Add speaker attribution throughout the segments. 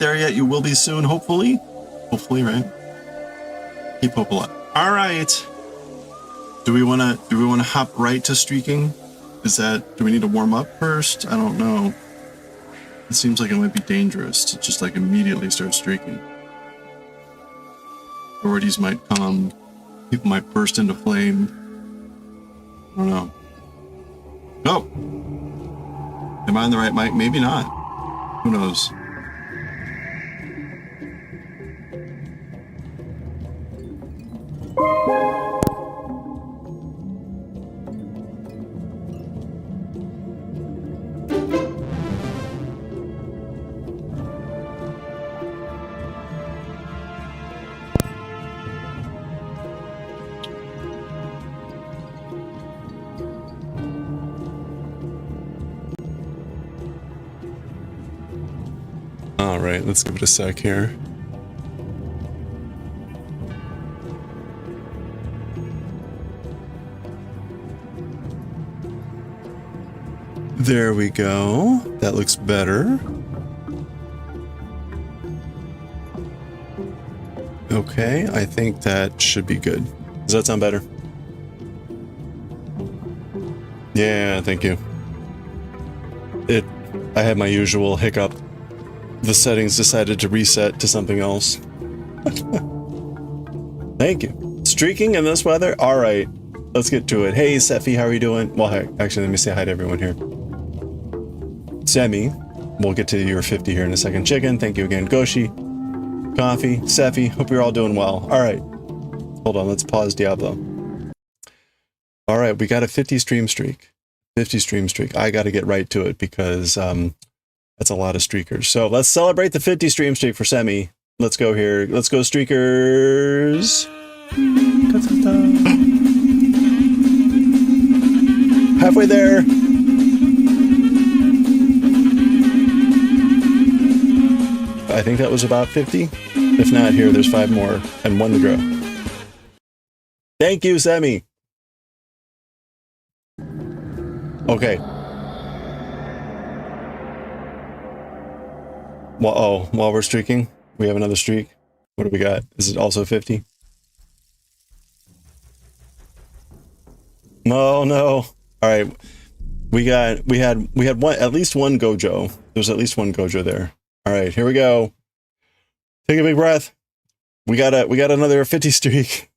Speaker 1: there yet. You will be soon, hopefully. Hopefully, right? Keep hope alive. All right. Do we want to hop right to streaking? Do we need to warm up first? I don't know. It seems like it might be dangerous to just like immediately start streaking. Authorities might come. People might burst into flame. I don't know. Oh! Am I on the right mic? Maybe not. Who knows? Alright, let's give it a sec here. There we go. That looks better. Okay, I think that should be good. Does that sound better? Yeah, thank you. I had my usual hiccup. The settings decided to reset to something else. Thank you. Streaking in this weather? Alright, let's get to it. Hey, Sephi, how are you doing? Well, hey, actually, let me say hi to everyone here. Semi, we'll get to your 50 here in a second. Chicken, thank you again. Goshi, Coffee, Sephi, hope you're all doing well. Alright, hold on, let's pause Diablo. Alright, we got a 50 stream streak. 50 stream streak. I gotta get right to it because, that's a lot of streakers. So let's celebrate the 50 stream streak for Semi. Let's go here. Let's go, streakers. Halfway there. I think that was about 50. If not, here, there's 5 more and 1 to go. Thank you, Semi. Okay. Well, while we're streaking, we have another streak. What do we got? Is it also 50? No, no. All right. We had one, at least one Gojo. There's at least one Gojo there. All right, here we go. Take a big breath. We got another 50 streak.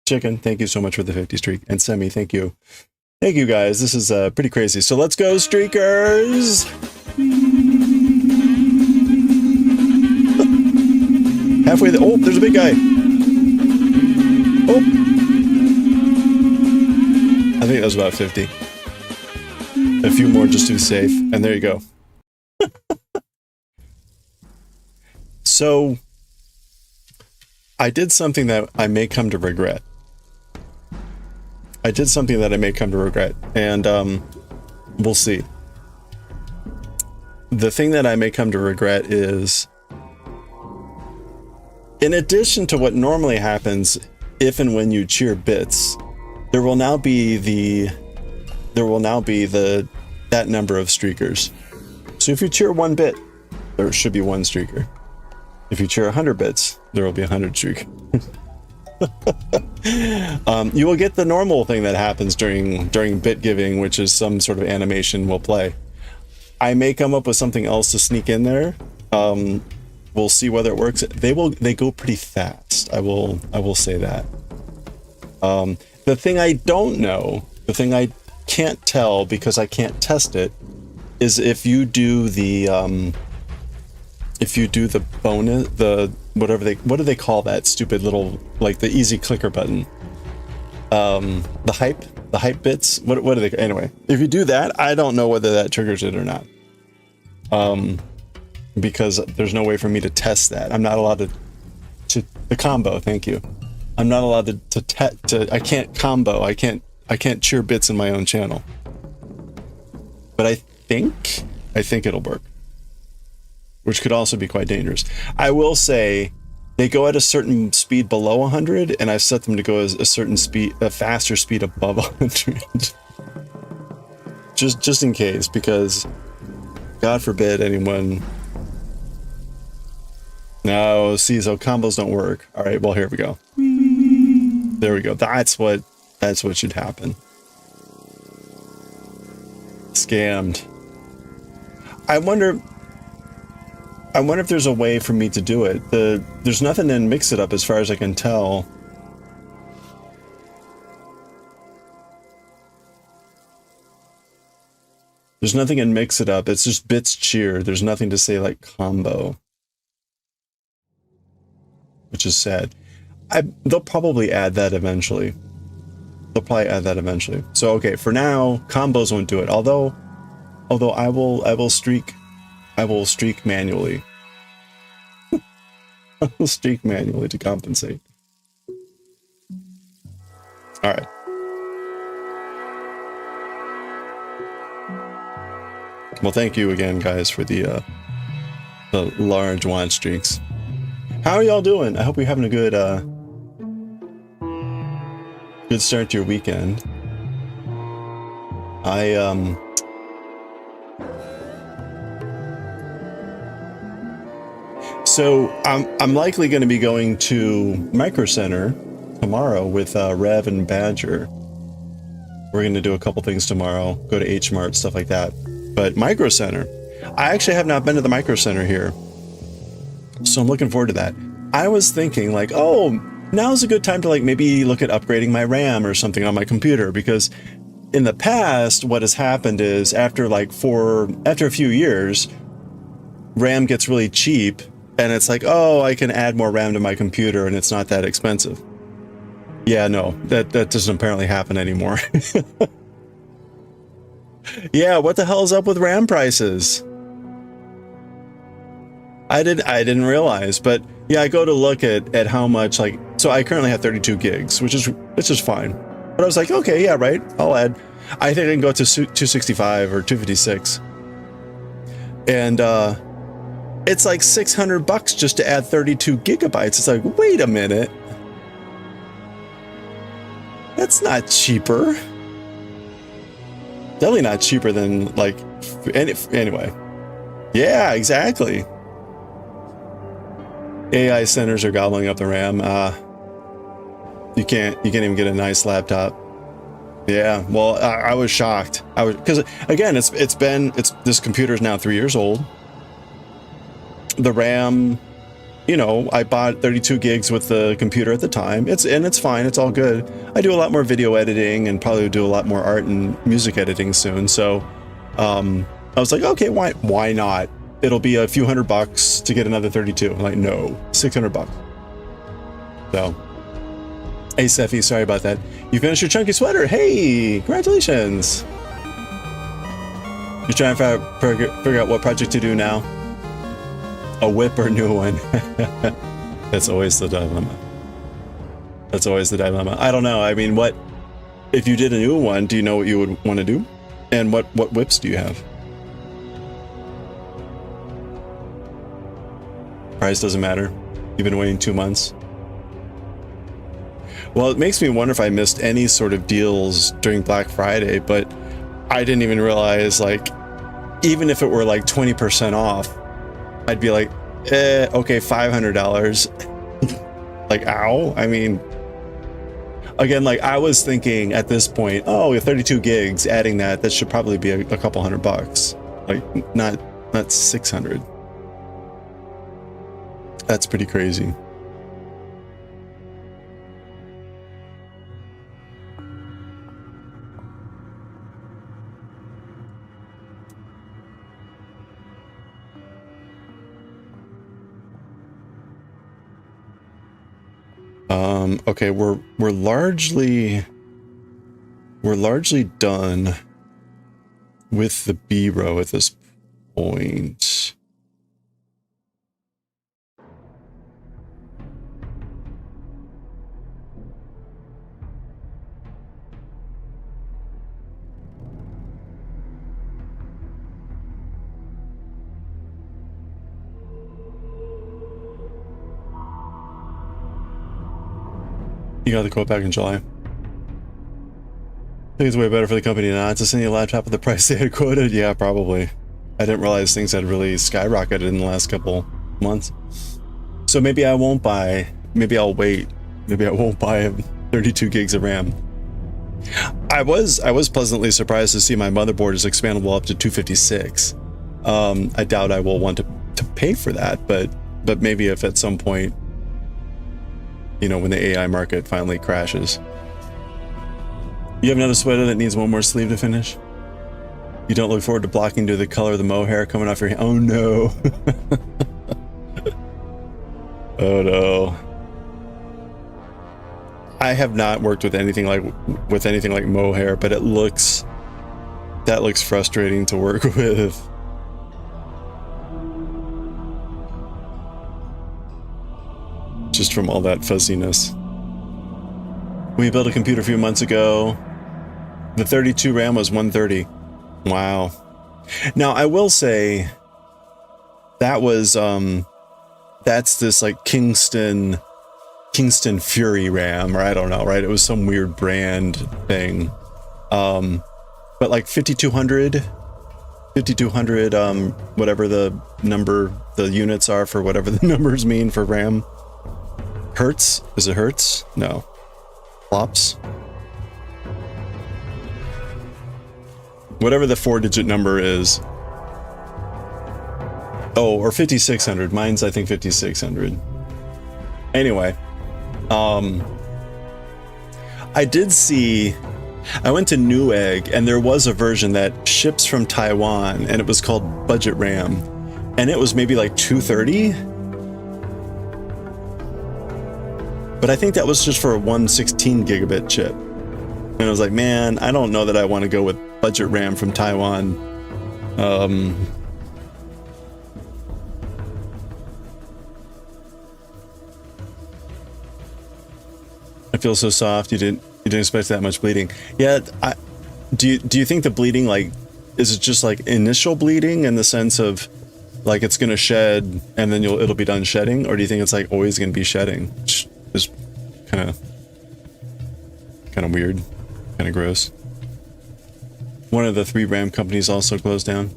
Speaker 1: Chicken, thank you so much for the 50 streak. And Semi, thank you. Thank you guys. This is pretty crazy. So let's go, streakers. Halfway there. Oh, there's a big guy. Oh. I think that was about 50. A few more just to be safe. And there you go. So, I did something that I may come to regret. And, we'll see. The thing that I may come to regret is, in addition to what normally happens if and when you cheer bits, there will now be that number of streakers. So if you cheer 1 bit, there should be 1 streaker. If you cheer 100 bits, there will be 100 streakers. You will get the normal thing that happens during bit giving, which is some sort of animation will play. I may come up with something else to sneak in there. We'll see whether it works. They go pretty fast. I will say that. The thing I don't know, the thing I can't tell because I can't test it, is if you do the bonus, what do they call that stupid little, like the easy clicker button? The hype bits. What do they? Anyway, if you do that, I don't know whether that triggers it or not. Because there's no way for me to test that. I'm not allowed to the combo. Thank you. I'm not allowed to I can't combo. I can't cheer bits in my own channel. But I think it'll work, which could also be quite dangerous. I will say they go at a certain speed below 100, and I've set them to go as a certain speed, a faster speed above 100. just in case, because God forbid anyone No, see, so combos don't work. All right, well, here we go. There we go. That's what should happen. Scammed. I wonder if there's a way for me to do it. There's nothing in Mix It Up as far as I can tell. There's nothing in Mix It Up. It's just bits cheer. There's nothing to say like combo. Which is sad. They'll probably add that eventually. So okay, for now, combos won't do it. Although I will streak manually. I will streak manually to compensate. All right. Well, thank you again, guys, for the large wand streaks. How are y'all doing? I hope you're having a good good start to your weekend. So I'm likely going to be going to Micro Center tomorrow with Rev and Badger. We're going to do a couple things tomorrow. Go to H Mart, stuff like that. But Micro Center, I actually have not been to the Micro Center here, so I'm looking forward to that. I was thinking like, oh, now's a good time to like maybe look at upgrading my RAM or something on my computer, because in the past, what has happened is after a few years, RAM gets really cheap, and it's like, oh, I can add more RAM to my computer, and it's not that expensive. Yeah, no, that doesn't apparently happen anymore. Yeah, what the hell is up with RAM prices? I didn't realize, but yeah, I go to look at how much, like, so I currently have 32 gigs, which is fine. But I was like, okay, yeah, right, I'll add. I think I can go to 265 or 256. And it's like $600 just to add 32 gigabytes. It's like, wait a minute. That's not cheaper. Definitely not cheaper than like, anyway. Yeah, exactly. AI centers are gobbling up the RAM. You can't even get a nice laptop. Yeah, well, I was shocked. Because again, this computer is now 3 years old. The RAM, you know, I bought 32 gigs with the computer at the time. It's fine. It's all good. I do a lot more video editing and probably do a lot more art and music editing soon. So, I was like, okay, why not? It'll be a few $100 to get another 32. I'm like, no, $600. So, hey, Seffi, sorry about that. You finished your chunky sweater. Hey, congratulations. You're trying to figure out what project to do now. A whip or new one. That's always the dilemma. I don't know. I mean, what if you did a new one? Do you know what you would want to do? And what whips do you have? Price doesn't matter. You've been waiting 2 months. Well, it makes me wonder if I missed any sort of deals during Black Friday, but I didn't even realize, like, even if it were like 20% off, I'd be like, okay, $500. Like, ow. I mean, again, like, I was thinking at this point, oh, 32 gigs, adding that should probably be a couple $100. Like, not 600. That's pretty crazy. Okay, we're largely done with the B row at this point. You got the quote back in July. I think it's way better for the company not to send you a laptop at the price they had quoted. Yeah, probably. I didn't realize things had really skyrocketed in the last couple months. So maybe I won't buy, maybe I'll wait. Maybe I won't buy 32 gigs of RAM. I was pleasantly surprised to see my motherboard is expandable up to 256. I doubt I will want to pay for that, but maybe if at some point, you know, when the AI market finally crashes. You have another sweater that needs one more sleeve to finish? You don't look forward to blocking to the color of the mohair coming off your hand? Oh no. Oh no. I have not worked with anything like mohair, but that looks frustrating to work with. Just from all that fuzziness. We built a computer a few months ago. The 32 RAM was 130. Wow. Now I will say that was that's this like Kingston Fury RAM, or I don't know, right? It was some weird brand thing. But like 5200, whatever the number, the units are for whatever the numbers mean for RAM. Hertz? Is it Hertz? No. Flops? Whatever the 4-digit number is. Oh, or 5600. Mine's, I think, 5600. Anyway. I did see... I went to Newegg, and there was a version that ships from Taiwan, and it was called Budget RAM. And it was maybe like 230? But I think that was just for a 116 gigabit chip. And I was like, man, I don't know that I want to go with Budget RAM from Taiwan. I feel so soft. You didn't expect that much bleeding. Yeah. Do you think the bleeding, like, is it just like initial bleeding in the sense of like it's gonna shed and then it'll be done shedding, or do you think it's like always gonna be shedding? Which is kind of weird, kind of gross. One of the 3 RAM companies also closed down.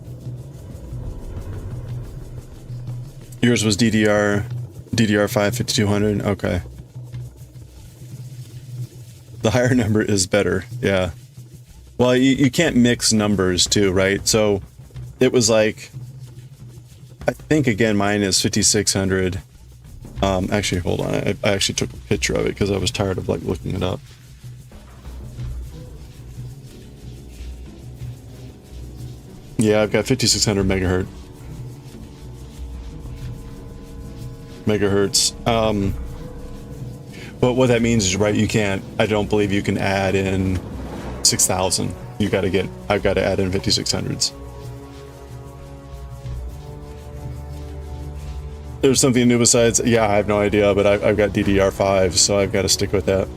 Speaker 1: Yours was DDR5 5200. Okay. The higher number is better. Yeah. Well, you can't mix numbers too, right? So it was like, I think again, mine is 5600. Actually, hold on. I actually took a picture of it because I was tired of like looking it up. Yeah, I've got 5600 megahertz. But what that means is, right, you can't, I don't believe you can add in 6000. I've got to add in 5600s. There's something new besides, yeah, I have no idea, but I've got DDR5, so I've got to stick with that.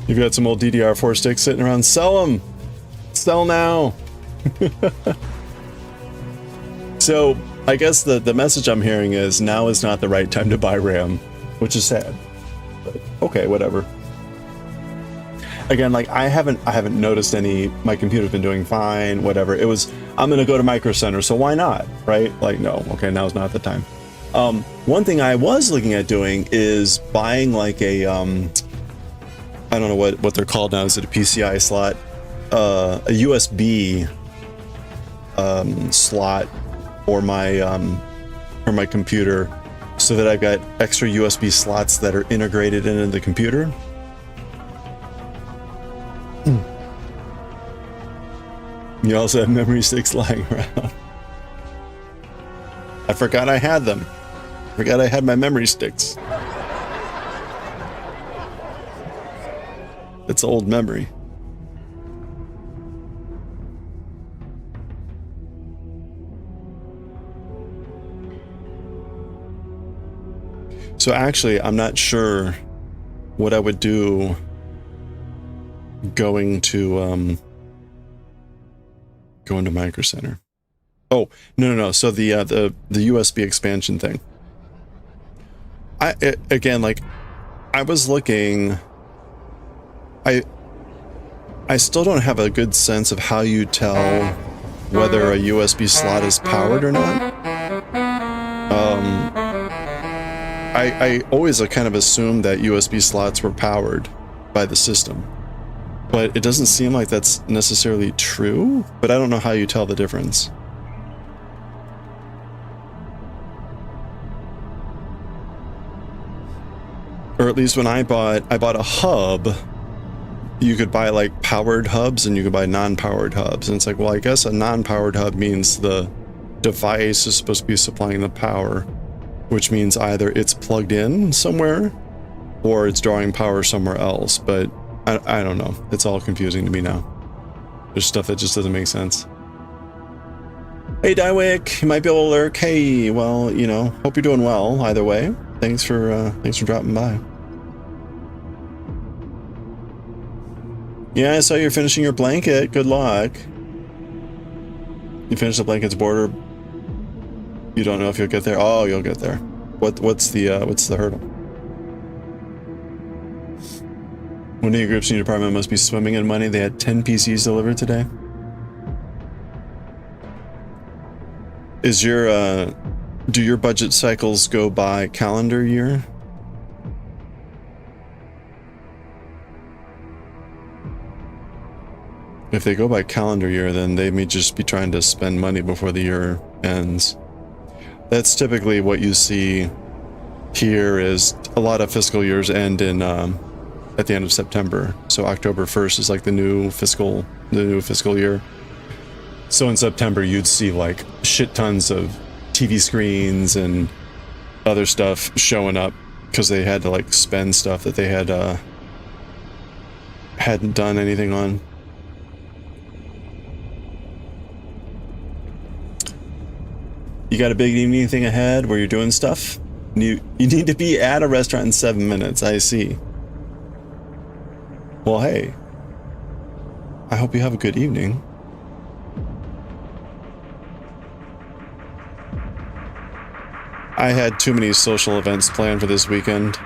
Speaker 1: You've got some old DDR4 sticks sitting around. Sell them! Sell now! So, I guess the message I'm hearing is now is not the right time to buy RAM, which is sad. But okay, whatever. Again, like I haven't noticed any. My computer's been doing fine. Whatever. It was. I'm gonna go to Micro Center, so why not? Right? Like no. Okay, now's not the time. One thing I was looking at doing is buying like a I don't know what they're called now. Is it a PCI slot? A USB slot for my computer, so that I've got extra USB slots that are integrated into the computer. You also have memory sticks lying around. I forgot I had them. I forgot I had my memory sticks. It's old memory. So actually, I'm not sure what I would do going to Micro Center. Oh, no. So the USB expansion thing. Again, like I was looking, I still don't have a good sense of how you tell whether a USB slot is powered or not. I always kind of assumed that USB slots were powered by the system, but it doesn't seem like that's necessarily true, but I don't know how you tell the difference. Or at least when I bought a hub, you could buy like powered hubs and you could buy non-powered hubs. And it's like, well, I guess a non-powered hub means the device is supposed to be supplying the power, which means either it's plugged in somewhere or it's drawing power somewhere else. But I don't know. It's all confusing to me now. There's stuff that just doesn't make sense. Hey, Daioh, you might be able to lurk. Hey, well, you know, hope you're doing well either way. Thanks for dropping by. Yeah, I saw you're finishing your blanket. Good luck. You finished the blanket's border. You don't know if you'll get there. Oh, you'll get there. What's the hurdle? One of your groups in your department must be swimming in money. They had 10 PCs delivered today. Is your do your budget cycles go by calendar year? If they go by calendar year, then they may just be trying to spend money before the year ends. That's typically what you see here. Is a lot of fiscal years end in at the end of September. So October 1st is like the new fiscal year. So in September you'd see like shit tons of TV screens and other stuff showing up because they had to like spend stuff that they hadn't done anything on. You got a big evening thing ahead where you're doing stuff? You need to be at a restaurant in 7 minutes, I see. Well, hey. I hope you have a good evening. I had too many social events planned for this weekend.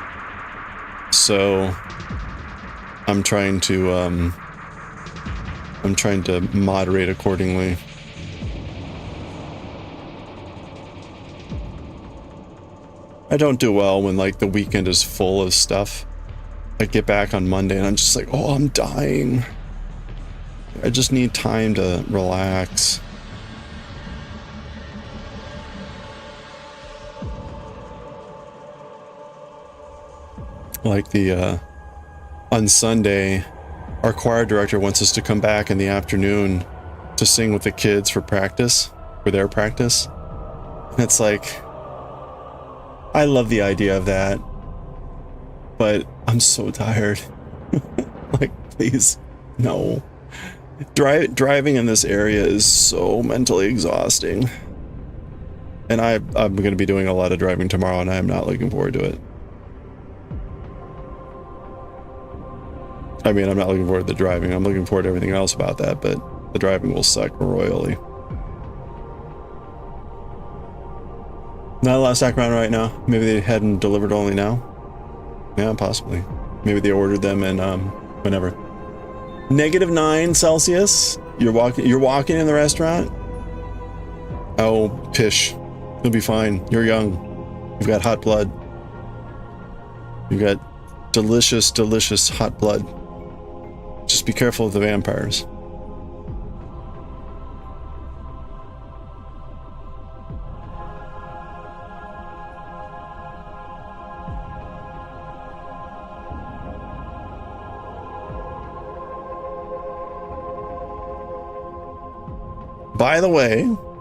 Speaker 1: So I'm trying to moderate accordingly. I don't do well when like the weekend is full of stuff. I get back on Monday and I'm just like, oh, I'm dying. I just need time to relax. Like on Sunday, our choir director wants us to come back in the afternoon to sing with the kids for their practice. And it's like, I love the idea of that, but I'm so tired. Like, please, no. Driving in this area is so mentally exhausting. And I'm going to be doing a lot of driving tomorrow, and I am not looking forward to it. I mean, I'm not looking forward to the driving. I'm looking forward to everything else about that, but the driving will suck royally. Not a lot of stack around right now. Maybe they hadn't delivered only now. Yeah, possibly. Maybe they ordered them in whenever. -9 Celsius. You're walking in the restaurant. Oh, pish. You'll be fine. You're young. You've got hot blood. You've got delicious, delicious hot blood. Just be careful of the vampires.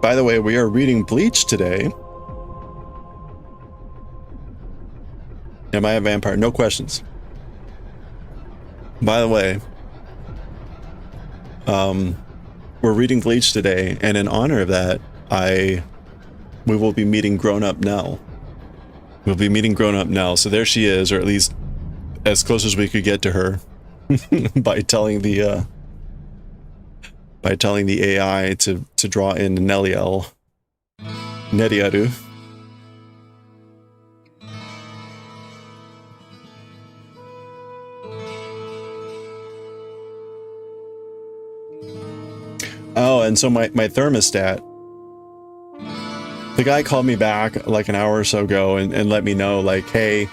Speaker 1: By the way, we are reading Bleach today. Am I a vampire? No questions. By the way, we're reading Bleach today, and in honor of that, we will be meeting grown-up Nell. We'll be meeting grown-up Nell. So there she is, or at least as close as we could get to her by telling the AI to draw in Neliel. Nediaru. Oh, and so my thermostat the guy called me back like an hour or so ago and let me know, like, hey,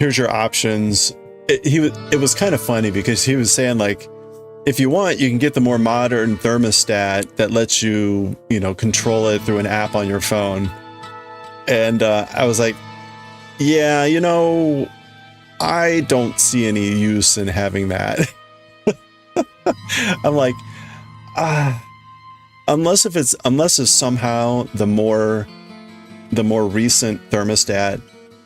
Speaker 1: here's your options. It was kind of funny because he was saying, like, if you want, you can get the more modern thermostat that lets you, you know, control it through an app on your phone. And I was like, yeah, you know, I don't see any use in having that. I'm like, unless it's somehow the more recent thermostat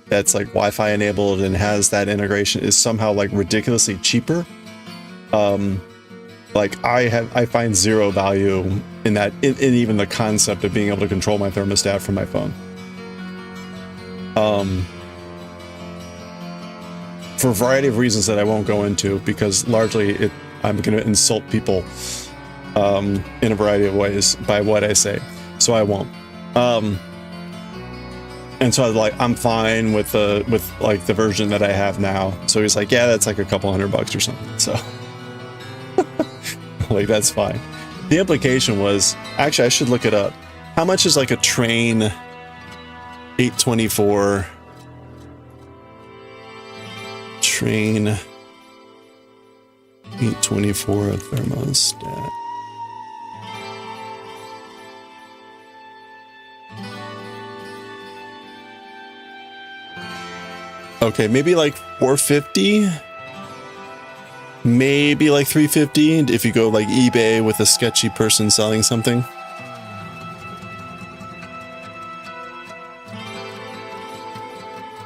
Speaker 1: that's like Wi-Fi enabled and has that integration is somehow like ridiculously cheaper. Like I find zero value in that, in even the concept of being able to control my thermostat from my phone. For a variety of reasons that I won't go into, because largely I'm going to insult people in a variety of ways by what I say, so I won't. And so I was like, I'm fine with like the version that I have now. So he's like, yeah, that's like a couple $100 or something. So like, that's fine. The implication was, actually, I should look it up. How much is like a Train 824? Train 824 thermostat. Okay, maybe like 450, maybe like 350 if you go like eBay with a sketchy person selling something.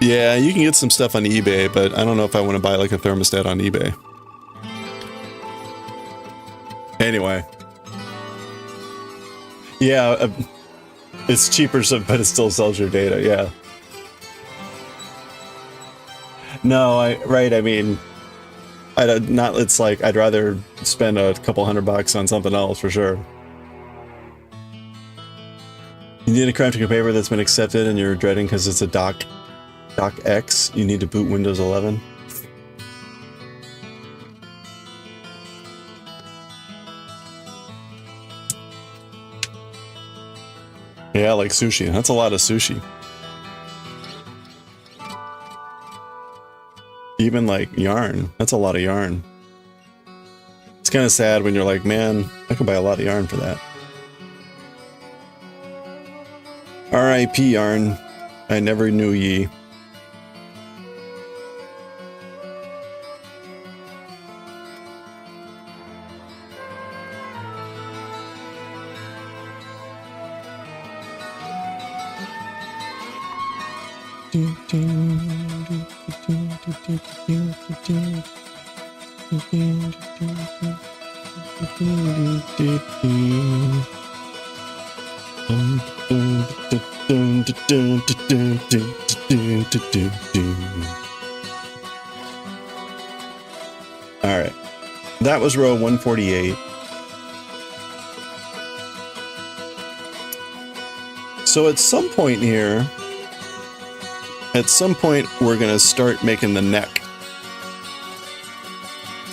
Speaker 1: Yeah, you can get some stuff on eBay, but I don't know if I want to buy like a thermostat on eBay. Anyway. Yeah, it's cheaper, but it still sells your data, yeah. No, I mean, it's like, I'd rather spend a couple $100 on something else for sure. You need a crafting paper that's been accepted and you're dreading because it's a Doc X. You need to boot Windows 11. Yeah, like sushi. That's a lot of sushi. Even like yarn. That's a lot of yarn. It's kind of sad when you're like, man, I could buy a lot of yarn for that. R.I.P. yarn. I never knew ye. All right, that was row 148. So at some point here, we're gonna start making the neck.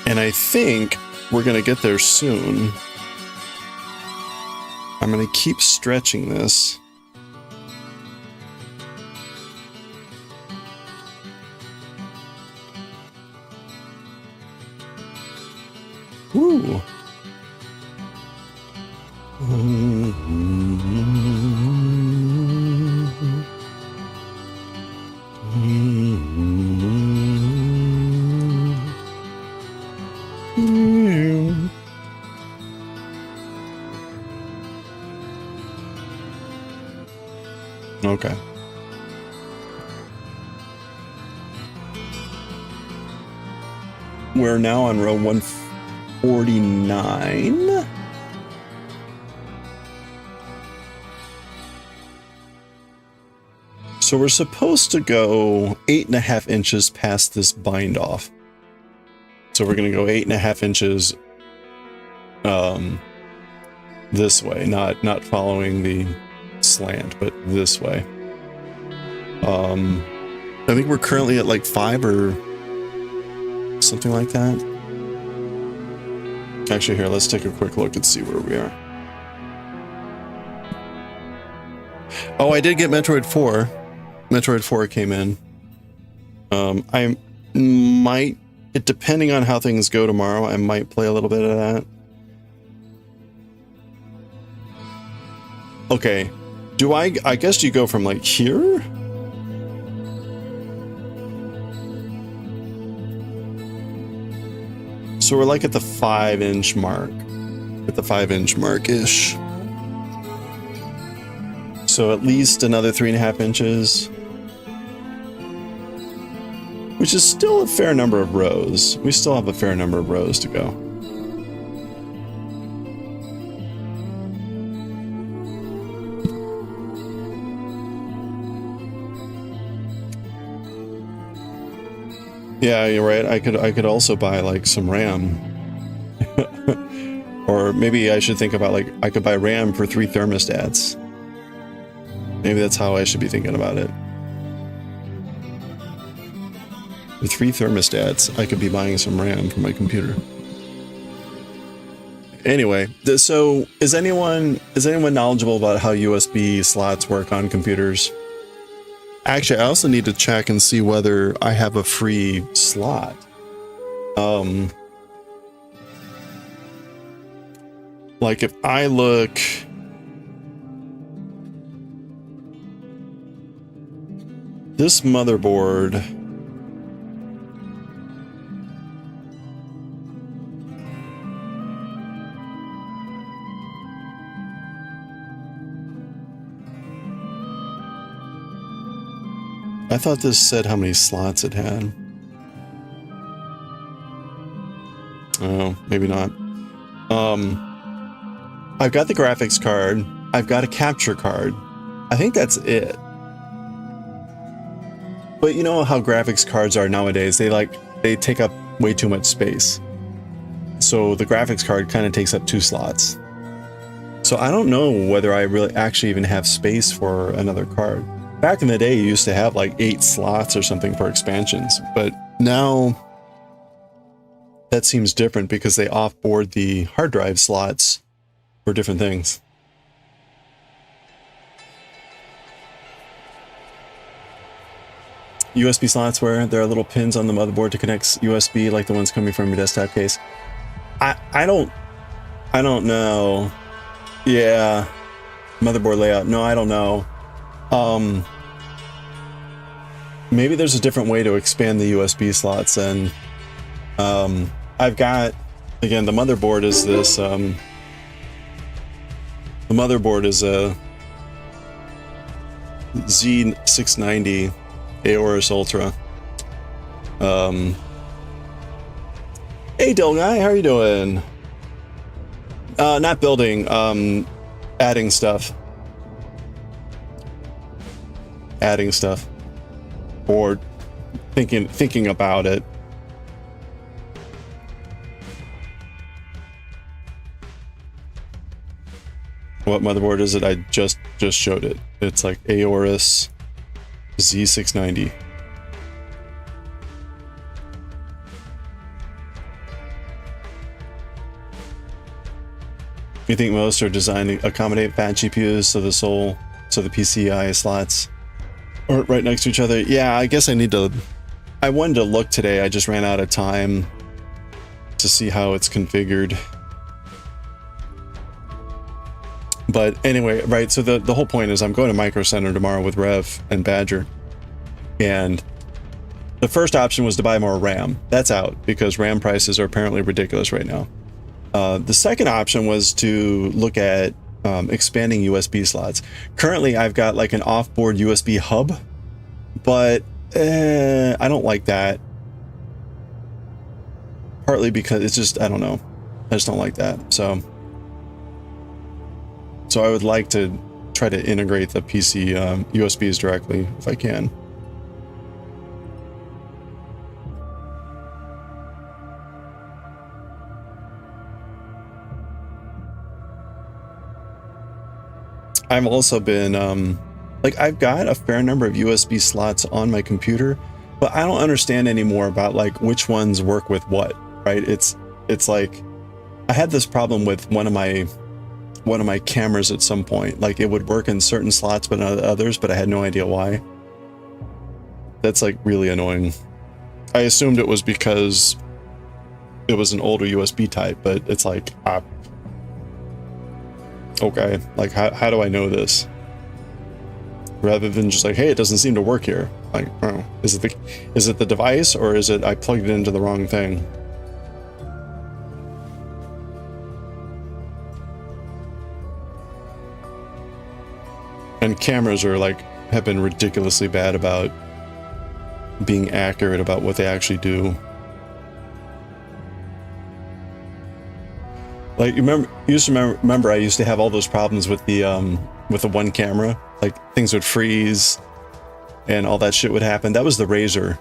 Speaker 1: And I think we're gonna get there soon. I'm gonna keep stretching this. Woo! Okay. We're now on row 149. So we're supposed to go 8.5 inches past this bind off. So we're going to go 8.5 inches this way, not following the slant, but this way. I think we're currently at like 5 or something like that. Actually, here, let's take a quick look and see where we are. Oh, I did get Metroid 4. Metroid 4 came in. I might, depending on how things go tomorrow, I might play a little bit of that. Okay. Do I guess you go from like here? So we're like at the 5-inch mark. At the 5-inch mark-ish. So at least another 3.5 inches. Which is still a fair number of rows. We still have a fair number of rows to go. Yeah, you're right. I could also buy like some RAM. Or maybe I should think about like I could buy RAM for 3 thermostats. Maybe that's how I should be thinking about it. With 3 thermostats, I could be buying some RAM for my computer. Anyway, so is anyone knowledgeable about how USB slots work on computers? Actually, I also need to check and see whether I have a free slot. Like if I look, this motherboard, I thought this said how many slots it had. Oh, maybe not. I've got the graphics card. I've got a capture card. I think that's it. But you know how graphics cards are nowadays? They take up way too much space. So the graphics card kind of takes up 2 slots. So I don't know whether I really actually even have space for another card. Back in the day, you used to have like 8 slots or something for expansions, but now that seems different because they offboard the hard drive slots for different things. USB slots where there are little pins on the motherboard to connect USB like the ones coming from your desktop case. I don't know. Yeah. Motherboard layout. No, I don't know. Maybe there's a different way to expand the USB slots, and I've got, again, the motherboard is this, the motherboard is a Z690 Aorus Ultra. Hey Dill Guy, how are you doing? Not building, adding stuff. Adding stuff. Or thinking about it. What motherboard is it? I just showed it. It's like Aorus Z690. You think most are designed to accommodate fat GPUs so the PCI slots are right next to each other? Yeah, I guess I wanted to look today. I just ran out of time to see how it's configured. But anyway, right, so the whole point is I'm going to Micro Center tomorrow with Rev and Badger. And the first option was to buy more RAM. That's out because RAM prices are apparently ridiculous right now. The second option was to look at expanding USB slots. Currently, I've got like an off-board USB hub, but I don't like that. Partly because it's just, I don't know. I just don't like that. So I would like to try to integrate the PC USBs directly if I can. I've also been, like, I've got a fair number of USB slots on my computer, but I don't understand anymore about, like, which ones work with what, right? It's like, I had this problem with one of my one of my cameras at some point. Like it would work in certain slots but not others, but I had no idea why. That's like really annoying. I assumed it was because it was an older USB type, but it's like, okay, like how do I know this? Rather than just like, hey, it doesn't seem to work here. Like, oh, is it the device, or is it I plugged it into the wrong thing? And cameras are like, have been ridiculously bad about being accurate about what they actually do. Like you used to remember I used to have all those problems with the one camera, like things would freeze and all that shit would happen. That was the Razor.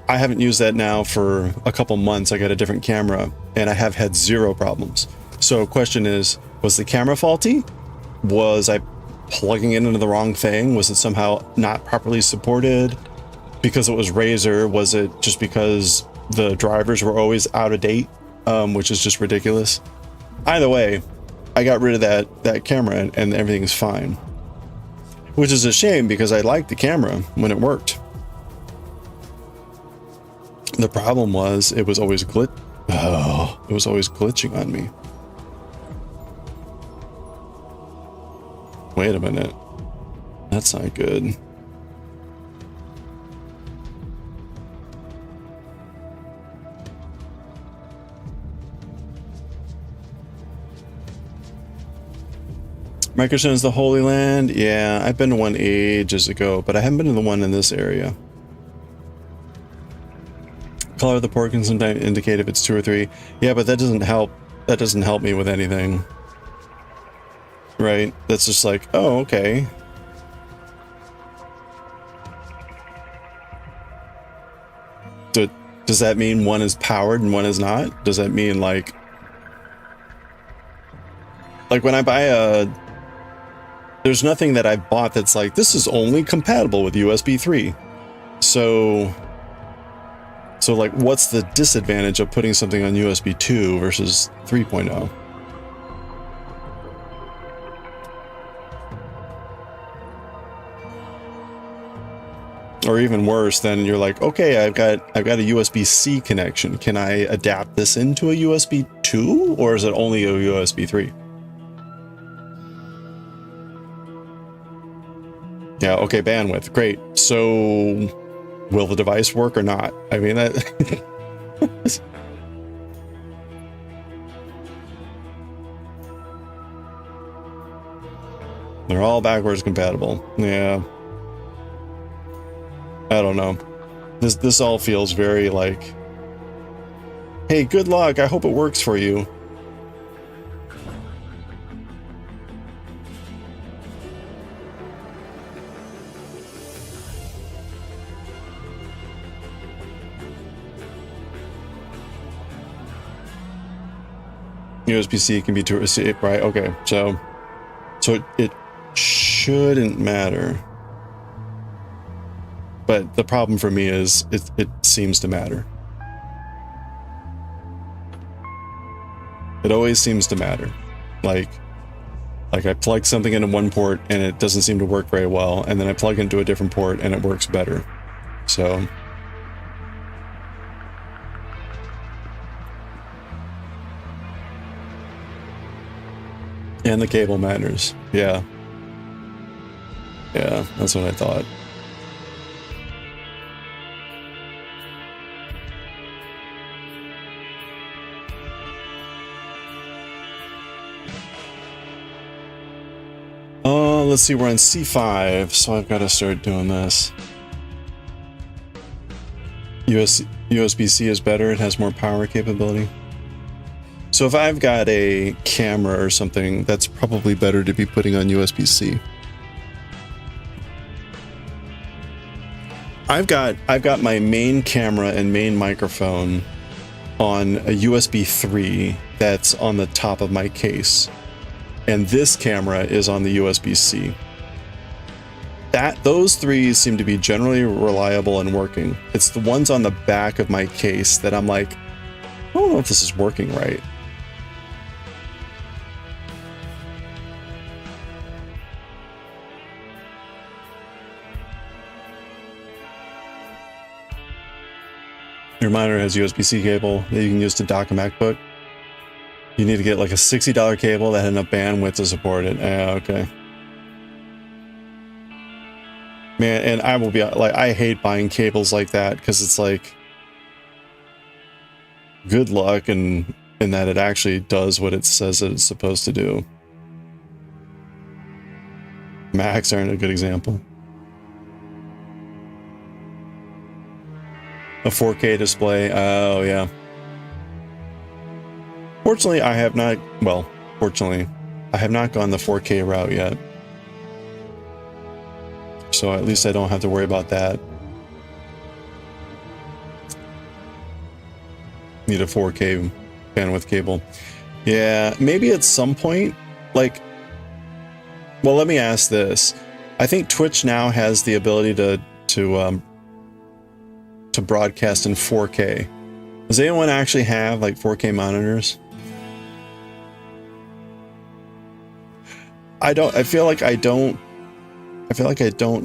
Speaker 1: I haven't used that now for a couple months. I got a different camera and I have had zero problems. So question is, was the camera faulty? Was I plugging it into the wrong thing? Was it somehow not properly supported because it was Razor? Was it just because the drivers were always out of date? Which is just ridiculous. Either way, I got rid of that camera and everything's fine. Which is a shame because I liked the camera when it worked. The problem was it was always glitching on me. Wait a minute. That's not good. Microsoft is the Holy Land. Yeah, I've been to one ages ago, but I haven't been to the one in this area. Color of the port can sometimes indicate if it's 2 or 3. Yeah, but that doesn't help. That doesn't help me with anything. Right? That's just like, oh, okay. Does that mean one is powered and one is not? Does that mean like when I buy a... There's nothing that I've bought that's like, this is only compatible with USB 3. So like, what's the disadvantage of putting something on USB 2 versus 3.0? Or even worse, then you're like, okay, I've got a USB-C connection. Can I adapt this into a USB 2, or is it only a USB 3? Yeah, okay, bandwidth, great. So, will the device work or not? I mean, that... They're all backwards compatible. Yeah. I don't know. This all feels very like, hey, good luck, I hope it works for you. USB-C can be to receive, right? Okay, so it shouldn't matter. But the problem for me is it seems to matter. It always seems to matter. Like I plug something into one port and it doesn't seem to work very well, and then I plug into a different port and it works better. So and the cable matters. Yeah. Yeah, that's what I thought. Let's see, we're on C5, so I've got to start doing this. USB-C is better, it has more power capability. So if I've got a camera or something, that's probably better to be putting on USB-C. I've got my main camera and main microphone on a USB 3 that's on the top of my case. And this camera is on the USB-C. Those three seem to be generally reliable and working. It's the ones on the back of my case that I'm like, I don't know if this is working right. Your monitor has USB-C cable that you can use to dock a MacBook. You need to get like a $60 cable that had enough bandwidth to support it. Okay. Man, and I will be like, I hate buying cables like that because it's like, good luck in that it actually does what it says that it's supposed to do. Macs aren't a good example. A 4K display. Oh, yeah. Fortunately, I have not, well, fortunately, I have not gone the 4K route yet. So at least I don't have to worry about that. Need a 4K bandwidth cable. Yeah, maybe at some point, like, well, let me ask this. I think Twitch now has the ability to broadcast in 4K. Does anyone actually have like 4K monitors? I feel like I don't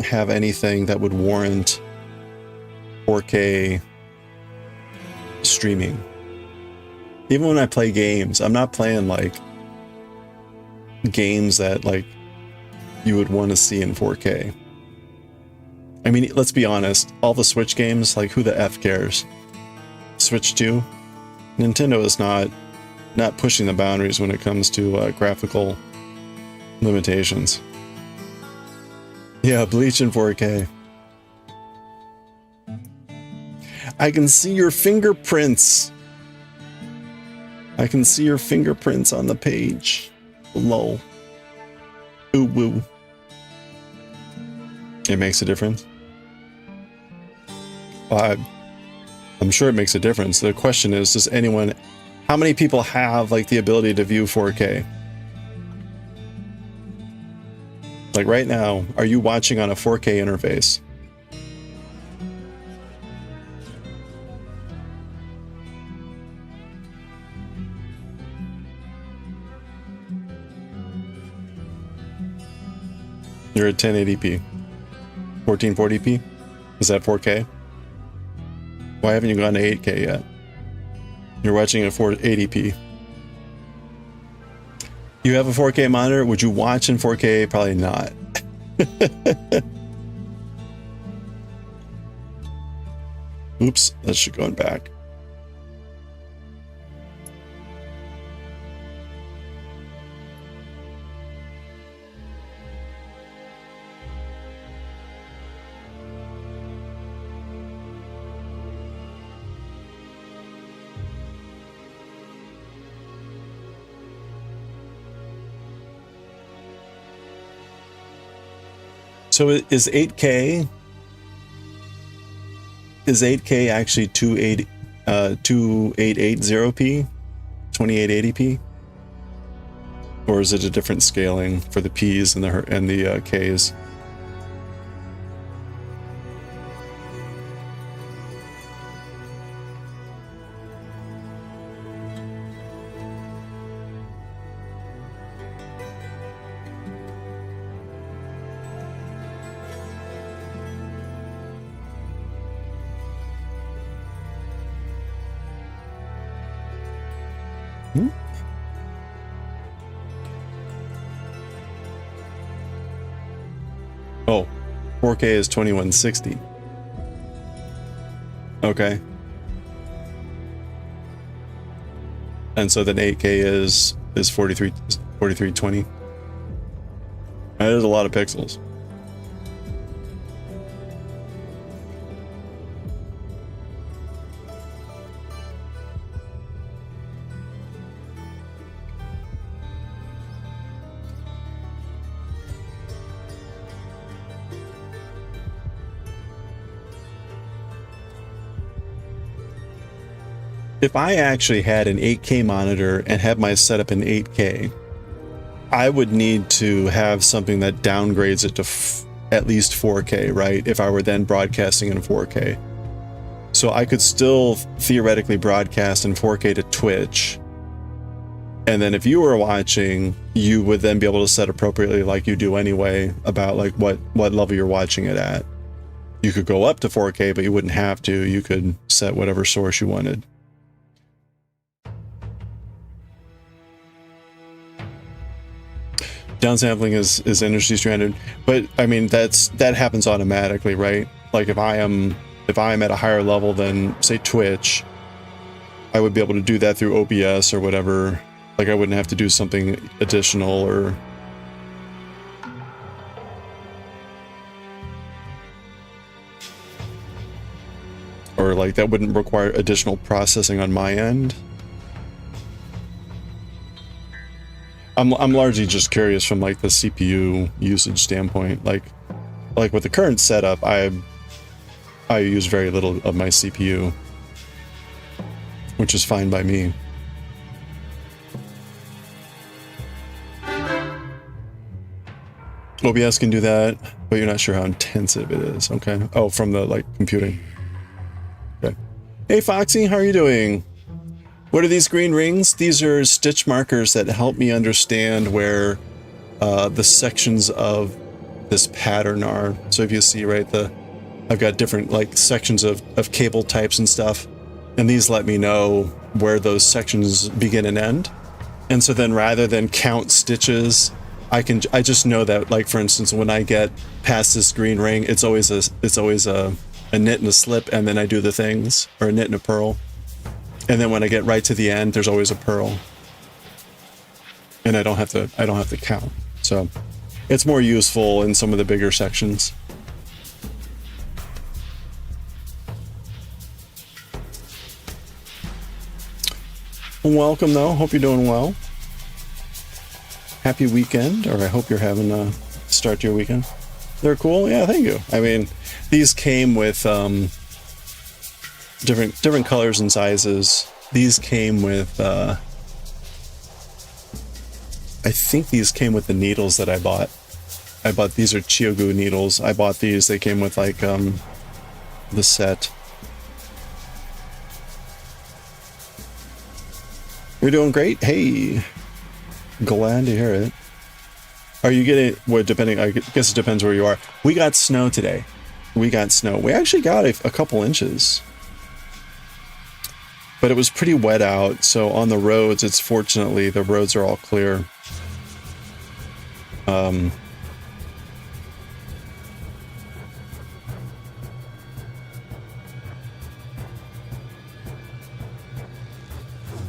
Speaker 1: have anything that would warrant 4K streaming. Even when I play games, I'm not playing like games that like you would want to see in 4K. I mean, let's be honest, all the Switch games, like who the F cares? Switch 2? Nintendo is not pushing the boundaries when it comes to graphical limitations. Yeah, Bleach in 4K. I can see your fingerprints. I can see your fingerprints on the page. Lol. Ooh woo. It makes a difference. I'm sure it makes a difference. The question is, how many people have like the ability to view 4K? Like right now, are you watching on a 4K interface? You're at 1080p. 1440p? Is that 4K? Why haven't you gone to 8K yet? You're watching at 480p. You have a 4K monitor? Would you watch in 4K? Probably not. Oops, that should go back. So is 8K actually 2880p, 2880p, or is it a different scaling for the P's and the K's? Oh, 4K is 2160. Okay. And so then 8K is 4320. That is a lot of pixels. If I actually had an 8K monitor and had my setup in 8K, I would need to have something that downgrades it to at least 4K, right? If I were then broadcasting in 4K. So I could still theoretically broadcast in 4K to Twitch. And then if you were watching, you would then be able to set appropriately like you do anyway about like what level you're watching it at. You could go up to 4K, but you wouldn't have to. You could set whatever source you wanted. Downsampling is industry standard, but I mean that happens automatically, right? Like if I am at a higher level than say Twitch, I would be able to do that through OBS or whatever. Like I wouldn't have to do something additional or like that wouldn't require additional processing on my end. I'm largely just curious from like the CPU usage standpoint. Like with the current setup, I use very little of my CPU, which is fine by me. OBS can do that, but you're not sure how intensive it is. Okay. Oh, from the like computing. Okay. Hey Foxy, how are you doing? What are these green rings? These are stitch markers that help me understand where the sections of this pattern are. So if you see, right, I've got different like sections of cable types and stuff, and these let me know where those sections begin and end. And so then rather than count stitches, I just know that, like for instance, when I get past this green ring, it's always a knit and a slip, and then I do the things, or a knit and a purl. And then when I get right to the end, there's always a purl, and I don't have to count. So it's more useful in some of the bigger sections. Welcome though. Hope you're doing well. Happy weekend, or I hope you're having a start to your weekend. They're cool. Yeah, thank you. I mean, these came with different colors and sizes. These came with I think these came with the needles that I bought. These are Chiogu needles. I bought these. They came with like the set. You're doing great. Hey, glad to hear it. Are you getting what? Depending, I guess it depends where you are. We got snow today. We actually got a couple inches, but it was pretty wet out. So on the roads, it's fortunately the roads are all clear.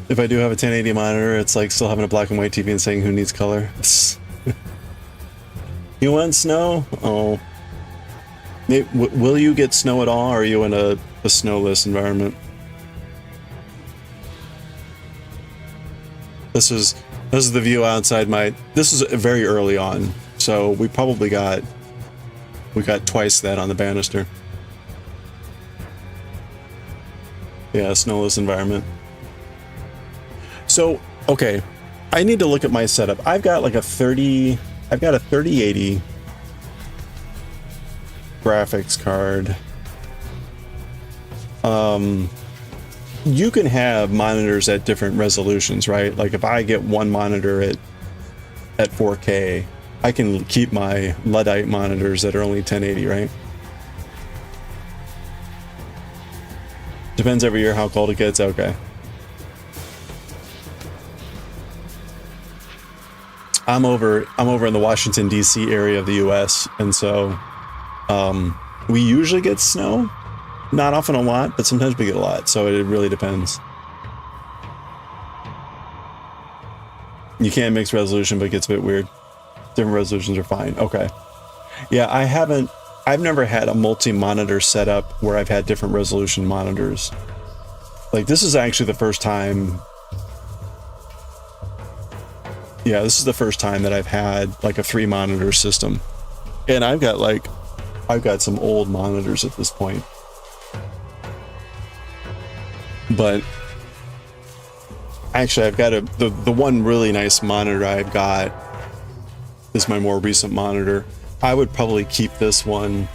Speaker 1: If I do have a 1080 monitor, it's like still having a black and white TV and saying who needs color. You want snow? Oh. Will you get snow at all, or are you in a snowless environment? This is the view outside this is very early on, so we probably got twice that on the banister. Yeah, snowless environment. So, okay, I need to look at my setup. I've got a 3080 graphics card. You can have monitors at different resolutions, right? Like if I get one monitor at 4K, I can keep my Luddite monitors that are only 1080, right? Depends every year how cold it gets. Okay. I'm over in the Washington DC area of the US, and so we usually get snow. Not often a lot, but sometimes we get a lot, so it really depends. You can't mix resolution, but it gets a bit weird. Different resolutions are fine. Okay. Yeah, I've never had a multi-monitor setup where I've had different resolution monitors. Like this is actually the first time. Yeah, this is the first time that I've had like a 3-monitor system. And I've got some old monitors at this point. But actually I've got the one really nice monitor I've got is my more recent monitor. I would probably keep this one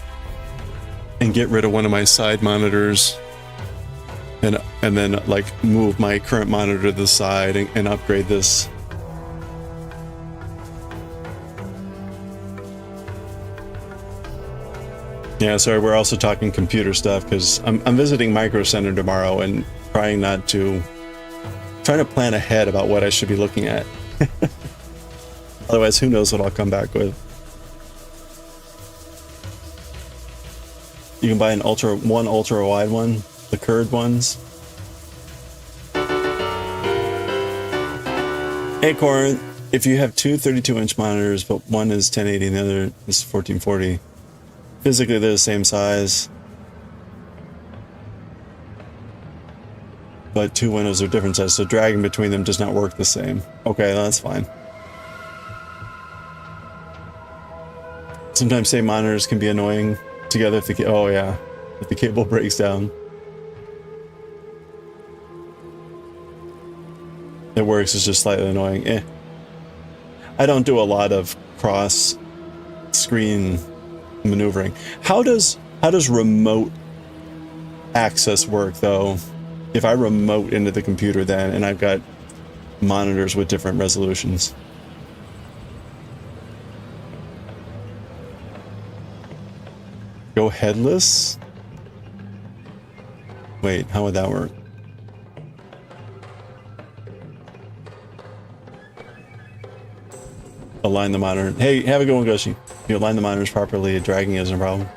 Speaker 1: and get rid of one of my side monitors and then like move my current monitor to the side and upgrade this. Yeah, sorry, we're also talking computer stuff because I'm visiting Micro Center tomorrow and trying to plan ahead about what I should be looking at. Otherwise, who knows what I'll come back with. You can buy an ultra wide one, the curved ones. Hey, Corin, if you have two 32-inch monitors, but one is 1080 and the other is 1440, physically they're the same size, but two windows are different sizes, so dragging between them does not work the same. Okay, that's fine. Sometimes same monitors can be annoying together if if the cable breaks down. It works, it's just slightly annoying. I don't do a lot of cross screen maneuvering. How does remote access work though? If I remote into the computer then and I've got monitors with different resolutions. Go headless? Wait, how would that work? Align the monitor. Hey, have a good one, Goshi. If you align the monitors properly, dragging isn't a problem.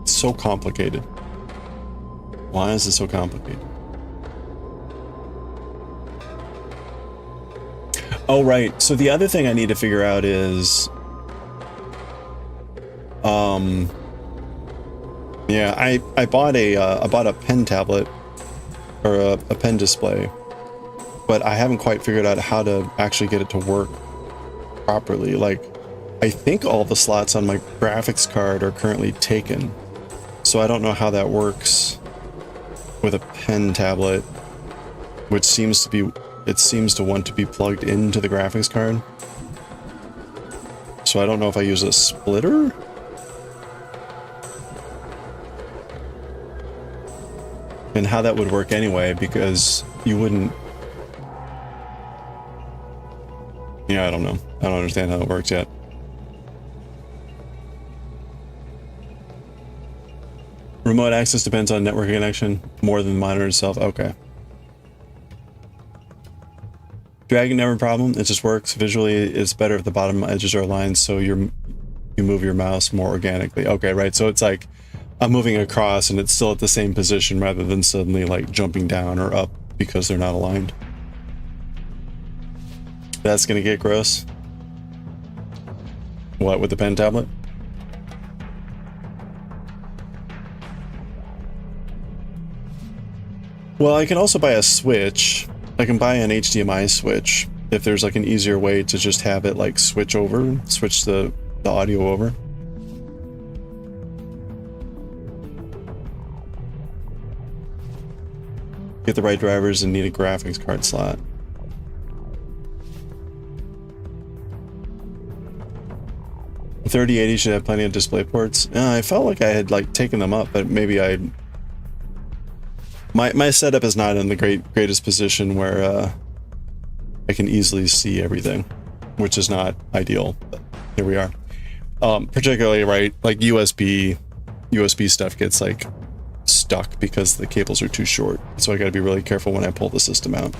Speaker 1: It's so complicated. Why is it so complicated? Oh, right. So the other thing I need to figure out is, yeah, I bought a pen tablet or a pen display, but I haven't quite figured out how to actually get it to work properly. Like, I think all the slots on my graphics card are currently taken, so I don't know how that works with a pen tablet, which seems to want to be plugged into the graphics card. So I don't know if I use a splitter. And how that would work anyway, because you wouldn't... Yeah, I don't know. I don't understand how it works yet. Remote access depends on network connection more than the monitor itself. Okay. Dragging never a problem. It just works. Visually, it's better if the bottom edges are aligned so you move your mouse more organically. Okay, right. So it's like I'm moving across and it's still at the same position rather than suddenly like jumping down or up because they're not aligned. That's gonna get gross. What, with the pen tablet? Well, I can also buy a switch. I can buy an HDMI switch if there's like an easier way to just have it like switch the audio over. Get the right drivers and need a graphics card slot. The 3080 should have plenty of display ports. I felt like I had like taken them up, but maybe my setup is not in the greatest position where I can easily see everything, which is not ideal, but here we are. Particularly, right, like USB stuff gets like stuck because the cables are too short, so I got to be really careful when I pull the system out.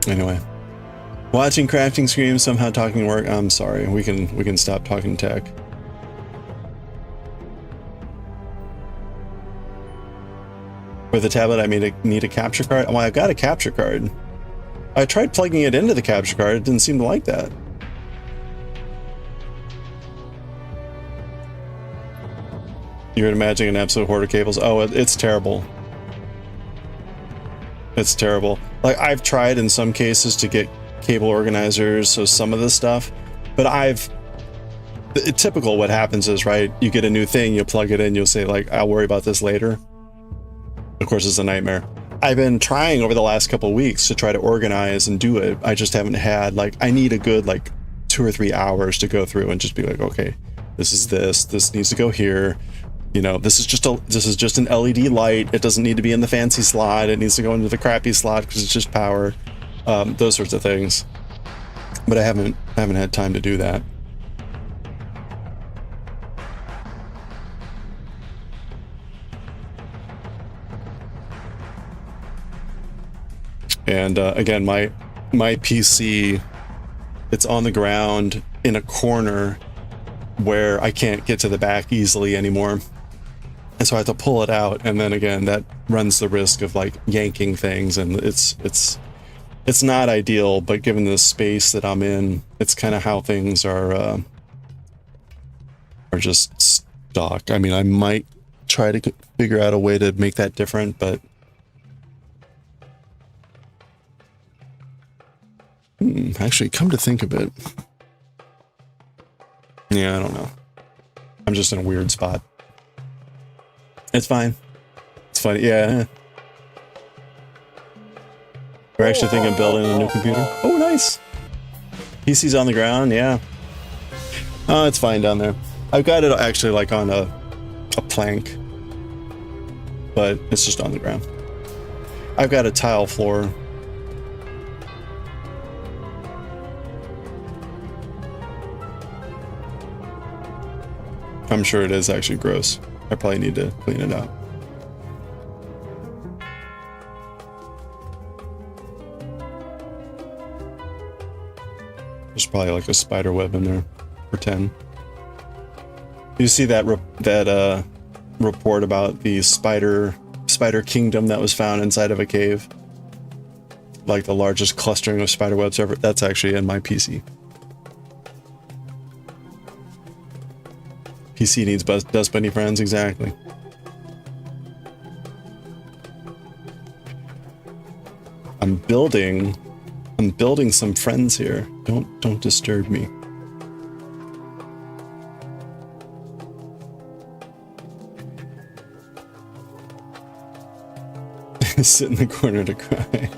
Speaker 1: Anyway, watching crafting streams, somehow talking work. I'm sorry, we can stop talking tech. For the tablet, I need a capture card. Well, I've got a capture card. I tried plugging it into the capture card. It didn't seem to like that. You're imagining an absolute horde of cables. Oh, it's terrible. It's terrible. Like, I've tried in some cases to get cable organizers, so some of this stuff, but typical what happens is, right, you get a new thing, you plug it in, you'll say like, I'll worry about this later. Of course, it's a nightmare. I've been trying over the last couple of weeks to try to organize and do it. I just haven't had, like, I need a good like 2 or 3 hours to go through and just be like, okay, this needs to go here. You know, this is just an LED light. It doesn't need to be in the fancy slot. It needs to go into the crappy slot because it's just power. Those sorts of things. But I haven't had time to do that. And again, my PC, it's on the ground in a corner where I can't get to the back easily anymore. And so I have to pull it out, and then again, that runs the risk of like yanking things, and it's not ideal, but given the space that I'm in, it's kind of how things are just stuck. I mean, I might try to figure out a way to make that different, but actually, come to think of it, yeah, I don't know. I'm just in a weird spot. It's fine. It's funny, yeah. We're actually thinking of building a new computer. Oh, nice. PC's on the ground, yeah. Oh, it's fine down there. I've got it actually like on a plank, but it's just on the ground. I've got a tile floor. I'm sure it is actually gross. I probably need to clean it out. There's probably like a spider web in there. Pretend. You see that report about the spider kingdom that was found inside of a cave? Like the largest clustering of spider webs ever. That's actually in my PC. PC needs dust bunny friends, exactly. I'm building some friends here. Don't disturb me. Sit in the corner to cry.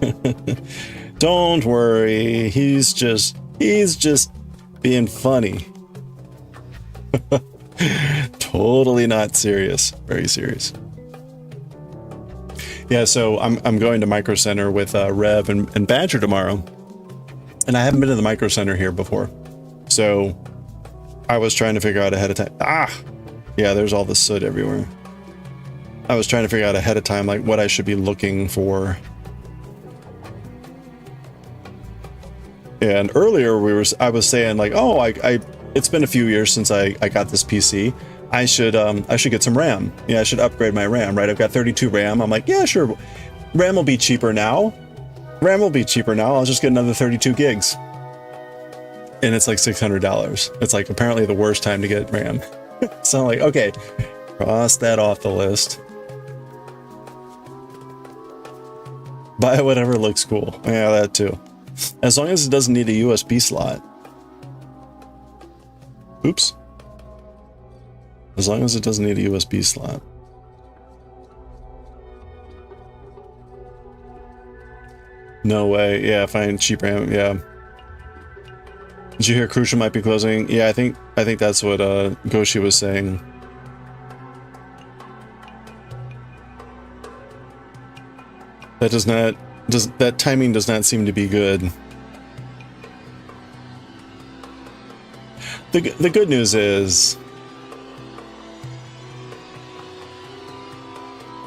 Speaker 1: Don't worry, he's just being funny. Totally not serious. Very serious. Yeah, so I'm going to Micro Center with Rev and Badger tomorrow, and I haven't been to the Micro Center here before, so I was trying to figure out ahead of time. Yeah, there's all the soot everywhere. I was trying to figure out ahead of time like what I should be looking for. And earlier I was saying like, oh, it's been a few years since I got this PC. I should get some RAM. Yeah, I should upgrade my RAM, right? I've got 32 RAM. I'm like, yeah, sure. RAM will be cheaper now. I'll just get another 32 gigs. And it's like $600. It's like apparently the worst time to get RAM. So I'm like, okay, cross that off the list. Buy whatever looks cool. Yeah, that too. As long as it doesn't need a USB slot. Oops. As long as it doesn't need a USB slot. No way. Yeah, find cheap RAM. Yeah. Did you hear Crucial might be closing? Yeah, I think that's what Goshi was saying. That timing does not seem to be good. The good news is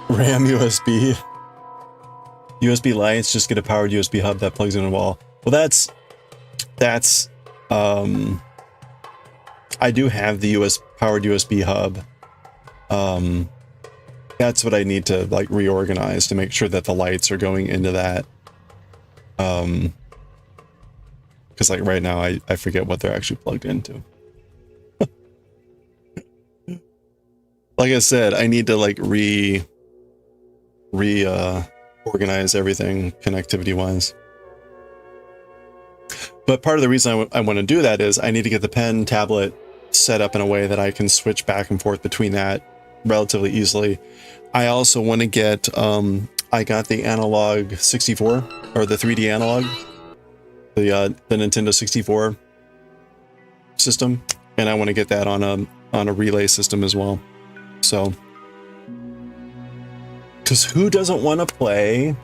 Speaker 1: RAM USB lights, just get a powered USB hub that plugs in a wall. Well, that's I do have the powered USB hub. That's what I need to like reorganize to make sure that the lights are going into that. Because like right now I forget what they're actually plugged into. Like I said, I need to like organize everything connectivity wise. But part of the reason I want to do that is I need to get the pen tablet set up in a way that I can switch back and forth between that relatively easily. I also want to get, I got the analog 64 or the 3D analog, the Nintendo 64 system, and I want to get that on a relay system as well. So, because who doesn't want to play,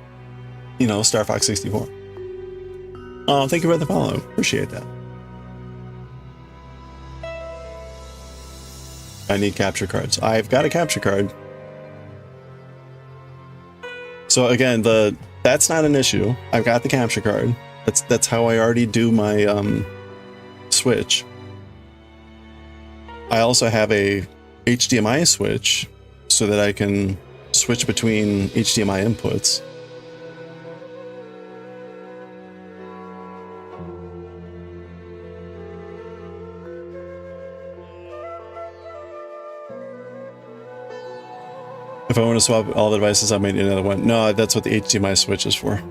Speaker 1: you know, Star Fox 64? Oh, thank you for the follow. Appreciate that. I need capture cards. I've got a capture card. So again, that's not an issue. I've got the capture card. That's how I already do my switch. I also have a HDMI switch so that I can switch between HDMI inputs. If I want to swap all the devices, I might need another one. No, that's what the HDMI switch is for.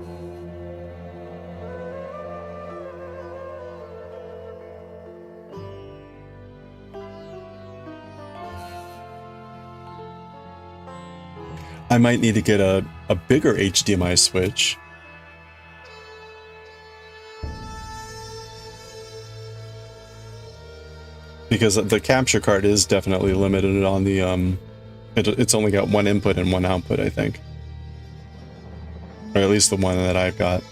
Speaker 1: I might need to get a bigger HDMI switch. Because the capture card is definitely limited on the it's only got one input and one output, I think. Or at least the one that I've got.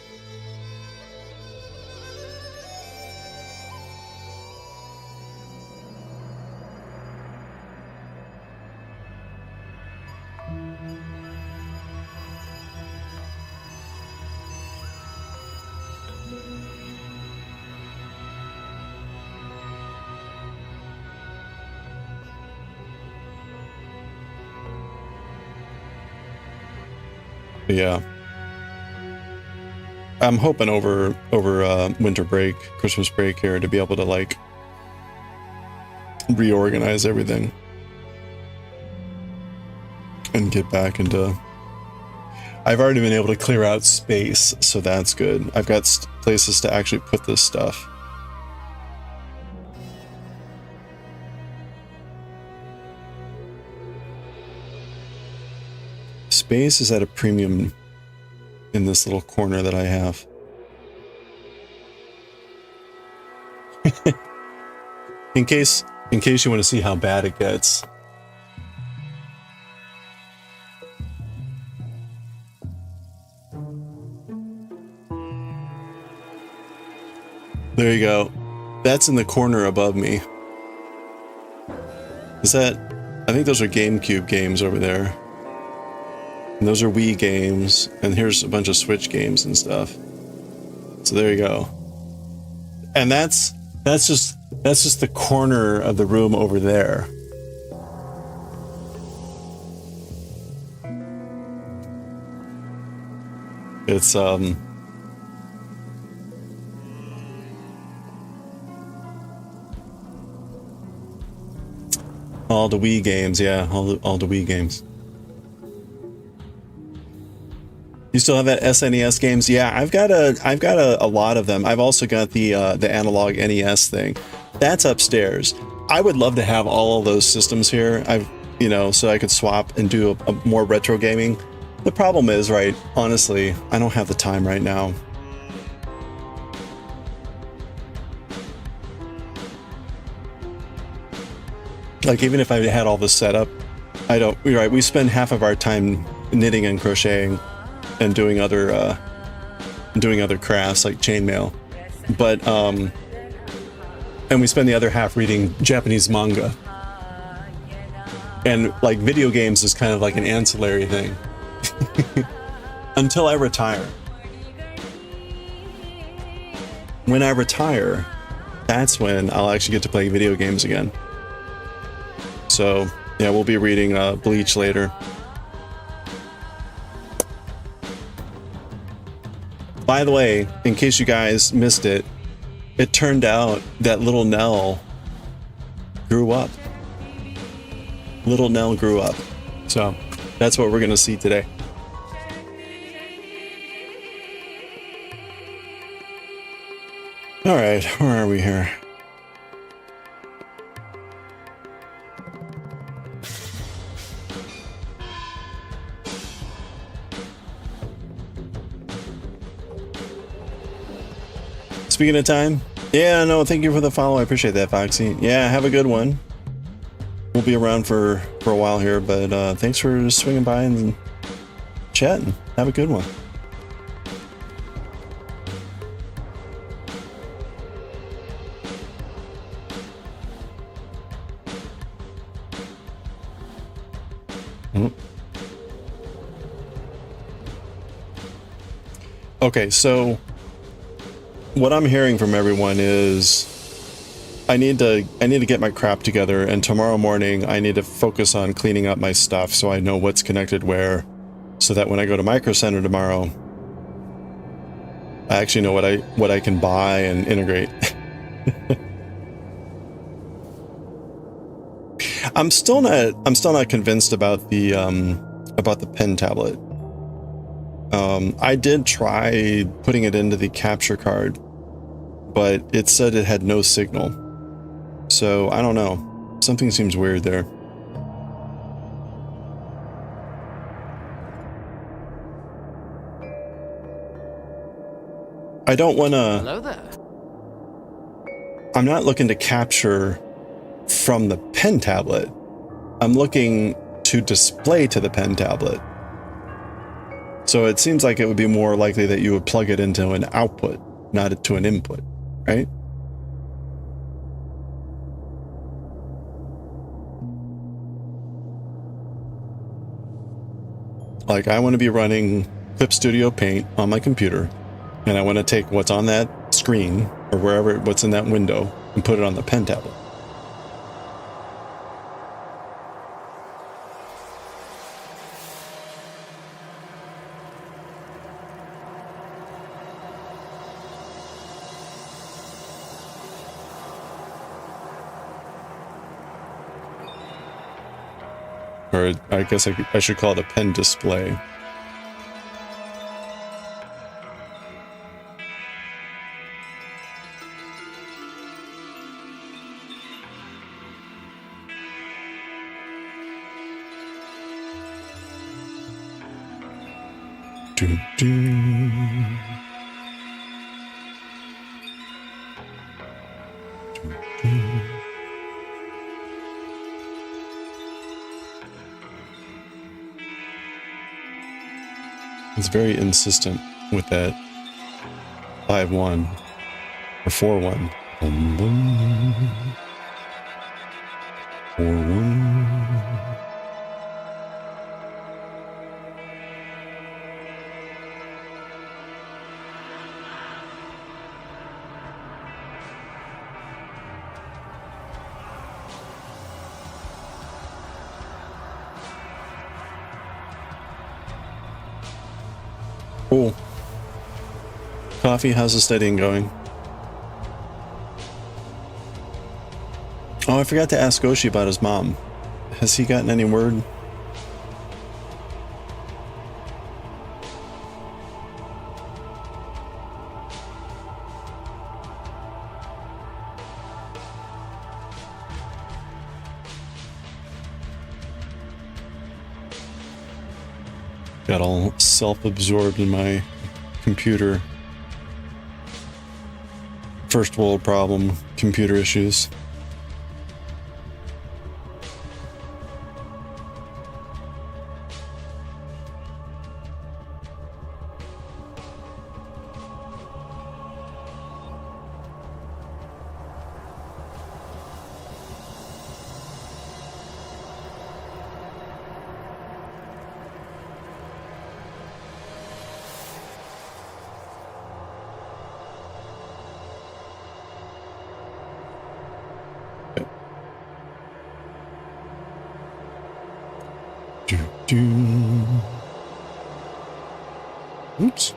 Speaker 1: Yeah, I'm hoping over winter break, Christmas break here, to be able to like reorganize everything and get back into. I've already been able to clear out space, so that's good. I've got places to actually put this stuff. Space is at a premium in this little corner that I have. in case you want to see how bad it gets. There you go. That's in the corner above me. Is that? I think those are GameCube games over there. And those are Wii games, and here's a bunch of Switch games and stuff. So there you go. And that's just the corner of the room over there. It's all the Wii games, yeah, all the Wii games. You still have that SNES games? Yeah, I've got a lot of them. I've also got the analog NES thing. That's upstairs. I would love to have all of those systems here. So I could swap and do a more retro gaming. The problem is, right, honestly, I don't have the time right now. Like, even if I had all this set up, I don't. Right, we spend half of our time knitting and crocheting and doing other crafts like chainmail, but and we spend the other half reading Japanese manga, and like video games is kind of like an ancillary thing until I retire. When I retire, that's when I'll actually get to play video games again. So yeah, we'll be reading Bleach later. By the way, in case you guys missed it, it turned out that little Nell grew up. Little Nell grew up. So that's what we're going to see today. All right, where are we here? Speaking of time, yeah, no, thank you for the follow. I appreciate that, Foxy. Yeah, have a good one. we'll be around for a while here, but thanks for swinging by and chatting. Have a good one. Okay, so what I'm hearing from everyone is I need to get my crap together, and tomorrow morning I need to focus on cleaning up my stuff so I know what's connected where, so that when I go to Micro Center tomorrow, I actually know what I can buy and integrate. I'm still not convinced about the pen tablet. I did try putting it into the capture card, but it said it had no signal. So I don't know. Something seems weird there. I don't want to...
Speaker 2: Hello there.
Speaker 1: I'm not looking to capture from the pen tablet. I'm looking to display to the pen tablet. So it seems like it would be more likely that you would plug it into an output, not to an input, right? Like, I want to be running Clip Studio Paint on my computer, and I want to take what's on that screen, or wherever, what's in that window, and put it on the pen tablet. Or I guess I should call it a pen display. Doo -doo. It's very insistent with that 5-1 or 4-1. 4-1. Cool. Coffee, how's the studying going? Oh, I forgot to ask Goshi about his mom. Has he gotten any word? Got all self-absorbed in my computer. First world problem, computer issues. Oops.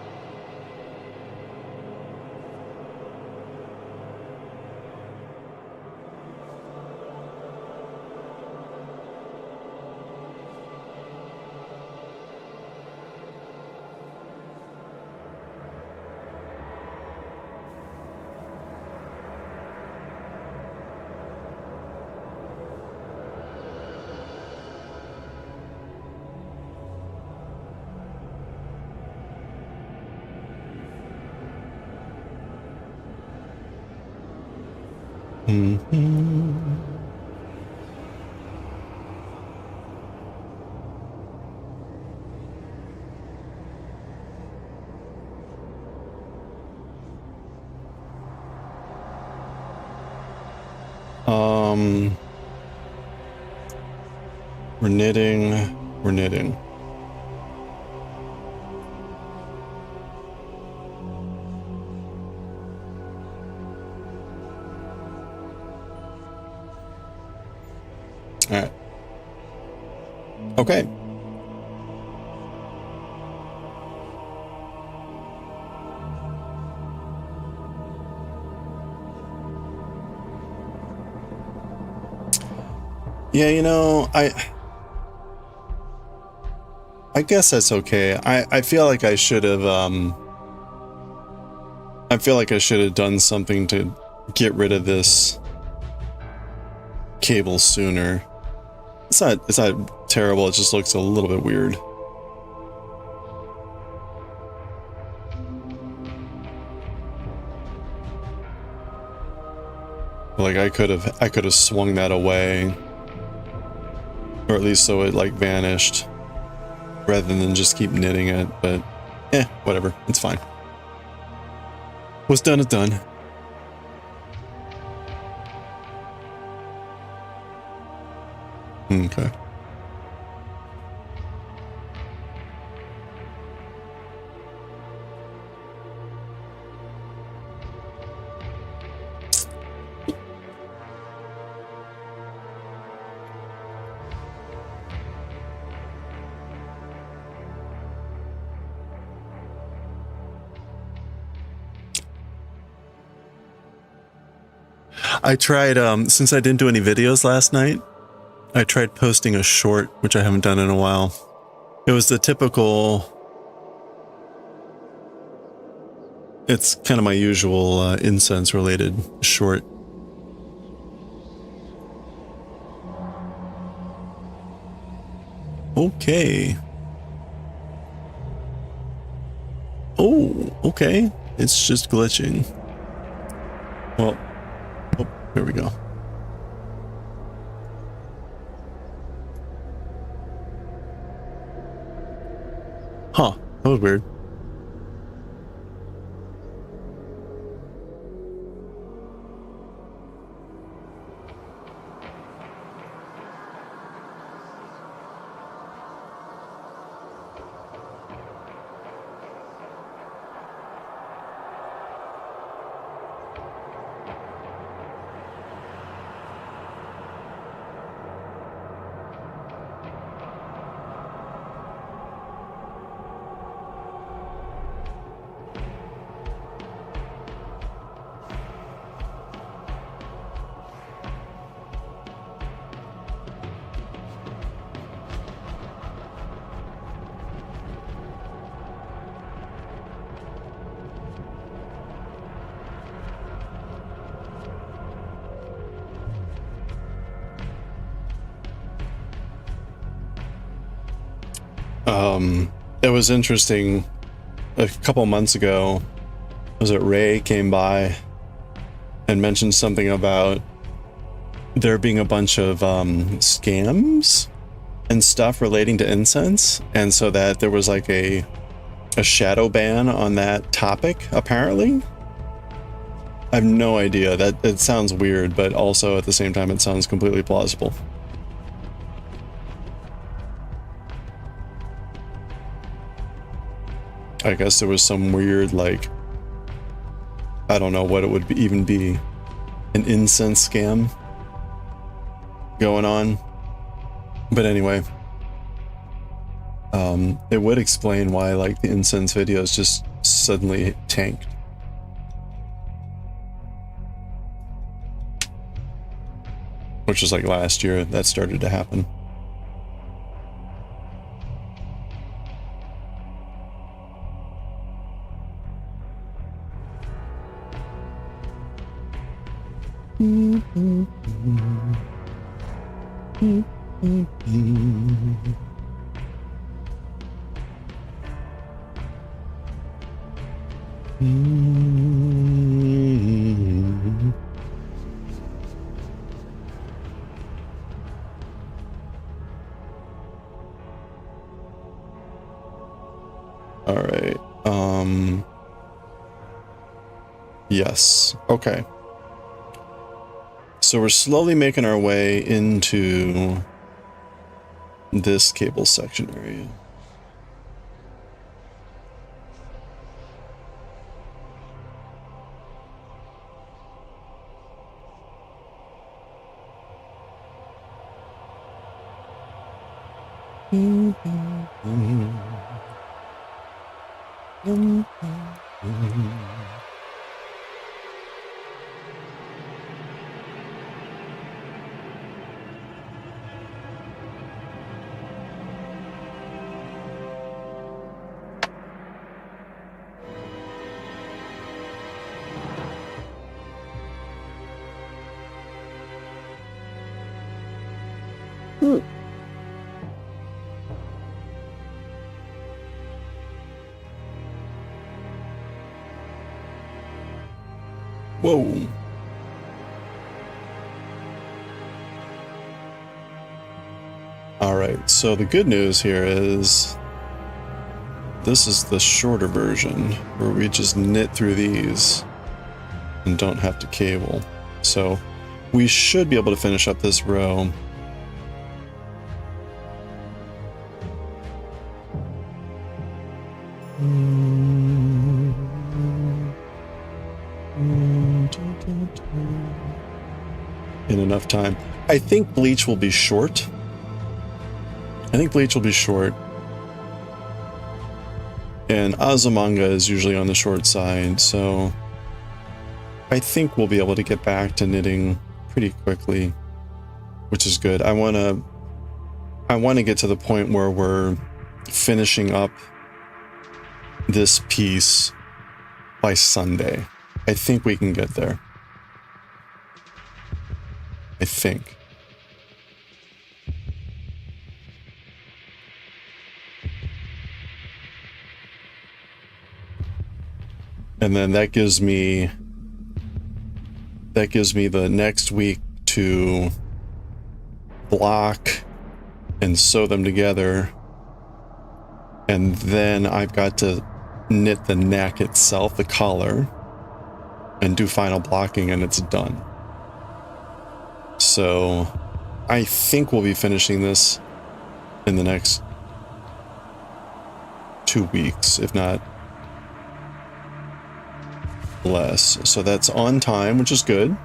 Speaker 1: We're knitting. We're knitting. All right. Okay. Yeah, you know, I guess that's okay. I feel like I should have I feel like I should have done something to get rid of this cable sooner. It's not terrible, it just looks a little bit weird. Like I could have swung that away. Or at least so it like vanished. Rather than just keep knitting it, but whatever, it's fine. What's done is done. Okay. I tried, since I didn't do any videos last night, I tried posting a short, which I haven't done in a while. It was the typical, it's kind of my usual incense related short. Okay. Oh, okay. It's just glitching. Well, oh, here we go. Huh, that was weird. It was interesting. A couple months ago, was it Ray came by and mentioned something about there being a bunch of scams and stuff relating to incense, and so that there was like a shadow ban on that topic, apparently. I have no idea. That it sounds weird, but also at the same time it sounds completely plausible. I guess there was some weird, like, I don't know what it would even be, an incense scam going on. But anyway, it would explain why, like, the incense videos just suddenly tanked. Which was like last year that started to happen. All right. Yes. Okay. So we're slowly making our way into this cable section area. Whoa. All right, so the good news here is this is the shorter version where we just knit through these and don't have to cable. So we should be able to finish up this row. In enough time. I think Bleach will be short. And Azumanga is usually on the short side, so I think we'll be able to get back to knitting pretty quickly, which is good. I want to get to the point where we're finishing up this piece by Sunday. I think we can get there. I think. And then that gives me the next week to block and sew them together. And then I've got to knit the neck itself, the collar, and do final blocking, and it's done. So I think we'll be finishing this in the next 2 weeks, if not less. So that's on time, which is good.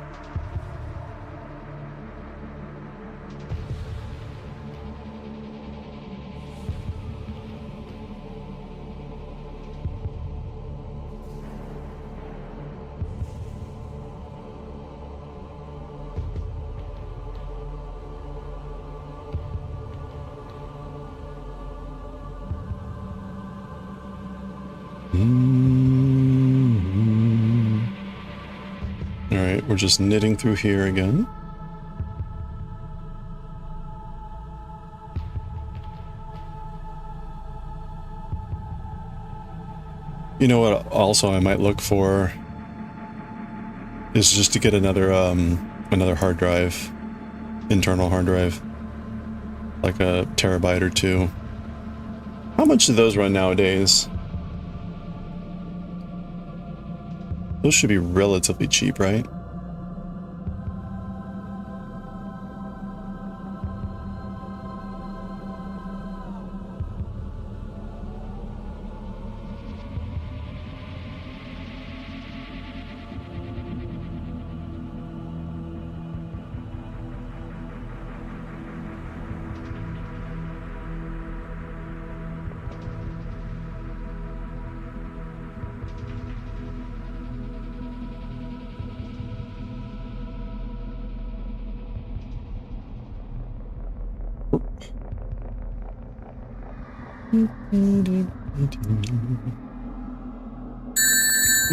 Speaker 1: Alright, we're just knitting through here again. You know what also I might look for is just to get another hard drive, internal hard drive, like a terabyte or two. How much do those run nowadays? Those should be relatively cheap, right?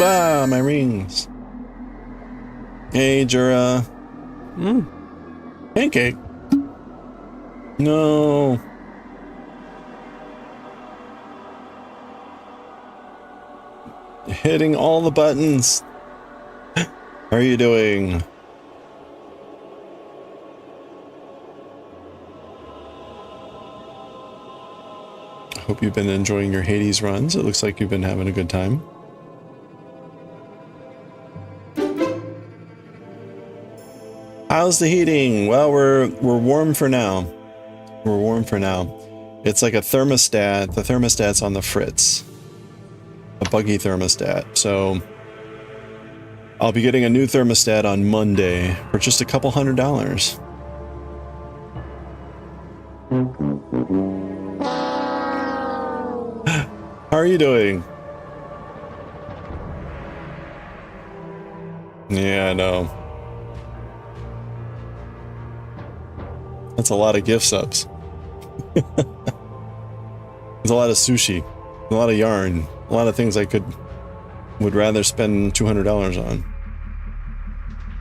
Speaker 1: Ah, my rings. Hey, Jura. Pancake. No. Hitting all the buttons. How are you doing? Hope you've been enjoying your Hades runs. It looks like you've been having a good time. How's the heating? Well, we're warm for now. We're warm for now. It's like a thermostat. The thermostat's on the fritz. A buggy thermostat. So I'll be getting a new thermostat on Monday for just a couple $100. How are you doing? Yeah, I know. That's a lot of gift subs. There's a lot of sushi, a lot of yarn, a lot of things I would rather spend $200 on.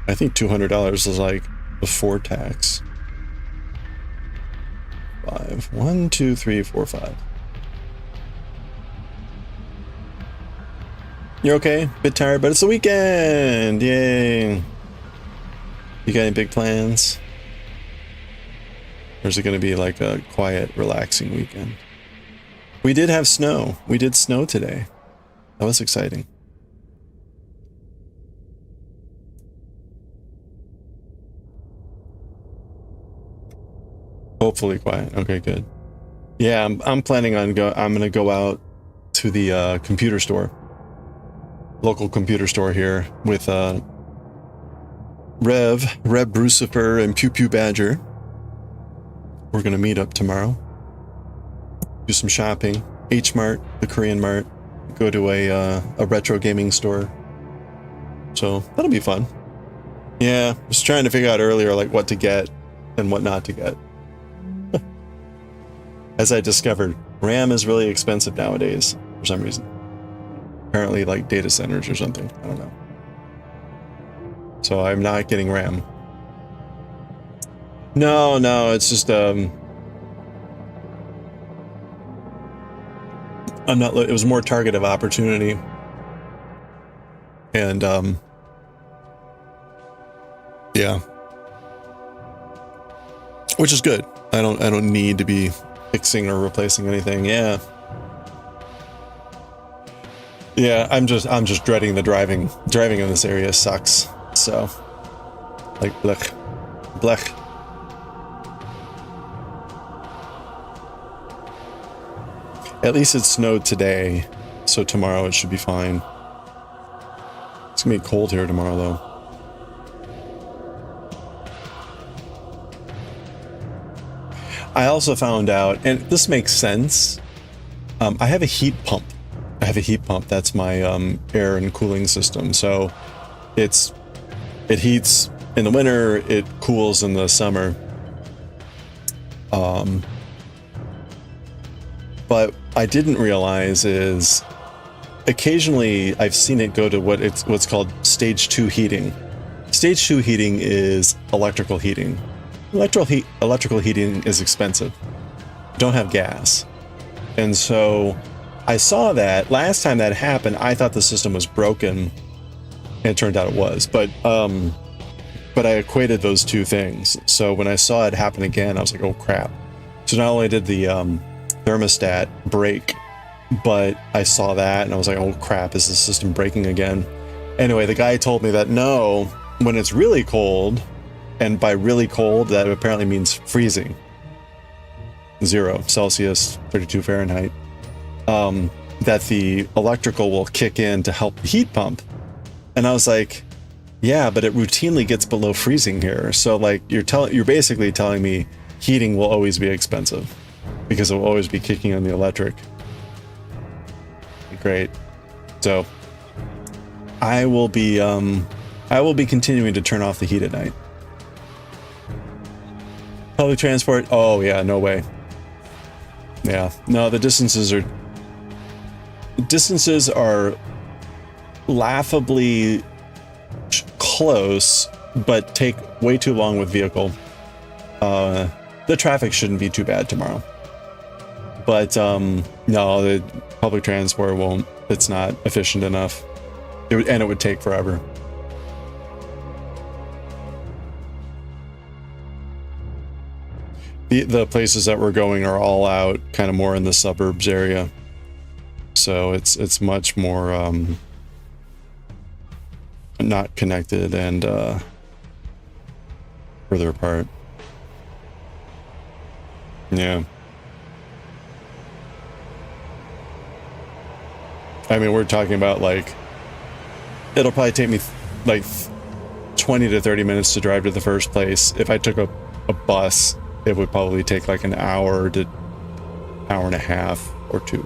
Speaker 1: I think $200 is like before tax. 5. 1, 2, 3, 4, 5. You're okay? Bit tired, but it's the weekend! Yay! You got any big plans? Or is it going to be like a quiet, relaxing weekend? We did have snow. We did snow today. That was exciting. Hopefully quiet. Okay, good. Yeah, I'm planning on I'm gonna go out to the computer store, local computer store here with Rev Brucifer, and Pew Pew Badger. We're gonna meet up tomorrow, do some shopping. H Mart, the Korean Mart, go to a retro gaming store. So that'll be fun. Yeah, I was trying to figure out earlier like what to get and what not to get. As I discovered, RAM is really expensive nowadays for some reason. Apparently like data centers or something. I don't know. So I'm not getting RAM. No, it's just I'm not. It was more target of opportunity, and yeah, which is good. I don't need to be fixing or replacing anything. Yeah, I'm just dreading the driving. Driving in this area sucks. So, like blech. At least it snowed today, so tomorrow it should be fine. It's gonna be cold here tomorrow, though. I also found out, and this makes sense, I have a heat pump. That's my air and cooling system. So it heats in the winter, it cools in the summer. But I didn't realize is occasionally I've seen it go to what's called stage 2 heating. Stage 2 heating is electrical heating. Electrical heating is expensive. Don't have gas. And so I saw that last time that happened, I thought the system was broken, and it turned out it was. But I equated those two things. So when I saw it happen again, I was like, oh crap. So not only did the thermostat break, but I saw that and I was like, oh crap, is the system breaking again? Anyway, the guy told me that no, when it's really cold, and by really cold, that apparently means freezing. 0 Celsius, 32 Fahrenheit. That the electrical will kick in to help the heat pump. And I was like, yeah, but it routinely gets below freezing here. So like you're basically telling me heating will always be expensive because it will always be kicking on the electric. Great. So I will be continuing to turn off the heat at night. Public transport? Oh yeah, no way. Yeah, no, the distances are laughably close, but take way too long with vehicle. The traffic shouldn't be too bad tomorrow. But no, the public transport won't. It's not efficient enough. It would take forever. The places that we're going are all out, kind of more in the suburbs area. So it's much more not connected, and further apart. Yeah. I mean, we're talking about like, it'll probably take me like 20 to 30 minutes to drive to the first place. If I took a bus, it would probably take like an hour to hour and a half or two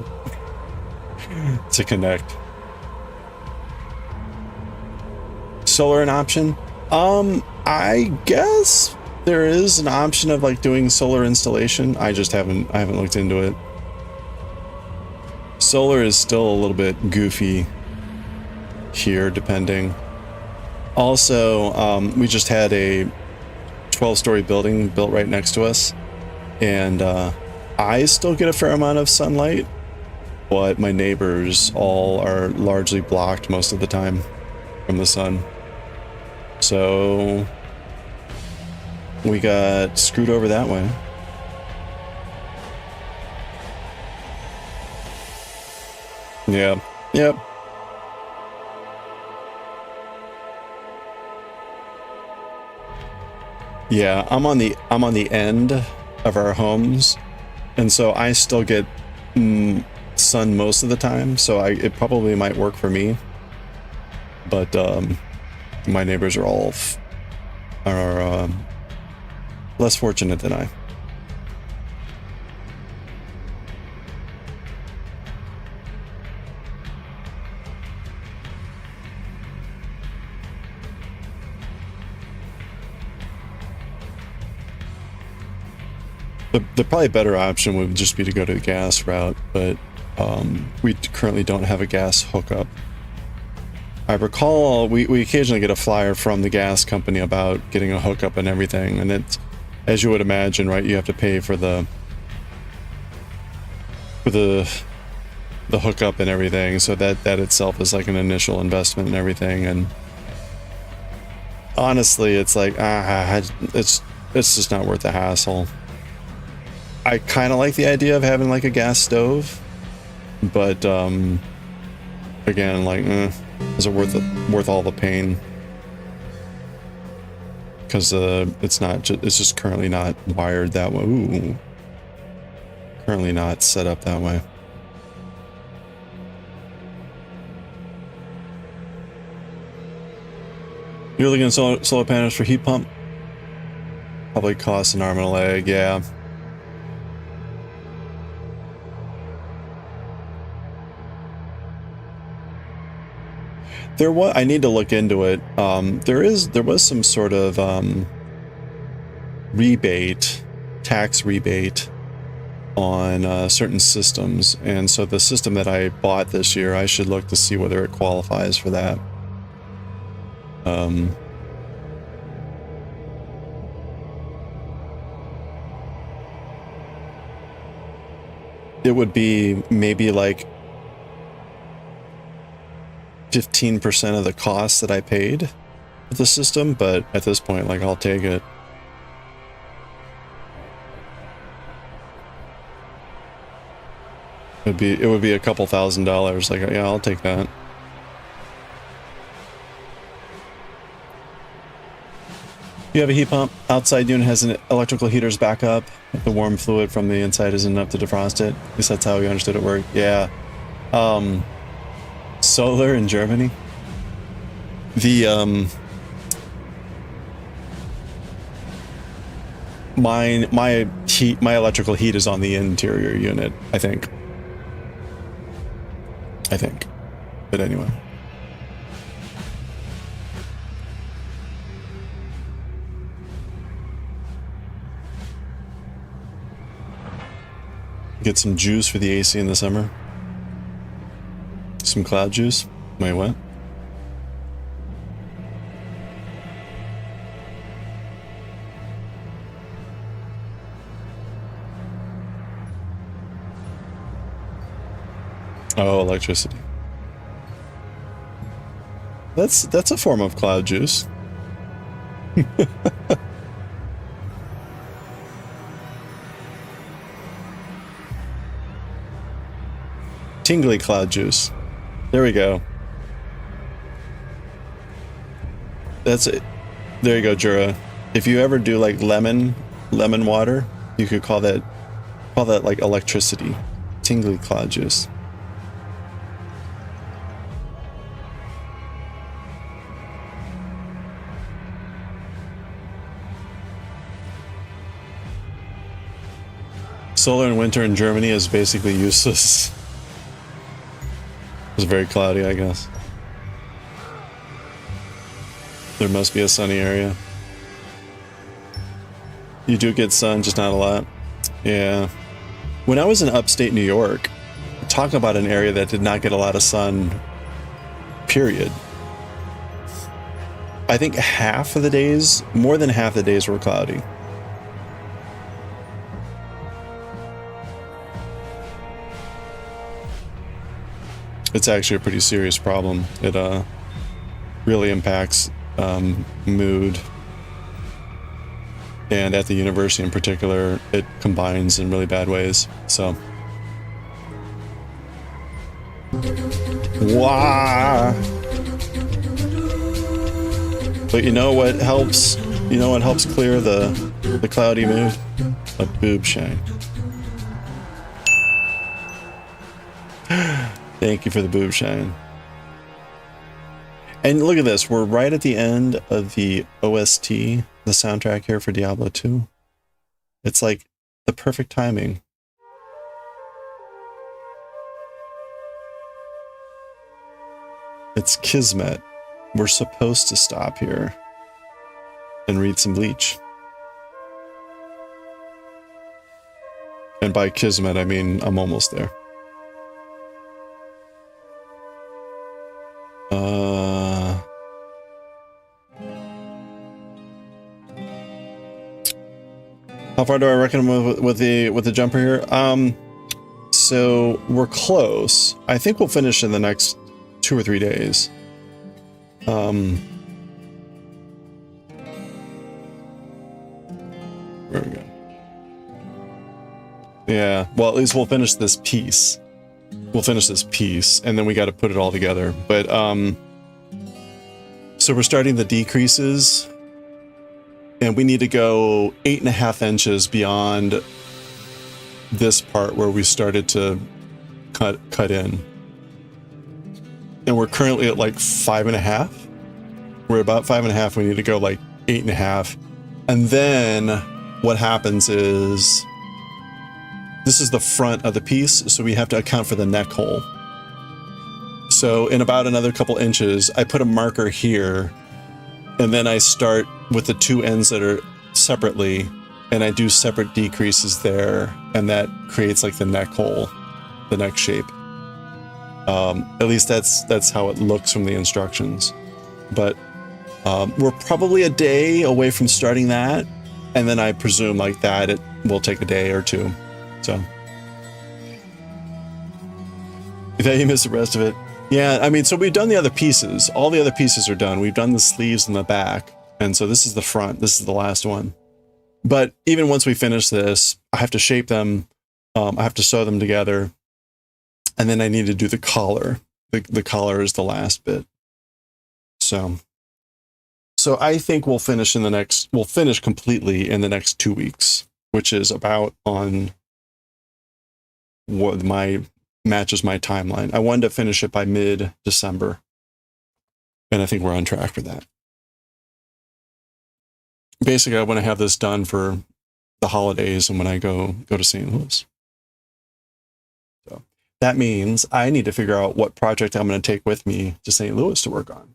Speaker 1: to connect. Solar an option? I guess there is an option of like doing solar installation. I just haven't looked into it. Solar is still a little bit goofy here, depending. Also, we just had a 12-story building built right next to us, and I still get a fair amount of sunlight, but my neighbors all are largely blocked most of the time from the sun. So we got screwed over that way. Yeah. Yep. Yeah, I'm on the end of our homes, and so I still get sun most of the time, so it probably might work for me. But my neighbors are all less fortunate than I. The probably better option would just be to go to the gas route, but we currently don't have a gas hookup. I recall we occasionally get a flyer from the gas company about getting a hookup and everything, and it's, as you would imagine, right, you have to pay for the hookup and everything, so that itself is like an initial investment and everything. And honestly, it's like it's just not worth the hassle. I kind of like the idea of having like a gas stove, but again, like, is it worth all the pain? Because it's just currently not wired that way. Ooh, currently not set up that way. You're looking at solar panels for heat pump? Probably costs an arm and a leg, yeah. I need to look into it. There was some sort of tax rebate on certain systems, and so the system that I bought this year, I should look to see whether it qualifies for that. It would be maybe like 15% of the cost that I paid for the system, but at this point, like, I'll take it. It would be a couple $1,000s. Like, yeah, I'll take that. You have a heat pump. Outside unit has an electrical heater's backup. The warm fluid from the inside isn't enough to defrost it. At least that's how we understood it worked. Yeah. Solar in Germany. My electrical heat is on the interior unit, I think. But anyway. Get some juice for the AC in the summer. Some cloud juice. Wait, what? Oh, electricity. That's a form of cloud juice. Tingly cloud juice. There we go. That's it. There you go, Jura. If you ever do like lemon water, you could call that like electricity. Tingly cloud juice. Solar in winter in Germany is basically useless. It's very cloudy, I guess. There must be a sunny area. You do get sun, just not a lot. Yeah. When I was in upstate New York, talk about an area that did not get a lot of sun, period. I think half of the days, more than half the days were cloudy. It's actually a pretty serious problem. It really impacts mood. And at the university in particular, it combines in really bad ways. So. Wow. But you know what helps? You know what helps clear the cloudy mood? A boob shine. Thank you for the boob shine. And look at this. We're right at the end of the OST, the soundtrack here for Diablo 2. It's like the perfect timing. It's Kismet. We're supposed to stop here and read some Bleach. And by Kismet, I mean I'm almost there. How far do I reckon with the jumper here? So we're close. I think we'll finish in the next 2 or 3 days. Where we go? Yeah. Well, at least we'll finish this piece. We'll finish this piece, and then we got to put it all together. But so we're starting the decreases. And we need to go 8.5 inches beyond this part where we started to cut in. And we're currently at like 5.5. We're about 5.5. We need to go like 8.5. And then what happens is this is the front of the piece, so we have to account for the neck hole. So in about another couple inches, I put a marker here. And then I start with the 2 ends that are separately, and I do separate decreases there, and that creates like the neck hole, the neck shape. At least that's how it looks from the instructions. But we're probably a day away from starting that, and then I presume like that it will take a day or 2. So if you miss the rest of it. Yeah, I mean, so we've done the other pieces. All the other pieces are done. We've done the sleeves and the back. And so this is the front. This is the last one. But even once we finish this, I have to shape them. I have to sew them together. And then I need to do the collar. The collar is the last bit. So I think we'll finish completely in the next 2 weeks, which is about on what matches my timeline. I wanted to finish it by mid-December, and I think we're on track for that. Basically, I want to have this done for the holidays and when I go to St. Louis. So that means I need to figure out what project I'm going to take with me to St. Louis to work on,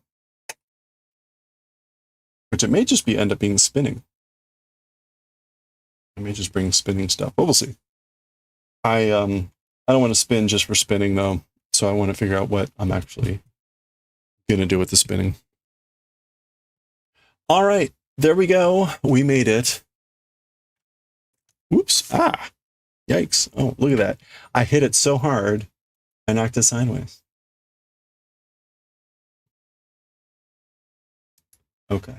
Speaker 1: which it may just end up being spinning. I may just bring spinning stuff, but we'll see. I don't want to spin just for spinning, though, so I want to figure out what I'm actually going to do with the spinning. All right, there we go. We made it. Whoops. Ah, yikes. Oh, look at that. I hit it so hard, I knocked it sideways. Okay.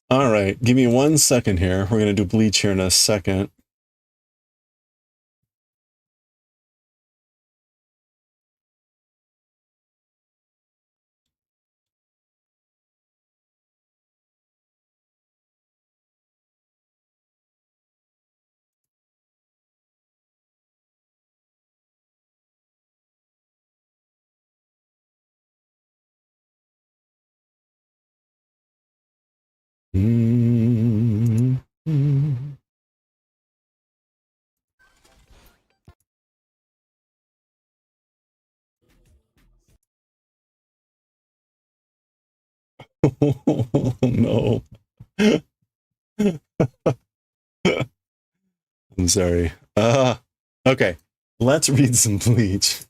Speaker 1: All right, give me 1 second here. We're gonna do Bleach here in a second. Oh, no. I'm sorry. Okay. Let's read some Bleach.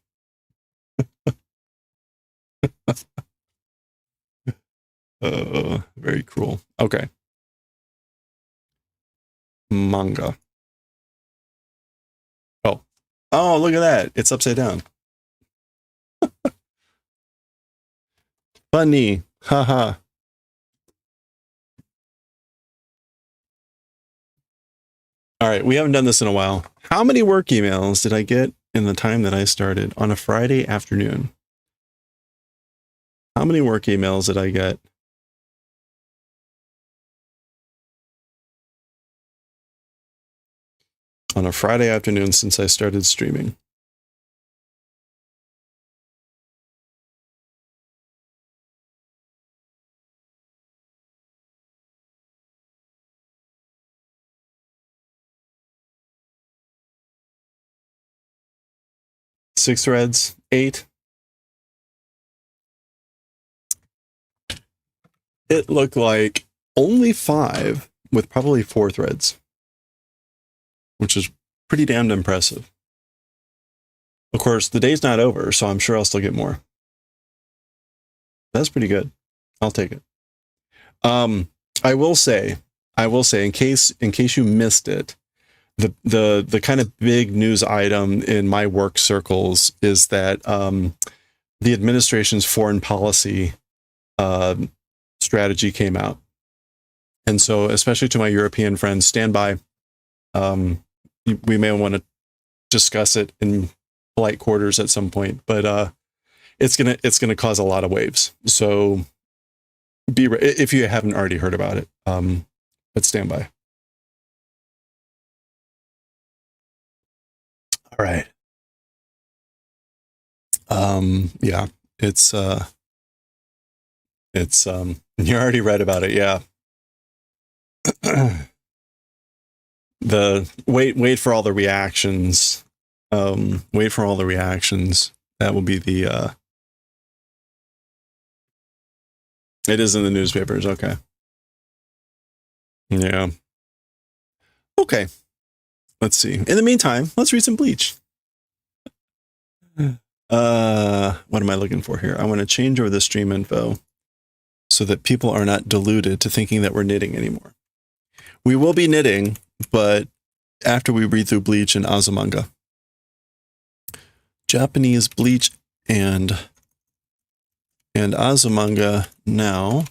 Speaker 1: Very cool. Okay. Manga. Oh. Oh, look at that. It's upside down. Funny. Haha. All right, we haven't done this in a while. How many work emails did I get in the time that I started on a Friday afternoon? How many work emails did I get? On a Friday afternoon since I started streaming? Six threads? 8? It looked like only 5 with probably 4 threads, which is pretty damned impressive. Of course, the day's not over, so I'm sure I'll still get more. That's pretty good. I'll take it. I will say, in case you missed it, the kind of big news item in my work circles is that the administration's foreign policy strategy came out. And so, especially to my European friends, stand by. We may want to discuss it in polite quarters at some point, but it's gonna cause a lot of waves. So if you haven't already heard about it, but stand by. All right. Yeah, it's you already read about it, yeah. The wait for all the reactions. Wait for all the reactions. That will be the it is in the newspapers, okay. Yeah. Okay. Let's see. In the meantime, let's read some Bleach. What am I looking for here? I want to change over the stream info so that people are not deluded to thinking that we're knitting anymore. We will be knitting, but after we read through Bleach and Azumanga. Japanese Bleach and Azumanga now.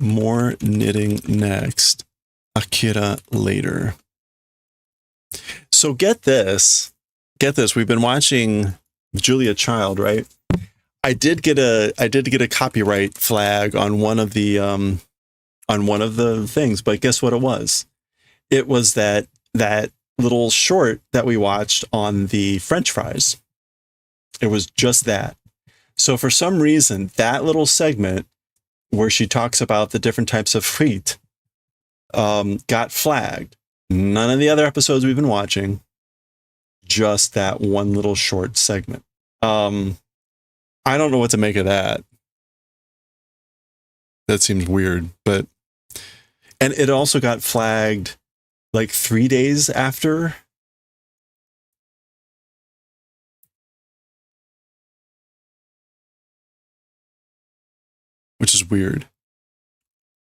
Speaker 1: More knitting next. Akira later. So get this. We've been watching Julia Child, right? I did get a copyright flag on one of the things, but guess what it was? It was that little short that we watched on the French fries. It was just that. So for some reason, that little segment where she talks about the different types of frites got flagged. None of the other episodes we've been watching, just that one little short segment. I don't know what to make of that. That seems weird, and it also got flagged like 3 days after. Which is weird.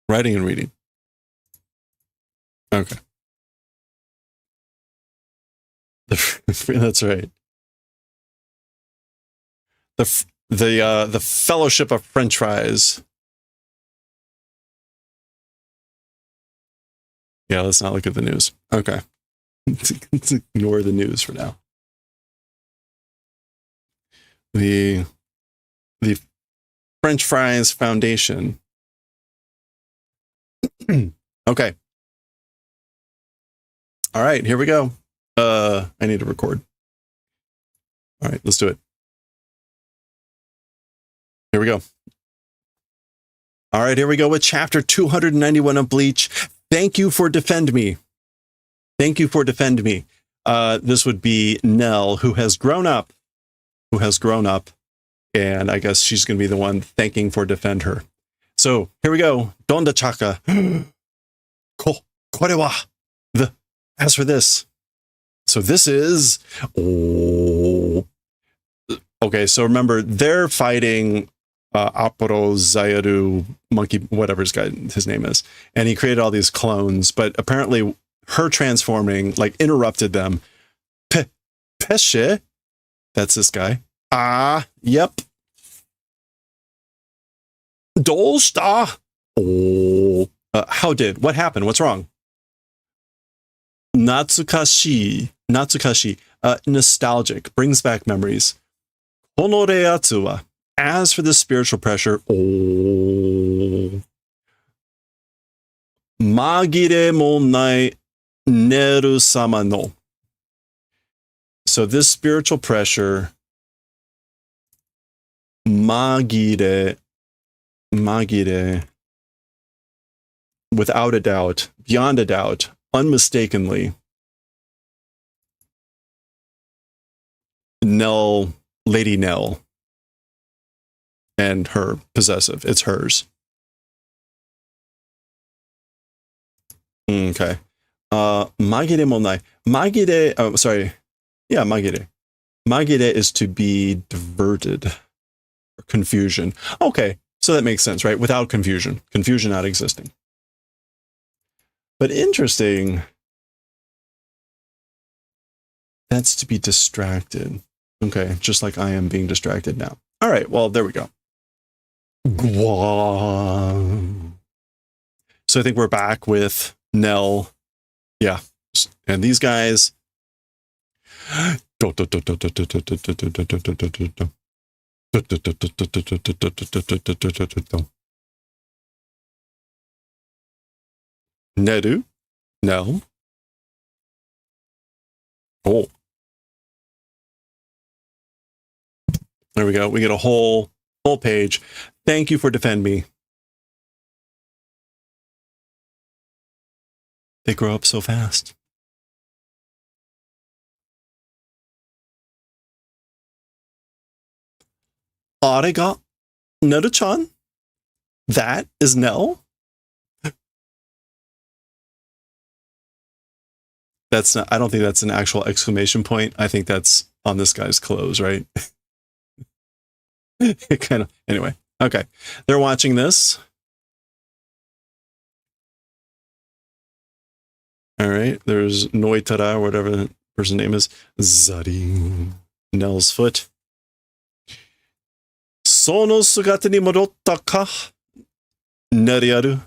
Speaker 1: Writing and reading. Okay. That's right. The Fellowship of French Fries. Yeah, let's not look at the news. Okay. Let's ignore the news for now. The French Fries Foundation. Okay. All right, here we go. I need to record. All right, let's do it. Here we go. All right, here we go with chapter 291 of Bleach. Thank you for defend me. Thank you for defend me. This would be Nell, who has grown up. And I guess she's going to be the one thanking for defend her. So here we go. Donda chaka. Kore wa. As for this. So this is. Oh. Okay, so remember, they're fighting Aporo Zayaru monkey, whatever his name is. And he created all these clones, but apparently her transforming like interrupted them. Peshe. That's this guy. Yep. Dolsta. Oh. What happened? What's wrong? Natsukashi. Nostalgic. Brings back memories. Honoreatsu wa. As for the spiritual pressure, Magire mo nai neru sama no. So this spiritual pressure, magire, without a doubt, beyond a doubt, unmistakably, Lady Nell, and her possessive. It's hers. Okay. Magire monai. Magire, oh, sorry. Yeah, magire. Magire is to be diverted. Or confusion. Okay, so that makes sense, right? Without confusion. Confusion not existing. But interesting. That's to be distracted. Okay, just like I am being distracted now. All right, well, there we go. So I think we're back with Nell. Yeah. And these guys. Neru? No. Oh. There we go. We get a whole page. Thank you for defend me. They grow up so fast. Arega Neru-chan? That is Nell? That's not, I don't think that's an actual exclamation point. I think that's on this guy's clothes, right? It kind of, anyway. Okay. They're watching this. All right. There's Noitara, or whatever the person's name is. Zari. Nell's foot. Sono sugata ni modotta ka? Nariaru.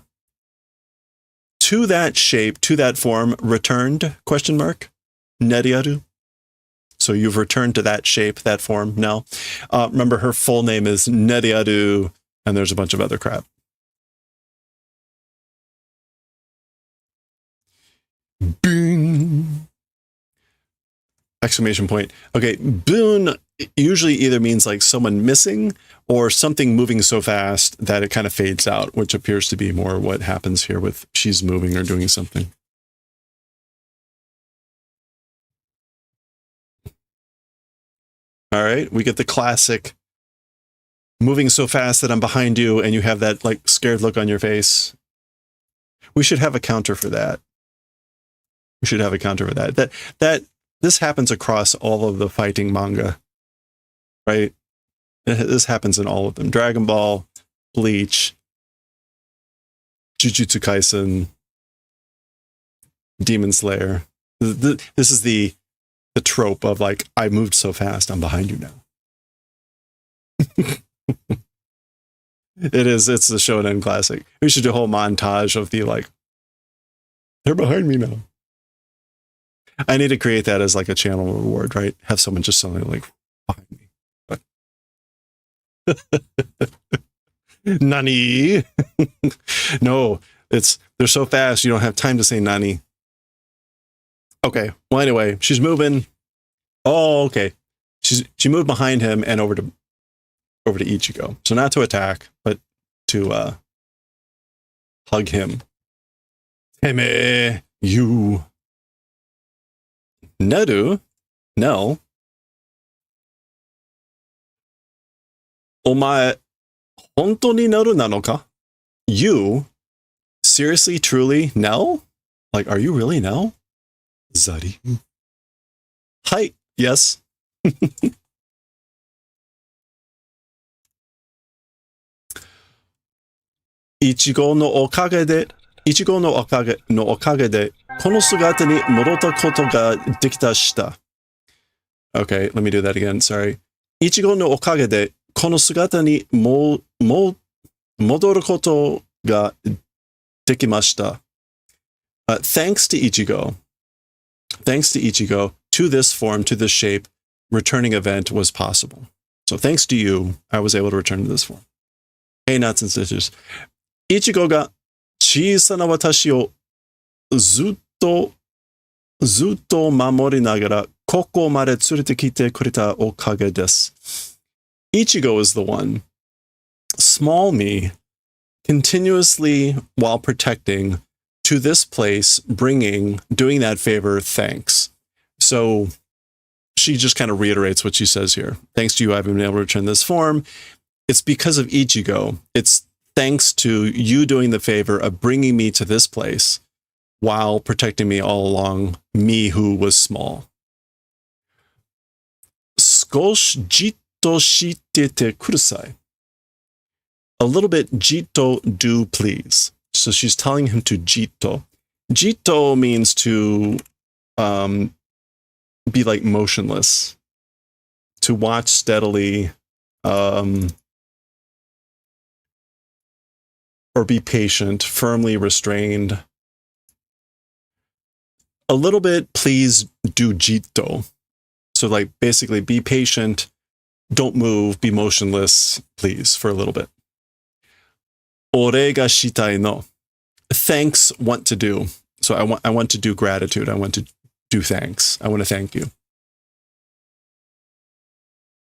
Speaker 1: To that shape, to that form, returned? Question mark. Nariaru. So you've returned to that shape, that form now. Remember, her full name is Neriaru, and there's a bunch of other crap. Boon! Exclamation point. Okay, boon usually either means like someone missing or something moving so fast that it kind of fades out, which appears to be more what happens here with she's moving or doing something. All right, we get the classic moving so fast that I'm behind you and you have that like scared look on your face. We should have a counter for that. We should have a counter for that. That this happens across all of the fighting manga, right? This happens in all of them. Dragon Ball, Bleach, Jujutsu Kaisen, Demon Slayer. This is the trope of like, I moved so fast, I'm behind you now. It's the shonen classic. We should do a whole montage of the like They're behind me now. I need to create that as like a channel reward, right? Have someone just suddenly like behind me. Nani? No, they're so fast you don't have time to say nani. Okay. Well, anyway, she's moving. Oh, okay. She moved behind him and over to Ichigo. So not to attack, but to hug him. Teme, you. Naru? No. Omae, hontou ni naru nano ka? You? Seriously, truly, Nell? Like, are you really Nell? Zari. Hi. Yes. Ichigo no okage de, kono sugata ni morotta koto ga dekita shita. Okay, let me do that again. Sorry. Ichigo no okage de, kono sugata ni modoru koto ga dekimashita. Thanks to Ichigo, to this form, to this shape, returning event was possible. So thanks to you, I was able to return to this form. Hey, nuts and stitches. Ichigo ga chisana watashi o zutto mamori nagara koko made tsurete kite kureta okage desu. Ichigo is the one, small me, continuously while protecting to this place, doing that favor, thanks. So she just kind of reiterates what she says here. Thanks to you, I've been able to return this form. It's because of Ichigo. It's thanks to you doing the favor of bringing me to this place while protecting me all along, me who was small. Skosh jitto shitete kurasai. A little bit jitto, do please. So she's telling him to jitto. Jitto means to be like motionless, to watch steadily, or be patient, firmly restrained. A little bit, please do jitto. So like basically be patient, don't move, be motionless, please, for a little bit. Ore ga shitai no. Thanks, want to do. So I want to do gratitude. I want to do thanks. I want to thank you.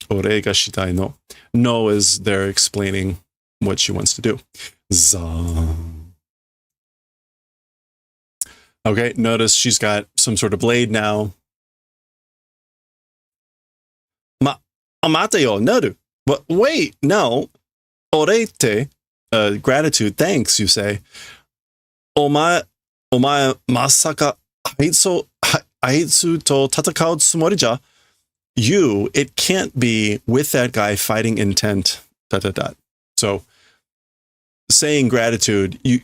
Speaker 1: Ore ga shitai no. No is they're explaining what she wants to do. Za. Okay, notice she's got some sort of blade now. Amate yo, naru. But wait, no. Orete, gratitude, thanks, you say. Omae masaka haitsu to tatakau tsumori ja. You, it can't be with that guy fighting intent, ... So saying gratitude, you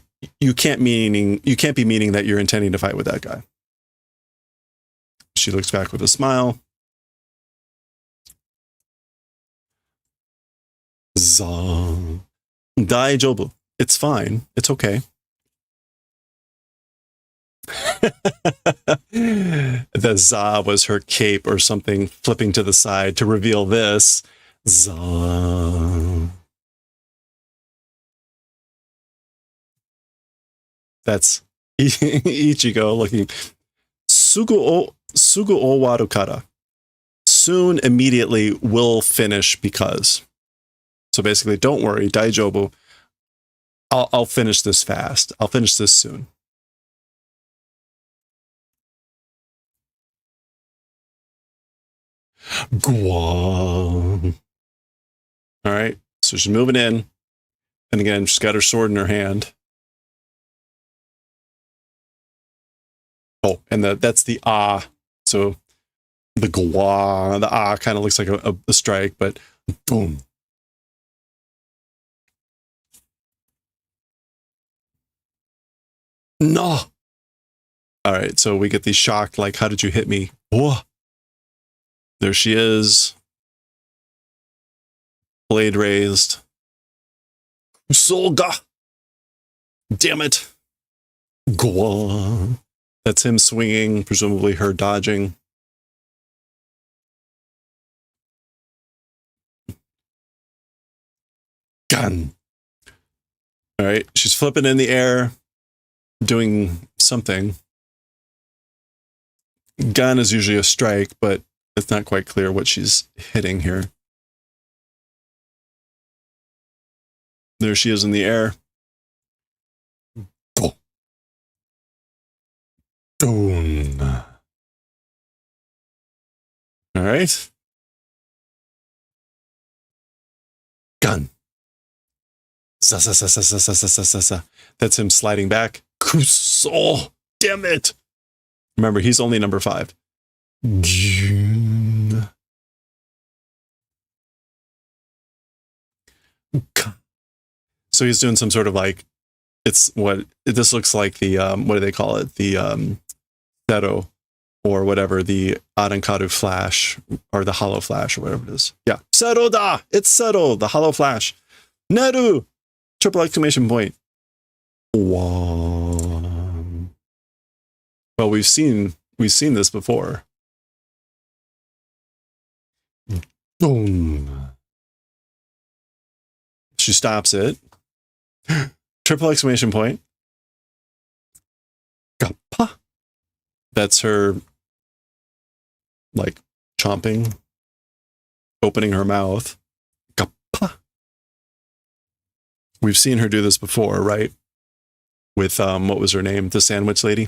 Speaker 1: can't be meaning that you're intending to fight with that guy. She looks back with a smile. Za. Daioh. It's fine. It's okay. The za was her cape or something flipping to the side to reveal this. Za. That's Ichigo looking. Sugu owaru kara. Soon, immediately, will finish because. So basically, don't worry, Daijoubu. I'll finish this fast. I'll finish this soon. Guam. All right, so she's moving in. And again, she's got her sword in her hand. Oh, and that's the ah. So the gwa, the ah kind of looks like a strike, but boom. No. All right, so we get these shocked, like, how did you hit me? Whoa. There she is. Blade raised. Usoga. Damn it. Gwa. That's him swinging, presumably her dodging. Gun. All right, she's flipping in the air, doing something. Gun is usually a strike, but it's not quite clear what she's hitting here. There she is in the air. Go. Boom. All right. Gun. That's him sliding back. Oh, damn it. Remember, he's only number 5. So he's doing some sort of like, it's what this looks like the what do they call it? The Daioh or whatever, the Arankaru flash or the hollow flash or whatever it is. Yeah. Sero da! It's Sero, the hollow flash. Naru! Triple exclamation point. Wow. Well, we've seen this before. Boom. She stops it. Triple exclamation point. Gappa. That's her, like, chomping, opening her mouth. Gappa. We've seen her do this before, right? With, what was her name? The sandwich lady.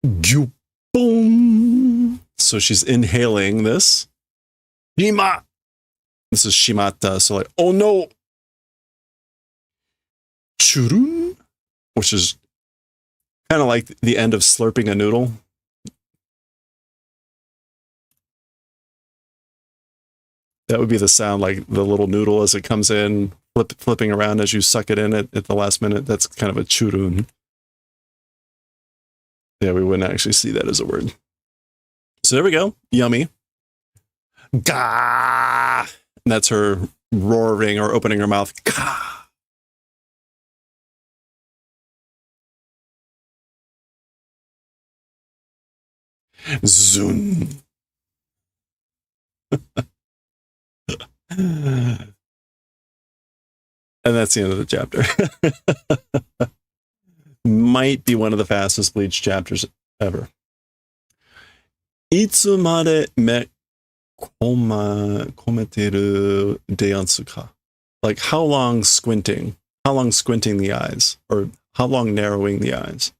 Speaker 1: Boom. So she's inhaling this. Shima. This is shimata. So like, oh no. Churun, which is kind of like the end of slurping a noodle. That would be the sound, like the little noodle as it comes in, flipping around as you suck it in at the last minute. That's kind of a churun. Yeah, we wouldn't actually see that as a word. So there we go. Yummy. Gah! And that's her roaring or opening her mouth. Gah! Zun. And that's the end of the chapter. Might be one of the fastest Bleach chapters ever. Itsumade me kometeru deansu ka. Like, how long squinting? How long squinting the eyes? Or how long narrowing the eyes?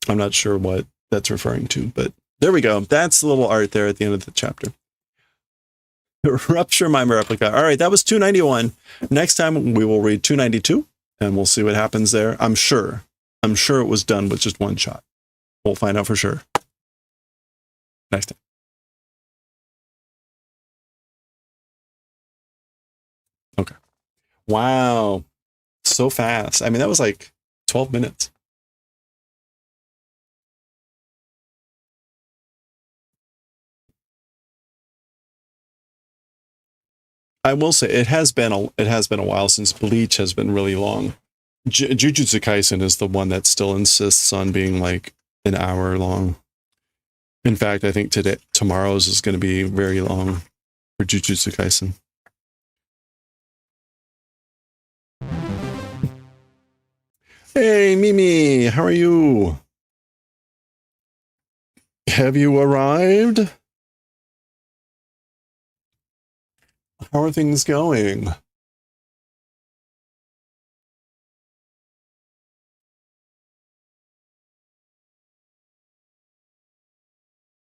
Speaker 1: I'm not sure what that's referring to, but there we go. That's the little art there at the end of the chapter. Rupture Mimer Replica. All right, that was 291. Next time we will read 292, and we'll see what happens there. I'm sure it was done with just one shot. We'll find out for sure next time. Okay. Wow. So fast. I mean, that was like 12 minutes. I will say it has been a while since Bleach has been really long. Jujutsu Kaisen is the one that still insists on being like an hour long. In fact, I think tomorrow's is going to be very long for Jujutsu Kaisen. Hey, Mimi, how are you? Have you arrived? How are things going?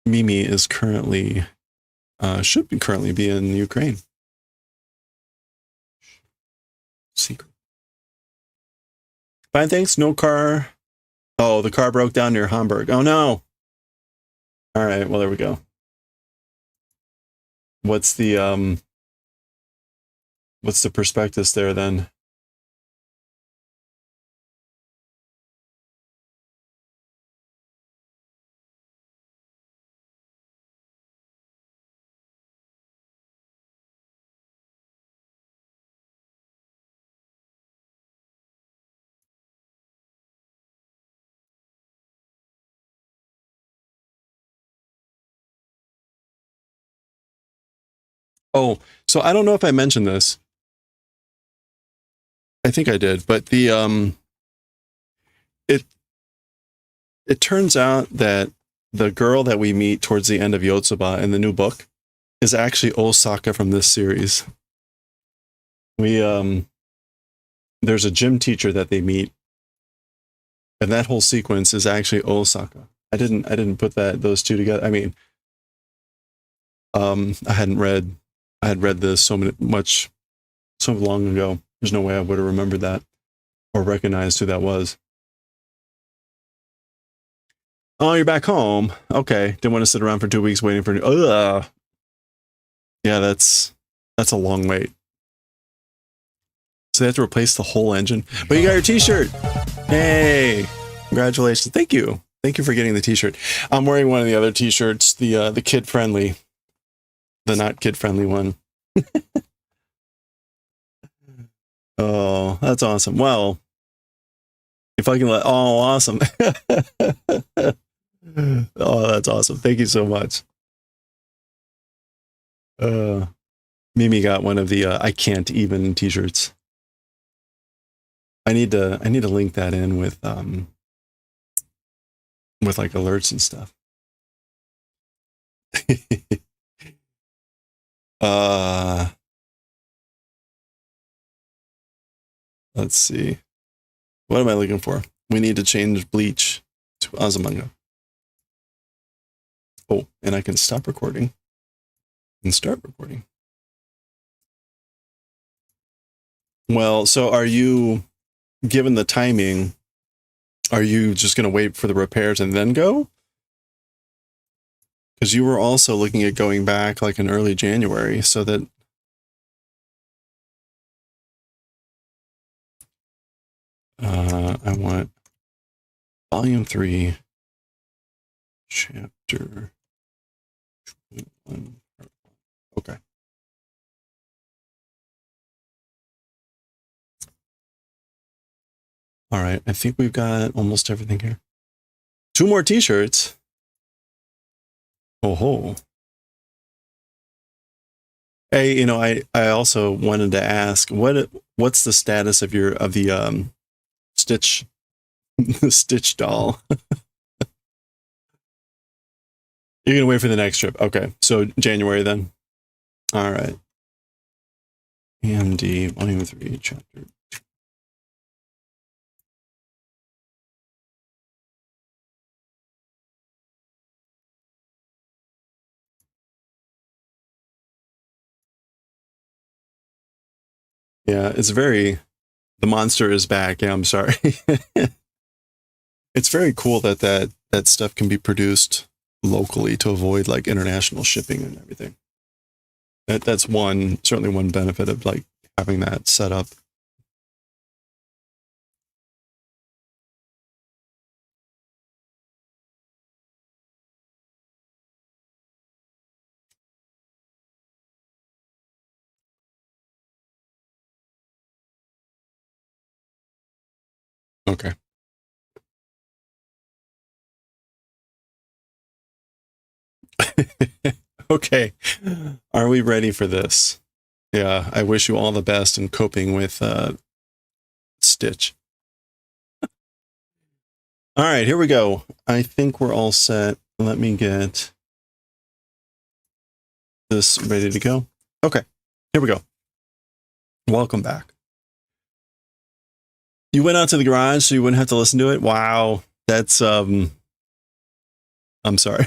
Speaker 1: Mimi is currently, should be currently be in Ukraine. Secret. Fine, thanks. No car. Oh, the car broke down near Hamburg. Oh no. All right. Well, there we go. What's the prospectus there then? Oh, so I don't know if I mentioned this. I think I did, but it it turns out that the girl that we meet towards the end of Yotsuba in the new book is actually Osaka from this series. We there's a gym teacher that they meet, and that whole sequence is actually Osaka. I didn't put those two together. I mean, I had read this so long ago. There's no way I would have remembered that or recognized who that was. Oh, you're back home. Okay. Didn't want to sit around for 2 weeks waiting for. Yeah, that's a long wait. So they have to replace the whole engine. But you got your t-shirt. Hey, congratulations. Thank you. Thank you for getting the t-shirt. I'm wearing one of the other t-shirts, the kid-friendly, the not kid-friendly one. Oh, that's awesome. Well, if I can oh, awesome. Oh, that's awesome. Thank you so much. Mimi got one of the I can't even t-shirts. I need to link that in with like alerts and stuff. Let's see. What am I looking for? We need to change bleach to Azumanga. Oh, and I can stop recording and start recording. Well, so are you, given the timing, are you just going to wait for the repairs and then go? Because you were also looking at going back like in early January, so that I want volume 3, chapter 1. Okay. All right, I think we've got almost everything here. 2 more t-shirts. Oh ho. Hey, you know, I also wanted to ask what's the status of the Stitch the Stitch doll? You're gonna wait for the next trip. Okay, so January then. All right. AMD volume 3 chapter 2. Yeah, it's very, the monster is back. Yeah, I'm sorry. It's very cool that stuff can be produced locally to avoid like international shipping and everything. That's certainly one benefit of like having that set up. Okay. Okay. Are we ready for this? Yeah, I wish you all the best in coping with Stitch. All right, here we go. I think we're all set. Let me get this ready to go. Okay, here we go. Welcome back. You went out to the garage so you wouldn't have to listen to it? Wow, that's I'm sorry.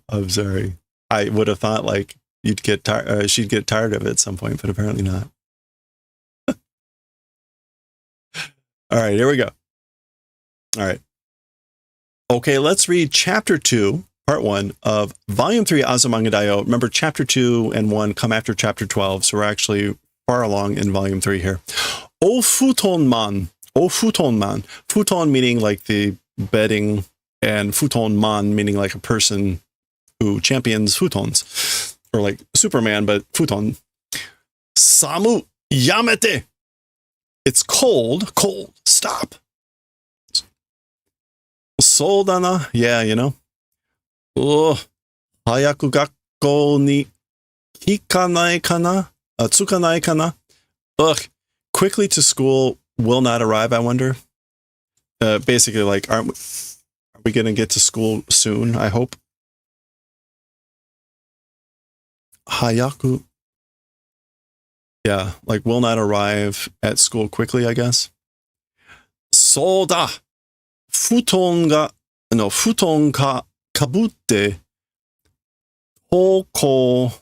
Speaker 1: I'm sorry. I would have thought like you'd get tired. She'd get tired of it at some point, but apparently not. All right, here we go. All right. Okay, let's read chapter 2, part 1 of volume 3 Azumanga Daioh. Remember, chapter 2 and 1 come after chapter 12, so we're actually far along in volume 3 here. O futon man. O futon man. Futon meaning like the bedding, and futon man meaning like a person who champions futons. Or like Superman, but futon. Samu yamete. It's cold. Cold. Stop. Soldana. Yeah, you know. Oh, hayaku 校に行かないかな? 着かないかな? Ugh. Quickly to school will not arrive, I wonder. Basically, like, are we going to get to school soon, I hope? Hayaku. Yeah, like, will not arrive at school quickly, I guess. そうだ! 布団かぶって、上校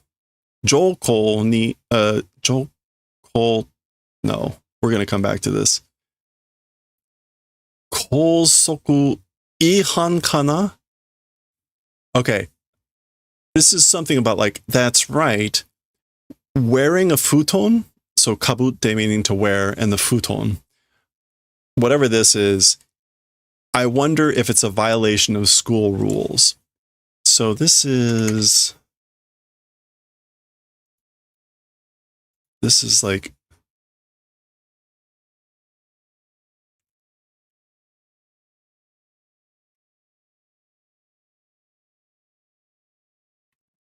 Speaker 1: に、no, we're going to come back to this. 校則違反かな? Okay. This is something about like, that's right. Wearing a futon, so kabutte meaning to wear, and the futon. Whatever this is, I wonder if it's a violation of school rules. So this is like,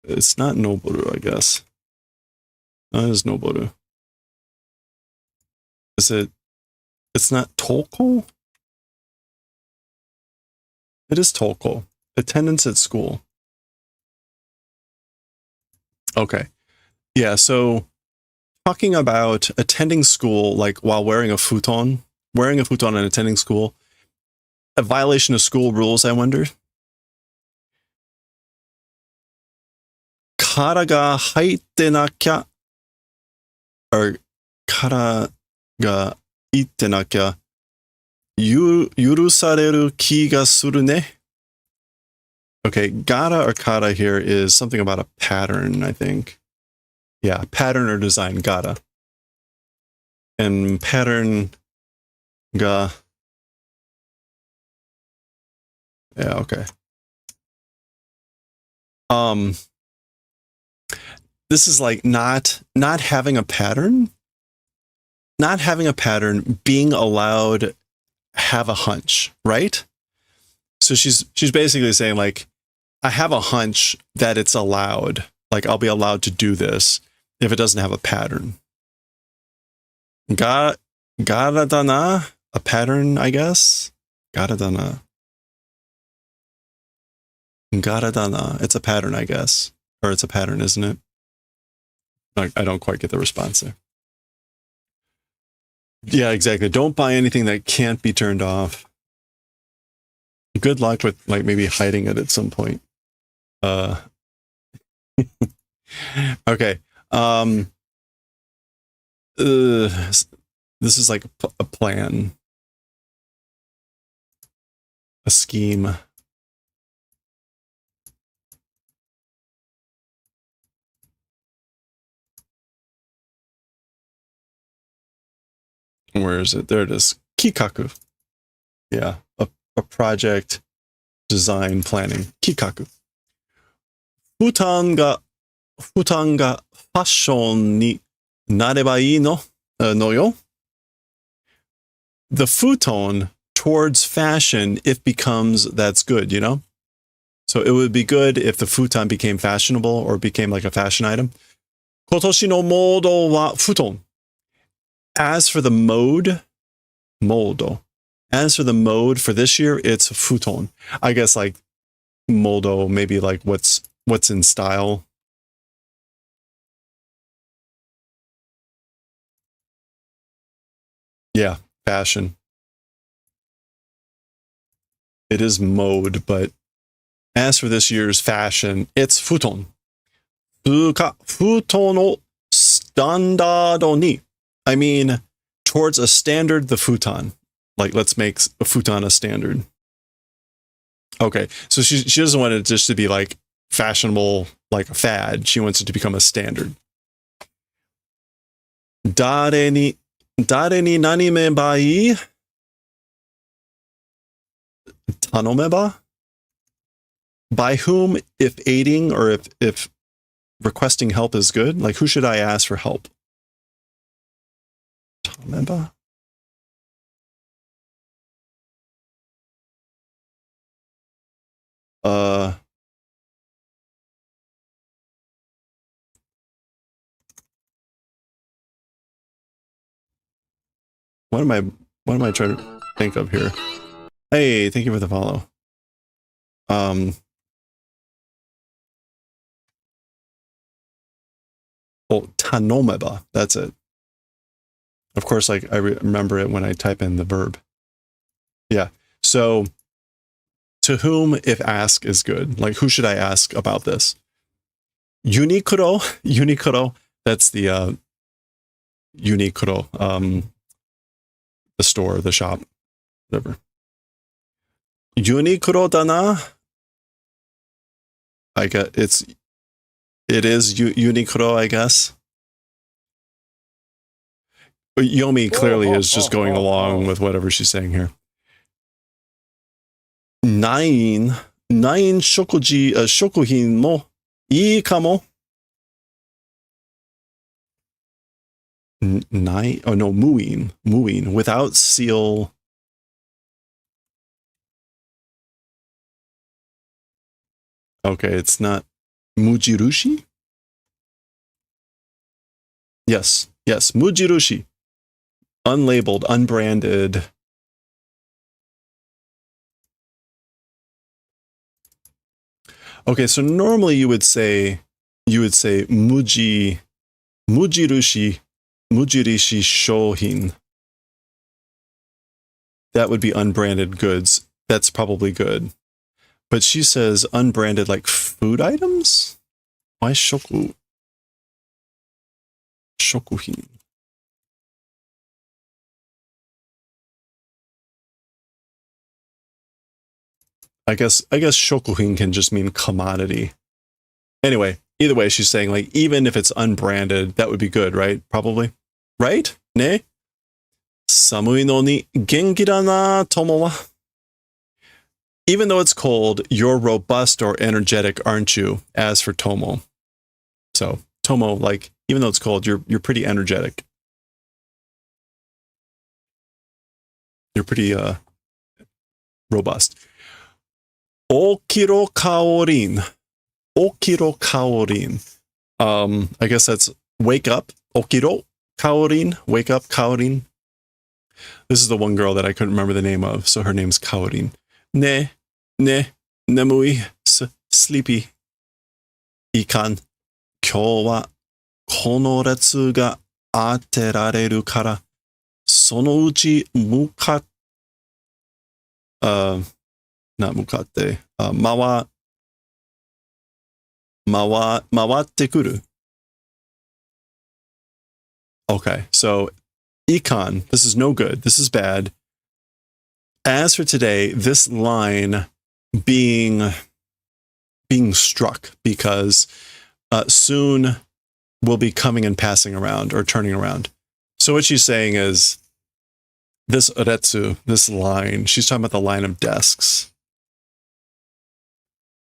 Speaker 1: it's not Noboru, I guess. No, it is Noboru. Is it? It's not Toko? It is Toko. Attendance at school. Okay. Yeah, so talking about attending school, like while wearing a futon and attending school, a violation of school rules, I wonder. 殻が入ってなきゃ or 殻が入ってなきゃ許される気がするね. Okay, gotta or kata here is something about a pattern, I think. Yeah, pattern or design, gotta. And pattern ga. Yeah, okay. This is like not having a pattern. Not having a pattern, being allowed have a hunch, right? So she's basically saying like, I have a hunch that it's allowed. Like I'll be allowed to do this if it doesn't have a pattern. Garadana, a pattern, I guess. Garadana. Garadana. It's a pattern, I guess. Or it's a pattern, isn't it? I don't quite get the response there. Yeah, exactly. Don't buy anything that can't be turned off. Good luck with like maybe hiding it at some point. Okay. This is like a plan. A scheme. Where is it? There it is. Kikaku. Yeah, a project design planning. Kikaku. Futon ga fashion ni nareba ii no yo. The futon towards fashion, if becomes, that's good, you know? So it would be good if the futon became fashionable or became like a fashion item. Kotoshi no modo wa futon. As for the mode, moldo. As for the mode for this year, it's futon. I guess like moldo, maybe like what's in style. Yeah, fashion. It is mode, but as for this year's fashion, it's futon. Futon no standard ni. I mean, towards a standard, the futon. Like, let's make a futon a standard. Okay, so she doesn't want it just to be like fashionable, like a fad. She wants it to become a standard. Dare ni nanimeba ii? Tanomeba? By whom, if aiding or if requesting help is good? Like, who should I ask for help? Tanomeba? What am I trying to think of here? Hey, thank you for the follow. Oh, tanomeba. That's it. Of course, like I remember it when I type in the verb. Yeah. So, to whom if ask is good? Like, who should I ask about this? Uniqlo. Uniqlo. That's the Uniqlo. The store, the shop, whatever. Uniqlo dana. I guess it is Uniqlo, I guess. But Yomi clearly is just going along with whatever she's saying here. Nine shokuji shokuhin mo ii kamo. Nine, oh no, mooing without seal. Okay, it's not mujirushi. Yes, mujirushi. Unlabeled, unbranded. Okay, so normally you would say mujirishi shohin. That would be unbranded goods. That's probably good. But she says unbranded, like food items? Why shokuhin? I guess shokuhin can just mean commodity. Anyway, either way, she's saying like even if it's unbranded, that would be good, right? Probably. Right? Ne? Samui no ni genki da na, tomo wa. Even though it's cold, you're robust or energetic, aren't you? As for Tomo. So, Tomo, like, even though it's cold, you're pretty energetic. You're pretty robust. Okiro kaorin. Okiro kaorin. I guess that's wake up. Okiro kaorin. Wake up, kaorin. This is the one girl that I couldn't remember the name of, so her name's Kaorin. Ne, nemui, sleepy. Ikan. Kyou wa kono retsu ga aterareru kara, sono uchi not mukatte, mawatte kuru. Okay, so Ikan, this is no good. This is bad. As for today, this line being struck because soon will be coming and passing around or turning around. So what she's saying is this retsu, this line, she's talking about the line of desks.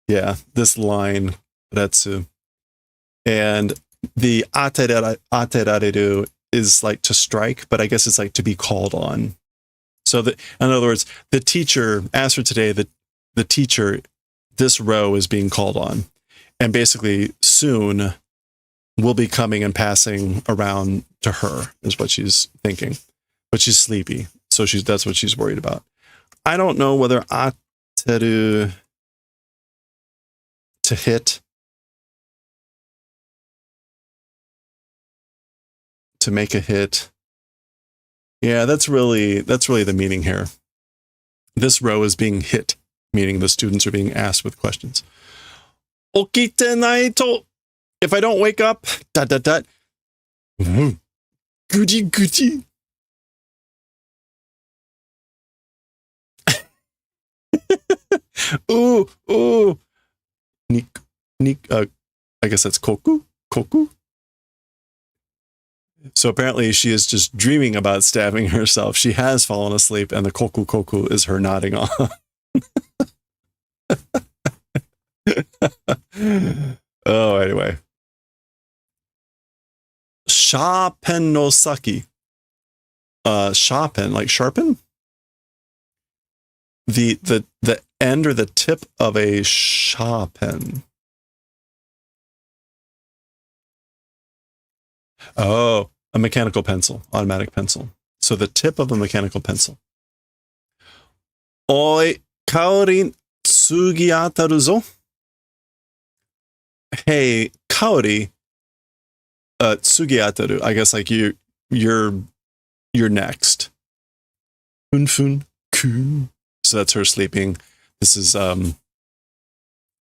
Speaker 1: Yeah, this line, retsu. And the aterareru is like to strike, but I guess it's like to be called on. So that, in other words, the teacher, as for today, the teacher, this row is being called on. And basically soon will be coming and passing around to her, is what she's thinking. But she's sleepy, so that's what she's worried about. I don't know whether ateru to hit, to make a hit. Yeah, that's really the meaning here. This row is being hit, meaning the students are being asked with questions. Okite nai to, if I don't wake up, ... Goody goody. Ooh. I guess that's koku. So apparently she is just dreaming about stabbing herself. She has fallen asleep, and the koku is her nodding off. Oh, anyway. Sharpen no saki. Sharpen, like sharpen? The end or the tip of a sharpen. Oh, a mechanical pencil, automatic pencil. So the tip of a mechanical pencil. Oi, kaori tsugi ataru zo. Hey, kaori, tsugi ataru. I guess like you're next. Fun fun ku. So that's her sleeping. This is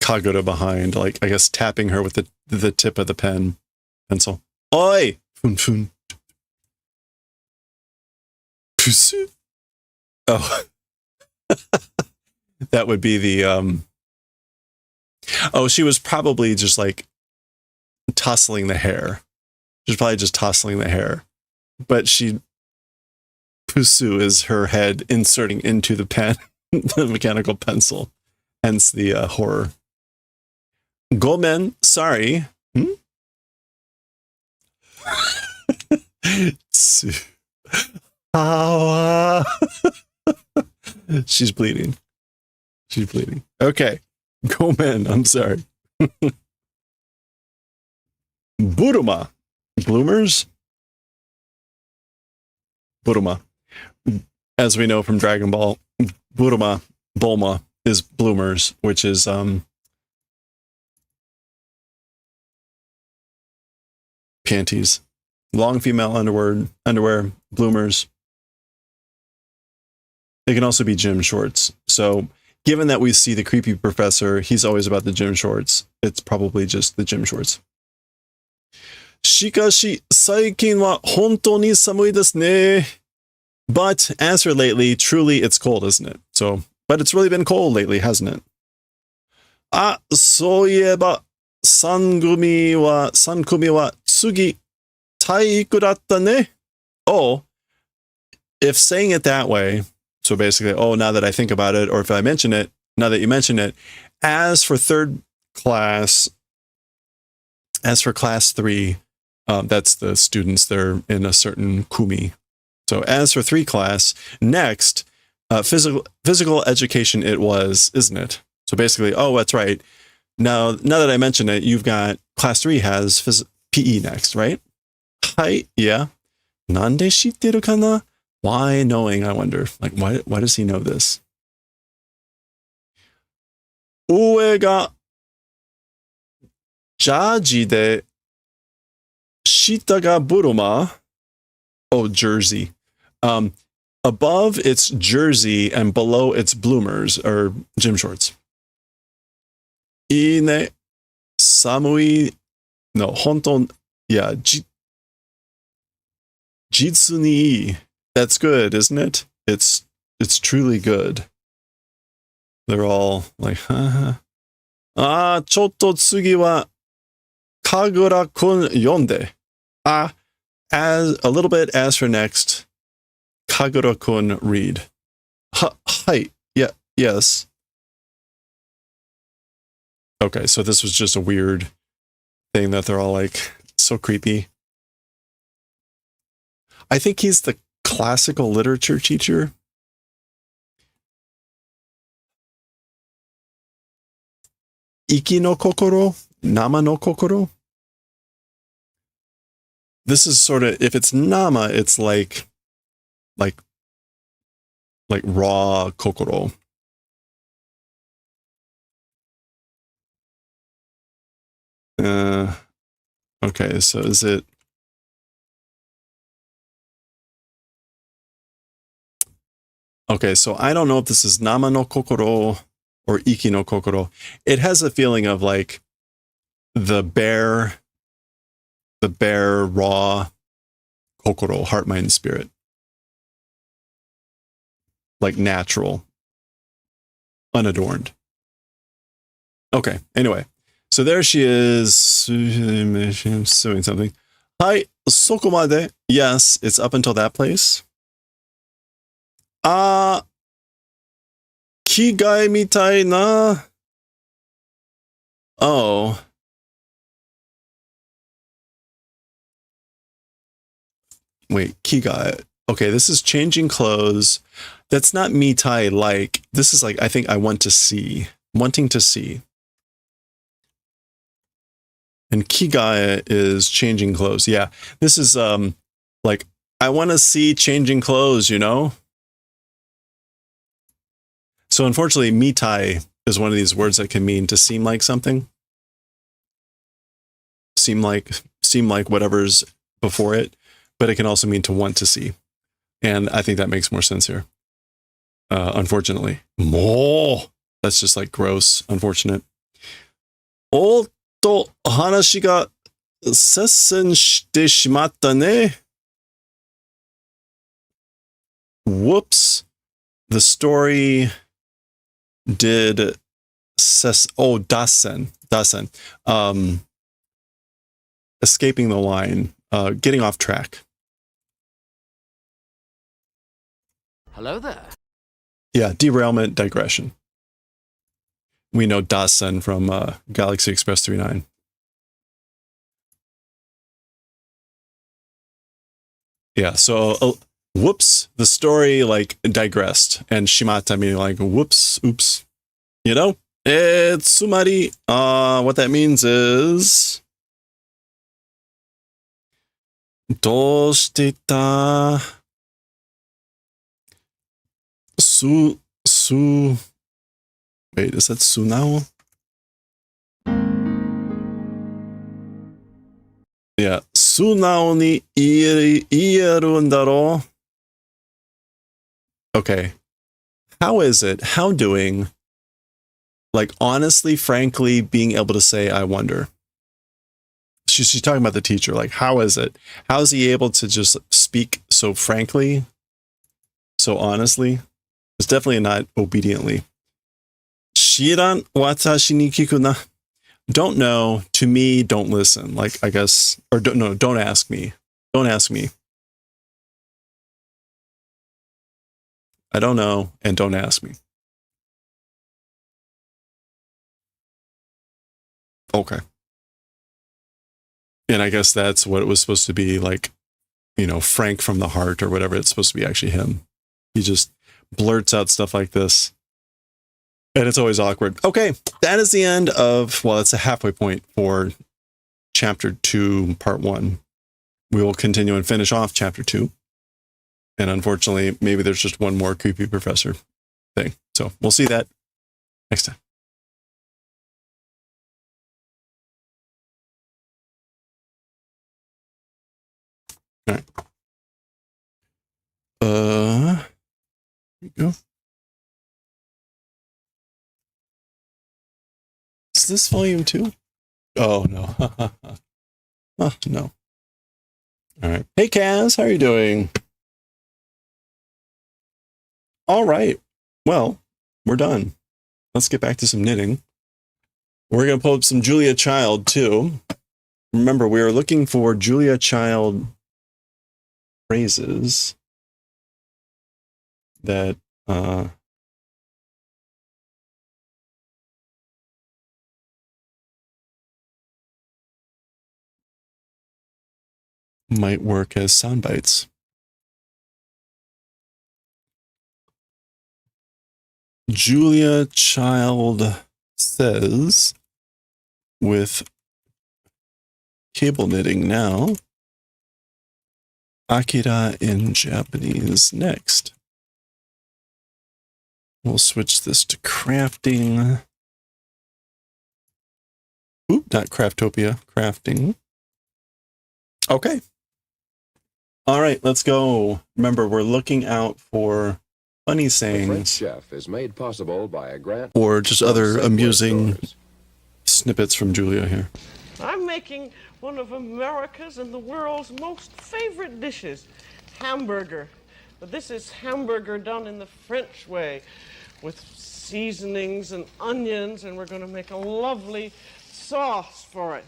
Speaker 1: Kagura behind, like I guess tapping her with the tip of the pencil. Oi! Fun fun. Pusu. Oh. That would be the oh, she was probably just like tousling the hair. She's probably just tousling the hair. But Pusu is her head inserting into the pen, the mechanical pencil. Hence the horror. Gomen, sorry. She's bleeding. She's bleeding. Okay. Gomen, I'm sorry. Buruma. Bloomers? Buruma. As we know from Dragon Ball, Bulma is bloomers, which is panties. Long female underwear, bloomers. They can also be gym shorts. So given that we see the creepy professor, he's always about the gym shorts. It's probably just the gym shorts. Shikashi, saikin wa hontou ni samui desu ne. But as for lately, truly it's cold, isn't it? So, but it's really been cold lately, hasn't it? Ah, soieba, sankumi wa tsugi taiiku datta ne. Oh, if saying it that way, so basically, oh, now that I think about it, or if I mention it, now that you mention it, as for class 3, that's the students, they're in a certain kumi. So as for 3 class, next, physical education it was, isn't it? So basically, oh, that's right. Now that I mention it, you've got class 3 has PE next, right? Hi, yeah. Nande shitteru kana? Why knowing, I wonder. Like, why does he know this? Ue ga jaji de shita ga buruma. Oh, jersey. Above it's jersey and below it's bloomers or gym shorts. Ine samui no honton, yeah, jitsu ni. That's good, isn't it? It's truly good. They're all like, haha. Ah, chotto tsugi wa Kagura-kun yonde. Ah, as a little bit as for next, Kagura-kun read. Hi, yeah, yes. Okay, so this was just a weird thing that they're all like so creepy. I think he's the classical literature teacher. Iki no kokoro, nama no kokoro. This is sort of, if it's nama, it's like raw kokoro. Okay, so is it? Okay, so I don't know if this is nama no kokoro or iki no kokoro. It has a feeling of like the bare raw kokoro, heart, mind, and spirit. Like natural, unadorned. Okay, anyway. So there she is, suing something. Hi, sokomade. Yes, it's up until that place. Ah, kigai mitai na. Oh. Wait, kigai. Okay, this is changing clothes. That's not mitai like. This is like, I think I want to see. Wanting to see. And kigai is changing clothes. Yeah, this is like I want to see changing clothes, you know? So unfortunately, mitai is one of these words that can mean to seem like something. Seem like whatever's before it, but it can also mean to want to see. And I think that makes more sense here. Unfortunately. More. That's just like gross, unfortunate. Otto hanashi ga sessen shite shimatta ne. Whoops. The story did dasen. Escaping the line, getting off track.
Speaker 2: Hello there.
Speaker 1: Yeah, derailment, digression. We know dasen from Galaxy Express 39. Yeah, so whoops, the story like digressed, and shimata meaning like whoops, oops. You know, it's sumari. What that means is どうしてたwait, is that sunao? Yeah, 素直に言えるんだろう? Okay. How is it? How doing? Like, honestly, frankly, being able to say, I wonder. She's talking about the teacher. Like, how is it? How is he able to just speak so frankly, so honestly? It's definitely not obediently. Shiran watashi ni kiku na. Don't know. To me, don't listen. Like, I guess, or don't ask me. Don't ask me. I don't know, and don't ask me. Okay. And I guess that's what it was supposed to be, like, you know, frank from the heart or whatever. It's supposed to be actually him. He just blurts out stuff like this. And it's always awkward. Okay, that is the end of, well, it's a halfway point for Chapter 2, Part 1. We will continue and finish off Chapter 2. And unfortunately, maybe there's just one more creepy professor thing. So we'll see that next time. All right. Here we go. Is this volume 2? Oh, no. Oh, no. All right. Hey, Kaz, how are you doing? All right. Well, we're done. Let's get back to some knitting. We're going to pull up some Julia Child, too. Remember, we are looking for Julia Child phrases that might work as sound bites. Julia Child says, with cable knitting now, Akira in Japanese next. We'll switch this to crafting. Oop, not Craftopia, crafting. Okay. All right, let's go. Remember, we're looking out for funny sayings. The French Chef is made possible by a grant or just other amusing snippets from Julia here.
Speaker 3: I'm making one of America's and the world's most favorite dishes, hamburger. But this is hamburger done in the French way with seasonings and onions, and we're going to make a lovely sauce for it.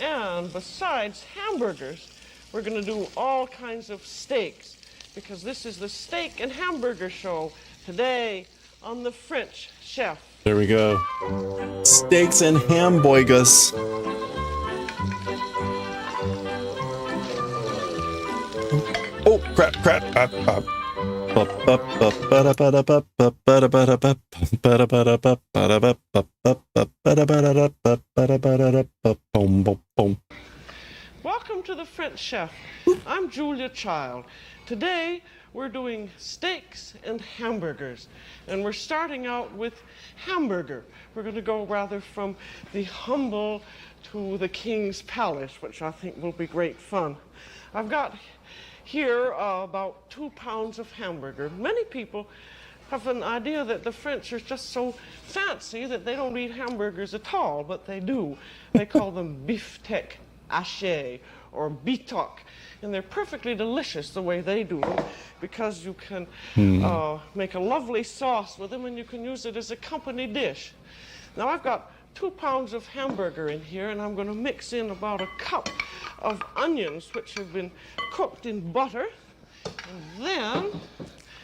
Speaker 3: And besides hamburgers, we're going to do all kinds of steaks, because this is the steak and hamburger show today on the French Chef.
Speaker 1: There we go. Steaks and hamburgers. Oh, crap.
Speaker 3: Welcome to the French Chef. I'm Julia Child. Today we're doing steaks and hamburgers, and we're starting out with hamburger. We're going to go rather from the humble to the king's palace, which I think will be great fun. I've got here about 2 pounds of hamburger. Many people have an idea that the French are just so fancy that they don't eat hamburgers at all, but they do. They call them beefsteak haché or bitoc, and they're perfectly delicious the way they do them, because you can make a lovely sauce with them and you can use it as a company dish. Now I've got 2 pounds of hamburger in here, and I'm going to mix in about a cup of onions which have been cooked in butter, and then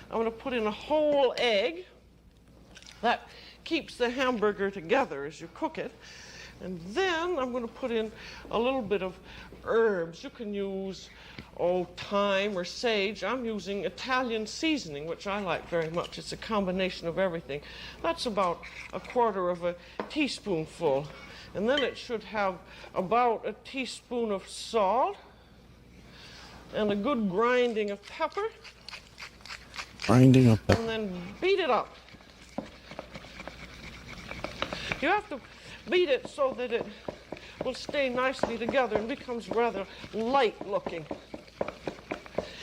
Speaker 3: I'm going to put in a whole egg. That keeps the hamburger together as you cook it. And then I'm going to put in a little bit of herbs. You can use, thyme or sage. I'm using Italian seasoning, which I like very much. It's a combination of everything. That's about 1/4 of a teaspoonful. And then it should have about a teaspoon of salt and a good grinding of pepper.
Speaker 1: Grinding up that.
Speaker 3: And then beat it up. You have to beat it so that it will stay nicely together and becomes rather light looking.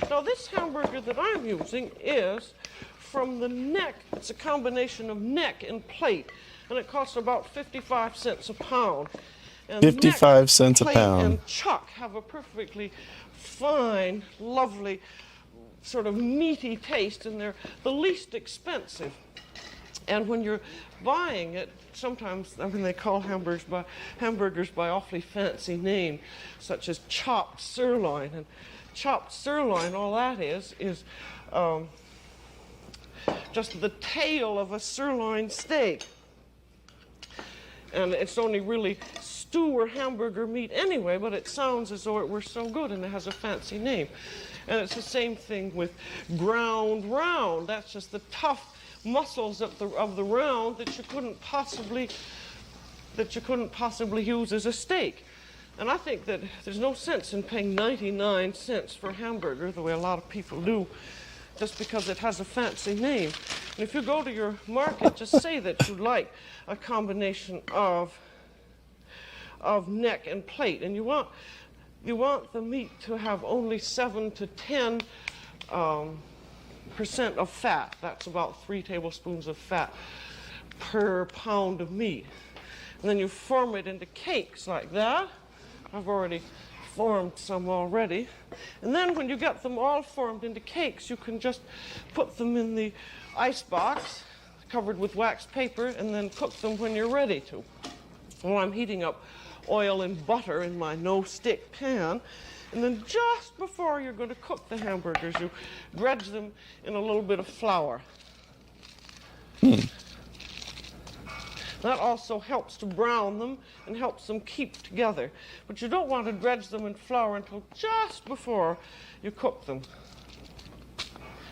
Speaker 3: Now this hamburger that I'm using is from the neck. It's a combination of neck and plate, and it costs about 55 cents a pound. And
Speaker 1: 55 cents a
Speaker 3: plate
Speaker 1: pound.
Speaker 3: And chuck have a perfectly fine, lovely, sort of meaty taste, and they're the least expensive. And when you're buying it, sometimes they call hamburgers by awfully fancy name, such as chopped sirloin. And chopped sirloin, all that is just the tail of a sirloin steak. And it's only really stew or hamburger meat anyway, but it sounds as though it were so good, and it has a fancy name. And it's the same thing with ground round. That's just the tough muscles of the round that you couldn't possibly use as a steak. And I think that there's no sense in paying 99 cents for a hamburger the way a lot of people do, just because it has a fancy name. And if you go to your market, just say that you like a combination of neck and plate, and you want the meat to have only 7 to 10 percent of fat. That's about 3 tablespoons of fat per pound of meat. And then you form it into cakes like that. I've already formed some already. And then when you get them all formed into cakes, you can just put them in the ice box covered with wax paper and then cook them when you're ready to. Well, I'm heating up oil and butter in my no-stick pan. And then just before you're going to cook the hamburgers, you dredge them in a little bit of flour. That also helps to brown them and helps them keep together. But you don't want to dredge them in flour until just before you cook them.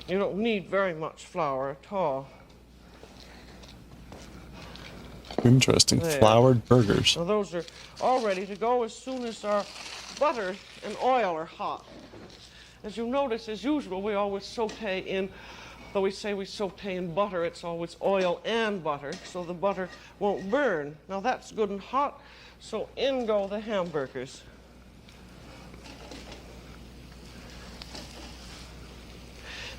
Speaker 3: You don't need very much flour at all.
Speaker 1: Interesting.
Speaker 3: There.
Speaker 1: Floured burgers.
Speaker 3: Now those are all ready to go as soon as our butter and oil are hot. As you notice, as usual, we always saute in, though we say we saute in butter, it's always oil and butter, so the butter won't burn. Now that's good and hot, so in go the hamburgers.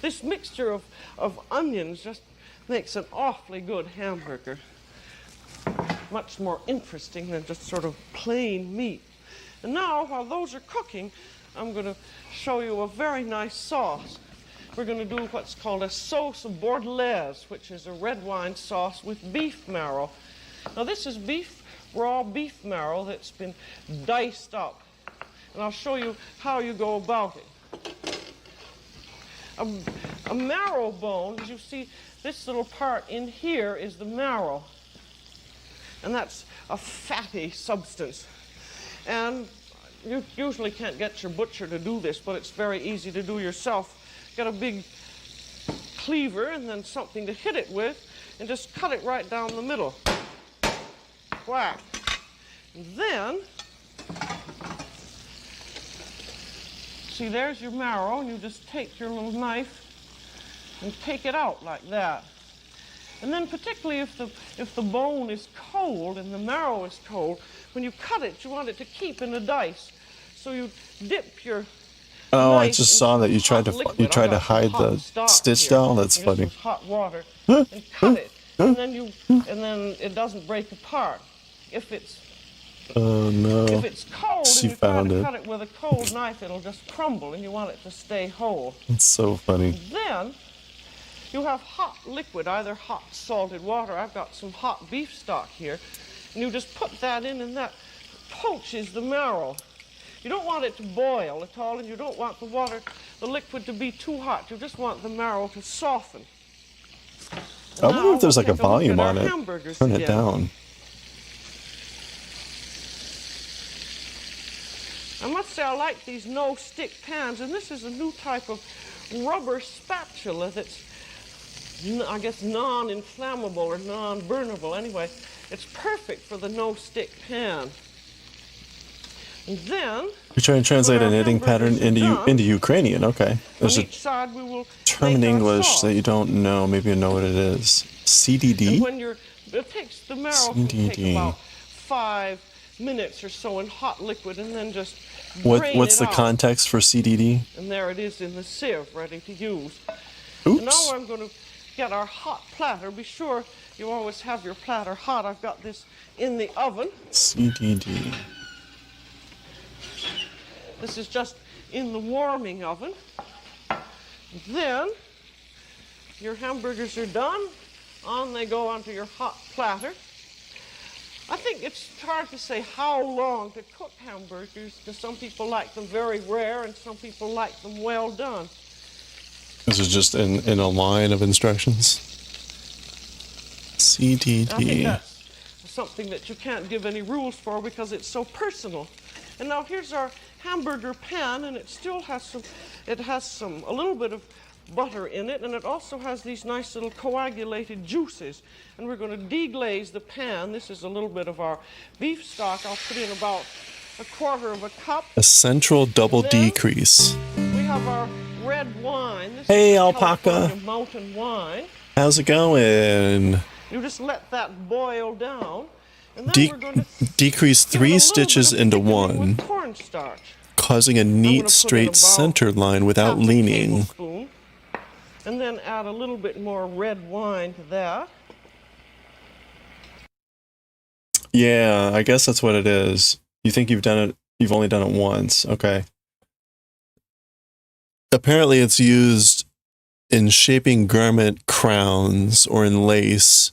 Speaker 3: This mixture of onions just makes an awfully good hamburger. Much more interesting than just sort of plain meat. And now, while those are cooking, I'm going to show you a very nice sauce. We're going to do what's called a sauce bordelaise, which is a red wine sauce with beef marrow. Now this is raw beef marrow that's been diced up. And I'll show you how you go about it. A marrow bone, as you see, this little part in here is the marrow. And that's a fatty substance. And you usually can't get your butcher to do this, but it's very easy to do yourself. Get a big cleaver and then something to hit it with, and just cut it right down the middle. Whack. And then, see, there's your marrow, and you just take your little knife and take it out like that. And then particularly if the bone is cold and the marrow is cold, when you cut it, you want it to keep in the dice. So you dip your
Speaker 1: Oh, I
Speaker 3: knife
Speaker 1: just saw that you tried to
Speaker 3: liquid.
Speaker 1: hide the stitch doll. That's
Speaker 3: You
Speaker 1: funny.
Speaker 3: just use hot water and cut it, and then it doesn't break apart. If it's
Speaker 1: Oh no.
Speaker 3: if it's cold
Speaker 1: She
Speaker 3: and you try
Speaker 1: found
Speaker 3: to
Speaker 1: it.
Speaker 3: cut it with a cold knife, it'll just crumble, and you want it to stay whole.
Speaker 1: It's so funny.
Speaker 3: Then you have hot liquid, either hot salted water. I've got some hot beef stock here, and you just put that in, and that poaches the marrow. You don't want it to boil at all, and you don't want the liquid to be too hot. You just want the marrow to soften.
Speaker 1: I wonder if there's like a
Speaker 3: take look
Speaker 1: volume
Speaker 3: at
Speaker 1: on
Speaker 3: our
Speaker 1: it.
Speaker 3: hamburgers
Speaker 1: Turn it
Speaker 3: again.
Speaker 1: down.
Speaker 3: I must say I like these no-stick pans, and this is a new type of rubber spatula that's, I guess, non-inflammable or non-burnable. Anyway, it's perfect for the no-stick pan. And then
Speaker 1: You're trying to translate
Speaker 3: when
Speaker 1: a
Speaker 3: our
Speaker 1: knitting pattern
Speaker 3: hamburgers are done,
Speaker 1: into Ukrainian. Okay. There's
Speaker 3: on
Speaker 1: a
Speaker 3: each side we will
Speaker 1: term in
Speaker 3: make our
Speaker 1: English
Speaker 3: sauce.
Speaker 1: that you don't know. Maybe you know what it is.
Speaker 3: And
Speaker 1: CDD?
Speaker 3: when it takes the marrow can take
Speaker 1: CDD.
Speaker 3: about 5 minutes or so in hot liquid, and then just drain
Speaker 1: What's
Speaker 3: it
Speaker 1: the
Speaker 3: out.
Speaker 1: context for CDD?
Speaker 3: And there it is in the sieve, ready to use. And now
Speaker 1: Oops.
Speaker 3: I'm going to get our hot platter. Be sure you always have your platter hot. I've got this in the oven.
Speaker 1: CDD.
Speaker 3: This is just in the warming oven. Then your hamburgers are done. On they go onto your hot platter. I think it's hard to say how long to cook hamburgers, because some people like them very rare and some people like them well done.
Speaker 1: This is just in a line of instructions.
Speaker 3: I think
Speaker 1: CDD.
Speaker 3: that's something that you can't give any rules for because it's so personal. And now here's our hamburger pan, and it still has a little bit of butter in it, and it also has these nice little coagulated juices. And we're going to deglaze the pan. This is a little bit of our beef stock. I'll put in about 1/4 of a cup.
Speaker 1: A central double
Speaker 3: And then
Speaker 1: decrease.
Speaker 3: We have our red wine. This
Speaker 1: Hey,
Speaker 3: is
Speaker 1: Alpaca.
Speaker 3: California mountain wine.
Speaker 1: How's it going?
Speaker 3: You just let that boil down. And then we're going to
Speaker 1: Decrease
Speaker 3: give it a
Speaker 1: 3
Speaker 3: little
Speaker 1: stitches
Speaker 3: bit of
Speaker 1: into
Speaker 3: thickening
Speaker 1: one,
Speaker 3: with cornstarch.
Speaker 1: causing a
Speaker 3: gonna
Speaker 1: neat
Speaker 3: put in
Speaker 1: straight
Speaker 3: about
Speaker 1: center line without
Speaker 3: 1/2
Speaker 1: leaning.
Speaker 3: tablespoon, and then add a little bit more red wine to that.
Speaker 1: Yeah, I guess that's what it is. You think you've only done it once. Okay. Apparently it's used in shaping garment crowns or in lace,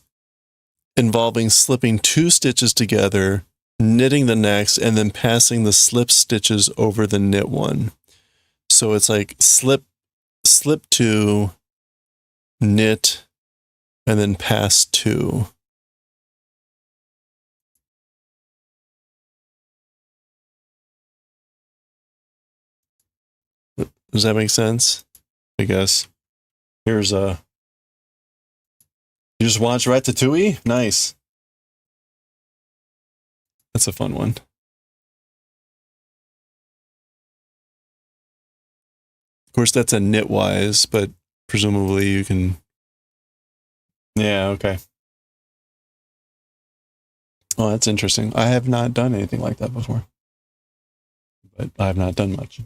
Speaker 1: involving slipping 2 stitches together, knitting the next, and then passing the slip stitches over the knit one. So it's like slip 2, knit, and then pass 2. Does that make sense? I guess. Here's you just watch Ratatouille? Nice. That's a fun one. Of course, that's a knitwise, but presumably you can. Yeah, okay. Oh, that's interesting. I have not done anything like that before. But I have not done much.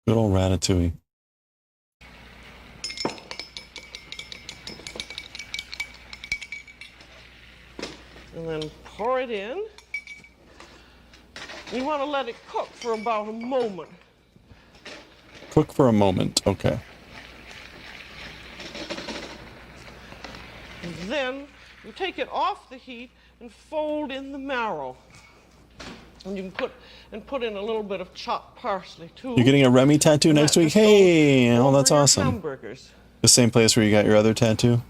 Speaker 1: Good old Ratatouille.
Speaker 3: And then pour it in. You want to let it cook for about a moment.
Speaker 1: Cook for a moment. Okay.
Speaker 3: And then you take it off the heat and fold in the marrow. And you can put in a little bit of chopped parsley too.
Speaker 1: You're getting a Remy tattoo next week? Hey, oh, that's awesome.
Speaker 3: Hamburgers.
Speaker 1: The same place where you got your other tattoo?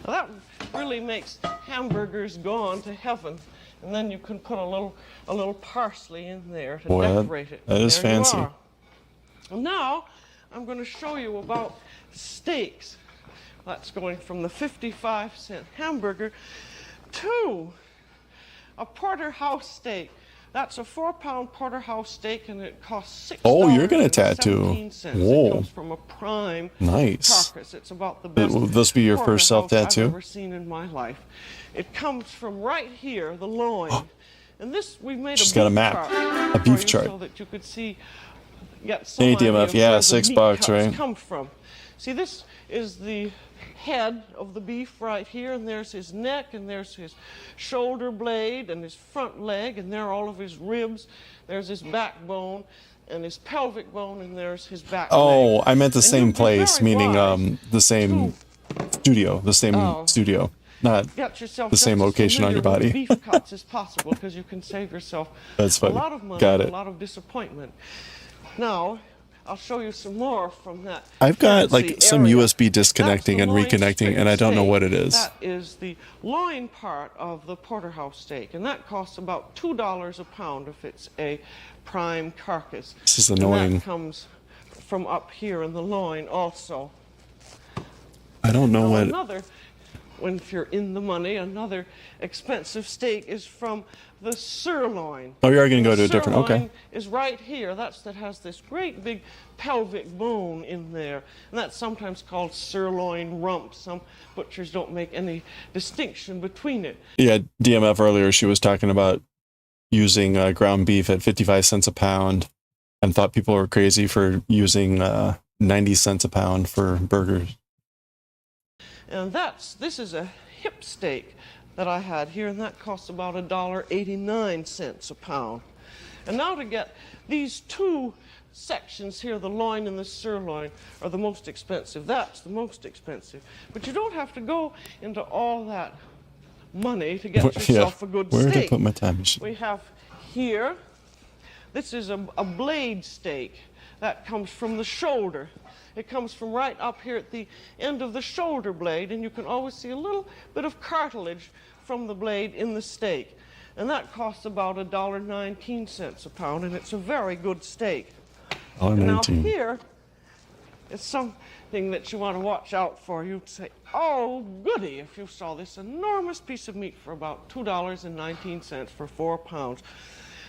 Speaker 3: Now that really makes hamburgers go on to heaven. And then you can put a little parsley in there to
Speaker 1: Boy,
Speaker 3: decorate it.
Speaker 1: that is
Speaker 3: There you
Speaker 1: fancy.
Speaker 3: are. And now I'm going to show you about steaks. That's going from the 55-cent hamburger to a porterhouse steak. That's a 4-pound porterhouse steak, and it costs $6.
Speaker 1: Oh, you're gonna tattoo. Whoa.
Speaker 3: It comes from a prime
Speaker 1: Nice.
Speaker 3: carcass. It's about the best.
Speaker 1: Will this be your first
Speaker 3: porterhouse
Speaker 1: self-tattoo?
Speaker 3: I've ever seen in my life. It comes from right here, the loin. And this, we made
Speaker 1: She's
Speaker 3: a
Speaker 1: got a
Speaker 3: beef
Speaker 1: map,
Speaker 3: chart
Speaker 1: a beef
Speaker 3: for you
Speaker 1: chart.
Speaker 3: so that you could see, get some
Speaker 1: Hey,
Speaker 3: idea
Speaker 1: DMF,
Speaker 3: of
Speaker 1: yeah,
Speaker 3: where the
Speaker 1: $6,
Speaker 3: meat cuts
Speaker 1: right?
Speaker 3: come from. See, this is the head of the beef right here, and there's his neck, and there's his shoulder blade, and his front leg, and there are all of his ribs. There's his backbone, and his pelvic bone, and there's his back
Speaker 1: Oh,
Speaker 3: leg.
Speaker 1: I meant the
Speaker 3: And
Speaker 1: same
Speaker 3: you'd be
Speaker 1: place,
Speaker 3: very
Speaker 1: meaning
Speaker 3: wise
Speaker 1: the same studio, the same studio, not
Speaker 3: get yourself
Speaker 1: the same
Speaker 3: just as
Speaker 1: location on your
Speaker 3: familiar
Speaker 1: body.
Speaker 3: with beef cuts as possible, because you can save yourself
Speaker 1: That's
Speaker 3: a
Speaker 1: funny.
Speaker 3: lot of money
Speaker 1: Got
Speaker 3: and
Speaker 1: it.
Speaker 3: a lot of disappointment. Now, I'll show you some more from that.
Speaker 1: I've got like
Speaker 3: fancy
Speaker 1: some
Speaker 3: area.
Speaker 1: USB disconnecting
Speaker 3: That's
Speaker 1: and
Speaker 3: the loin
Speaker 1: reconnecting,
Speaker 3: strip
Speaker 1: and I don't know
Speaker 3: steak.
Speaker 1: what it is.
Speaker 3: That is the loin part of the porterhouse steak, and that costs about $2 a pound if it's a prime carcass.
Speaker 1: This is
Speaker 3: And
Speaker 1: annoying.
Speaker 3: that comes from up here in the loin also.
Speaker 1: I don't know
Speaker 3: Now,
Speaker 1: what.
Speaker 3: another, if you're in the money, another expensive steak is from the sirloin.
Speaker 1: Oh, you are going to go to
Speaker 3: The
Speaker 1: a different. Okay.
Speaker 3: sirloin is right here. That has this great big pelvic bone in there, and that's sometimes called sirloin rump. Some butchers don't make any distinction between it.
Speaker 1: Yeah, DMF earlier, she was talking about using ground beef at 55 cents a pound, and thought people were crazy for using 90 cents a pound for burgers.
Speaker 3: And this is a hip steak that I had here, and that costs about $1.89 a pound. And now to get these two sections here, the loin and the sirloin, are the most expensive. That's the most expensive. But you don't have to go into all that money to get yourself a good
Speaker 1: Where
Speaker 3: steak.
Speaker 1: did I put my time machine?
Speaker 3: We have here, this is a blade steak that comes from the shoulder. It comes from right up here at the end of the shoulder blade, and you can always see a little bit of cartilage from the blade in the steak. And that costs about $1.19 a pound, and it's a very good steak. Now
Speaker 1: $1.19.
Speaker 3: here is something that you want to watch out for. You'd say, oh, goody, if you saw this enormous piece of meat for about $2.19 for 4 pounds.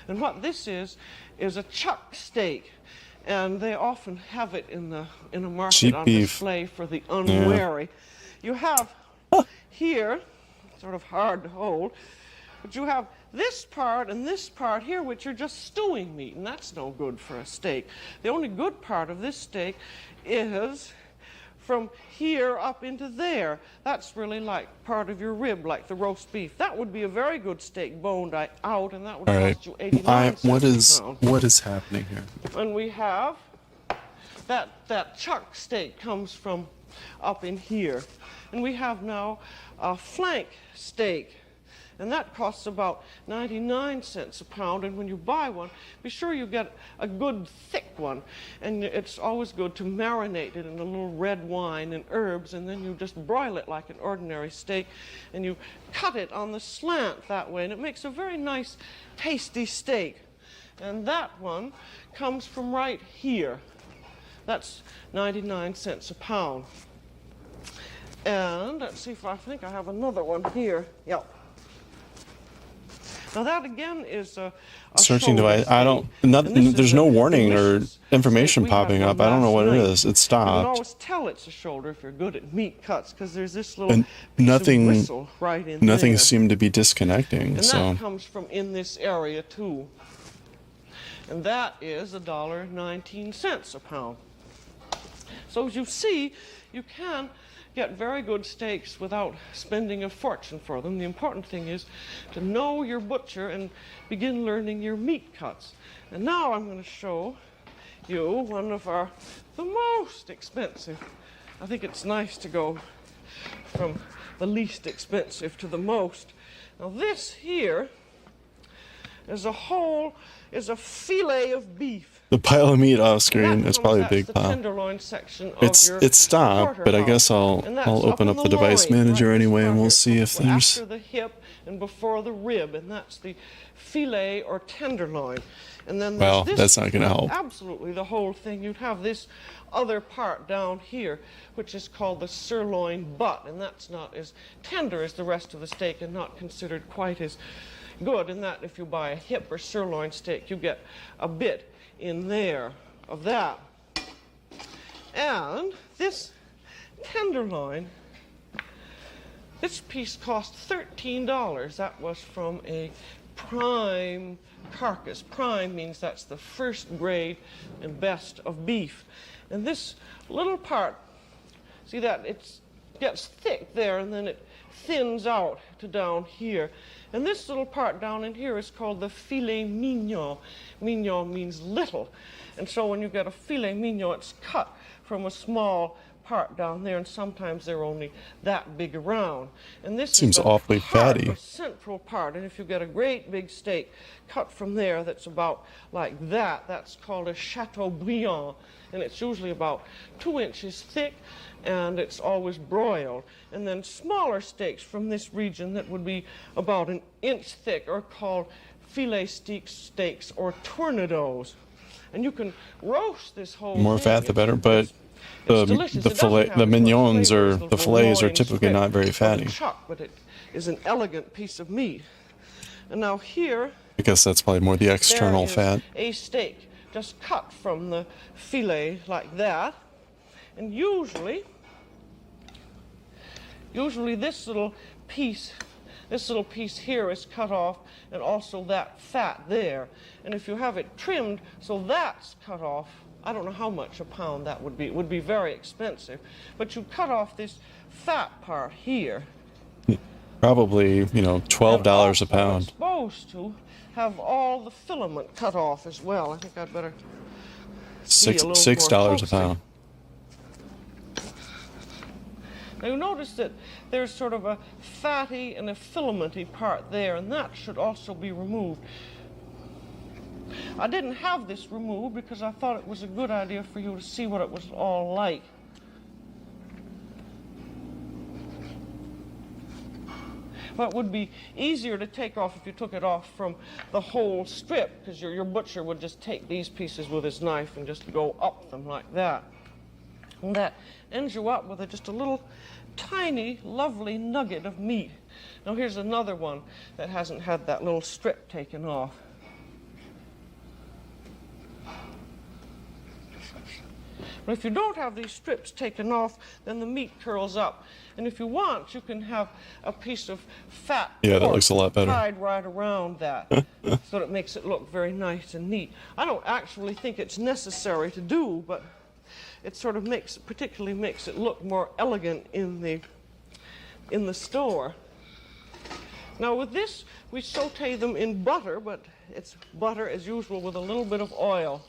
Speaker 3: And what this is a chuck steak. And they often have it in a market
Speaker 1: Cheap
Speaker 3: on
Speaker 1: beef.
Speaker 3: display for the unwary. You have here, sort of hard to hold, but you have this part and this part here, which are just stewing meat, and that's no good for a steak. The only good part of this steak is from here up into there. That's really like part of your rib, like the roast beef. That would be a very good steak boned out, and that would
Speaker 1: All right.
Speaker 3: cost you 89 cents a pound.
Speaker 1: What is happening here?
Speaker 3: And we have that chuck steak comes from up in here. And we have now a flank steak. And that costs about 99 cents a pound. And when you buy one, be sure you get a good thick one. And it's always good to marinate it in a little red wine and herbs, and then you just broil it like an ordinary steak, and you cut it on the slant that way, and it makes a very nice, tasty steak. And that one comes from right here. That's 99 cents a pound. And let's see if I think I have another one here. Yep. Now that again is a
Speaker 1: Searching
Speaker 3: shoulder
Speaker 1: device. I
Speaker 3: steak.
Speaker 1: don't.
Speaker 3: And
Speaker 1: Nothing.
Speaker 3: this is
Speaker 1: There's
Speaker 3: a
Speaker 1: no warning or
Speaker 3: delicious
Speaker 1: information
Speaker 3: steak we had
Speaker 1: popping
Speaker 3: from
Speaker 1: up. I don't know
Speaker 3: last
Speaker 1: what it
Speaker 3: night.
Speaker 1: is. It
Speaker 3: You can
Speaker 1: stopped.
Speaker 3: always tell it's a shoulder if you're good at meat cuts, because there's this little
Speaker 1: And
Speaker 3: piece
Speaker 1: nothing-
Speaker 3: of gristle right in
Speaker 1: Nothing
Speaker 3: there.
Speaker 1: seemed to be disconnecting.
Speaker 3: And
Speaker 1: So
Speaker 3: that comes from in this area too. And that is $1.19 a pound. So as you see, you can get very good steaks without spending a fortune for them. The important thing is to know your butcher and begin learning your meat cuts. And now I'm going to show you one of the most expensive. I think it's nice to go from the least expensive to the most. Now this here is a filet of beef.
Speaker 1: the pile of meat off screen
Speaker 3: That
Speaker 1: is probably a
Speaker 3: that's
Speaker 1: big
Speaker 3: the
Speaker 1: pile.
Speaker 3: tenderloin section of your
Speaker 1: It's stopped, but I guess
Speaker 3: porterhouse. And that's
Speaker 1: I'll open
Speaker 3: in
Speaker 1: up the device
Speaker 3: loin,
Speaker 1: manager
Speaker 3: right, this
Speaker 1: anyway, and
Speaker 3: part
Speaker 1: we'll
Speaker 3: here.
Speaker 1: see if there's.
Speaker 3: After the hip and before the rib, and that's the filet or tenderloin. And then there's
Speaker 1: Well,
Speaker 3: this
Speaker 1: that's not gonna
Speaker 3: part,
Speaker 1: help.
Speaker 3: Absolutely, the whole thing. You'd have this other part down here, which is called the sirloin butt, and that's not as tender as the rest of the steak, and not considered quite as good in that if you buy a hip or sirloin steak, you get a bit in there of that. And this tenderloin, this piece cost $13. That was from a prime carcass. Prime means that's the first grade and best of beef. And this little part, see that it gets thick there and then it thins out to down here. And this little part down in here is called the filet mignon. Mignon means little. And so when you get a filet mignon, it's cut from a small part down there, and sometimes they're only that big around. And this
Speaker 1: Seems
Speaker 3: is the
Speaker 1: awfully
Speaker 3: heart,
Speaker 1: fatty.
Speaker 3: the central part. And if you get a great big steak cut from there that's about like that, that's called a chateaubriand. And it's usually about 2 inches thick, and it's always broiled. And then smaller steaks from this region that would be about 1 inch thick are called filet steaks or tournedos. And you can roast this whole
Speaker 1: More
Speaker 3: thing.
Speaker 1: fat, the better, but
Speaker 3: Delicious.
Speaker 1: the
Speaker 3: It doesn't
Speaker 1: fillet,
Speaker 3: have
Speaker 1: the
Speaker 3: as much
Speaker 1: mignons
Speaker 3: flavor
Speaker 1: or
Speaker 3: as
Speaker 1: the fillets are
Speaker 3: loin
Speaker 1: typically
Speaker 3: strip
Speaker 1: not very
Speaker 3: of the
Speaker 1: fatty.
Speaker 3: chuck, but it is an elegant piece of meat. And now here,
Speaker 1: I guess that's probably more the external
Speaker 3: there is
Speaker 1: fat.
Speaker 3: a steak just cut from the filet like that. And usually this little piece here is cut off, and also that fat there. And if you have it trimmed so that's cut off, I don't know how much a pound that would be. It would be very expensive. But you cut off this fat part here.
Speaker 1: Probably, $12 a pound.
Speaker 3: It's supposed to have all the filament cut off as well. I think I'd better be a little
Speaker 1: $6
Speaker 3: more
Speaker 1: a
Speaker 3: closely.
Speaker 1: pound.
Speaker 3: Now you notice that there's sort of a fatty and a filamenty part there, and that should also be removed. I didn't have this removed because I thought it was a good idea for you to see what it was all like. But it would be easier to take off if you took it off from the whole strip, because your butcher would just take these pieces with his knife and just go up them like that. And that ends you up with just a little tiny, lovely nugget of meat. Now here's another one that hasn't had that little strip taken off. But if you don't have these strips taken off, then the meat curls up. And if you want, you can have a piece of fat
Speaker 1: Yeah, that
Speaker 3: pork
Speaker 1: looks a lot better.
Speaker 3: tied right around that, so that it makes it look very nice and neat. I don't actually think it's necessary to do, but it sort of particularly makes it look more elegant in the store. Now with this, we saute them in butter, but it's butter as usual with a little bit of oil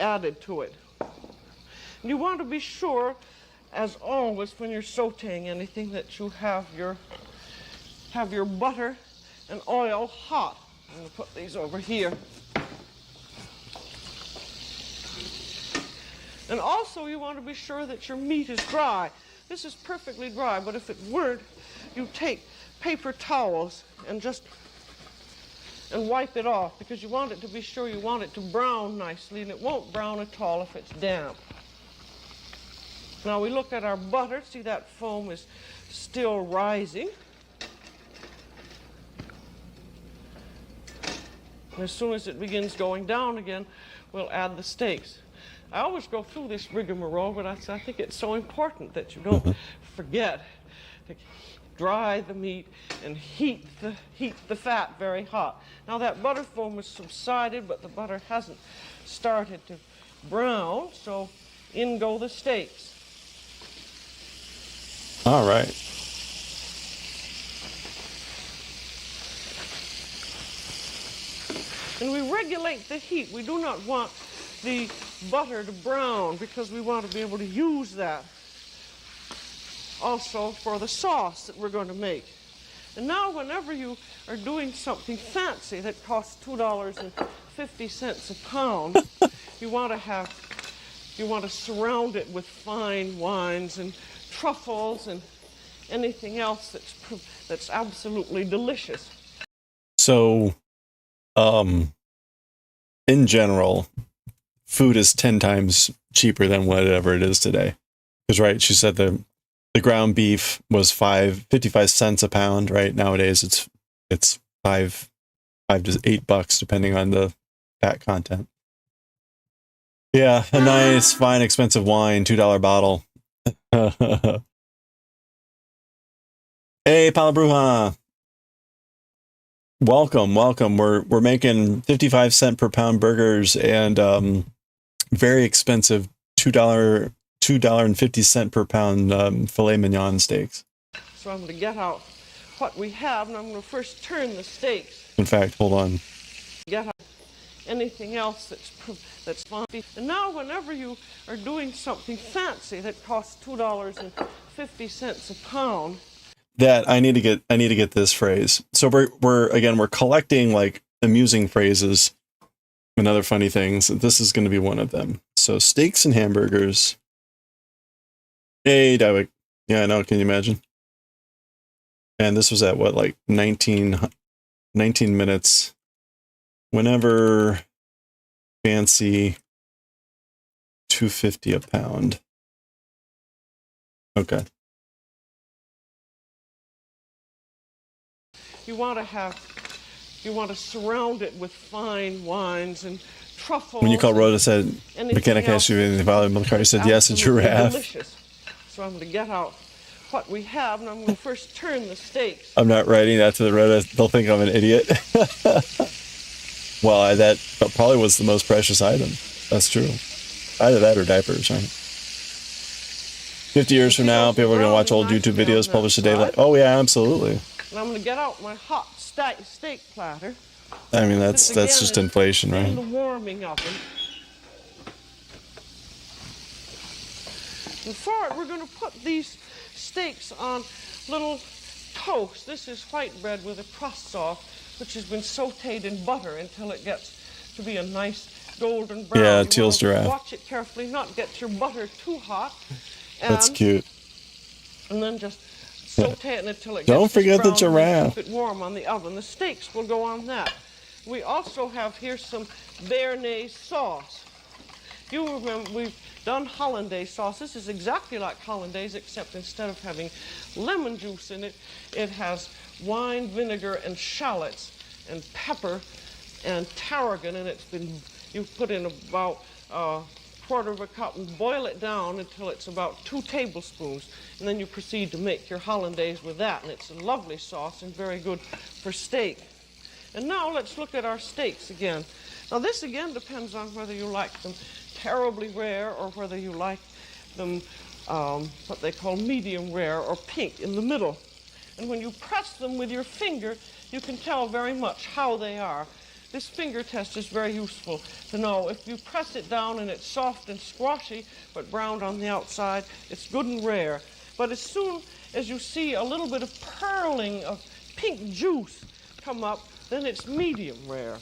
Speaker 3: added to it. And you want to be sure, as always, when you're sauteing anything, that you have your butter and oil hot. I'm going to put these over here. And also you want to be sure that your meat is dry. This is perfectly dry, but if it weren't, you take paper towels and wipe it off, because you want it to be sure you want it to brown nicely, and it won't brown at all if it's damp. Now we look at our butter, see that foam is still rising. And as soon as it begins going down again, we'll add the steaks. I always go through this rigmarole, but I think it's so important that you don't forget to dry the meat and heat the fat very hot. Now that butter foam has subsided, but the butter hasn't started to brown, so in go the steaks.
Speaker 1: All right.
Speaker 3: And we regulate the heat. We do not want the butter to brown, because we want to be able to use that also for the sauce that we're going to make. And now whenever you are doing something fancy that costs $2.50 a pound, you want to surround it with fine wines and truffles and anything else that's absolutely delicious.
Speaker 1: So, in general, food is 10 times cheaper than whatever it is today. Because, right, she said the ground beef was 55 cents a pound, right? Nowadays it's it's $5 to $8 depending on the fat content. Yeah, a nice, fine, expensive wine, $2 bottle. Hey, Palabruja. Welcome. We're making 55-cent per pound burgers and very expensive $2.50 per pound filet mignon steaks.
Speaker 3: So I'm going to get out what we have, and I'm going to first turn the steaks.
Speaker 1: In fact, hold on.
Speaker 3: Get out anything else that's funky. And now, whenever you are doing something fancy that costs $2.50 a pound.
Speaker 1: That I need to get this phrase. So we're collecting like amusing phrases and other funny things. This is going to be one of them. So steaks and hamburgers. Hey, Daioh. Yeah, I know. Can you imagine? And this was at what, like 19 minutes. Whenever fancy, $2.50 a pound. Okay.
Speaker 3: You want to surround it with fine wines and truffles.
Speaker 1: When you call Rhoda said, mechanic asked you anything valuable in the car, you said yes, a giraffe.
Speaker 3: Delicious. So I'm going to get out what we have, and I'm going to first turn the steaks.
Speaker 1: I'm not writing that to the Rhoda. They'll think I'm an idiot. Well, that probably was the most precious item. That's true. Either that or diapers, right? 50 years from now, people are going to watch old YouTube videos published a day like, oh yeah, absolutely.
Speaker 3: And I'm going to get out my hot steak platter.
Speaker 1: I mean, that's just inflation, right?
Speaker 3: In the warming oven. And for it, we're going to put these steaks on little toast. This is white bread with a crust sauce, which has been sautéed in butter until it gets to be a nice golden brown.
Speaker 1: Yeah, Teal's giraffe.
Speaker 3: Watch it carefully, not get your butter too hot.
Speaker 1: That's cute.
Speaker 3: And then just saute it until it gets
Speaker 1: Don't forget the
Speaker 3: brown,
Speaker 1: giraffe.
Speaker 3: keep it warm on the oven. The steaks will go on that. We also have here some béarnaise sauce. You remember we've done hollandaise sauce. This is exactly like hollandaise, except instead of having lemon juice in it, it has wine, vinegar, and shallots, and pepper, and tarragon, and you put in about quarter of a cup and boil it down until it's about 2 tablespoons, and then you proceed to make your hollandaise with that, and it's a lovely sauce and very good for steak. And now let's look at our steaks again. Now this again depends on whether you like them terribly rare or whether you like them what they call medium rare or pink in the middle. And when you press them with your finger, you can tell very much how they are. This finger test is very useful to know. If you press it down and it's soft and squashy, but browned on the outside, it's good and rare. But as soon as you see a little bit of pearling of pink juice come up, then it's medium rare.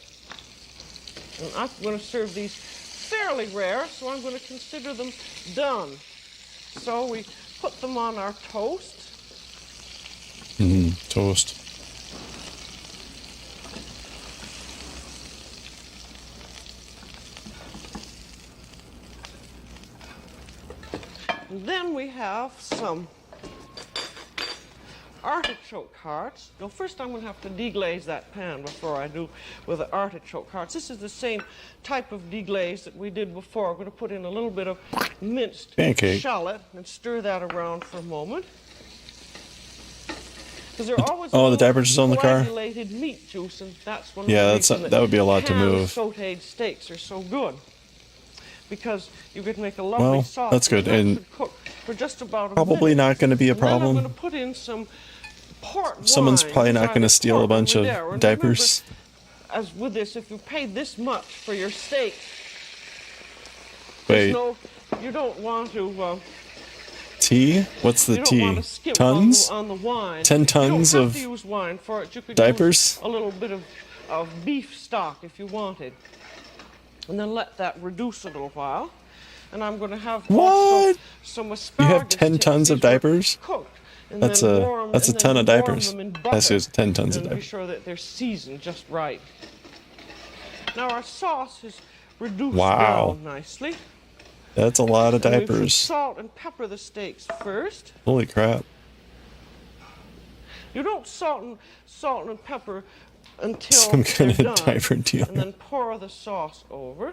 Speaker 3: And I'm going to serve these fairly rare, so I'm going to consider them done. So we put them on our toast.
Speaker 1: Toast.
Speaker 3: And then we have some artichoke hearts. Now first I'm going to have to deglaze that pan before I do with the artichoke hearts. This is the same type of deglaze that we did before. I'm going to put in a little bit of minced shallot and stir that around for a moment. Because they're always
Speaker 1: the diapers is on the car?
Speaker 3: coagulated meat juice, and that's one of
Speaker 1: Yeah,
Speaker 3: the
Speaker 1: that
Speaker 3: reasons
Speaker 1: would be a lot to move.
Speaker 3: Sautéed steaks are so good. Because you could make a lovely sauce.
Speaker 1: That's good, and
Speaker 3: cook for just about
Speaker 1: probably not going to be a problem.
Speaker 3: I'm going to put in some port
Speaker 1: Someone's
Speaker 3: wine
Speaker 1: probably not going to steal a bunch of diapers.
Speaker 3: Remember, as with this, if you paid this much for your steak,
Speaker 1: Wait.
Speaker 3: You don't want to.
Speaker 1: Tea? What's the tea? Tons?
Speaker 3: On the wine.
Speaker 1: 10 tons
Speaker 3: you don't
Speaker 1: of
Speaker 3: have to use wine for it. You could
Speaker 1: diapers?
Speaker 3: Use a little bit of beef stock if you wanted. And then let that reduce a little while. And I'm going to have some asparagus.
Speaker 1: You have 10 tons of diapers?
Speaker 3: Cooked. And
Speaker 1: that's a ton of diapers. That's 10 tons of diapers.
Speaker 3: Be sure that they're seasoned just right. Now our sauce is reduced down nicely.
Speaker 1: That's a lot of diapers.
Speaker 3: Salt and pepper the steaks first.
Speaker 1: Holy crap.
Speaker 3: You don't salt and pepper until
Speaker 1: Some kind
Speaker 3: they're
Speaker 1: of
Speaker 3: done,
Speaker 1: diaper deal.
Speaker 3: and then pour the sauce over.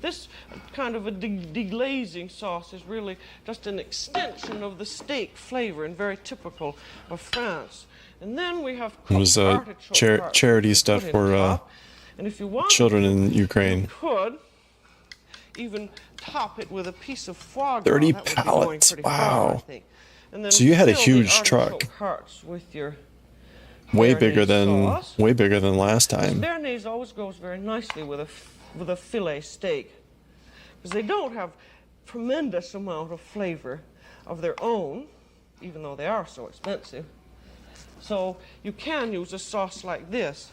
Speaker 3: This kind of a deglazing sauce is really just an extension of the steak flavor and very typical of France. And then we have
Speaker 1: It was charity stuff for
Speaker 3: and if you want
Speaker 1: children in Ukraine.
Speaker 3: you could even top it with a piece of foie gras.
Speaker 1: 30
Speaker 3: That would be going
Speaker 1: pallets.
Speaker 3: pretty far, I
Speaker 1: Wow.
Speaker 3: think. And then
Speaker 1: So you had a
Speaker 3: fill the
Speaker 1: huge truck.
Speaker 3: artichoke hearts with your
Speaker 1: Way
Speaker 3: béarnaise
Speaker 1: bigger than last
Speaker 3: sauce.
Speaker 1: time.
Speaker 3: Béarnaise always goes very nicely with a filet steak, because they don't have tremendous amount of flavor of their own, even though they are so expensive. So you can use a sauce like this,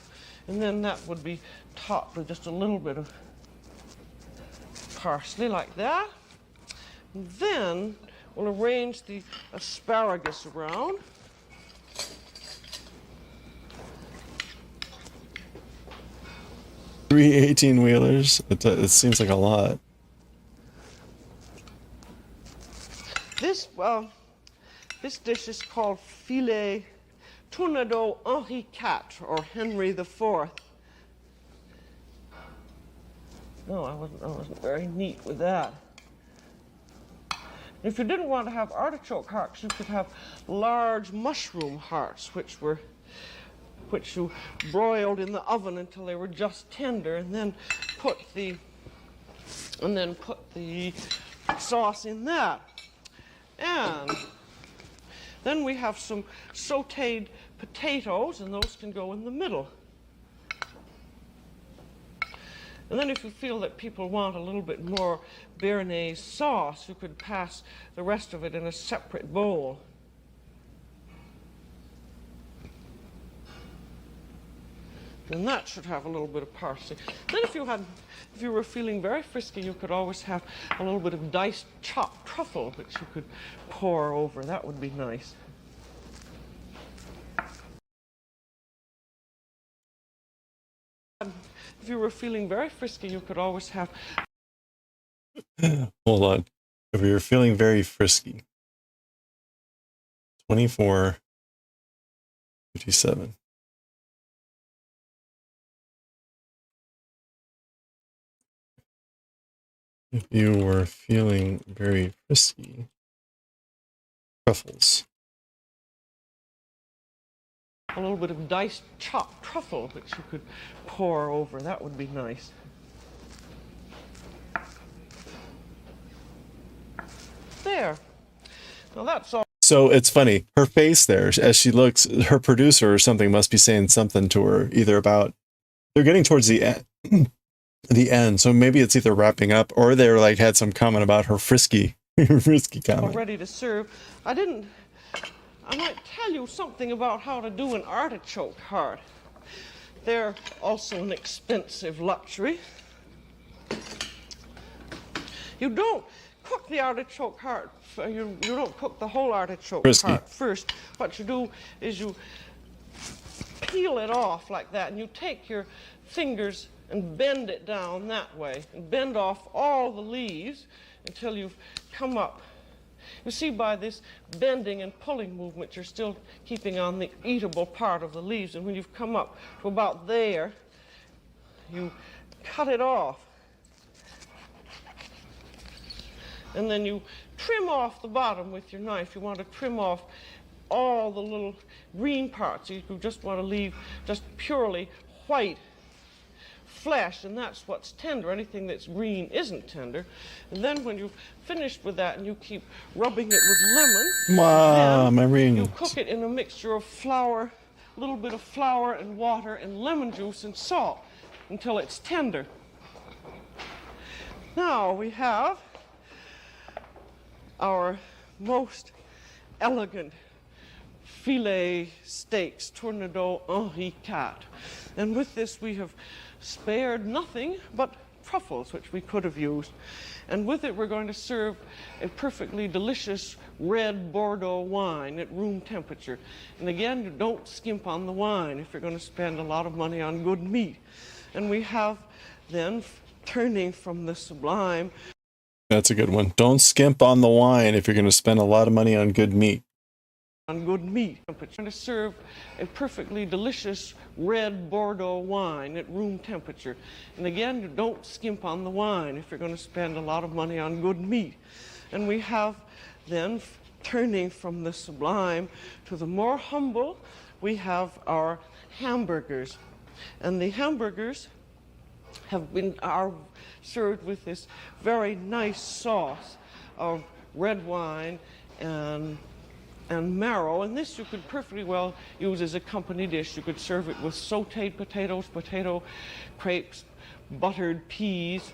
Speaker 3: and then that would be topped with just a little bit of parsley like that. And then we'll arrange the asparagus around.
Speaker 1: Three 18-wheelers. It seems like a lot.
Speaker 3: This dish is called filet tournedos Henri IV, or Henry IV. No, I wasn't very neat with that. If you didn't want to have artichoke hearts, you could have large mushroom hearts, which you broiled in the oven until they were just tender, and then put the sauce in that. And then we have some sautéed potatoes, and those can go in the middle. And then if you feel that people want a little bit more béarnaise sauce, you could pass the rest of it in a separate bowl. And that should have a little bit of parsley. Then if you were feeling very frisky, you could always have a little bit of diced chopped truffle, which you could pour over. That would be nice. If you were feeling very frisky, you could always have...
Speaker 1: Hold on. If you're feeling very frisky. 24:57. If you were feeling very frisky. Truffles.
Speaker 3: A little bit of diced chopped truffle, which you could pour over. That would be nice. There. Now that's all.
Speaker 1: So it's funny, her face there, as she looks, her producer or something must be saying something to her, either about, they're getting towards the end, so maybe it's either wrapping up, or they're like had some comment about her frisky comment.
Speaker 3: Ready to serve. I might tell you something about how to do an artichoke heart. They're also an expensive luxury. You don't cook the artichoke heart. You don't cook the whole artichoke heart first. What you do is you peel it off like that, and you take your fingers and bend it down that way, and bend off all the leaves until you've come up. You see, by this bending and pulling movement, you're still keeping on the eatable part of the leaves, and when you've come up to about there, you cut it off. And then you trim off the bottom with your knife. You want to trim off all the little green parts. You just want to leave just purely white flesh, and that's what's tender. Anything that's green isn't tender. And then when you've finished with that and you keep rubbing it with lemon, you cook it in a mixture of flour, a little bit of flour and water and lemon juice and salt until it's tender. Now we have our most elegant filet steaks, tournedos Henri IV. And with this we have spared nothing but truffles, which we could have used. And with it we're going to serve a perfectly delicious red Bordeaux wine at room temperature. And again, you don't skimp on the wine if you're going to spend a lot of money on good meat. And we have then, turning from the sublime...
Speaker 1: That's a good one. Don't skimp on the wine if you're going to spend a lot of money on good meat.
Speaker 3: on good meat. I'm trying to serve a perfectly delicious red Bordeaux wine at room temperature. And again, you don't skimp on the wine if you're going to spend a lot of money on good meat. And we have then, turning from the sublime to the more humble, we have our hamburgers. And the hamburgers are served with this very nice sauce of red wine and marrow, and this you could perfectly well use as a company dish. You could serve it with sautéed potatoes, potato crepes, buttered peas,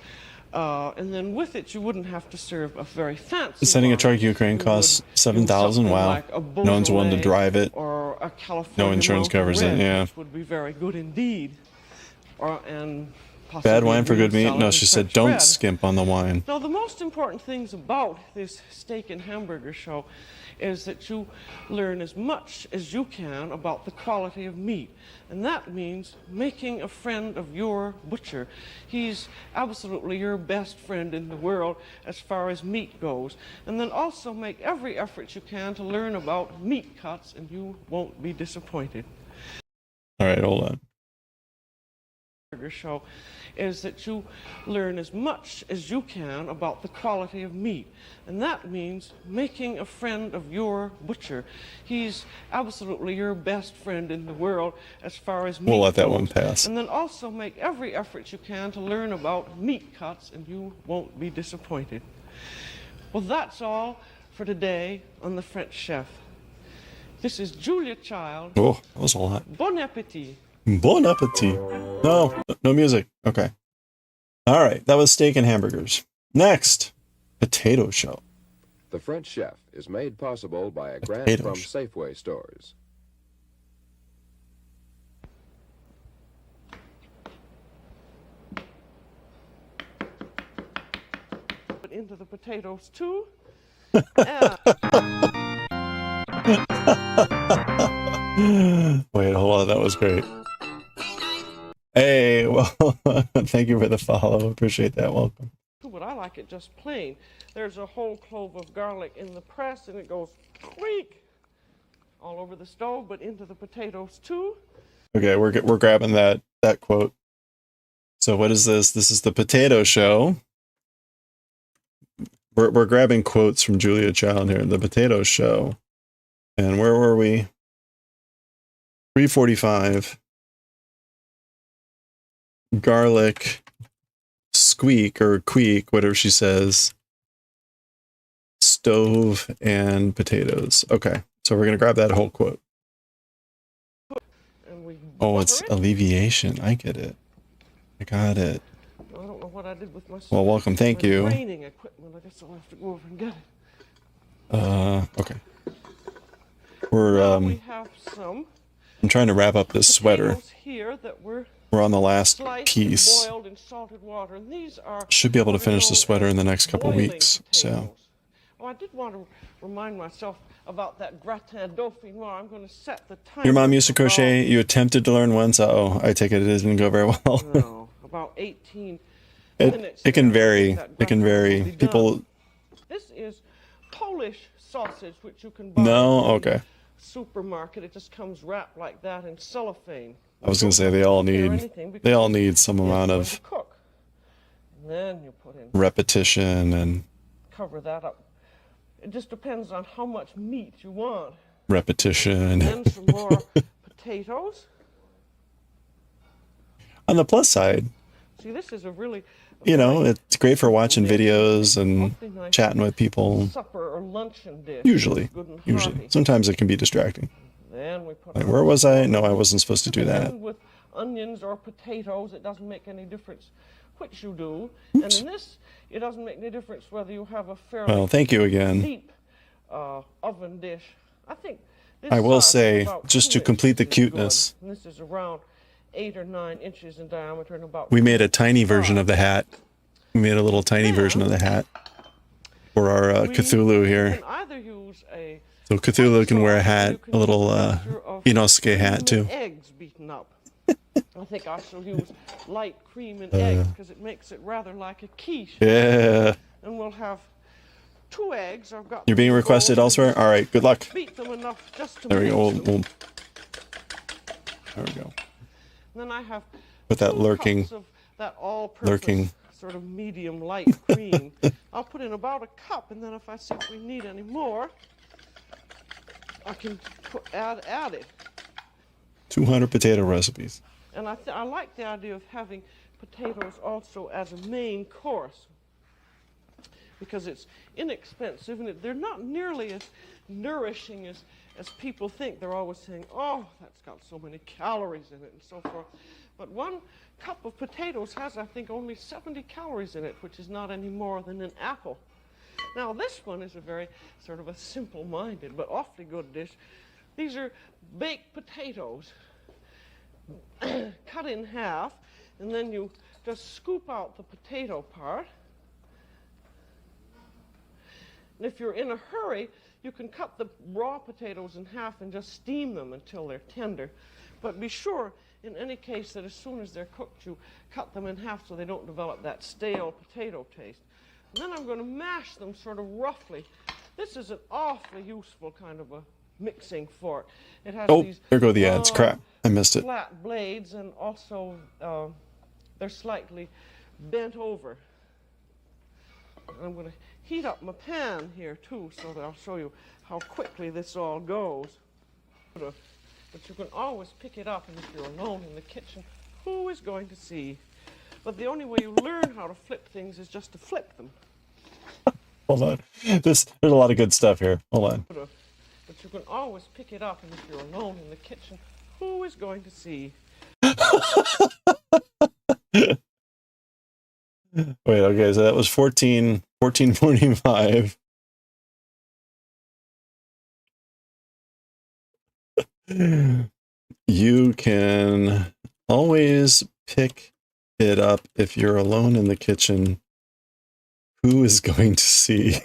Speaker 3: and then with it you wouldn't have to serve a very fancy
Speaker 1: Sending a
Speaker 3: wine.
Speaker 1: truck to Ukraine costs $7,000. Wow.
Speaker 3: Like a
Speaker 1: No one's willing to
Speaker 3: Beaujolais
Speaker 1: drive it.
Speaker 3: or a California
Speaker 1: No insurance
Speaker 3: Mountain
Speaker 1: covers it,
Speaker 3: Red,
Speaker 1: yeah.
Speaker 3: which would be very good indeed. And
Speaker 1: Bad wine for
Speaker 3: green
Speaker 1: good meat?
Speaker 3: salad
Speaker 1: No,
Speaker 3: and
Speaker 1: she said
Speaker 3: French
Speaker 1: don't
Speaker 3: bread.
Speaker 1: skimp on the wine.
Speaker 3: Now, the most important things about this steak and hamburger show is that you learn as much as you can about the quality of meat. And that means making a friend of your butcher. He's absolutely your best friend in the world as far as meat goes. And then also make every effort you can to learn about meat cuts, and you won't be disappointed.
Speaker 1: All right, hold on.
Speaker 3: Show is that you learn as much as you can about the quality of meat, and that means making a friend of your butcher. He's absolutely your best friend in the world as far as meat
Speaker 1: We'll let that
Speaker 3: goes.
Speaker 1: one pass.
Speaker 3: And then also make every effort you can to learn about meat cuts, and you won't be disappointed. Well, that's all for today on The French Chef. This is Julia Child.
Speaker 1: Oh, that was a lot.
Speaker 3: Bon appetit.
Speaker 1: Bon appetit. No, no music. Okay. All right, that was steak and hamburgers. Next, potato show.
Speaker 4: The French Chef is made possible by a grant
Speaker 1: Potato
Speaker 4: from
Speaker 1: show.
Speaker 4: Safeway stores.
Speaker 3: Put into the potatoes too.
Speaker 1: Wait, hold on. That was great. Hey, well, thank you for the follow. Appreciate that. Welcome.
Speaker 3: But I like it just plain. There's a whole clove of garlic in the press, and it goes creak all over the stove, but into the potatoes too.
Speaker 1: Okay, we're grabbing that quote. So what is this? This is the potato show. We're grabbing quotes from Julia Child here. The potato show. And where were we? 345. Garlic, squeak or queek, whatever she says. Stove and potatoes. Okay, so we're gonna grab that whole quote.
Speaker 3: And we
Speaker 1: Oh, it's
Speaker 3: butter it.
Speaker 1: alleviation. I get it. I got it.
Speaker 3: I don't know what I did with my
Speaker 1: Well, welcome. Thank
Speaker 3: my
Speaker 1: you.
Speaker 3: training equipment. I guess I'll have to go over and get it.
Speaker 1: Okay. We're
Speaker 3: Now we have some
Speaker 1: I'm trying to wrap up this sweater.
Speaker 3: potatoes here that were
Speaker 1: We're on the last
Speaker 3: sliced
Speaker 1: piece.
Speaker 3: and boiled in salted water, and these are
Speaker 1: Should be able to
Speaker 3: what are
Speaker 1: finish the
Speaker 3: known
Speaker 1: sweater
Speaker 3: as
Speaker 1: in the next couple
Speaker 3: boiling
Speaker 1: weeks. So
Speaker 3: potatoes. Oh, I did want to remind myself about that gratin dauphinois. I'm going to set the timer.
Speaker 1: your mom used to
Speaker 3: for about-
Speaker 1: crochet. You attempted to learn once. Uh-oh, I take it didn't go very well.
Speaker 3: No, about 18 minutes.
Speaker 1: It can
Speaker 3: there,
Speaker 1: vary.
Speaker 3: that
Speaker 1: It can
Speaker 3: gratin will
Speaker 1: vary.
Speaker 3: be done.
Speaker 1: People.
Speaker 3: This is Polish sausage, which you can buy
Speaker 1: No.
Speaker 3: in the
Speaker 1: Okay.
Speaker 3: supermarket. It just comes wrapped like that in cellophane.
Speaker 1: I was gonna say they all
Speaker 3: Prepare
Speaker 1: need.
Speaker 3: anything because
Speaker 1: They all need some
Speaker 3: it's
Speaker 1: amount
Speaker 3: going
Speaker 1: of
Speaker 3: to cook. And then you put in,
Speaker 1: repetition and
Speaker 3: cover that up. It just depends on how much meat you want.
Speaker 1: repetition.
Speaker 3: Then some more potatoes.
Speaker 1: On the plus side,
Speaker 3: See, this is a really
Speaker 1: you know, it's great for watching videos and
Speaker 3: awfully nice
Speaker 1: chatting with people.
Speaker 3: supper or luncheon dish.
Speaker 1: Usually,
Speaker 3: Good and
Speaker 1: usually.
Speaker 3: hearty.
Speaker 1: Sometimes it can be distracting.
Speaker 3: Then we put
Speaker 1: Like,
Speaker 3: on
Speaker 1: where was I? No, I wasn't supposed to do that.
Speaker 3: And with onions or potatoes, it doesn't make any difference which you do. And in this, it doesn't make any difference whether you have a fairly
Speaker 1: Well, thank you again.
Speaker 3: deep oven dish. I think this
Speaker 1: I will
Speaker 3: size is
Speaker 1: say,
Speaker 3: about
Speaker 1: just
Speaker 3: 2
Speaker 1: to complete the
Speaker 3: inches is good.
Speaker 1: cuteness.
Speaker 3: And this is around 8 or 9 inches in diameter and about
Speaker 1: We
Speaker 3: 2
Speaker 1: made a
Speaker 3: inches
Speaker 1: tiny version
Speaker 3: wide.
Speaker 1: of the hat. We made a little tiny version of the hat for our
Speaker 3: We
Speaker 1: Cthulhu here.
Speaker 3: can either use a
Speaker 1: So Cthulhu can wear a
Speaker 3: sauce, or
Speaker 1: hat,
Speaker 3: you can
Speaker 1: a little
Speaker 3: use a mixture of
Speaker 1: Inosuke hat
Speaker 3: cream
Speaker 1: too.
Speaker 3: and eggs beaten up. I think I shall use light cream and eggs because it makes it rather like a quiche.
Speaker 1: Yeah.
Speaker 3: And we'll have 2 eggs. I've got
Speaker 1: You're being requested elsewhere? Alright, good luck.
Speaker 3: Beat them enough just to
Speaker 1: There we go.
Speaker 3: mix them.
Speaker 1: There we go.
Speaker 3: Then I have
Speaker 1: Put that
Speaker 3: 2
Speaker 1: lurking.
Speaker 3: cups of that all-purpose sort of medium light cream. I'll put in about a cup, and then if I see if we need any more, I can add it.
Speaker 1: 200 potato recipes.
Speaker 3: And I like the idea of having potatoes also as a main course because it's inexpensive and they're not nearly as nourishing as people think. They're always saying, oh, that's got so many calories in it and so forth. But 1 cup of potatoes has, I think, only 70 calories in it, which is not any more than an apple. Now, this one is a very sort of a simple-minded but awfully good dish. These are baked potatoes cut in half, and then you just scoop out the potato part. And if you're in a hurry, you can cut the raw potatoes in half and just steam them until they're tender. But be sure, in any case, that as soon as they're cooked, you cut them in half so they don't develop that stale potato taste. And then I'm going to mash them sort of roughly. This is an awfully useful kind of a mixing fork. It has these
Speaker 1: there go the ads. Crap, I missed it.
Speaker 3: flat blades, and also they're slightly bent over. And I'm going to heat up my pan here too, so that I'll show you how quickly this all goes. But you can always pick it up, and if you're alone in the kitchen, who is going to see? But the only way you learn how to flip things is just to flip them.
Speaker 1: Hold on. There's a lot of good stuff here. Hold on.
Speaker 3: But you can always pick it up, and if you're alone in the kitchen, who is going to see?
Speaker 1: Wait, okay, so that was 1445. You can always pick it up if you're alone in the kitchen. Who is going to see?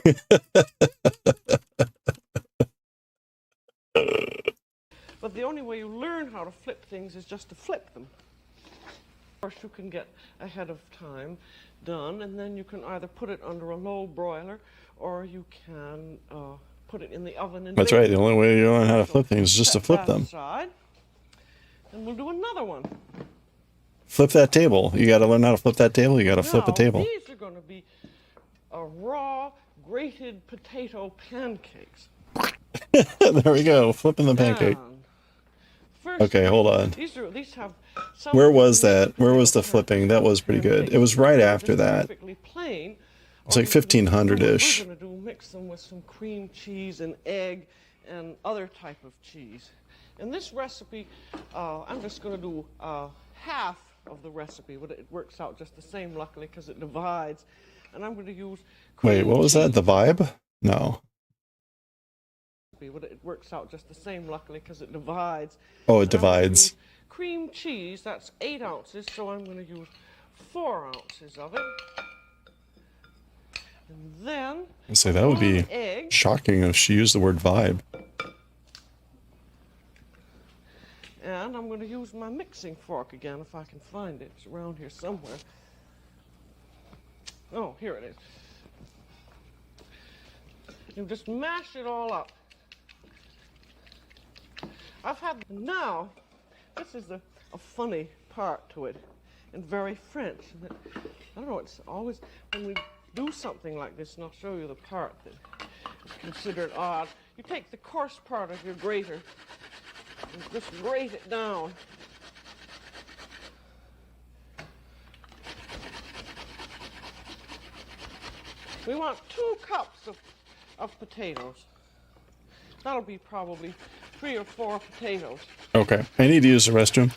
Speaker 3: But the only way you learn how to flip things is just to flip them. Of course, you can get ahead of time done, and then you can either put it under a low broiler, or you can put it in the oven. And
Speaker 1: That's right. The only way you learn how to flip things is just to flip them.
Speaker 3: Aside, and we'll do another one.
Speaker 1: Flip that table. You got to learn how to flip that table. You got to flip a table.
Speaker 3: These are going to be raw grated potato pancakes.
Speaker 1: There we go. Flipping the pancake. Okay, hold on.
Speaker 3: These have
Speaker 1: Where was that? Where was the flipping? That was pretty good. It was right after that. It's like 1500-ish.
Speaker 3: We're going to do mix them with some cream cheese and egg and other type of cheese. In this recipe, I'm just going to do half of the recipe, but it works out just the same, luckily, because it divides. And I'm going to use
Speaker 1: Wait, what was that? The vibe? No.
Speaker 3: But it works out just the same, luckily, because it divides.
Speaker 1: Oh, it divides.
Speaker 3: Cream cheese, that's 8 ounces, so I'm going to use 4 ounces of it. And then
Speaker 1: I say that would be shocking if she used the word vibe.
Speaker 3: And I'm going to use my mixing fork again, if I can find it. It's around here somewhere. Oh, here it is. You just mash it all up. Now, this is a funny part to it, and very French. And I don't know, it's always, when we do something like this, and I'll show you the part that is considered odd, you take the coarse part of your grater and just grate it down. We want 2 cups of potatoes. That'll be probably 3 or 4 potatoes.
Speaker 1: Okay, I need to use the restroom,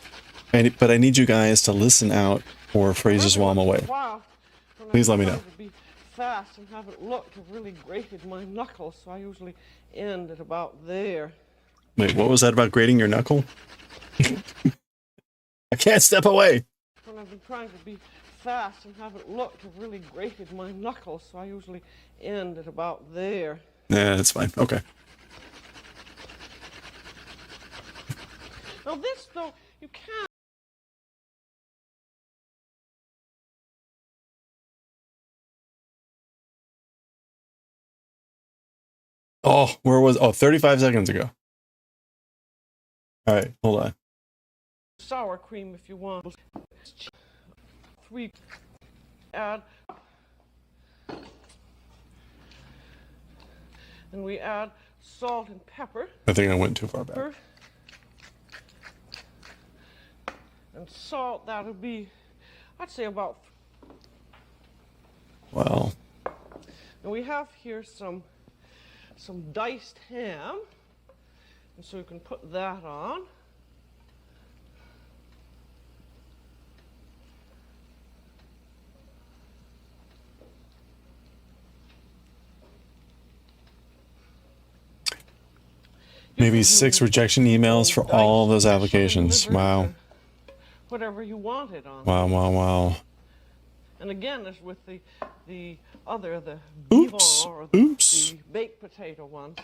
Speaker 1: but I need you guys to listen out for phrases while I'm away.
Speaker 3: Wow.
Speaker 1: Please let me know.
Speaker 3: To be fast and haven't looked, I've really grated my knuckles, so I usually end at about there.
Speaker 1: Wait, what was that about grating your knuckle? I can't step away.
Speaker 3: When I've been trying to be fast and haven't looked, I've really grated my knuckles, so I usually end at about there.
Speaker 1: Yeah, that's fine. Okay.
Speaker 3: Now this, though, you can't.
Speaker 1: Oh, where was? Oh, 35 seconds ago. All right, hold on.
Speaker 3: Sour cream if you want. 3 add, and we add salt and pepper.
Speaker 1: I think I went too far back.
Speaker 3: And salt, that'll be, I'd say about.
Speaker 1: Wow.
Speaker 3: And we have here some diced ham, and so you can put that on.
Speaker 1: Maybe 6 rejection emails for all those applications. Wow.
Speaker 3: Whatever you want it on.
Speaker 1: Wow, wow, wow.
Speaker 3: And again, as with the
Speaker 1: Oops.
Speaker 3: bivon or
Speaker 1: Oops.
Speaker 3: the baked potato one.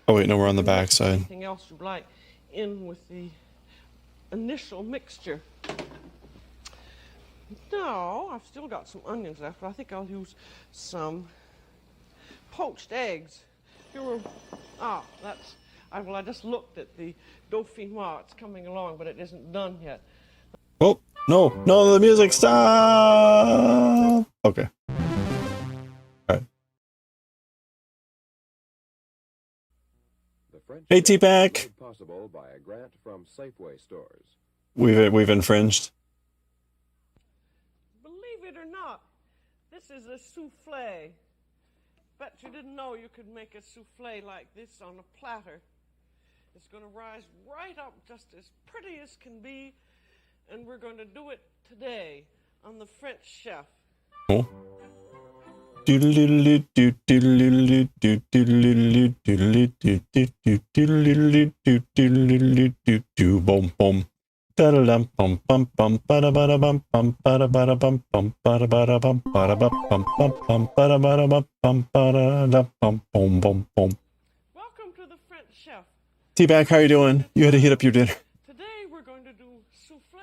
Speaker 1: Oh wait, no, we're on the back side.
Speaker 3: Anything else you like in with the initial mixture. Now, I've still got some onions left, but I think I'll use some poached eggs. I just looked at the dauphinoise. It's coming along, but it isn't done yet.
Speaker 1: Oh, no, the music, stop! Okay. Alright. Hey, T-Pack!
Speaker 4: Possible by a grant from Safeway stores.
Speaker 1: We've infringed.
Speaker 3: Believe it or not, this is a souffle. Bet you didn't know you could make a souffle like this on a platter. It's going to rise right up just as pretty as can be, and we're going to do it today on the French chef.
Speaker 1: Oh. Boom, boom. Boom, boom, boom.
Speaker 3: Welcome to the French chef.
Speaker 1: T-Back, how you doing? You had to heat up your dinner.
Speaker 3: Today we're going to do souffle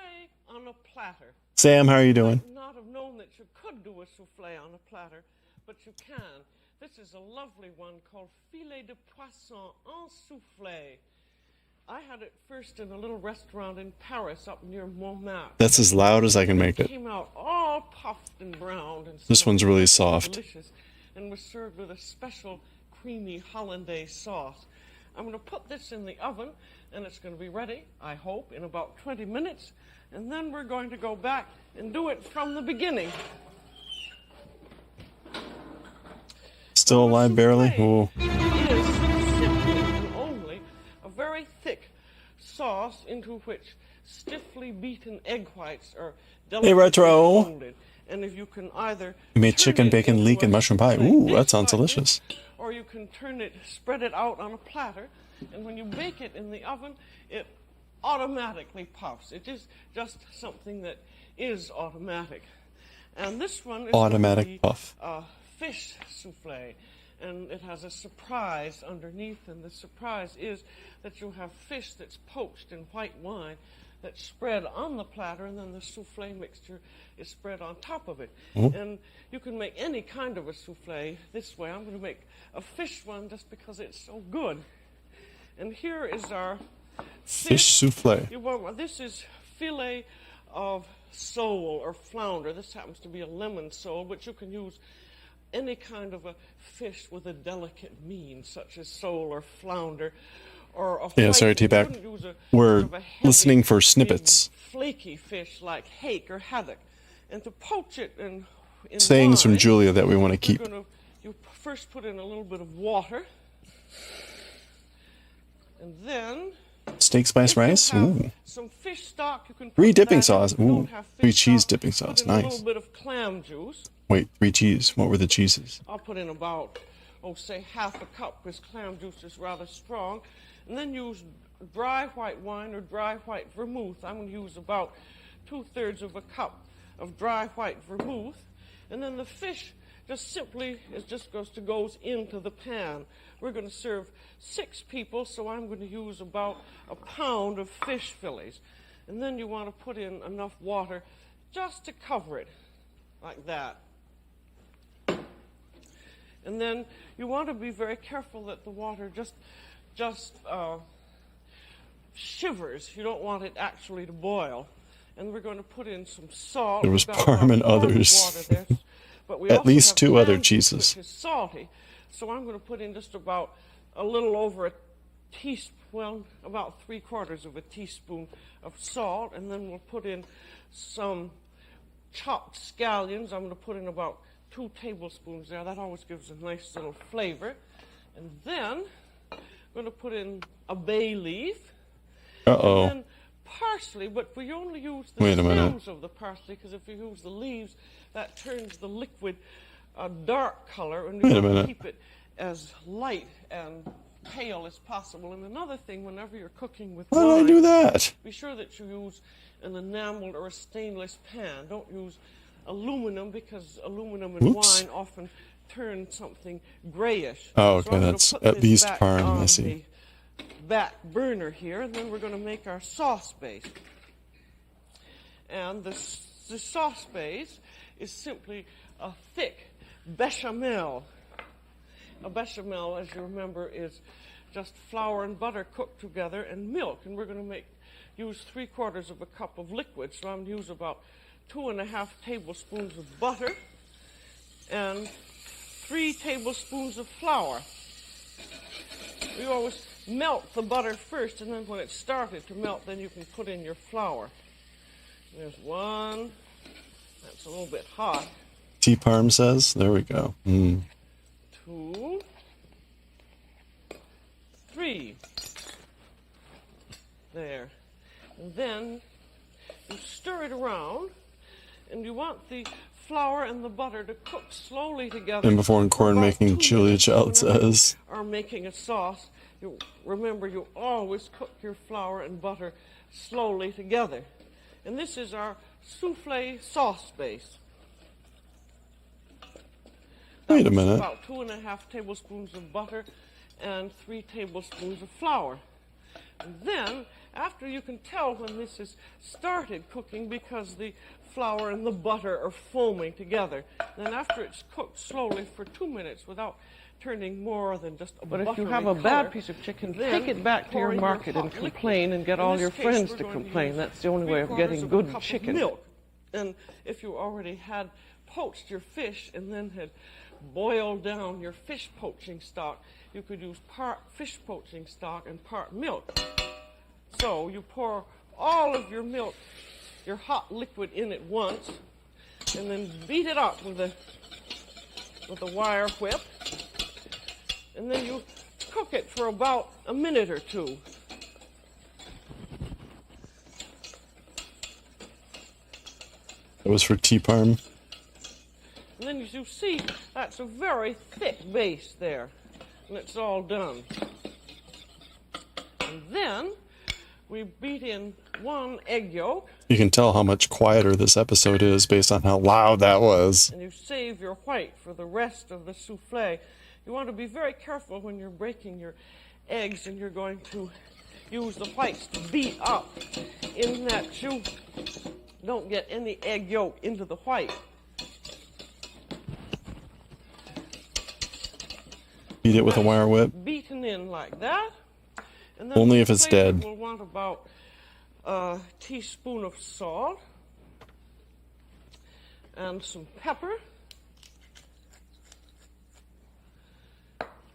Speaker 3: on a platter.
Speaker 1: Sam, how are you doing?
Speaker 3: I might not have known that you could do a souffle on a platter, but you can. This is a lovely one called filet de poisson en souffle. I had it first in a little restaurant in Paris up near Montmartre.
Speaker 1: That's as loud as I can make it.
Speaker 3: Came out all puffed and browned. And
Speaker 1: this one's really soft.
Speaker 3: Delicious, and was served with a special creamy hollandaise sauce. I'm going to put this in the oven, and it's going to be ready, I hope, in about 20 minutes. And then we're going to go back and do it from the beginning.
Speaker 1: Still alive, barely? Ooh.
Speaker 3: Is simply and only a very thick sauce into which stiffly beaten egg whites are delicately
Speaker 1: Retro.
Speaker 3: folded. And if you can either
Speaker 1: You made chicken, bacon, leek, and mushroom pie. Ooh, that sounds
Speaker 3: like
Speaker 1: delicious.
Speaker 3: this, or you can spread it out on a platter, and when you bake it in the oven, it automatically puffs. It is just something that is automatic. And this one is
Speaker 1: automatic puff.
Speaker 3: Fish souffle, and it has a surprise underneath, and the surprise is that you'll have fish that's poached in white wine that's spread on the platter, and then the souffle mixture is spread on top of it. And you can make any kind of a souffle this way. I'm going to make a fish one just because it's so good. And here is our
Speaker 1: fish souffle.
Speaker 3: This is filet of sole or flounder. This happens to be a lemon sole, but you can use any kind of a fish with a delicate mien, such as sole or flounder, or a
Speaker 1: yeah, sorry, T-Back. We're listening for snippets.
Speaker 3: Flaky fish like hake or haddock, and to poach it in
Speaker 1: sayings
Speaker 3: wine,
Speaker 1: from Julia that we want to keep.
Speaker 3: You first put in a little bit of water, and then
Speaker 1: steak spice rice. Ooh.
Speaker 3: Some fish stock. You can
Speaker 1: 3 dipping sauce. Ooh, 3 cheese dipping sauce. Nice.
Speaker 3: A little bit of clam juice.
Speaker 1: Wait, 3 cheese. What were the cheeses?
Speaker 3: I'll put in about, say half a cup, because clam juice is rather strong. And then use dry white wine or dry white vermouth. I'm going to use about 2/3 of a cup of dry white vermouth. And then the fish just simply goes into the pan. We're going to serve 6 people, so I'm going to use about a pound of fish fillets. And then you want to put in enough water just to cover it, like that. And then you want to be very careful that the water just shivers. You don't want it actually to boil. And we're going to put in some salt.
Speaker 1: There was
Speaker 3: We've got
Speaker 1: parm and
Speaker 3: about
Speaker 1: others.
Speaker 3: water there, but we
Speaker 1: At
Speaker 3: also
Speaker 1: least
Speaker 3: have
Speaker 1: 2 other
Speaker 3: canned
Speaker 1: cheeses.
Speaker 3: which is salty. So I'm going to put in just about a little over a teaspoon, well, about 3/4 of a teaspoon of salt, and then we'll put in some chopped scallions. I'm going to put in about 2 tablespoons there. That always gives a nice little flavor. And then I'm going to put in a bay leaf.
Speaker 1: Uh-oh.
Speaker 3: And then parsley, but we only use the
Speaker 1: Wait a minute.
Speaker 3: stems of the parsley, because if you use the leaves, that turns the liquid a dark color, and we
Speaker 1: Wait a
Speaker 3: want to
Speaker 1: minute.
Speaker 3: keep it as light and pale as possible. And another thing, whenever you're cooking with
Speaker 1: Why did I
Speaker 3: wine,
Speaker 1: do that?
Speaker 3: be sure that you use an enameled or a stainless pan. Don't use aluminum, because aluminum in
Speaker 1: Oops.
Speaker 3: wine often turn something grayish.
Speaker 1: Oh,
Speaker 3: So
Speaker 1: okay,
Speaker 3: I'm gonna
Speaker 1: that's
Speaker 3: put
Speaker 1: at
Speaker 3: this
Speaker 1: least
Speaker 3: back
Speaker 1: parm, I
Speaker 3: on
Speaker 1: see.
Speaker 3: the back burner here, and then we're going to make our sauce base. And the sauce base is simply a thick bechamel. A bechamel, as you remember, is just flour and butter cooked together and milk. And we're going to use 3/4 of a cup of liquid. So I'm going to use about 2.5 tablespoons of butter and 3 tablespoons of flour. We always melt the butter first, and then when it's started to melt, then you can put in your flour. There's 1. That's a little bit hot.
Speaker 1: Tea parm says. There we go.
Speaker 3: 2, 3. There. And then you stir it around, and you want the flour and the butter to cook slowly together.
Speaker 1: And before in
Speaker 3: for
Speaker 1: corn
Speaker 3: about
Speaker 1: making
Speaker 3: 2
Speaker 1: chili,
Speaker 3: minutes.
Speaker 1: child
Speaker 3: Whenever you
Speaker 1: says.
Speaker 3: are making a sauce, remember you always cook your flour and butter slowly together. And this is our souffle sauce base.
Speaker 1: Wait a
Speaker 3: That was
Speaker 1: minute.
Speaker 3: About 2.5 tablespoons of butter and 3 tablespoons of flour. And then, after you can tell when this has started cooking, because the flour and the butter are foaming together, then after it's cooked slowly for 2 minutes without turning more than just a buttery color. But if you have a bad piece of chicken, take it back to your market and complain and get all your friends to complain. That's the only way of getting good chicken. Milk. And if you already had poached your fish and then had boiled down your fish poaching stock, you could use part fish poaching stock and part milk. So you pour all of your milk, your hot liquid, in at once, and then beat it up with a wire whip, and then you cook it for about a minute or 2.
Speaker 1: That was for tea parm.
Speaker 3: And then as you see, that's a very thick base there, and it's all done. And then we beat in 1 egg yolk.
Speaker 1: You can tell how much quieter this episode is based on how loud that was.
Speaker 3: And you save your white for the rest of the souffle. You want to be very careful when you're breaking your eggs and you're going to use the whites to beat up, in that you don't get any egg yolk into the white.
Speaker 1: Beat it with a wire whip.
Speaker 3: Beaten in like that. And then
Speaker 1: Only if it's
Speaker 3: flavor,
Speaker 1: dead.
Speaker 3: We'll want about a teaspoon of salt and some pepper.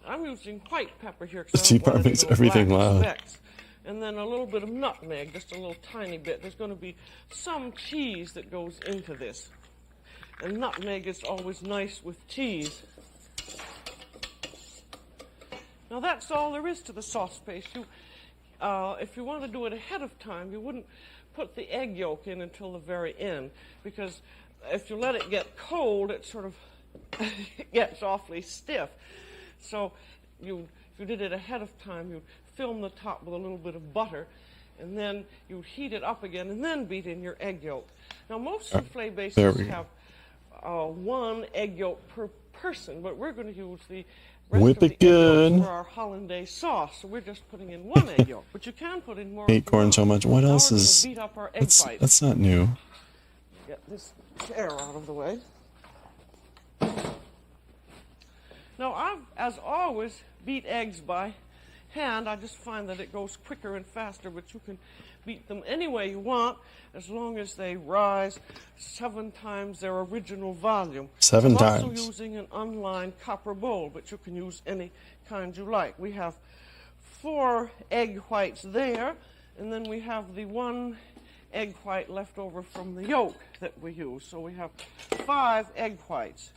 Speaker 3: I'm using white pepper here
Speaker 1: The tea part makes everything loud.
Speaker 3: Specks. And then a little bit of nutmeg, just a little tiny bit. There's going to be some cheese that goes into this. And nutmeg is always nice with cheese. Now that's all there is to the sauce base. If you want to do it ahead of time, you wouldn't put the egg yolk in until the very end, because if you let it get cold, it sort of gets awfully stiff. So if you did it ahead of time, you'd film the top with a little bit of butter, and then you'd heat it up again, and then beat in your egg yolk. Now most souffle bases have 1 egg yolk per person, but we're going to use the rest
Speaker 1: Whip
Speaker 3: of the
Speaker 1: it
Speaker 3: egg yolks
Speaker 1: good.
Speaker 3: for our hollandaise sauce. So we're just putting in 1 egg yolk, but you can put in more.
Speaker 1: Hate corn so much. What
Speaker 3: Now
Speaker 1: else
Speaker 3: we're gonna
Speaker 1: is...
Speaker 3: beat up our egg whites.
Speaker 1: That's not new.
Speaker 3: Get this chair out of the way. Now, I've, as always, beat eggs by hand. I just find that it goes quicker and faster, but you can beat them any way you want as long as they rise 7 times their original volume.
Speaker 1: 7 times.
Speaker 3: I'm also using an unlined copper bowl, but you can use any kind you like. We have 4 egg whites there, and then we have the 1 egg white left over from the yolk that we use. So we have 5 egg whites.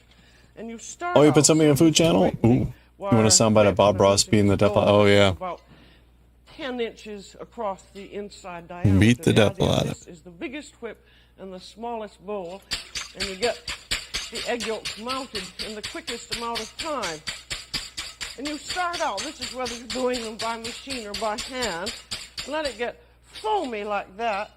Speaker 3: And you start.
Speaker 1: Oh, you put something on Food Channel? Ooh. You want to soundbite of Bob Ross being the devil? Oh, yeah.
Speaker 3: About 10 inches across the inside diameter.
Speaker 1: Beat the devil out of
Speaker 3: it. This is the biggest whip and the smallest bowl, and you get the egg yolks mounted in the quickest amount of time. And you start out, this is whether you're doing them by machine or by hand, let it get foamy like that,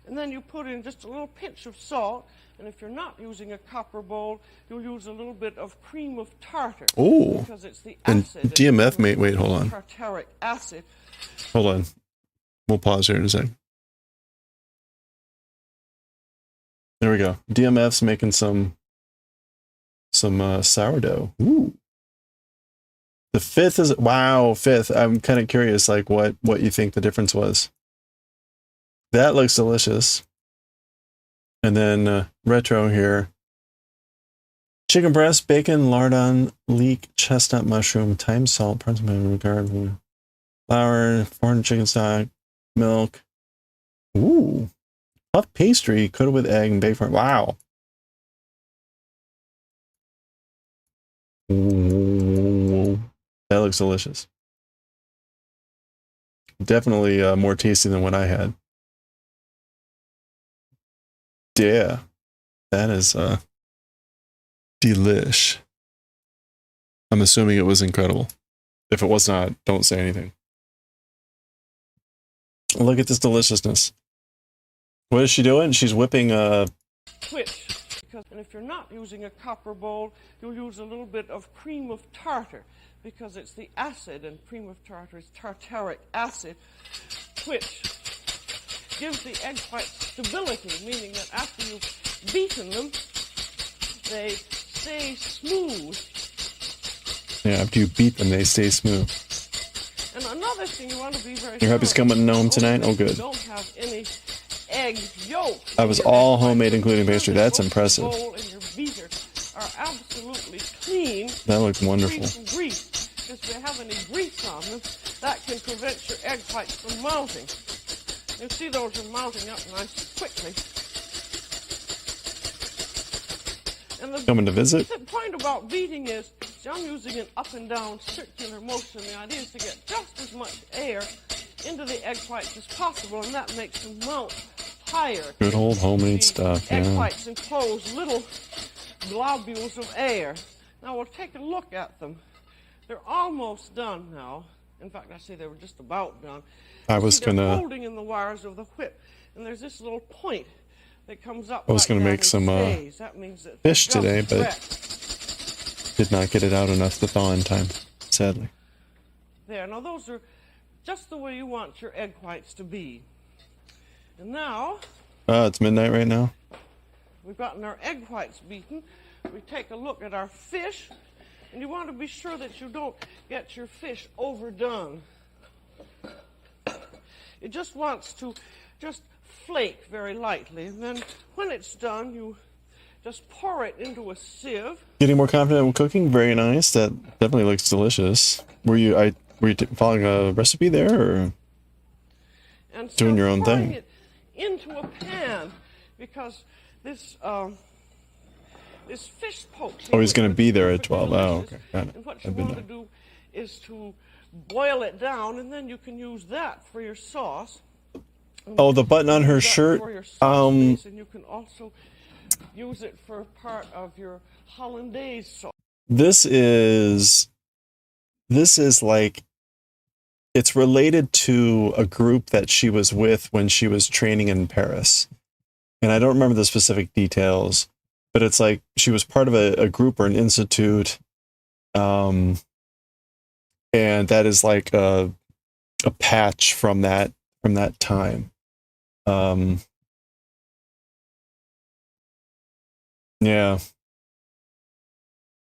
Speaker 3: and then you put in just a little pinch of salt. And if you're not using a copper bowl, you'll use a little bit of cream of tartar.
Speaker 1: Ooh.
Speaker 3: Because it's the
Speaker 1: And
Speaker 3: acid.
Speaker 1: DMF mate, wait, hold on.
Speaker 3: Tartaric acid.
Speaker 1: Hold on. We'll pause here in a second. There we go. DMF's making some sourdough. Ooh. The 5th is, wow, 5th. I'm kind of curious, like, what you think the difference was. That looks delicious. And then retro here. Chicken breast, bacon, lardon, leek, chestnut mushroom, thyme, salt, parsley, garlic, flour, foreign chicken stock, milk. Ooh. Puff pastry coated with egg and baked for, wow. Ooh. That looks delicious. Definitely more tasty than what I had. Yeah, that is delish. I'm assuming it was incredible. If it was not, don't say anything. Look at this deliciousness. What is she doing? She's whipping
Speaker 3: Twitch. And if you're not using a copper bowl, you'll use a little bit of cream of tartar, because it's the acid, and cream of tartar is tartaric acid, which gives the egg white stability, meaning that after you've beaten them, they stay smooth.
Speaker 1: Yeah, after you beat them, they stay smooth.
Speaker 3: And another thing you want to be very
Speaker 1: Your hubby's coming home tonight? Oh, good.
Speaker 3: Don't have any egg yolk.
Speaker 1: That was all homemade, including pastry. That's impressive.
Speaker 3: Your bowl and your beater are absolutely clean.
Speaker 1: That looked wonderful.
Speaker 3: Free from grease. If they have any grease on them, that can prevent your egg whites from mounting. You see those are mounting up nice quickly. And the
Speaker 1: Coming to visit?
Speaker 3: The point about beating is, see, I'm using an up and down circular motion. The idea is to get just as much air into the egg whites as possible, and that makes them mount higher.
Speaker 1: Good old homemade stuff,
Speaker 3: egg
Speaker 1: yeah.
Speaker 3: whites enclose little globules of air. Now we'll take a look at them. They're almost done now. In fact, I say they were just about done.
Speaker 1: I was
Speaker 3: they're
Speaker 1: gonna
Speaker 3: holding in the wires of the whip, and there's this little point that comes up.
Speaker 1: I was
Speaker 3: like
Speaker 1: gonna
Speaker 3: that
Speaker 1: make
Speaker 3: and
Speaker 1: some
Speaker 3: stays. That means that
Speaker 1: fish
Speaker 3: they're
Speaker 1: today,
Speaker 3: just
Speaker 1: but did not get it out enough to thaw in time, sadly.
Speaker 3: there. Now those are just the way you want your egg whites to be. And now
Speaker 1: It's midnight right now.
Speaker 3: we've gotten our egg whites beaten. We take a look at our fish, and you want to be sure that you don't get your fish overdone. It just wants to just flake very lightly, and then when it's done, you just pour it into a sieve.
Speaker 1: Getting more confident with cooking, very nice. That definitely looks delicious. Were you following a recipe there, or
Speaker 3: And
Speaker 1: doing your own
Speaker 3: pouring
Speaker 1: thing?
Speaker 3: It into a pan, because this this fish poke.
Speaker 1: Oh, he's gonna be there at 12. Oh, okay, got it.
Speaker 3: And what you
Speaker 1: I've been
Speaker 3: want to
Speaker 1: there.
Speaker 3: do is to boil it down, and then you can use that for your sauce.
Speaker 1: Oh, the button on her
Speaker 3: Use that
Speaker 1: shirt.
Speaker 3: for your sauce base, and you can also use it for part of your hollandaise sauce.
Speaker 1: This is like, it's related to a group that she was with when she was training in Paris. And I don't remember the specific details, but it's like she was part of a group or an institute. And that is like a patch from that time. Yeah.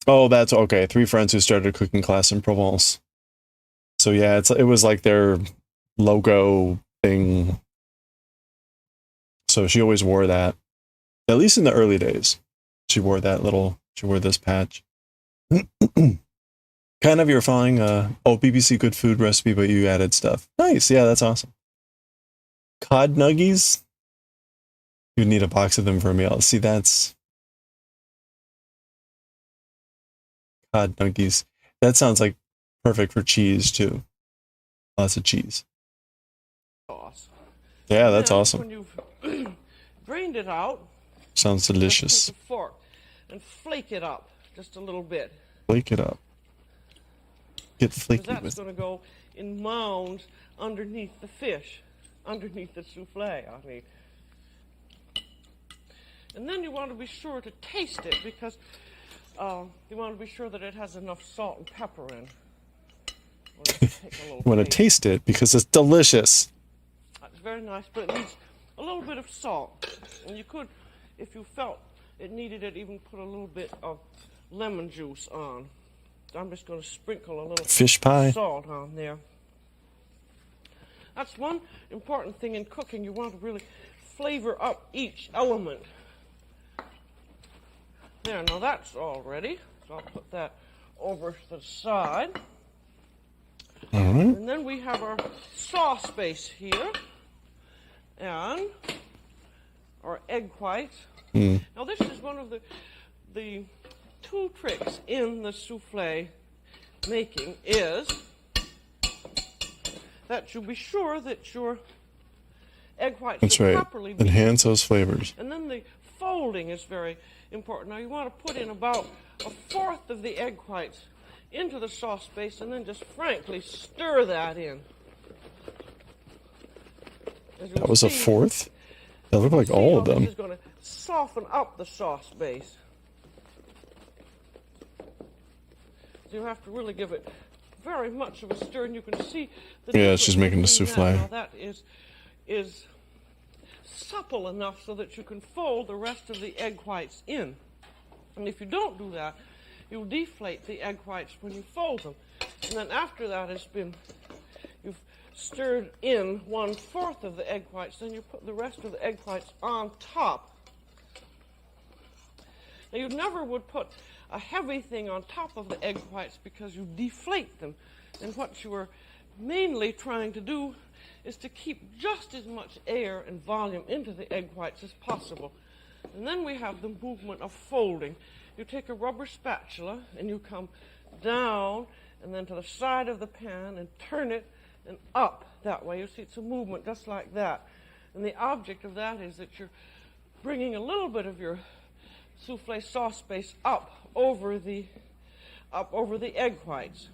Speaker 1: Oh, that's okay. 3 friends who started a cooking class in Provence. So yeah, it was like their logo thing. So she always wore that. At least in the early days. She wore this patch. Kind of you're following BBC Good Food recipe, but you added stuff. Nice, yeah, that's awesome. Cod nuggies? You'd need a box of them for a meal. See, that's cod nuggies. That sounds like perfect for cheese too. Lots of cheese.
Speaker 3: Sauce.
Speaker 1: Yeah, that's
Speaker 3: Then,
Speaker 1: awesome.
Speaker 3: when you've drained it out,
Speaker 1: Sounds delicious.
Speaker 3: take a fork and flake it up just a little bit.
Speaker 1: Flake it up. Get flaky
Speaker 3: That's
Speaker 1: with
Speaker 3: going to go in mounds underneath the fish, underneath the souffle, I mean. And then you want to be sure to taste it because you want to be sure that it has enough salt and pepper in.
Speaker 1: You want to taste it because it's delicious.
Speaker 3: It's very nice, but it needs a little bit of salt. And you could, if you felt it needed it, even put a little bit of lemon juice on. I'm just going to sprinkle a little
Speaker 1: Fish pie.
Speaker 3: salt on there. That's one important thing in cooking. You want to really flavor up each element. There, now that's all ready. So I'll put that over to the side.
Speaker 1: All right.
Speaker 3: And then we have our sauce base here. And our egg whites. Now this is one of the 2 tricks in the souffle making is that you be sure that your egg whites
Speaker 1: That's
Speaker 3: are
Speaker 1: right.
Speaker 3: properly beaten.
Speaker 1: Enhance those flavors.
Speaker 3: And then the folding is very important. Now you want to put in about 1/4 of the egg whites into the sauce base and then just frankly stir that in.
Speaker 1: That was a 1/4? That looked like all of them.
Speaker 3: This is going to soften up the sauce base. So you have to really give it very much of a stir, and you can see the
Speaker 1: Yeah, she's making the souffle.
Speaker 3: Now that is supple enough so that you can fold the rest of the egg whites in. And if you don't do that, you'll deflate the egg whites when you fold them. And then after that you've stirred in 1/4 of the egg whites, then you put the rest of the egg whites on top. Now you never would put a heavy thing on top of the egg whites because you deflate them. And what you are mainly trying to do is to keep just as much air and volume into the egg whites as possible. And then we have the movement of folding. You take a rubber spatula and you come down and then to the side of the pan and turn it and up that way. You see it's a movement just like that. And the object of that is that you're bringing a little bit of your souffle sauce base up over the egg whites.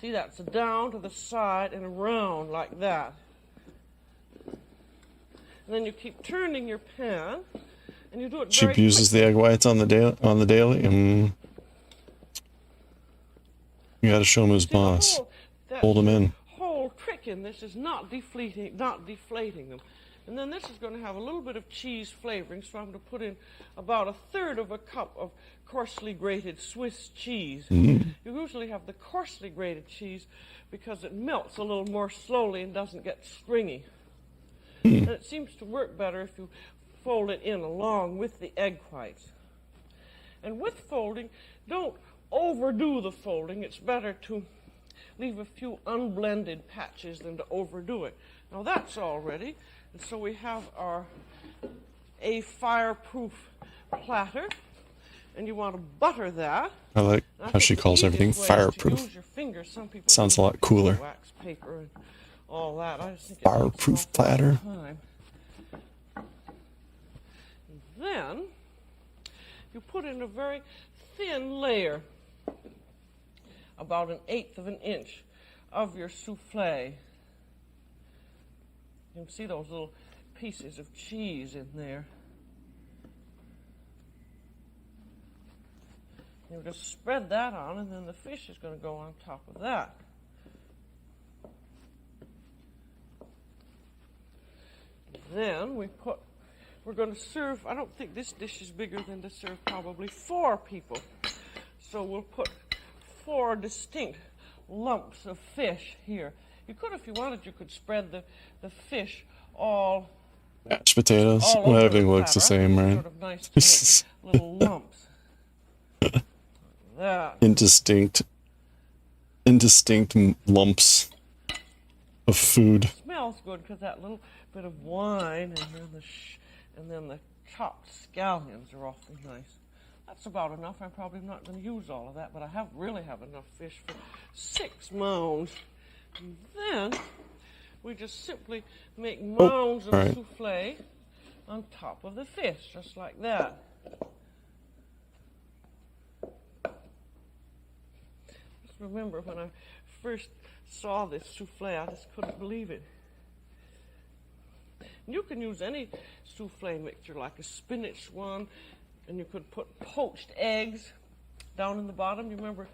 Speaker 3: See, that's down to the side and around like that. And then you keep turning your pan, and you do it
Speaker 1: She
Speaker 3: very
Speaker 1: uses the egg whites on the daily. You got to show him who's boss. Hold him in.
Speaker 3: Whole trick in this is not deflating them. And then this is going to have a little bit of cheese flavoring, so I'm going to put in about 1/3 of a cup of coarsely grated Swiss cheese. You usually have the coarsely grated cheese because it melts a little more slowly and doesn't get stringy. And it seems to work better if you fold it in along with the egg whites. And with folding, don't overdo the folding. It's better to leave a few unblended patches than to overdo it. Now that's all ready. And so we have a fireproof platter, and you want to butter that.
Speaker 1: I like how she calls everything fireproof. Sounds a lot cooler.
Speaker 3: Wax paper and all that. I just think
Speaker 1: Fireproof platter.
Speaker 3: Then you put in a very thin layer, about 1/8 of an inch, of your souffle. You can see those little pieces of cheese in there. You just spread that on, and then the fish is going to go on top of that. Then we're going to serve, I don't think this dish is bigger than to serve probably 4 people. So we'll put 4 distinct lumps of fish here. You could, if you wanted, you could spread the fish all
Speaker 1: Mashed potatoes.
Speaker 3: all
Speaker 1: Well,
Speaker 3: over
Speaker 1: everything
Speaker 3: the
Speaker 1: looks the
Speaker 3: platter.
Speaker 1: same, right?
Speaker 3: Sort of nice to make little lumps. That.
Speaker 1: Indistinct lumps of food.
Speaker 3: Smells good because that little bit of wine and then the chopped scallions are awfully nice. That's about enough. I'm probably not going to use all of that, but I really have enough fish for 6 mounds. And then we just simply make mounds of
Speaker 1: right.
Speaker 3: souffle on top of the fish, just like that. Just remember when I first saw this souffle, I just couldn't believe it. You can use any souffle mixture, like a spinach one, and you could put poached eggs down in the bottom. You remember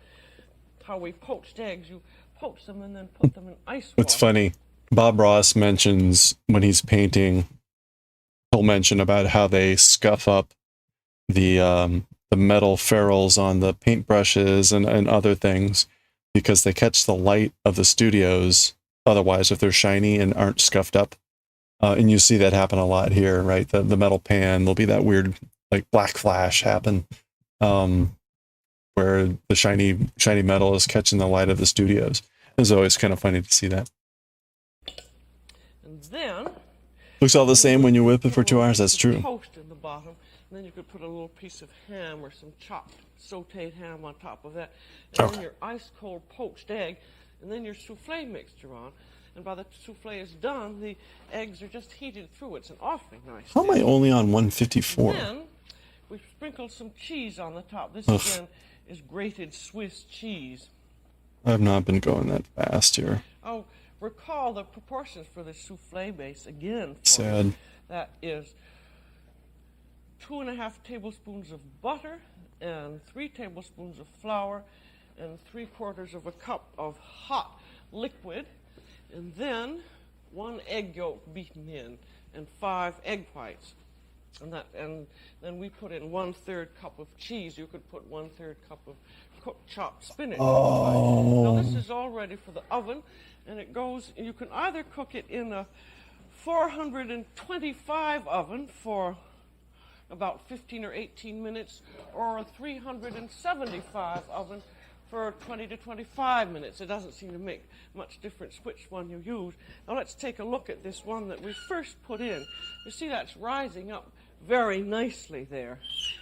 Speaker 3: how we poached eggs? You poach them and then put them in ice water.
Speaker 1: It's funny. Bob Ross mentions when he's painting, he'll mention about how they scuff up the metal ferrules on the paintbrushes and other things because they catch the light of the studios. Otherwise, if they're shiny and aren't scuffed up, and you see that happen a lot here, right? The metal pan, there'll be that weird like black flash happen, where the shiny metal is catching the light of the studios. It's always kind of funny to see that.
Speaker 3: And then
Speaker 1: Looks all the same when you whip it for 2 hours. That's true.
Speaker 3: Toast in the bottom, and then you could put a little piece of ham or some chopped sautéed ham on top of that, and then your ice cold poached egg, and then your souffle mixture on. And by the souffle is done, the eggs are just heated through. It's an awfully nice.
Speaker 1: How am I only on 154?
Speaker 3: Then we sprinkle some cheese on the top. This again is grated Swiss cheese.
Speaker 1: I've not been going that fast here.
Speaker 3: Oh, recall the proportions for the souffle base again.
Speaker 1: Sad.
Speaker 3: That is 2.5 tablespoons of butter and 3 tablespoons of flour and 3/4 of a cup of hot liquid, and then 1 egg yolk beaten in and 5 egg whites. And then we put in 1/3 cup of cheese. You could put 1/3 cup of cooked chopped spinach.
Speaker 1: Oh.
Speaker 3: Now this is all ready for the oven, and it goes. You can either cook it in a 425 oven for about 15 or 18 minutes, or a 375 oven for 20 to 25 minutes. It doesn't seem to make much difference which one you use. Now let's take a look at this one that we first put in. You see that's rising up very nicely there,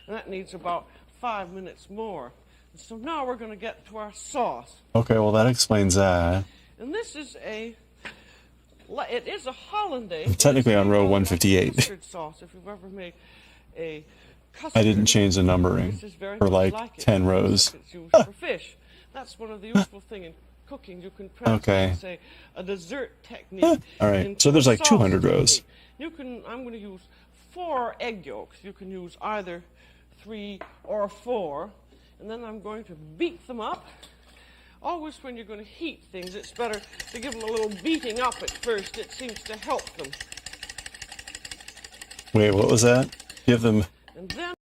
Speaker 3: and that needs about 5 minutes more. And so now we're going to get to our sauce.
Speaker 1: Okay, well that explains that.
Speaker 3: And this is it is a hollandaise.
Speaker 1: I'm technically on row 158.
Speaker 3: Custard sauce, if you've ever made a custard.
Speaker 1: I didn't change the numbering for like 10 rows.
Speaker 3: It's used for fish. That's one of the useful things in cooking. You can say a dessert technique.
Speaker 1: All right, so there's like 200 rows.
Speaker 3: I'm going to use 4 egg yolks. You can use either 3 or 4. And then I'm going to beat them up. Always when you're going to heat things, it's better to give them a little beating up at first. It seems to help them.
Speaker 1: Wait, what was that? Give them...
Speaker 3: And then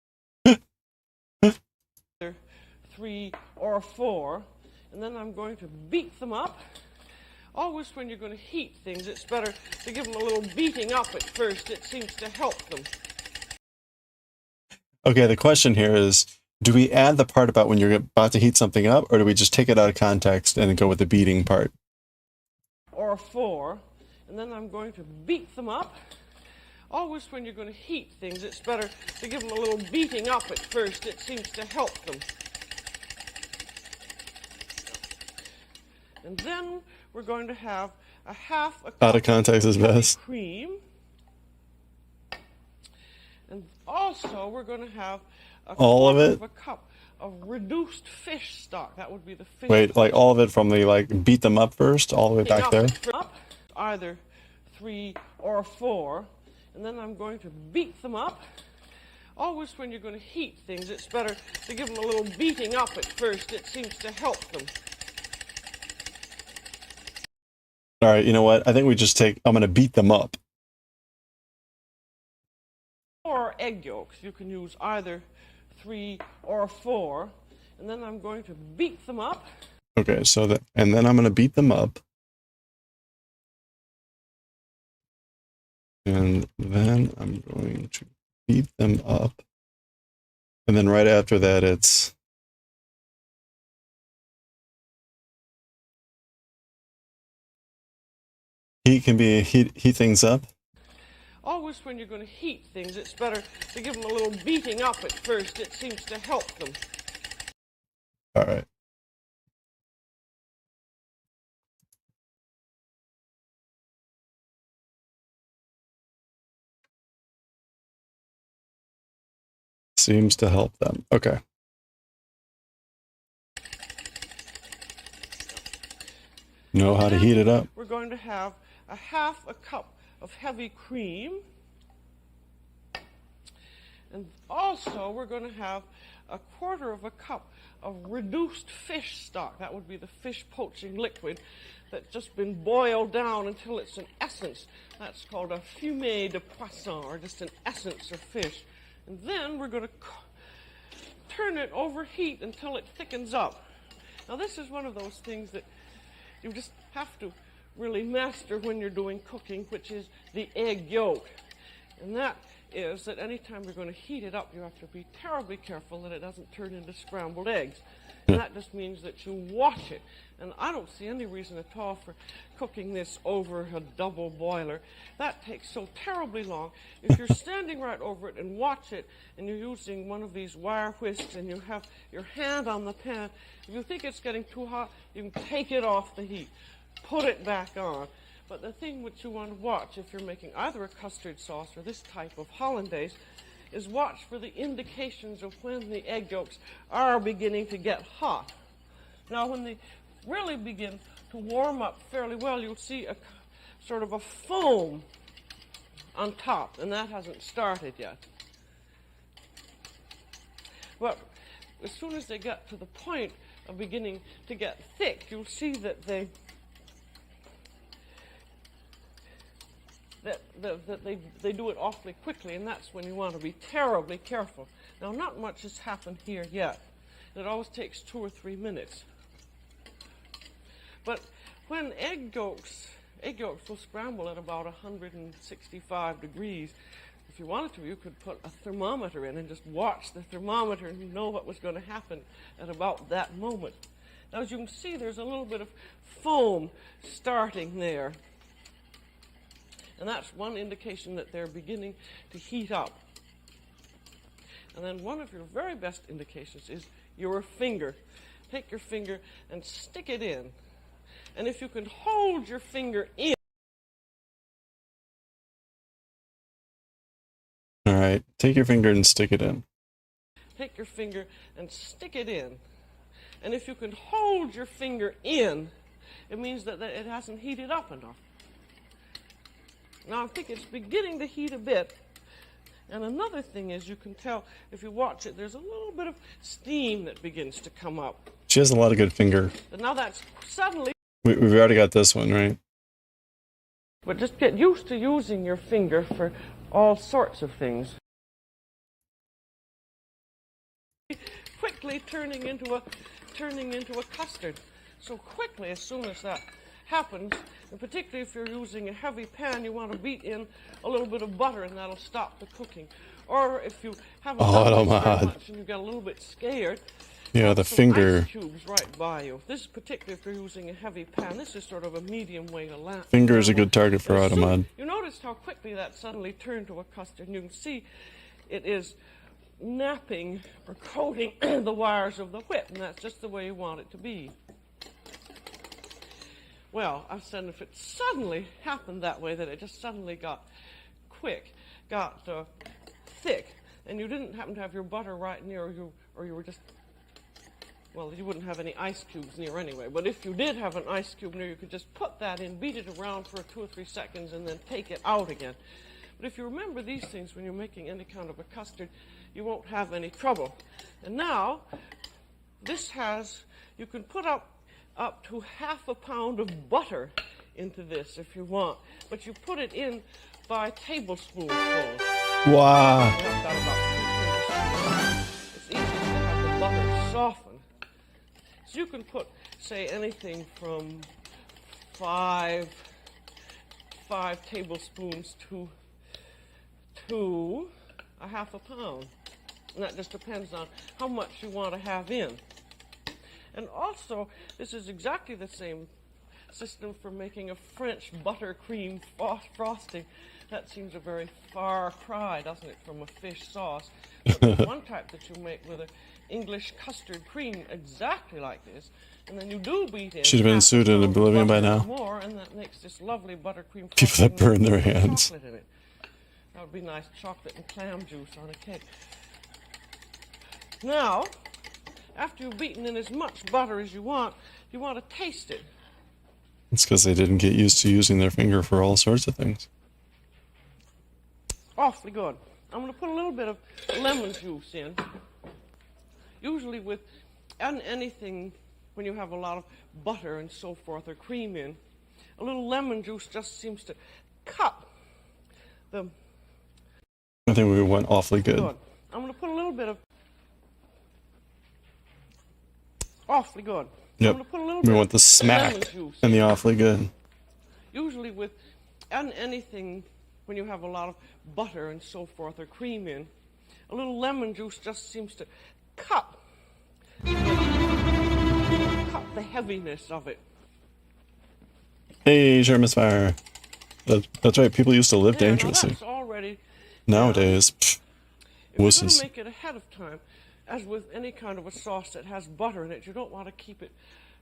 Speaker 3: 3 or 4. And then I'm going to beat them up. Always when you're going to heat things, it's better to give them a little beating up at first. It seems to help them.
Speaker 1: Okay, the question here is, do we add the part about when you're about to heat something up, or do we just take it out of context and go with the beating part?
Speaker 3: Or 4. And then I'm going to beat them up. Always when you're going to heat things, it's better to give them a little beating up at first. It seems to help them. And then we're going to have a half a cup
Speaker 1: Out of context is best.
Speaker 3: of cream. And also we're going to have
Speaker 1: all of it?
Speaker 3: a cup of reduced fish stock. That would be the fish.
Speaker 1: Wait, like all of it from the like beat them up first, all the way back there?
Speaker 3: Up, either 3 or 4. And then I'm going to beat them up. Always when you're going to heat things, it's better to give them a little beating up at first. It seems to help them.
Speaker 1: All right, you know what? I think we just I'm going to beat them up.
Speaker 3: 4 egg yolks. You can use either 3 or 4. And then I'm going to beat them up.
Speaker 1: Okay, so that, and then I'm going to beat them up. And then I'm going to beat them up. And then right after that, it's... Heat can be heat things up.
Speaker 3: Always when you're going to heat things, it's better to give them a little beating up at first. It seems to help them.
Speaker 1: All right. Seems to help them. Okay. Know how to heat it up.
Speaker 3: We're going to have a half a cup of heavy cream. And also we're going to have a quarter of a cup of reduced fish stock. That would be the fish poaching liquid that's just been boiled down until it's an essence. That's called a fumée de poisson, or just an essence of fish. And then we're going to turn it over heat until it thickens up. Now this is one of those things that you just have to really master when you're doing cooking, which is the egg yolk. And that is that anytime you're going to heat it up, you have to be terribly careful that it doesn't turn into scrambled eggs. And that just means that you watch it. And I don't see any reason at all for cooking this over a double boiler. That takes so terribly long. If you're standing right over it and watch it, and you're using one of these wire whisks, and you have your hand on the pan, if you think it's getting too hot, you can take it off the heat, put it back on. But the thing which you want to watch if you're making either a custard sauce or this type of hollandaise is watch for the indications of when the egg yolks are beginning to get hot. Now, when they really begin to warm up fairly well, you'll see a sort of a foam on top, and that hasn't started yet. But as soon as they get to the point of beginning to get thick, you'll see that they do it awfully quickly, and that's when you want to be terribly careful. Now, not much has happened here yet. It always takes 2 or 3 minutes. But when egg yolks will scramble at about 165 degrees. If you wanted to, you could put a thermometer in and just watch the thermometer and you know what was going to happen at about that moment. Now, as you can see, there's a little bit of foam starting there. And that's one indication that they're beginning to heat up. And then one of your very best indications is your finger. Take your finger and stick it in. And if you can hold your finger in.
Speaker 1: All right, take your finger and stick it in.
Speaker 3: Take your finger and stick it in. And if you can hold your finger in, it means that it hasn't heated up enough. Now, I think it's beginning to heat a bit. And another thing is, you can tell, if you watch it, there's a little bit of steam that begins to come up.
Speaker 1: She has a lot of good finger.
Speaker 3: And now that's suddenly...
Speaker 1: We've already got this one, right?
Speaker 3: But just get used to using your finger for all sorts of things. Quickly turning into a custard. So quickly, as soon as that happens, and particularly if you're using a heavy pan, you want to beat in a little bit of butter, and that'll stop the cooking. Or if you haven't done this very much and you get a little bit scared,
Speaker 1: yeah, the finger.
Speaker 3: Ice cubes right by you. This is particularly if you're using a heavy pan. This is sort of a medium weight of lamp.
Speaker 1: Finger is a good target for Automod.
Speaker 3: You noticed how quickly that suddenly turned to a custard, and you can see it is napping or coating the wires of the whip, and that's just the way you want it to be. Well, I said if it suddenly happened that way, that it just suddenly got thick, and you didn't happen to have your butter right near you, or you were just, well, you wouldn't have any ice cubes near anyway, but if you did have an ice cube near, you could just put that in, beat it around for 2 or 3 seconds, and then take it out again. But if you remember these things when you're making any kind of a custard, you won't have any trouble. And now, this has, you can put up to ½ a pound of butter into this if you want, but you put it in by tablespoonfuls.
Speaker 1: Wow.
Speaker 3: It's easy to have the butter often. So you can put, say, anything from five tablespoons to a half a pound. And that just depends on how much you want to have in. And also, this is exactly the same system for making a French buttercream frosting. That seems a very far cry, doesn't it, from a fish sauce. But there's one type that you make with an English custard cream exactly like this. And then you do beat in.
Speaker 1: Should have been sued in oblivion by now.
Speaker 3: More, and that makes this lovely buttercream
Speaker 1: People that burn their hands.
Speaker 3: chocolate in it. That would be nice chocolate and clam juice on a cake. Now, after you've beaten in as much butter as you want to taste it.
Speaker 1: It's because they didn't get used to using their finger for all sorts of things.
Speaker 3: Awfully good. I'm going to put a little bit of lemon juice in. Usually with anything, when you have a lot of butter and so forth or cream in, a little lemon juice just seems to cut the...
Speaker 1: I think we went awfully good.
Speaker 3: I'm going to put a little bit of... Awfully good.
Speaker 1: Yep.
Speaker 3: I'm going to put a little
Speaker 1: We
Speaker 3: bit
Speaker 1: want the
Speaker 3: of
Speaker 1: smack
Speaker 3: lemon juice
Speaker 1: and the
Speaker 3: in.
Speaker 1: awfully good.
Speaker 3: Usually with anything, when you have a lot of butter and so forth or cream in, a little lemon juice just seems to cut the heaviness of it.
Speaker 1: Hey, sure, misfire. That's right, people used to live
Speaker 3: Yeah, now
Speaker 1: dangerously.
Speaker 3: that's already
Speaker 1: Nowadays,
Speaker 3: If you're going
Speaker 1: wusses.
Speaker 3: to make it ahead of time, as with any kind of a sauce that has butter in it, you don't want to keep it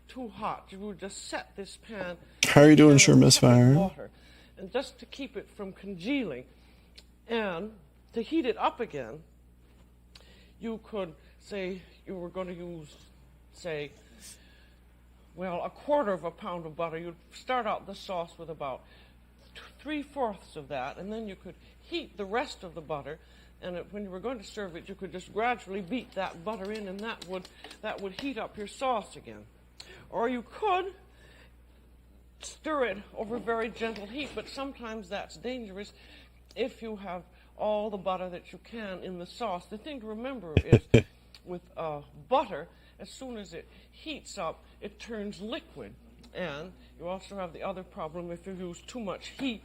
Speaker 3: too hot. You would just set this pan.
Speaker 1: How are you doing,
Speaker 3: in
Speaker 1: sure,
Speaker 3: tepid
Speaker 1: misfire?
Speaker 3: water, and just to keep it from congealing, and to heat it up again, you could say you were going to use, say, well, a quarter of a pound of butter. You'd start out the sauce with about 3/4 of that, and then you could heat the rest of the butter. And when you were going to serve it, you could just gradually beat that butter in, and that would heat up your sauce again. Or you could stir it over very gentle heat, but sometimes that's dangerous if you have all the butter that you can in the sauce. The thing to remember is with butter, as soon as it heats up, it turns liquid. And you also have the other problem if you use too much heat,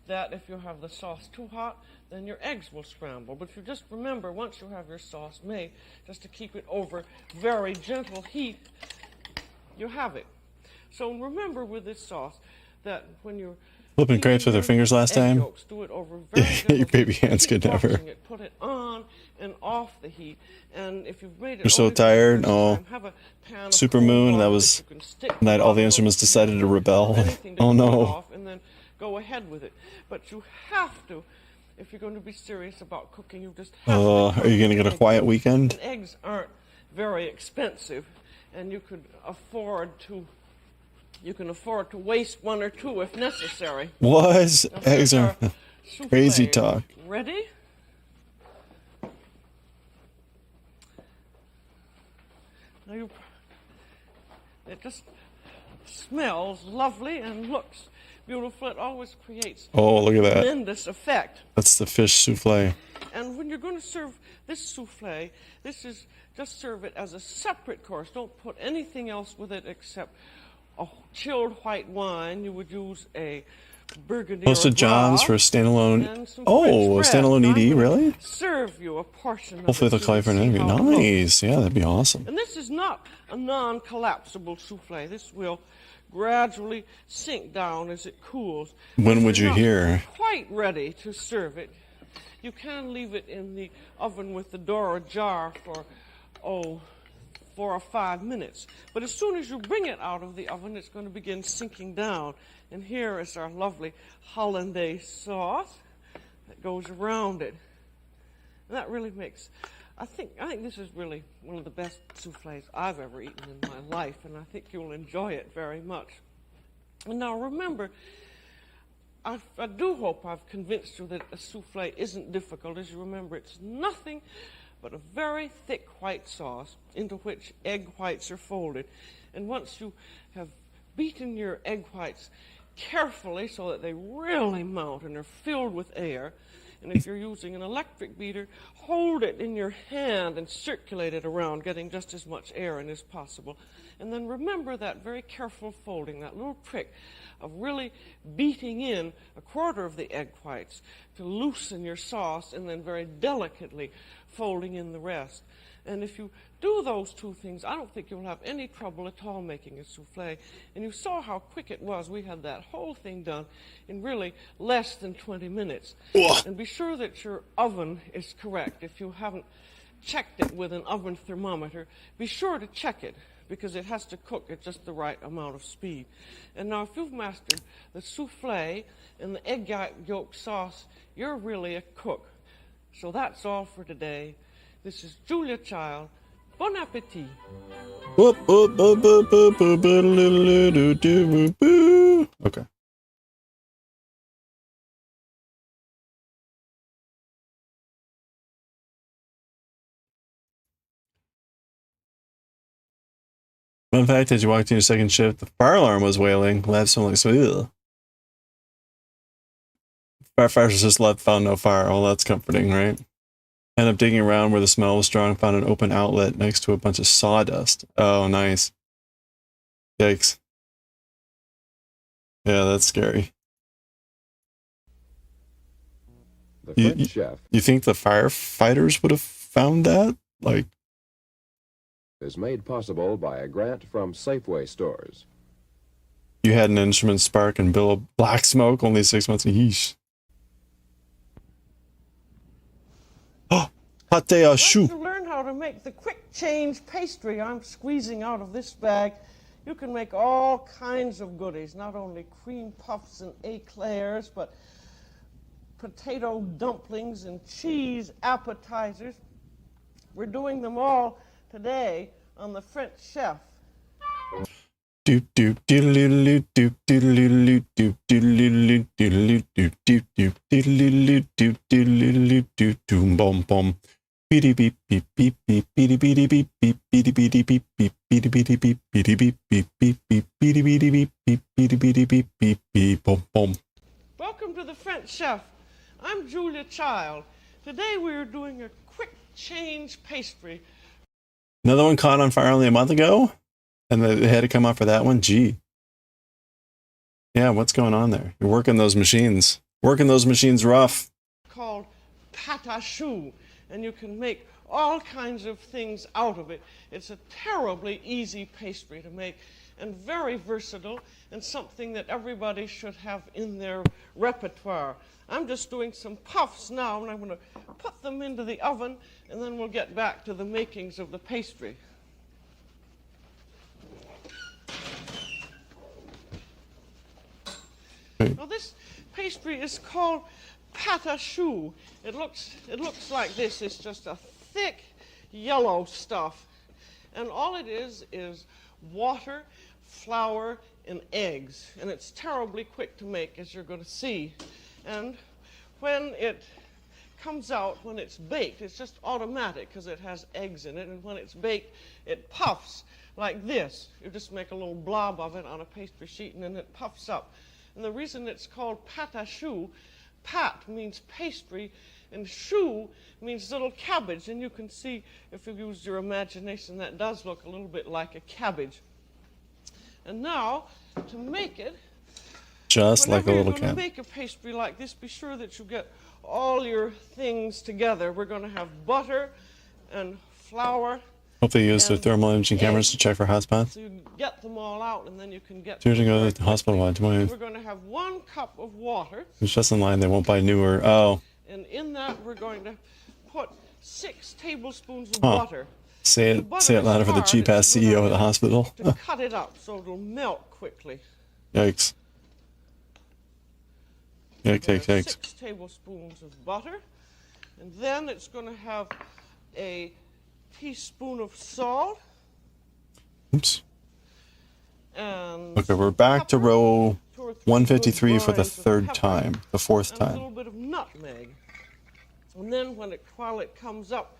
Speaker 3: that if you have the sauce too hot, then your eggs will scramble. But if you just remember, once you have your sauce made, just to keep it over very gentle heat, you have it. So remember with this sauce that when you're
Speaker 1: Flipping grapes with their fingers last
Speaker 3: egg
Speaker 1: time?
Speaker 3: yolks, do it over very gentle
Speaker 1: Your baby
Speaker 3: heat.
Speaker 1: hands
Speaker 3: Keep
Speaker 1: could never.
Speaker 3: watching it, put it on and off the heat. And if you've made it
Speaker 1: You're so
Speaker 3: only for the
Speaker 1: tired.
Speaker 3: first
Speaker 1: Oh.
Speaker 3: time, have a pan of
Speaker 1: Super
Speaker 3: cold
Speaker 1: moon,
Speaker 3: water
Speaker 1: that was
Speaker 3: you can stick
Speaker 1: night all the
Speaker 3: bottom
Speaker 1: instruments
Speaker 3: of
Speaker 1: decided to rebel.
Speaker 3: anything to
Speaker 1: Oh
Speaker 3: cool it
Speaker 1: no.
Speaker 3: off, and then go ahead with it. But you have to, if you're going to be serious about cooking, you just have to.
Speaker 1: Are you going to get a quiet weekend?
Speaker 3: And eggs aren't very expensive, and you can afford to waste one or two if necessary.
Speaker 1: What?
Speaker 3: Now,
Speaker 1: Eggs
Speaker 3: here's
Speaker 1: are
Speaker 3: our souffle.
Speaker 1: crazy talk.
Speaker 3: Ready? Now it just smells lovely and looks beautiful. It always creates
Speaker 1: Oh, look at that.
Speaker 3: tremendous effect.
Speaker 1: That's the fish souffle.
Speaker 3: And when you're going to serve this souffle, just serve it as a separate course. Don't put anything else with it except a chilled white wine. You would use a Burgundy
Speaker 1: Close to
Speaker 3: or
Speaker 1: John's
Speaker 3: Gras
Speaker 1: for a standalone.
Speaker 3: and some
Speaker 1: Oh, a
Speaker 3: French bread.
Speaker 1: standalone
Speaker 3: I'm
Speaker 1: ED,
Speaker 3: gonna
Speaker 1: really?
Speaker 3: Serve you a portion of
Speaker 1: Hopefully
Speaker 3: it
Speaker 1: they'll
Speaker 3: so
Speaker 1: call
Speaker 3: you
Speaker 1: you for an
Speaker 3: see
Speaker 1: interview.
Speaker 3: how it looks.
Speaker 1: Nice. Yeah, that'd be awesome.
Speaker 3: And this is not a non-collapsible souffle. This will gradually sink down as it cools.
Speaker 1: When
Speaker 3: If
Speaker 1: would
Speaker 3: you're
Speaker 1: you
Speaker 3: not
Speaker 1: hear?
Speaker 3: quite ready to serve it, you can leave it in the oven with the door ajar for 4 or 5 minutes. But as soon as you bring it out of the oven, it's going to begin sinking down. And here is our lovely hollandaise sauce that goes around it. And that really makes, I think this is really one of the best souffles I've ever eaten in my life, and I think you'll enjoy it very much. And now remember, I do hope I've convinced you that a souffle isn't difficult. As you remember, it's nothing but a very thick white sauce into which egg whites are folded. And once you have beaten your egg whites carefully so that they really melt and are filled with air, And if you're using an electric beater, hold it in your hand and circulate it around, getting just as much air in as possible. And then remember that very careful folding, that little trick of really beating in a quarter of the egg whites to loosen your sauce, and then very delicately folding in the rest. And if you do those two things, I don't think you'll have any trouble at all making a souffle. And you saw how quick it was. We had that whole thing done in really less than 20 minutes. And be sure that your oven is correct. If you haven't checked it with an oven thermometer, be sure to check it, because it has to cook at just the right amount of speed. And now if you've mastered the souffle and the egg yolk sauce, you're really a cook. So that's all for today. This is Julia Child. Bon appetit.
Speaker 1: Okay. Fun fact, as you walked into your second shift, the fire alarm was wailing. Left someone like, so, ugh. Firefighters just left, found no fire. Well, that's comforting, right? Ended up digging around where the smell was strong, found an open outlet next to a bunch of sawdust. Oh, nice. Yikes. Yeah, that's scary.
Speaker 4: The French chef
Speaker 1: You think the firefighters would have found that? Like,
Speaker 4: is made possible by a grant from Safeway stores.
Speaker 1: you had an instrument spark and bill of black smoke, only 6 months. Yeesh. Oh, pate au choux.
Speaker 3: To learn how to make the quick change pastry I'm squeezing out of this bag, you can make all kinds of goodies, not only cream puffs and eclairs, but potato dumplings and cheese appetizers. We're doing them all today on the French Chef.
Speaker 1: Doop doop doodle doop doodle doop doodle doodle doop doop doop doodle doop doodle doop doom bom bom. Beady beep beep beep beep beady beady beep beep beady beady beep beep beady beady beep beady beep beep beep beep beady beady beep beep beady beady beep beep beep bom bom.
Speaker 3: Welcome to the French Chef. I'm Julia Child. Today we're doing a quick change pastry.
Speaker 1: Another one caught on fire only a month ago? And they had to come out for that one? Gee. Yeah, what's going on there? You're working those machines. Working those machines rough.
Speaker 3: Called pâte à choux, and you can make all kinds of things out of it. It's a terribly easy pastry to make and very versatile, and something that everybody should have in their repertoire. I'm just doing some puffs now, and I'm going to put them into the oven, and then we'll get back to the makings of the pastry. Now this pastry is called pâte à choux. It looks like this. It's just a thick yellow stuff. And all it is water, flour, and eggs. And it's terribly quick to make, as you're going to see. And when it comes out, when it's baked, it's just automatic because it has eggs in it. And when it's baked, it puffs like this. You just make a little blob of it on a pastry sheet, and then it puffs up. And the reason it's called pâte à choux, pâte means pastry, and choux means little cabbage. And you can see, if you use your imagination, that does look a little bit like a cabbage. And now, to make it,
Speaker 1: Just like a little
Speaker 3: cat. When you
Speaker 1: cat.
Speaker 3: make a pastry like this, be sure that you get all your things together. We're going to have butter and flour.
Speaker 1: Hope they use their thermal imaging cameras to check for hot spots.
Speaker 3: So you get them all out, and then you can get
Speaker 1: Seriously, go to the hospital one tomorrow.
Speaker 3: We're going to have 1 cup of water.
Speaker 1: It's just in line. They won't buy newer. Oh.
Speaker 3: And in that, we're going to put 6 tablespoons of butter.
Speaker 1: Say it louder for the cheap-ass CEO of the hospital.
Speaker 3: To cut it up so it'll melt quickly.
Speaker 1: Yikes. Yikes.
Speaker 3: 6 tablespoons of butter. And then it's going to have a teaspoon of salt.
Speaker 1: Oops.
Speaker 3: And
Speaker 1: Okay, we're back to row 153 for the
Speaker 3: good
Speaker 1: third
Speaker 3: pepper,
Speaker 1: time. The fourth
Speaker 3: and a
Speaker 1: time.
Speaker 3: little bit of nutmeg. And then while it comes up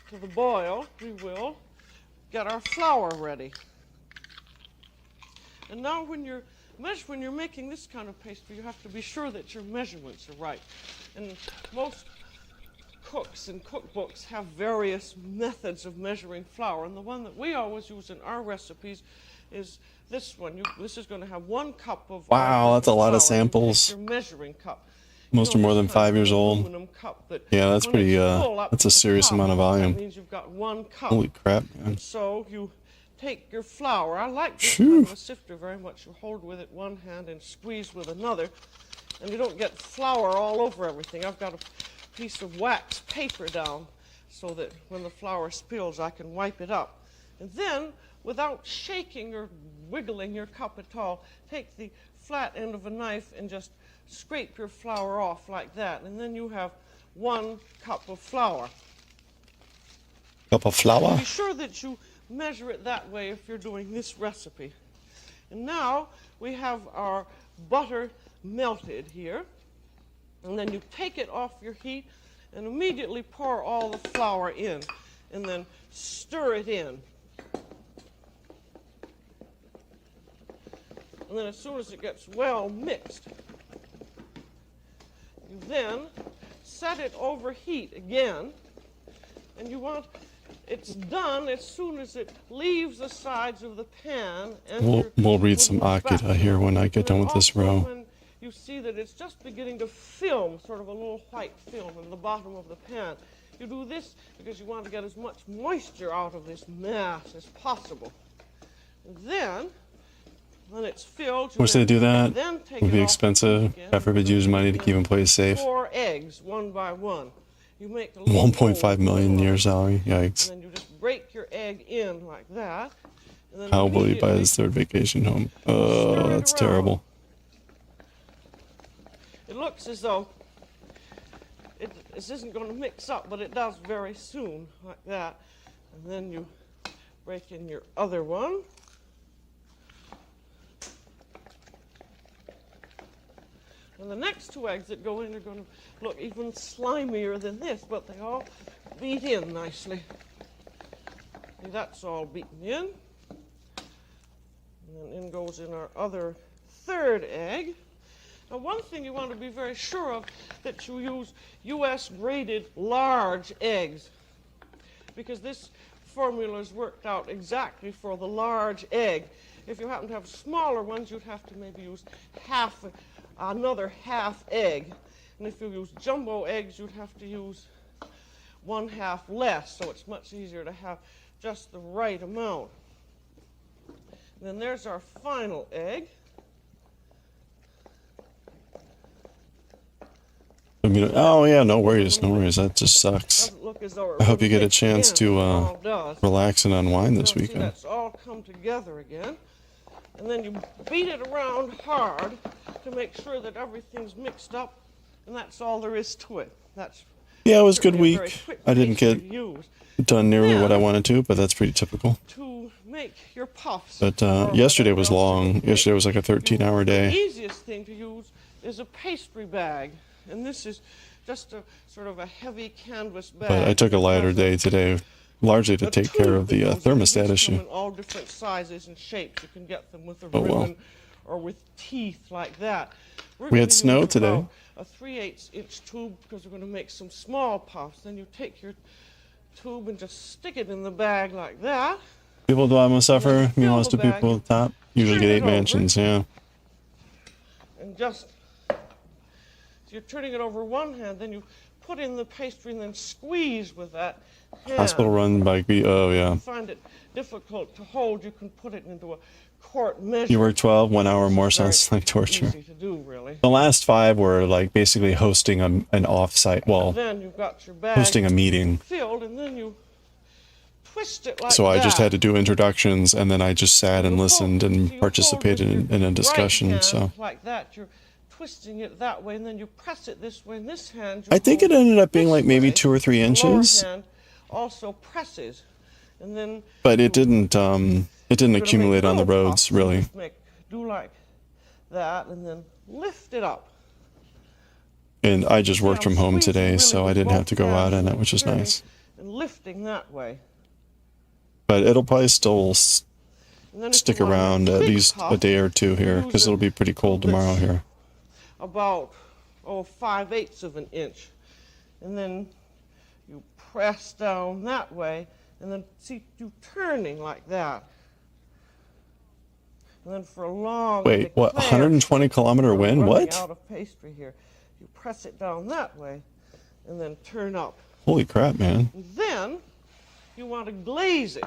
Speaker 3: to the boil, we will get our flour ready. And now when you're making this kind of pastry, you have to be sure that your measurements are right. And most cooks and cookbooks have various methods of measuring flour, and the one that we always use in our recipes is this one. This is going to have 1 cup of
Speaker 1: Wow, that's a lot of
Speaker 3: flour. You take
Speaker 1: samples.
Speaker 3: your measuring cup.
Speaker 1: Most are more than 5 years old.
Speaker 3: Aluminum cup that
Speaker 1: Yeah, that's
Speaker 3: when
Speaker 1: pretty,
Speaker 3: it's full up
Speaker 1: that's
Speaker 3: to
Speaker 1: a
Speaker 3: the
Speaker 1: serious
Speaker 3: top,
Speaker 1: amount of volume.
Speaker 3: That means you've got 1 cup.
Speaker 1: Holy crap, man.
Speaker 3: So you take your flour. I like this
Speaker 1: Phew.
Speaker 3: kind of a sifter very much. You hold with it one hand and squeeze with another, and you don't get flour all over everything. I've got a piece of wax paper down so that when the flour spills, I can wipe it up. And then, without shaking or wiggling your cup at all, take the flat end of a knife and just scrape your flour off like that. And then you have 1 cup of flour.
Speaker 1: Cup of flour?
Speaker 3: Be sure that you measure it that way if you're doing this recipe. And now we have our butter melted here. And then you take it off your heat and immediately pour all the flour in and then stir it in. And then as soon as it gets well mixed, you then set it over heat again. And you want it's done as soon as it leaves the sides of the pan. And
Speaker 1: We'll read some Akira here when I get done with this row.
Speaker 3: When you see that it's just beginning to film, sort of a little white film in the bottom of the pan. You do this because you want to get as much moisture out of this mass as possible. And then, when it's filled,
Speaker 1: Wish they do that.
Speaker 3: Then take
Speaker 1: It would be
Speaker 3: it off
Speaker 1: expensive. God forbid use money to keep a place safe.
Speaker 3: 4 eggs, 1 by 1. You make a
Speaker 1: 1.5 million year salary. Yikes.
Speaker 3: And then you just break your egg in like that. And then
Speaker 1: How will he buy
Speaker 3: immediately
Speaker 1: his 3rd vacation home?
Speaker 3: stir
Speaker 1: Oh,
Speaker 3: it
Speaker 1: that's
Speaker 3: around.
Speaker 1: terrible.
Speaker 3: It looks as though this isn't going to mix up, but it does very soon, like that. And then you break in your other one. And the next 2 eggs that go in are going to look even slimier than this, but they all beat in nicely. See, that's all beaten in. And then in goes in our other 3rd egg. Now, one thing you want to be very sure of, that you use U.S. graded large eggs, because this formula is worked out exactly for the large egg. If you happen to have smaller ones, you'd have to maybe use another half egg. And if you use jumbo eggs, you'd have to use 1/2 less, so it's much easier to have just the right amount. And then there's our final egg.
Speaker 1: Oh yeah, no worries, no worries. That just sucks.
Speaker 3: Doesn't look as though it
Speaker 1: I hope you get a
Speaker 3: really
Speaker 1: chance
Speaker 3: mixed in,
Speaker 1: to
Speaker 3: it all does.
Speaker 1: relax and unwind this
Speaker 3: See,
Speaker 1: weekend.
Speaker 3: that's all come together again. And then you beat it around hard to make sure that everything's mixed up, and that's all there is to it. That's
Speaker 1: Yeah, it was a good
Speaker 3: certainly a very
Speaker 1: week.
Speaker 3: quick
Speaker 1: I didn't
Speaker 3: pastry
Speaker 1: get
Speaker 3: to use.
Speaker 1: done nearly what I
Speaker 3: Yeah.
Speaker 1: wanted to, but that's pretty typical.
Speaker 3: To make your puffs.
Speaker 1: But
Speaker 3: or
Speaker 1: yesterday
Speaker 3: whatever
Speaker 1: was
Speaker 3: else you
Speaker 1: long.
Speaker 3: make.
Speaker 1: Yesterday was like a 13-hour
Speaker 3: The
Speaker 1: day.
Speaker 3: easiest thing to use is a pastry bag, and this is just a sort of a heavy canvas bag.
Speaker 1: But I took a lighter day today, largely to
Speaker 3: A
Speaker 1: take care of
Speaker 3: tube
Speaker 1: the
Speaker 3: that goes in.
Speaker 1: thermostat
Speaker 3: These
Speaker 1: issue.
Speaker 3: come in all different sizes and shapes. You can get them with a
Speaker 1: Oh, well.
Speaker 3: ribbon or with teeth like that. We're
Speaker 1: We had
Speaker 3: gonna
Speaker 1: snow
Speaker 3: use
Speaker 1: today.
Speaker 3: about a 3/8 inch tube because we're going to make some small puffs. Then you take your tube and just stick it in the bag like that.
Speaker 1: People do I suffer. Me
Speaker 3: fill
Speaker 1: wants
Speaker 3: the
Speaker 1: to
Speaker 3: bag,
Speaker 1: people at the top. Usually
Speaker 3: turn
Speaker 1: get
Speaker 3: it
Speaker 1: 8
Speaker 3: over.
Speaker 1: mansions, yeah.
Speaker 3: And just, so you're turning it over one hand, then you put in the pastry and then squeeze with that hand.
Speaker 1: Hospital run by oh yeah.
Speaker 3: If you find it difficult to hold, you can put it into a quart measure.
Speaker 1: You work 12, 1 hour more
Speaker 3: Very
Speaker 1: sounds like torture.
Speaker 3: Easy to do, really.
Speaker 1: The last 5 were like basically hosting an off-site, well,
Speaker 3: Then you've got your bag
Speaker 1: hosting a meeting.
Speaker 3: filled, and then you twist it like
Speaker 1: So I just
Speaker 3: that.
Speaker 1: had to do introductions, and then I just sat and
Speaker 3: You
Speaker 1: listened
Speaker 3: hold- so
Speaker 1: and
Speaker 3: you
Speaker 1: participated
Speaker 3: hold with
Speaker 1: in
Speaker 3: your
Speaker 1: a discussion.
Speaker 3: right
Speaker 1: So
Speaker 3: hand like that. You're twisting it that way, and then you press it this way. And this hand, you
Speaker 1: I think it
Speaker 3: hold
Speaker 1: ended up being
Speaker 3: this
Speaker 1: like maybe
Speaker 3: way.
Speaker 1: 2 or 3
Speaker 3: The
Speaker 1: inches,
Speaker 3: lower hand also presses, and then
Speaker 1: but it didn't
Speaker 3: you're gonna
Speaker 1: accumulate
Speaker 3: make
Speaker 1: on the
Speaker 3: little
Speaker 1: roads
Speaker 3: puffs.
Speaker 1: really.
Speaker 3: Just do like that, and then lift it up.
Speaker 1: And I just worked
Speaker 3: Yeah,
Speaker 1: from home
Speaker 3: squeezing
Speaker 1: today,
Speaker 3: really
Speaker 1: so I
Speaker 3: with
Speaker 1: didn't have
Speaker 3: both
Speaker 1: to go out
Speaker 3: hands,
Speaker 1: in it, which is
Speaker 3: turning
Speaker 1: nice.
Speaker 3: And lifting that way.
Speaker 1: But it'll probably still
Speaker 3: And then if
Speaker 1: stick
Speaker 3: you want a
Speaker 1: around at
Speaker 3: big
Speaker 1: least
Speaker 3: puff,
Speaker 1: a day or 2 here,
Speaker 3: use
Speaker 1: because
Speaker 3: a
Speaker 1: it'll be pretty cold
Speaker 3: tube that's
Speaker 1: tomorrow here.
Speaker 3: About, 5/8 of an inch. And then you press down that way, and then see you turning like that. And then for a long
Speaker 1: Wait, what? 120-kilometer wind?
Speaker 3: running
Speaker 1: What?
Speaker 3: out of pastry here. You press it down that way, and then turn up.
Speaker 1: Holy crap, man!
Speaker 3: And then you want to glaze it.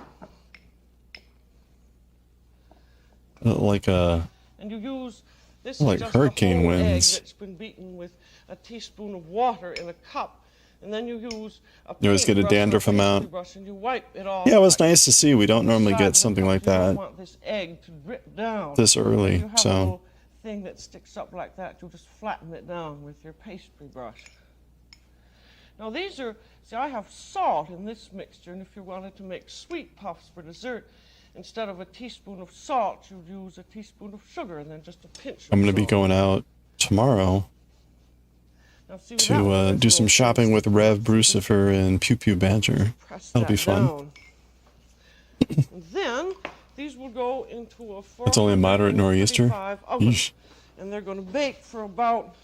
Speaker 1: Like a
Speaker 3: And you use this
Speaker 1: like
Speaker 3: is just
Speaker 1: hurricane
Speaker 3: a whole
Speaker 1: winds.
Speaker 3: egg that's been beaten with a teaspoon of water in a cup, and then you use a
Speaker 1: You always get a
Speaker 3: paintbrush or
Speaker 1: dandruff
Speaker 3: pastry
Speaker 1: amount.
Speaker 3: brush, and you wipe it off.
Speaker 1: Yeah, it was
Speaker 3: like
Speaker 1: nice to see. We don't normally
Speaker 3: side
Speaker 1: get
Speaker 3: of the
Speaker 1: something
Speaker 3: cup.
Speaker 1: like
Speaker 3: You don't
Speaker 1: that
Speaker 3: want this egg to drip down.
Speaker 1: this early.
Speaker 3: You have a
Speaker 1: So
Speaker 3: little thing that sticks up like that. You'll just flatten it down with your pastry brush. Now these are, see, I have salt in this mixture, and if you wanted to make sweet puffs for dessert, instead of a teaspoon of salt, you'd use a teaspoon of sugar and then just a pinch of
Speaker 1: I'm going to be
Speaker 3: salt.
Speaker 1: going out tomorrow
Speaker 3: Now, see, with that one,
Speaker 1: to
Speaker 3: there's
Speaker 1: do some
Speaker 3: little
Speaker 1: shopping
Speaker 3: things
Speaker 1: with
Speaker 3: to
Speaker 1: Rev
Speaker 3: press.
Speaker 1: Brucifer and Pew Pew Badger.
Speaker 3: Press
Speaker 1: That'll be
Speaker 3: that
Speaker 1: fun.
Speaker 3: down. And then these will go into a
Speaker 1: It's only a moderate nor'easter.
Speaker 3: 435 oven,
Speaker 1: Yeesh.
Speaker 3: and they're going to bake for about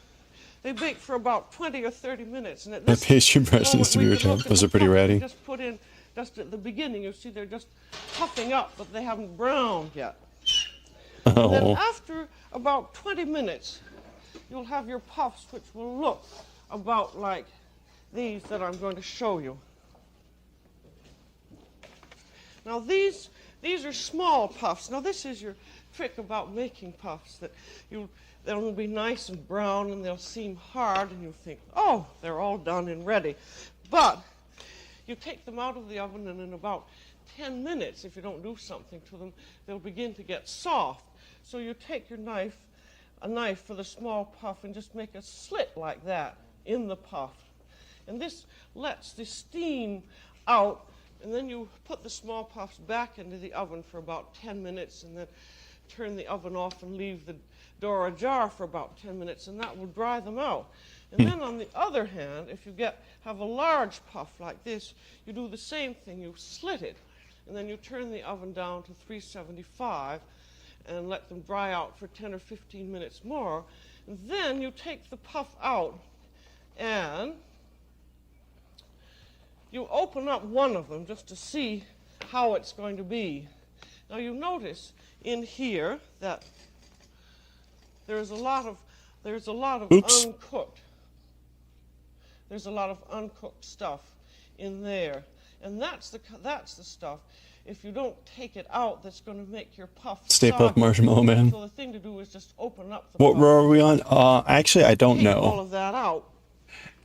Speaker 3: 20 or 30 minutes. And at
Speaker 1: My
Speaker 3: this
Speaker 1: pastry brush
Speaker 3: moment,
Speaker 1: needs to be
Speaker 3: we can
Speaker 1: returned.
Speaker 3: look at
Speaker 1: Those
Speaker 3: the
Speaker 1: are pretty
Speaker 3: puff we
Speaker 1: ratty.
Speaker 3: just put in just at the beginning. You see they're just puffing up, but they haven't browned yet. And then
Speaker 1: Oh,
Speaker 3: after about 20 minutes, you'll have your puffs, which will look about like these that I'm going to show you. Now these are small puffs. Now this is your trick about making puffs, that they'll be nice and brown and they'll seem hard, and you'll think, oh, they're all done and ready. But you take them out of the oven, and in about 10 minutes, if you don't do something to them, they'll begin to get soft. So you take your knife, a knife for the small puff, and just make a slit like that in the puff. And this lets the steam out, and then you put the small puffs back into the oven for about 10 minutes, and then turn the oven off and leave the door ajar for about 10 minutes, and that will dry them out. And then on the other hand, if you have a large puff like this, you do the same thing. You slit it, and then you turn the oven down to 375 and let them dry out for 10 or 15 minutes more. And then you take the puff out and you open up one of them just to see how it's going to be. Now you notice in here that there's a lot of
Speaker 1: Oops.
Speaker 3: uncooked. There's a lot of uncooked stuff in there, and that's the stuff. If you don't take it out, that's going to make your puff
Speaker 1: Stay Puft
Speaker 3: soggy.
Speaker 1: Marshmallow Man.
Speaker 3: So the thing to do is just open up the
Speaker 1: What
Speaker 3: puff,
Speaker 1: row are we on? Actually, I don't
Speaker 3: take all
Speaker 1: know,
Speaker 3: of that out,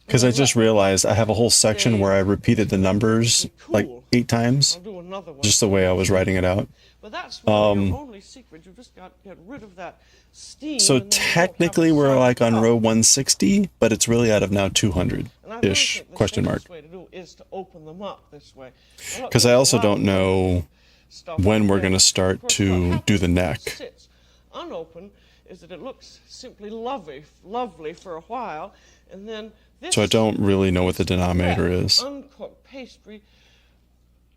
Speaker 1: because I
Speaker 3: and
Speaker 1: just
Speaker 3: let
Speaker 1: realized I have a whole section
Speaker 3: stay
Speaker 1: where I repeated the numbers like
Speaker 3: cool.
Speaker 1: 8 times,
Speaker 3: I'll do another one.
Speaker 1: just the way I was writing it out.
Speaker 3: But that's really your only secret. You just got to get rid of that steam.
Speaker 1: So
Speaker 3: and then you won't have
Speaker 1: technically
Speaker 3: a
Speaker 1: we're
Speaker 3: soggy
Speaker 1: like on
Speaker 3: puff.
Speaker 1: row 160, but it's really out of now
Speaker 3: And I really
Speaker 1: 200-ish,
Speaker 3: think the
Speaker 1: question mark.
Speaker 3: safest way to do is to open them up this way.
Speaker 1: Because I also don't know when we're going to start to do the neck.
Speaker 3: Sits unopened is that it looks simply lovely for a while, and then this
Speaker 1: So I don't really know what the denominator
Speaker 3: wet,
Speaker 1: is.
Speaker 3: uncooked pastry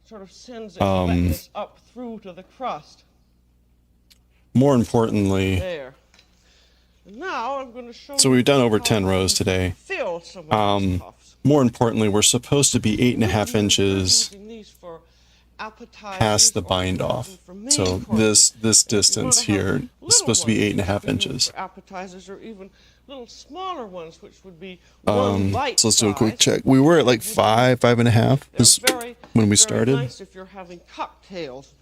Speaker 3: sort of sends its wetness up through to the crust.
Speaker 1: More importantly,
Speaker 3: There. And now I'm going to show
Speaker 1: so
Speaker 3: you
Speaker 1: we've done over
Speaker 3: how
Speaker 1: 10
Speaker 3: to
Speaker 1: rows today.
Speaker 3: Fill some of these puffs.
Speaker 1: More importantly, we're supposed to be 8.5
Speaker 3: We're
Speaker 1: inches
Speaker 3: using these for appetizers
Speaker 1: past the
Speaker 3: or
Speaker 1: bind
Speaker 3: even
Speaker 1: off.
Speaker 3: for main
Speaker 1: So
Speaker 3: courses.
Speaker 1: this
Speaker 3: If you
Speaker 1: distance
Speaker 3: wanna have
Speaker 1: here is
Speaker 3: little
Speaker 1: supposed to be
Speaker 3: ones,
Speaker 1: 8.5
Speaker 3: you can use
Speaker 1: inches.
Speaker 3: for appetizers, or even little smaller ones, which would be one bite
Speaker 1: So let's do a quick
Speaker 3: size.
Speaker 1: check. We were at like 5.5
Speaker 3: They're
Speaker 1: is
Speaker 3: very,
Speaker 1: when we
Speaker 3: very
Speaker 1: started.
Speaker 3: nice if you're having cocktails.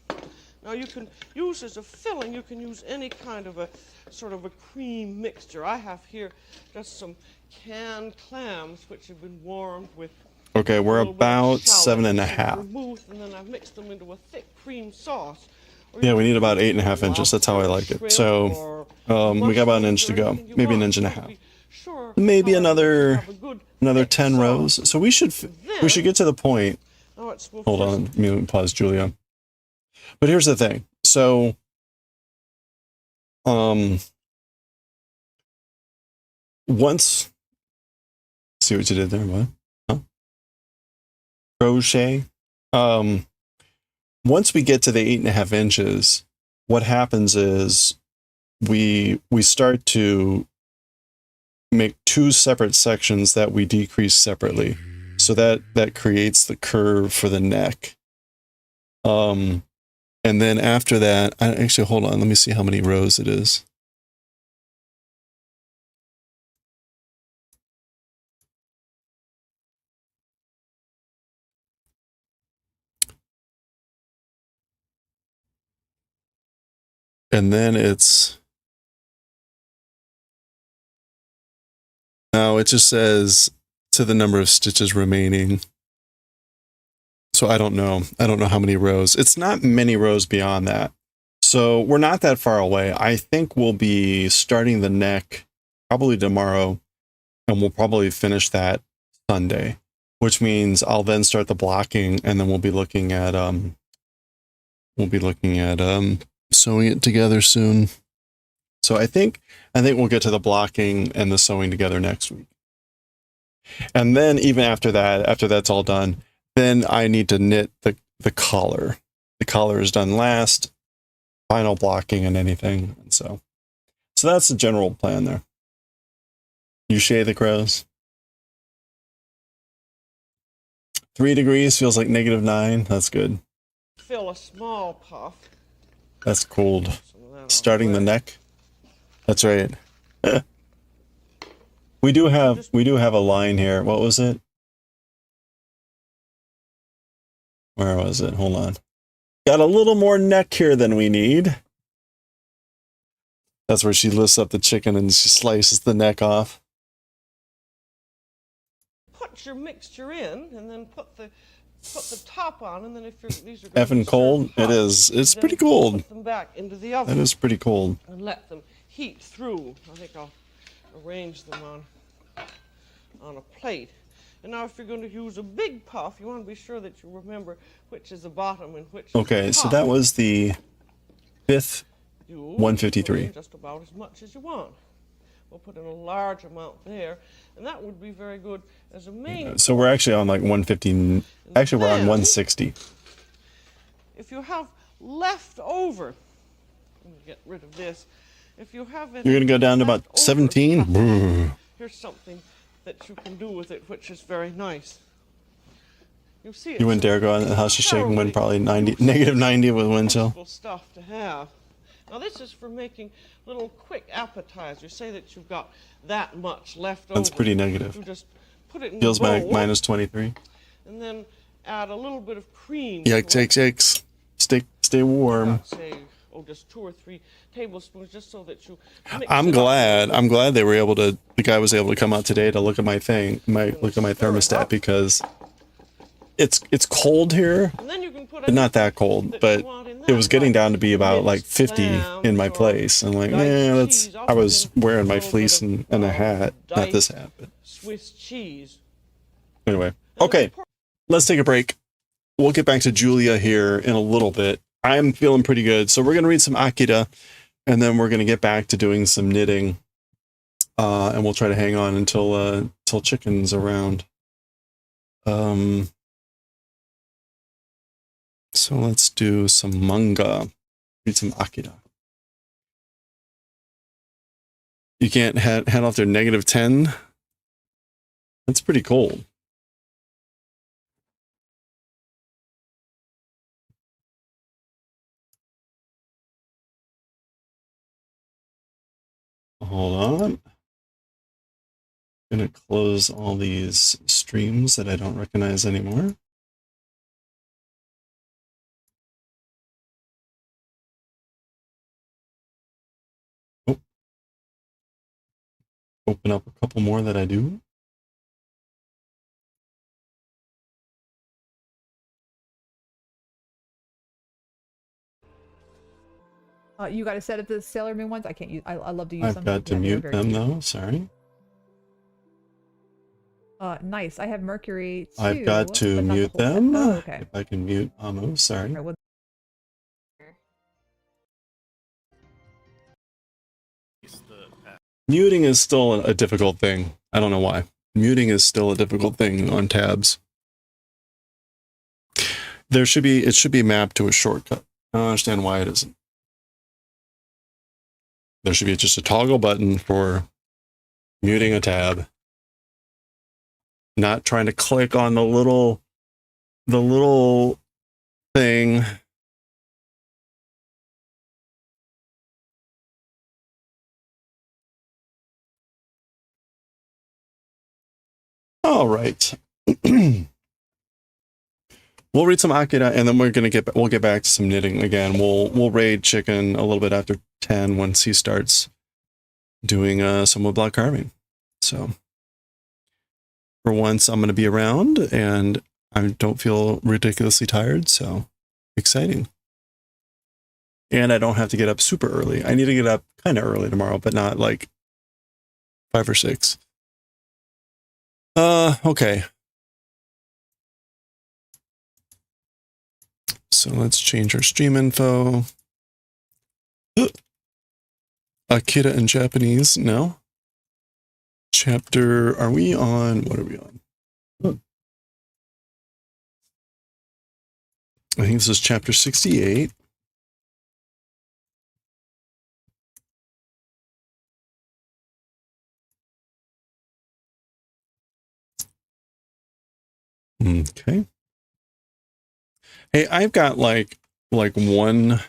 Speaker 3: Now you can use as a filling, you can use any kind of a sort of a cream mixture. I have here just some canned clams which have been warmed with
Speaker 1: Okay,
Speaker 3: a
Speaker 1: we're
Speaker 3: little bit of
Speaker 1: about
Speaker 3: shallot
Speaker 1: 7.5.
Speaker 3: and vermouth, and then I've mixed them into a thick cream sauce. Or
Speaker 1: Yeah,
Speaker 3: you
Speaker 1: we
Speaker 3: can
Speaker 1: need about
Speaker 3: use
Speaker 1: 8.5 inches. That's how I like it.
Speaker 3: shrimp
Speaker 1: So
Speaker 3: or
Speaker 1: we got about an
Speaker 3: mushrooms
Speaker 1: inch to
Speaker 3: or
Speaker 1: go.
Speaker 3: anything you
Speaker 1: Maybe an
Speaker 3: want.
Speaker 1: inch and a
Speaker 3: You want
Speaker 1: half.
Speaker 3: to be sure,
Speaker 1: Maybe
Speaker 3: however, that you have a good
Speaker 1: another
Speaker 3: thick
Speaker 1: 10
Speaker 3: sauce.
Speaker 1: rows. So we should get to the point.
Speaker 3: Now it's- we'll
Speaker 1: Hold
Speaker 3: first
Speaker 1: on, let me pause, Julia. But here's the thing. So, once, see what you did there, what? Huh? Crochet. Once we get to the 8.5 inches, what happens is we start to make two separate sections that we decrease separately. So that creates the curve for the neck. And then after that, actually, hold on, let me see how many rows it is. And then no, it just says to the number of stitches remaining. So I don't know. I don't know how many rows. It's not many rows beyond that. So we're not that far away. I think we'll be starting the neck probably tomorrow, and we'll probably finish that Sunday, which means I'll then start the blocking, and then we'll be looking at sewing it together soon. So I think we'll get to the blocking and the sewing together next week. And then even after that's all done, then I need to knit the collar. The collar is done last, final blocking and anything. And so that's the general plan there. You shade the crows. 3 degrees feels like -9. That's good.
Speaker 3: Fill a small puff.
Speaker 1: That's cold. Starting the neck. That's right. We do have a line here. What was it? Where was it? Hold on. Got a little more neck here than we need. That's where she lifts up the chicken and she slices the neck off.
Speaker 3: Put your mixture in, and then put the top on, and then if these are
Speaker 1: Effing cold. It is. It's pretty cold.
Speaker 3: Put them back into the oven.
Speaker 1: That is pretty cold.
Speaker 3: And let them heat through. I think I'll arrange them on a plate. And now if you're going to use a big puff, you want to be sure that you remember which is the bottom and which is the top.
Speaker 1: So that was the 5th 153.
Speaker 3: Just about as much as you want. We'll put in a large amount there, and that would be very good as a main.
Speaker 1: So we're actually on like 150. Actually, we're on 160.
Speaker 3: If you have leftover, let me get rid of this. If you have it,
Speaker 1: you're going to go down to about 17.
Speaker 3: Here's something that you can do with it, which is very nice. You see,
Speaker 1: you wouldn't dare go in the house of shaking when probably -90 with wind chill.
Speaker 3: Stuff to have. Now this is for making little quick appetizers. Say that you've got that much left over.
Speaker 1: That's pretty negative.
Speaker 3: You just put it in
Speaker 1: feels
Speaker 3: the bowl,
Speaker 1: like -23.
Speaker 3: And then add a little bit of cream.
Speaker 1: Yikes. Stay warm.
Speaker 3: Say, just 2 or 3 tablespoons, just so that you mix
Speaker 1: I'm glad they were able to. The guy was able to come out today to look at my thermostat, because it's cold here,
Speaker 3: and then you can put
Speaker 1: but not that cold. But it was getting down to be about like 50 in my place. I'm like, I was wearing my fleece and a hat. Not this hat, but
Speaker 3: Swiss cheese.
Speaker 1: Anyway, okay, let's take a break. We'll get back to Julia here in a little bit. I'm feeling pretty good. So we're going to read some Akira, and then we're going to get back to doing some knitting. And we'll try to hang on until Chicken's around. So let's do some manga. Read some Akira. You can't head off there -10. That's pretty cold. Hold on. I'm gonna close all these streams that I don't recognize anymore. Oh. Open up a couple more that I do.
Speaker 5: You got to set up the Sailor Moon ones. I can't use. I love to use them.
Speaker 1: I've got to mute them though. Sorry.
Speaker 5: Nice. I have Mercury too.
Speaker 1: I've got to mute them.
Speaker 5: Oh, okay.
Speaker 1: If I can mute Amo, sorry.
Speaker 5: Right,
Speaker 1: Muting is still a difficult thing. I don't know why. Muting is still a difficult thing on tabs. It should be mapped to a shortcut. I don't understand why it isn't. There should be just a toggle button for Muting a tab. Not trying to click on the little thing. All right. We'll read some Akira, and then we'll get back to some knitting again. We'll raid Chicken a little bit after 10 once he starts doing some wood block carving. So for once, I'm going to be around, and I don't feel ridiculously tired. So exciting. And I don't have to get up super early. I need to get up kind of early tomorrow, but not like 5 or 6. Okay. So let's change our stream info. Akira in Japanese. No. Chapter, are we on? What are we on? I think this is chapter 68. Okay. Hey, I've got like one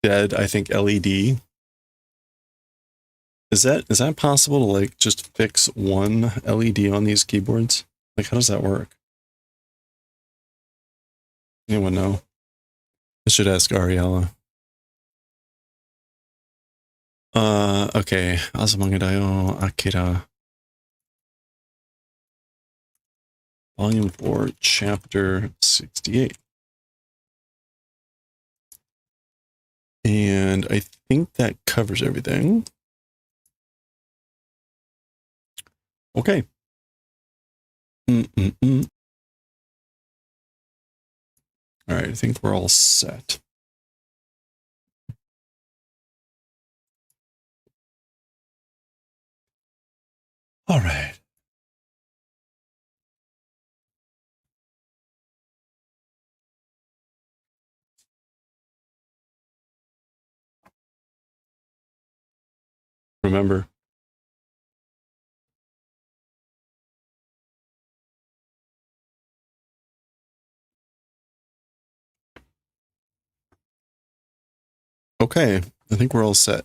Speaker 1: dead, I think, LED. Is that possible to like just fix one LED on these keyboards? Like, how does that work? Anyone know? I should ask Ariella. Okay. Azumanga Daioh, Akira. Volume 4, Chapter 68. And I think that covers everything. Okay. All right, I think we're all set. All right. Remember. Okay, I think we're all set.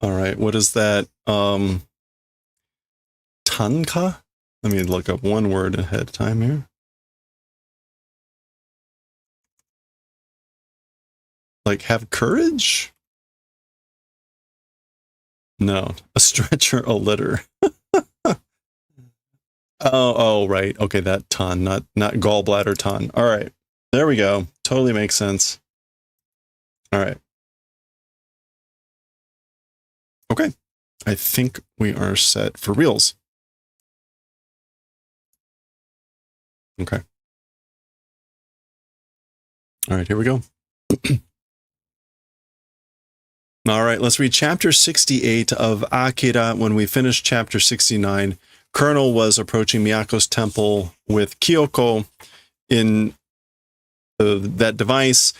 Speaker 1: All right, what is that? Tanka? Let me look up one word ahead of time here. Like, have courage? No, a stretcher, a litter. Oh, right. Okay, that ton, not gallbladder ton. All right, there we go. Totally makes sense. All right. Okay, I think we are set for reals. Okay. All right, here we go. All right, let's read chapter 68 of Akira. When we finished chapter 69, Colonel was approaching Miyako's temple with Kyoko in that device.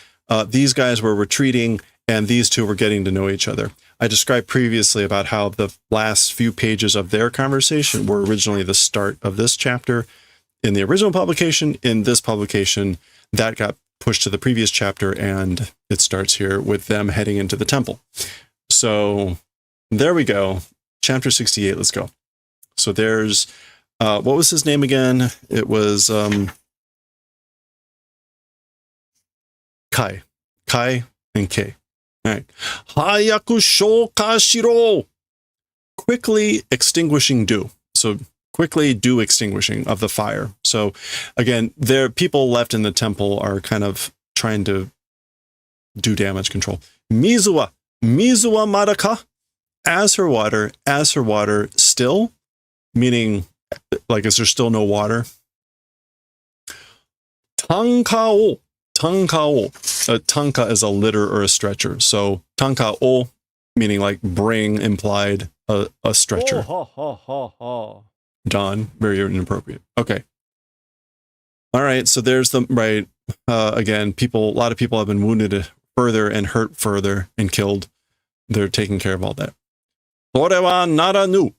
Speaker 1: These guys were retreating, and these two were getting to know each other. I described previously about how the last few pages of their conversation were originally the start of this chapter. In the original publication, in this publication, that got pushed to the previous chapter, and it starts here with them heading into the temple. So there we go. Chapter 68, let's go. So there's, what was his name again? It was Kai. Kai and K. All right. Hayaku shouka shiro. Quickly extinguishing dew. So quickly dew extinguishing of the fire. So again, there people left in the temple are kind of trying to do damage control. Mizuwa maraka. As her water still, meaning like is there still no water? Tankao tanka o. Tanka is a litter or a stretcher. So tanka o, meaning like bring, implied a stretcher.
Speaker 6: Oh, ha, ha, ha.
Speaker 1: Don, very inappropriate. Okay. All right. So there's the right. Again, a lot of people have been wounded further and hurt further and killed. They're taking care of all that. Torewa naranu.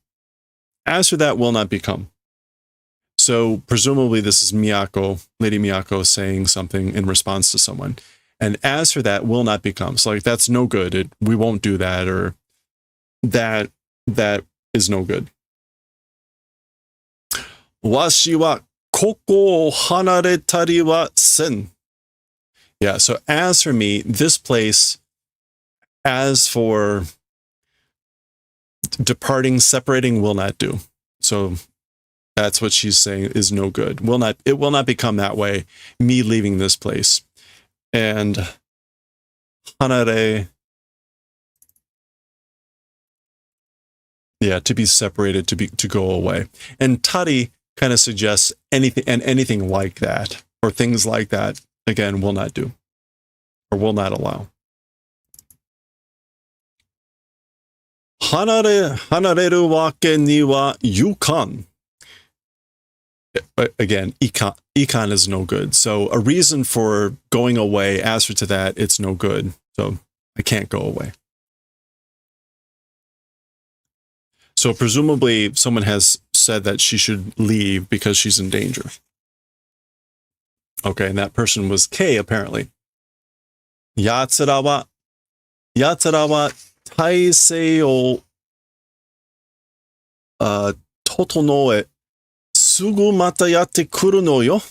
Speaker 1: As for that, will not become. So presumably this is Miyako, Lady Miyako, saying something in response to someone. And as for that, will not become. So like, that's no good. We won't do that, or that is no good. Washi wa koko o hanaretari wa sen. Yeah, so as for me, this place, as for departing, separating, will not do. So that's what she's saying is no good. It will not become that way, me leaving this place. And hanare, yeah, to be separated, to go away. And tari kind of suggests anything like that, or things like that, again, will not do, or will not allow. Hanareru wake ni wa yukan. Again, ikan is no good. So a reason for going away, as for to that, it's no good. So I can't go away. So presumably someone has said that she should leave because she's in danger. Okay, and that person was K, apparently. Yatsura wa taisei o totonoe sugu mata yatte kuru no yo.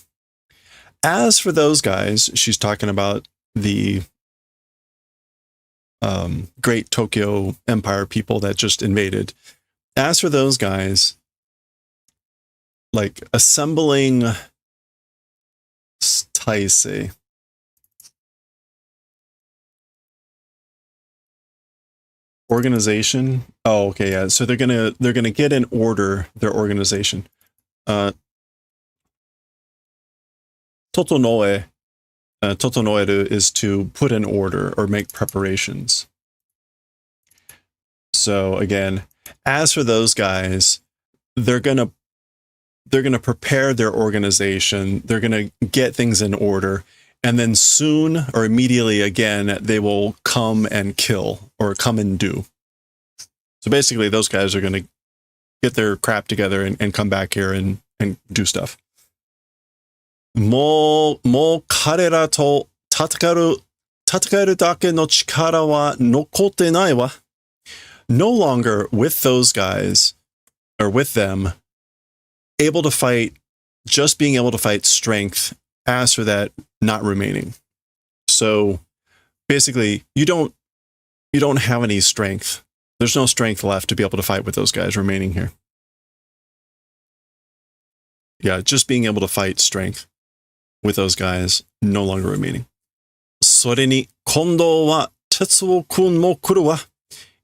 Speaker 1: As for those guys, she's talking about the great Tokyo Empire people that just invaded. As for those guys, like assembling taisei. Organization. Oh, okay, yeah. So they're gonna get in order their organization. Totonoeru is to put in order or make preparations. So again, as for those guys, they're gonna prepare their organization. They're gonna get things in order. And then soon or immediately again, they will come and kill or come and do. So basically, those guys are going to get their crap together and come back here and do stuff. Mo karera to tatakaru dake no chikara wa nokotte nai wa. No longer with those guys, or with them, able to fight, just being able to fight strength. As for that, not remaining. So basically, you don't have any strength. There's no strength left to be able to fight with those guys remaining here. Yeah, just being able to fight strength with those guys no longer remaining. それに今度は鉄尾くんも来るわ.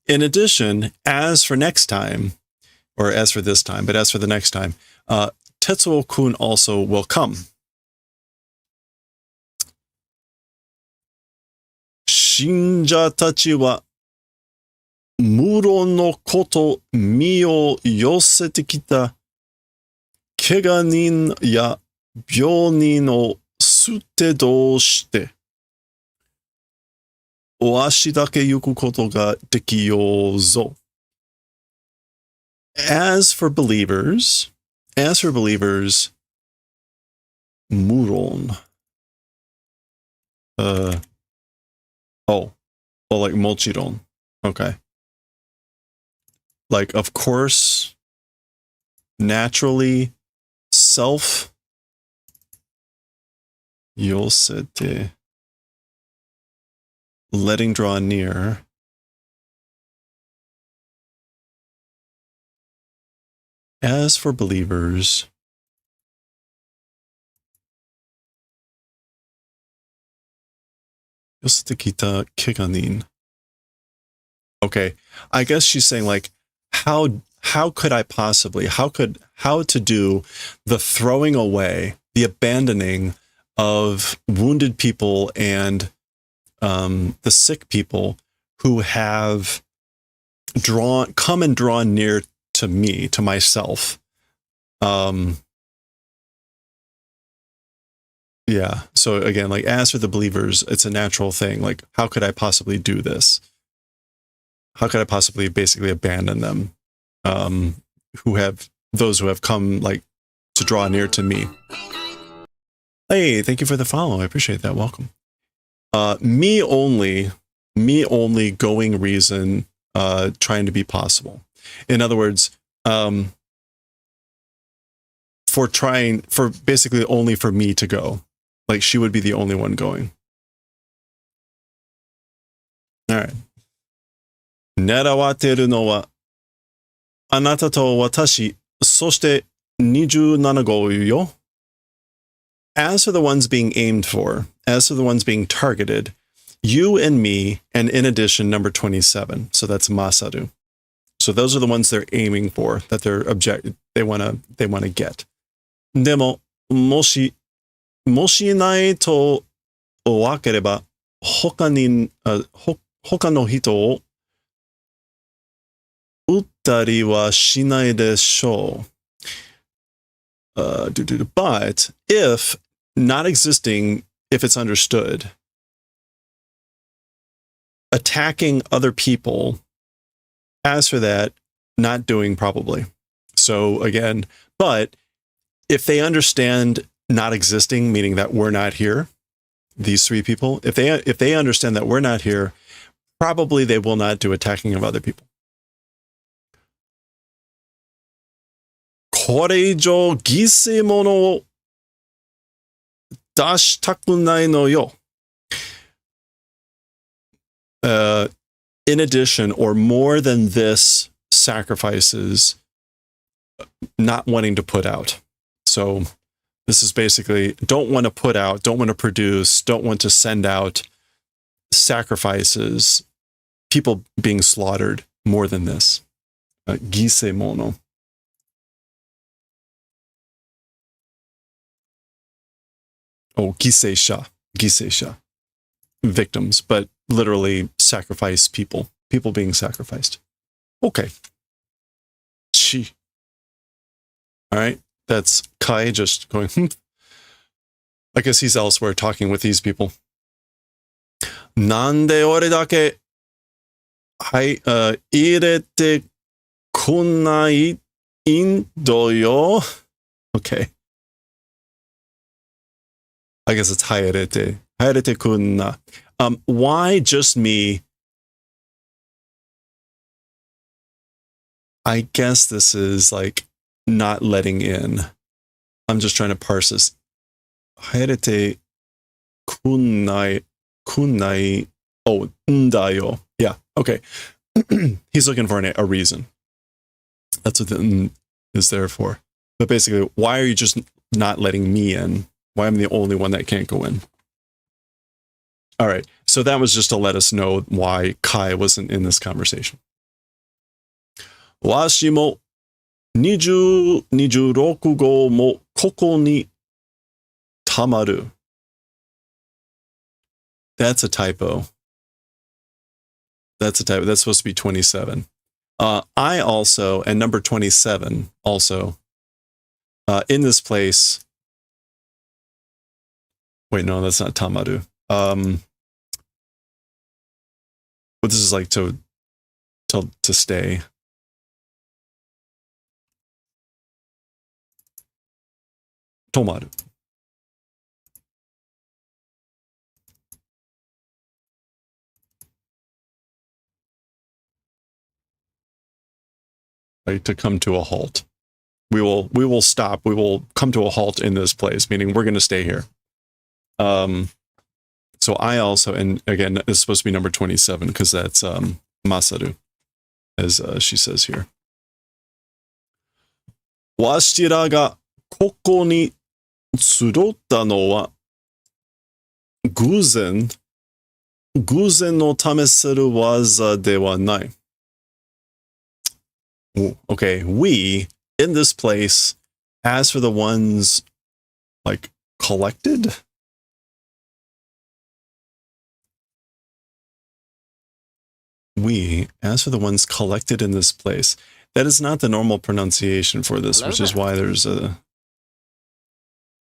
Speaker 1: In addition, as for next time, or as for this time, but as for the next time, Tetsuo kun also will come. Shinja tachi wa muro no koto mi o yosete kita keganin ya byonin o sute do shite oashi dake yuku koto ga dekiyo zo. As for believers, muron. Well, like mochiron. Okay. Like, of course, naturally, self, yosete, letting draw near. As for believers, yosete kita keganin. Okay, I guess she's saying like, how could I possibly, how to do the throwing away, the abandoning of wounded people and the sick people who have come and drawn near to me, to myself. Yeah. So again, like as for the believers, it's a natural thing. Like, how could I possibly do this? How could I possibly basically abandon them? Those who have come like to draw near to me. Hey, thank you for the follow. I appreciate that. Welcome. Me only going reason, trying to be possible. In other words, for basically only for me to go. Like she would be the only one going. All right. 狙わてるのはあなたと私、そして27号よ。As for the ones being aimed for, as for the ones being targeted, you and me, and in addition, number 27. So that's Masaru. So those are the ones they're aiming for, that they want to get. でも、もしないと分ければ、他の人を撃ったりはしないでしょう。But if not existing, if it's understood, attacking other people, as for that, not doing probably. So again, but if they understand not existing, meaning that we're not here, these three people, if they understand that we're not here, probably they will not do attacking of other people. これ以上犠牲者を出したくないのよ。In addition, or more than this, sacrifices not wanting to put out. So this is basically don't want to put out, don't want to produce, don't want to send out sacrifices, people being slaughtered more than this. 犠牲者. Oh, 犠牲者. Victims, but literally sacrifice people being sacrificed. Okay. Chi. All right. That's Kai just going, I guess he's elsewhere talking with these people. なんで俺だけ、入れてこないんだよ? Okay. I guess it's 入れてくんな. Why just me? I guess this is like not letting in. I'm just trying to parse this. 入れてくんない. Oh, んだよ. Yeah, okay. He's looking for a reason. That's what the n is there for. But basically, why are you just not letting me in? Why am I the only one that can't go in? All right, so that was just to let us know why Kai wasn't in this conversation. わしも26号もここにたまる. That's a typo. That's supposed to be 27. I also, and number 27 also, in this place. Wait, no, that's not tamaru. But this is like to stay. Tomaru. Right, to come to a halt. We will stop. We will come to a halt in this place, meaning we're going to stay here. So I also, and again, it's supposed to be number 27 because that's Masaru, as she says here. わしらがここに集ったのは偶然の試せる技ではない. Okay, we, in this place, as for the ones, like, collected? We, as for the ones collected in this place, that is not the normal pronunciation for this,
Speaker 2: Hello
Speaker 1: which is
Speaker 2: there.
Speaker 1: why there's a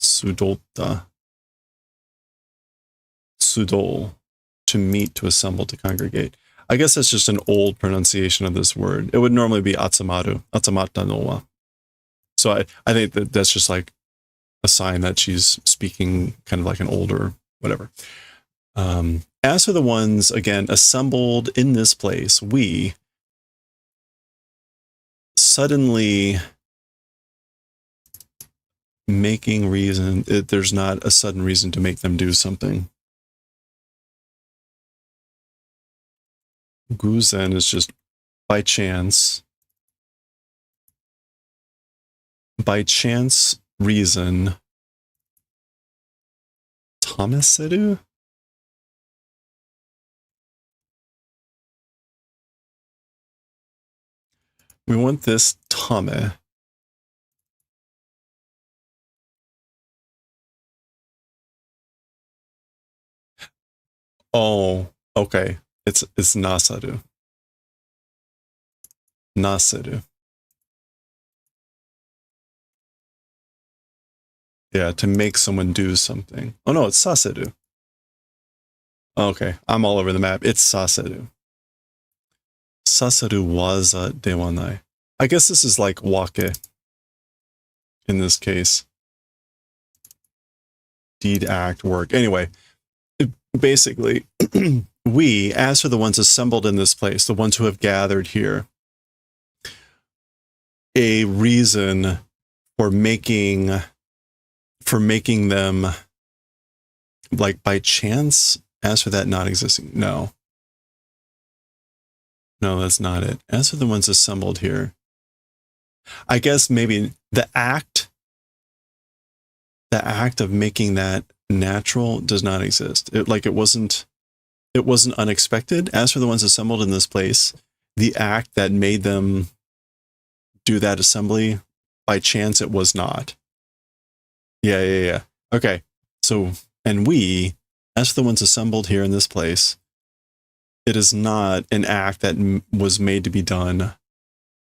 Speaker 1: sudota, sudol, to meet, to assemble, to congregate. I guess that's just an old pronunciation of this word. It would normally be atsamaru, atsamata no wa. So I think that that's just like a sign that she's speaking kind of like an older whatever. As for the ones, again, assembled in this place, we suddenly making reason, there's not a sudden reason to make them do something. Guzen is just by chance. By chance reason. Tameseru? We want this tame. Oh, okay. It's nasaru. Naseru. Yeah, to make someone do something. Oh no, it's saseru. Okay, I'm all over the map. It's saseru. Saseru waza dewanai. I guess this is like wake in this case. Deed, act, work. Anyway, basically, we, as for the ones assembled in this place, the ones who have gathered here, a reason for making them like by chance. As for that not existing, no, that's not it. As for the ones assembled here, I guess maybe the act of making that natural does not exist. It wasn't unexpected. As for the ones assembled in this place, the act that made them do that assembly, by chance it was not. Yeah. Okay. So, and we, as for the ones assembled here in this place, it is not an act that was made to be done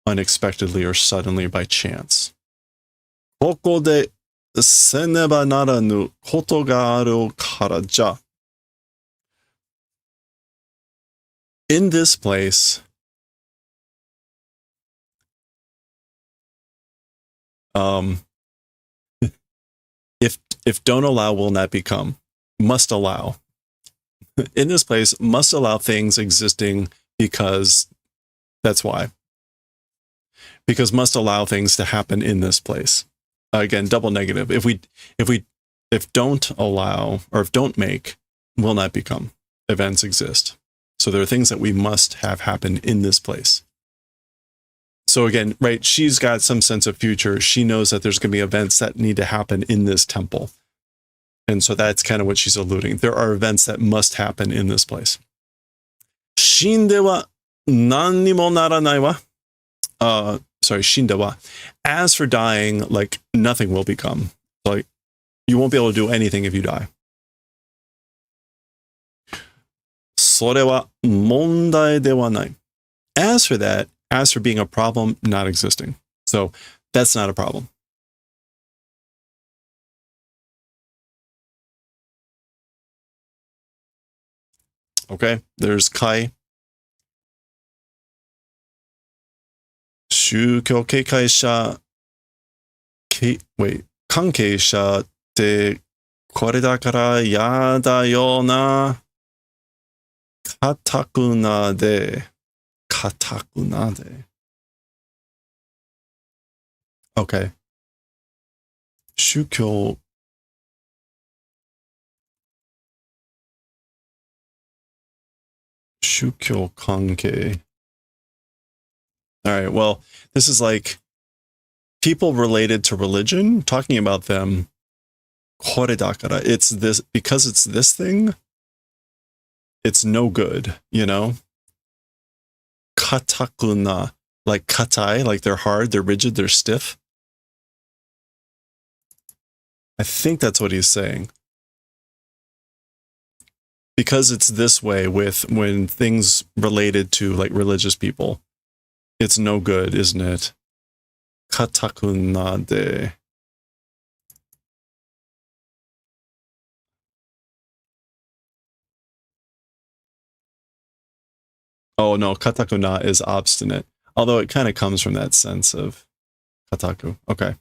Speaker 1: unexpectedly or suddenly by chance. ここでせねばならぬことがあるからじゃ. In this place, if don't allow will not become, must allow. In this place, must allow things existing because that's why. Because must allow things to happen in this place. Again, double negative. If don't allow or if don't make, will not become. Events exist. So there are things that we must have happen in this place. So again, right, she's got some sense of future. She knows that there's going to be events that need to happen in this temple. And so that's kind of what she's alluding. There are events that must happen in this place. Shinde wa nan ni mo naranai wa. Shinde wa. As for dying, like nothing will become. Like you won't be able to do anything if you die. それは問題ではない. As for that, as for being a problem, not existing. So that's not a problem. Okay, there's Kai. 宗教警戒者、関係者ってこれだからやだよな。かたくなで。Okay. 宗教関係. All right, well, this is like people related to religion, talking about them. これだから, it's this, because it's this thing, it's no good, you know? Katakuna, like katai, like they're hard, they're rigid, they're stiff. I think that's what he's saying. because it's this way with when things related to like religious people, it's no good, isn't it? Katakuna de. Oh no, katakuna is obstinate. Although it kind of comes from that sense of kataku. Okay.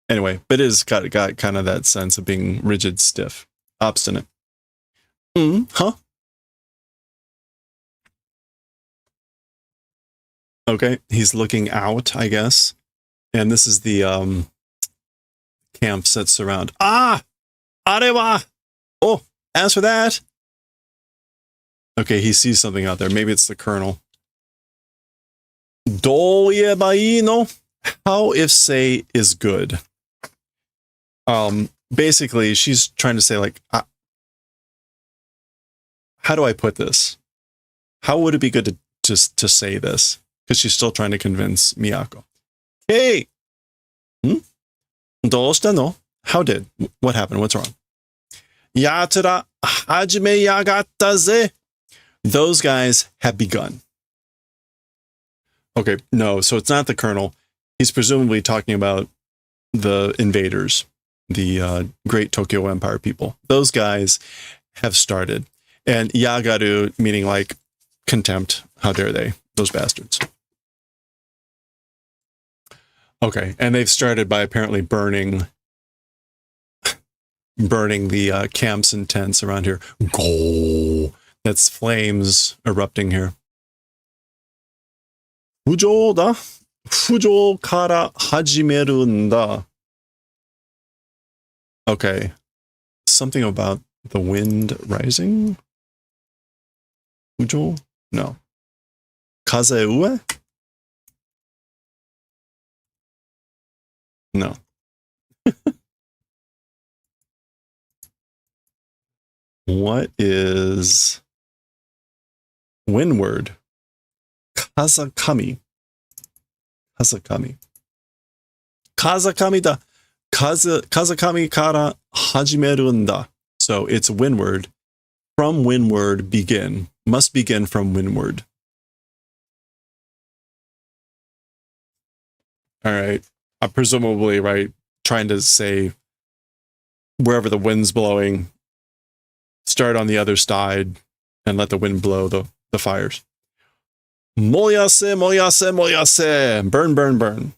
Speaker 1: Anyway, but it is got kind of that sense of being rigid, stiff, obstinate. Huh? Okay, he's looking out, I guess. And this is the camps that surround. Ah! Arewa! Oh, as for that. Okay, he sees something out there. Maybe it's the colonel. Doyebai no? How if say is good? Basically, she's trying to say, like, how do I put this? How would it be good to say this? Because she's still trying to convince Miyako. Hey! Doshita no? How did? What happened? What's wrong? Yatsura hajime yagatta ze. Those guys have begun. Okay, no, so it's not the colonel. He's presumably talking about the invaders, the Great Tokyo Empire people. Those guys have started. And yagaru, meaning like contempt. How dare they? Those bastards. Okay, and they've started by apparently burning the camps and tents around here. Go! That's flames erupting here. Fujo da? Fujo kara hajimeru nda. Okay. Something about the wind rising? Fujo? No. Kaze ue? No. What is windward? Kazakami. Kazakami. Kazakami da. Kazakami kara hajimeru nda. So it's windward. From windward begin. Must begin from windward. All right. Presumably, right, trying to say wherever the wind's blowing, start on the other side and let the wind blow the fires. Moyase, moyase, moyase. Burn, burn, burn.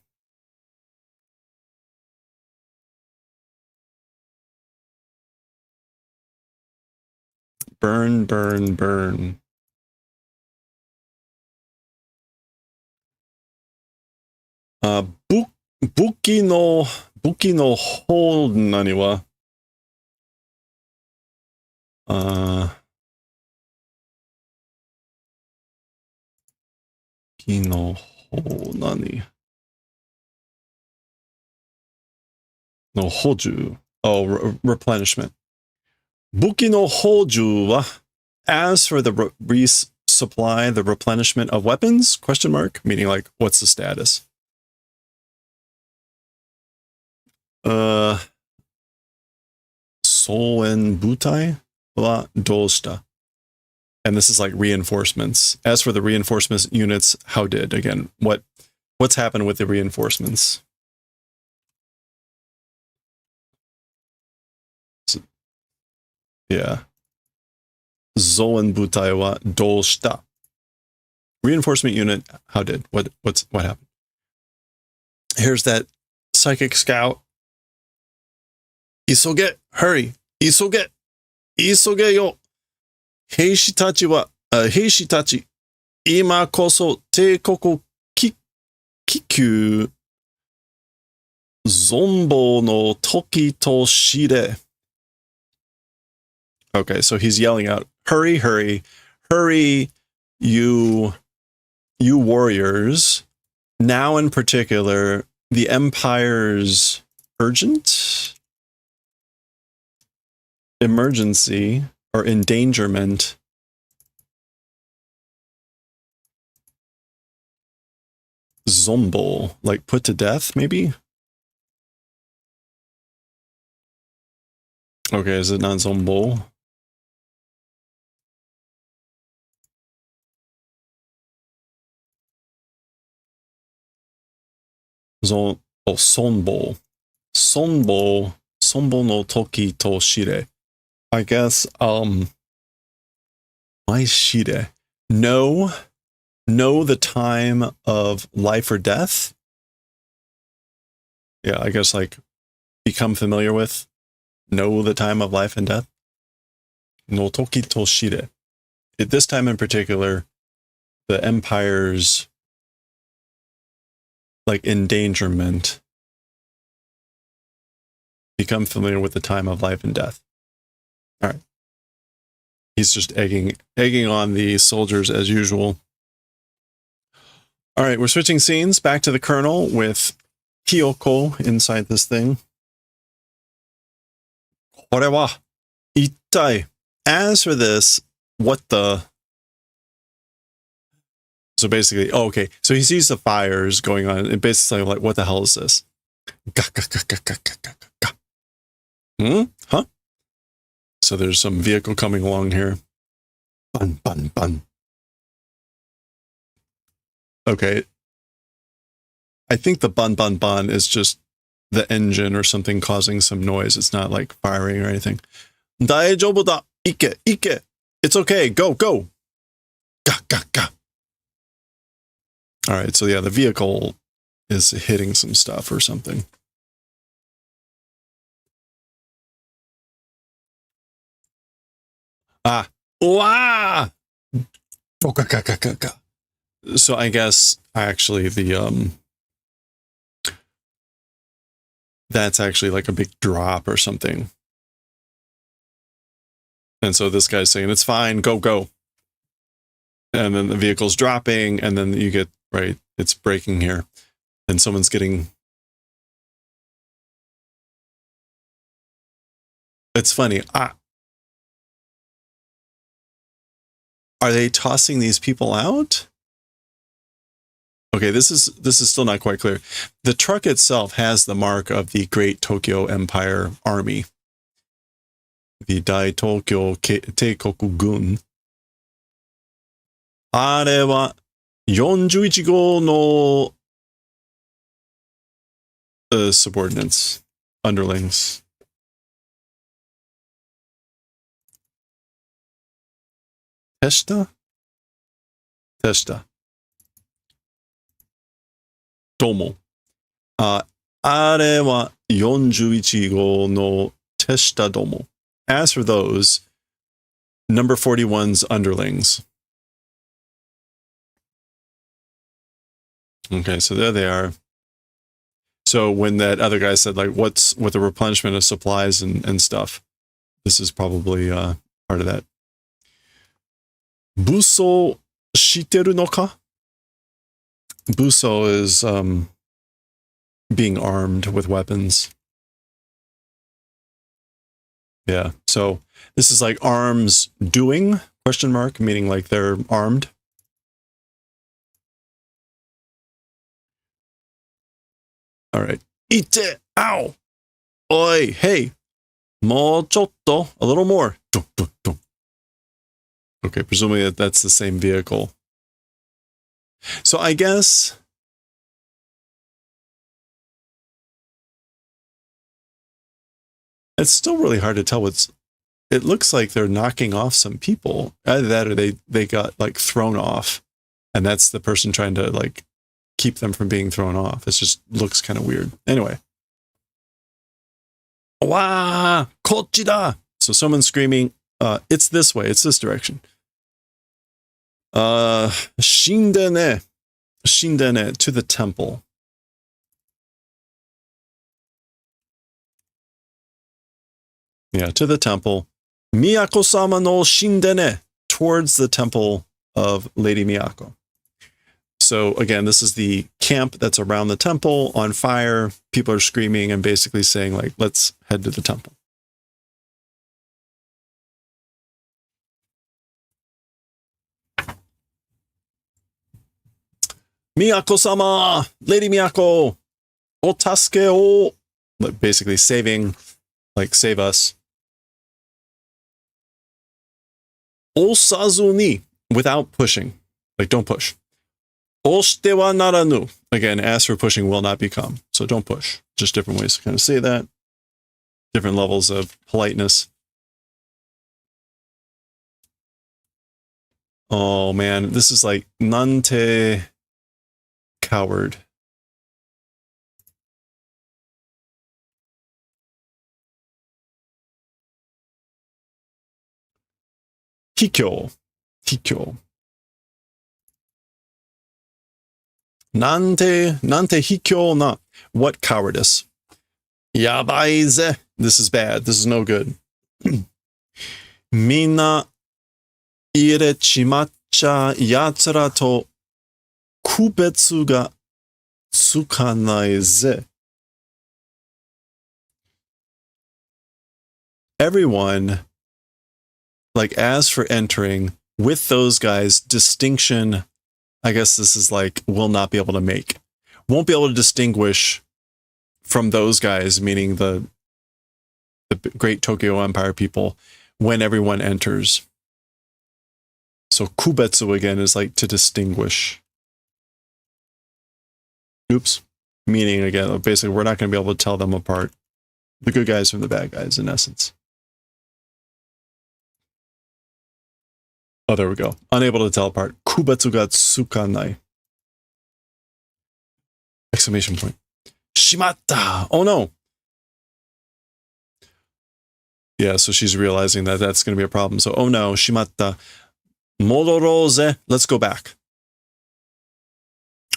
Speaker 1: Burn, burn, burn. Buki no hou nani wa? Buki no hou nani? No hoju. Oh, replenishment. Buki no hoju wa? As for the resupply, the replenishment of weapons? Question mark? Meaning like, what's the status? Soen butai wa doshita. And this is like reinforcements. As for the reinforcements units, how did? Again, what's happened with the reinforcements? Yeah. Zoen butai wa doshita. Reinforcement unit, how did? What happened? Here's that psychic scout. Isoge, hurry. Isoge. Isoge yo. Heishi tachi, ima koso teikoku kikyu zombo no toki to shire. Okay, so he's yelling out, hurry, hurry, hurry, you warriors. Now in particular, the Empire's urgent emergency or endangerment zombo, like put to death, maybe? Okay, is it not zombo? Sonbo. Sonbo no toki to shire. I guess, why shire? Know the time of life or death? Yeah, I guess like become familiar with, know the time of life and death. No toki to shire. At this time in particular, the empire's like endangerment. Become familiar with the time of life and death. All right. He's just egging on the soldiers as usual. All right, we're switching scenes back to the colonel with Kyoko inside this thing. これは一体. As for this, what the... So basically, oh, okay. So he sees the fires going on. And basically like, what the hell is this? Huh? So there's some vehicle coming along here. Bun, bun, bun. Okay. I think the bun, bun, bun is just the engine or something causing some noise. It's not like firing or anything. Daijoubu da. Ike, ike. It's okay. Go, go. Ga, ga, ga. All right. So yeah, the vehicle is hitting some stuff or something. Ah. Wow. So I guess actually the that's actually like a big drop or something. And so this guy's saying, it's fine, go, go. And then the vehicle's dropping, and then you get, right, it's braking here. And someone's getting... It's funny. Are they tossing these people out? Okay, this is still not quite clear. The truck itself has the mark of the Great Tokyo Empire Army. The Dai Tokyo Teikoku Gun. あれは41号の subordinates, underlings. Testa? Testa. Domo. あれは41号の Testa Domo. As for those, number 41's underlings. Okay, so there they are. So when that other guy said, like, what's with the replenishment of supplies and stuff, this is probably part of that. Buso shiteru no ka? Buso is being armed with weapons. Yeah, so this is like arms doing, question mark, meaning like they're armed. All right. Ite! Ow! Oi! Hey! Mo chotto! A little more. Okay, presumably that's the same vehicle. So I guess... It's still really hard to tell what's... It looks like they're knocking off some people. Either that or they got, like, thrown off. And that's the person trying to, like, keep them from being thrown off. It just looks kind of weird. Anyway. Wah! Kochi da! So someone's screaming, it's this way, it's this direction. Shindene. Shindene, to the temple. Yeah, to the temple. Miyako-sama no shindene, towards the temple of Lady Miyako. So again, this is the camp that's around the temple on fire. People are screaming and basically saying, like, let's head to the temple. Miyako-sama! Lady Miyako! Otasuke o! Basically saving, like, save us. Osazu ni, without pushing. Like, don't push. Oshite wa naranu. Again, ask for pushing will not become. So don't push. Just different ways to kind of say that. Different levels of politeness. Oh man, this is like nante coward. Hikyo. Hikyo. Nante hikyo na. What cowardice. Yabai ze. This is bad. This is no good. Mina ire chimacha yatsura to kubetsu ga tsukanai ze. Everyone, like, as for entering, with those guys, distinction, I guess this is like, will not be able to make. Won't be able to distinguish from those guys, meaning the great Tokyo Empire people, when everyone enters. So kubetsu again is like to distinguish. Oops. Meaning again, basically we're not going to be able to tell them apart. The good guys from the bad guys, in essence. Oh, there we go. Unable to tell apart. Kubetsu ga tsukanai. Exclamation point. Shimatta! Oh no! Yeah, so she's realizing that that's going to be a problem. So, oh no, shimatta. Modoroze. Let's go back.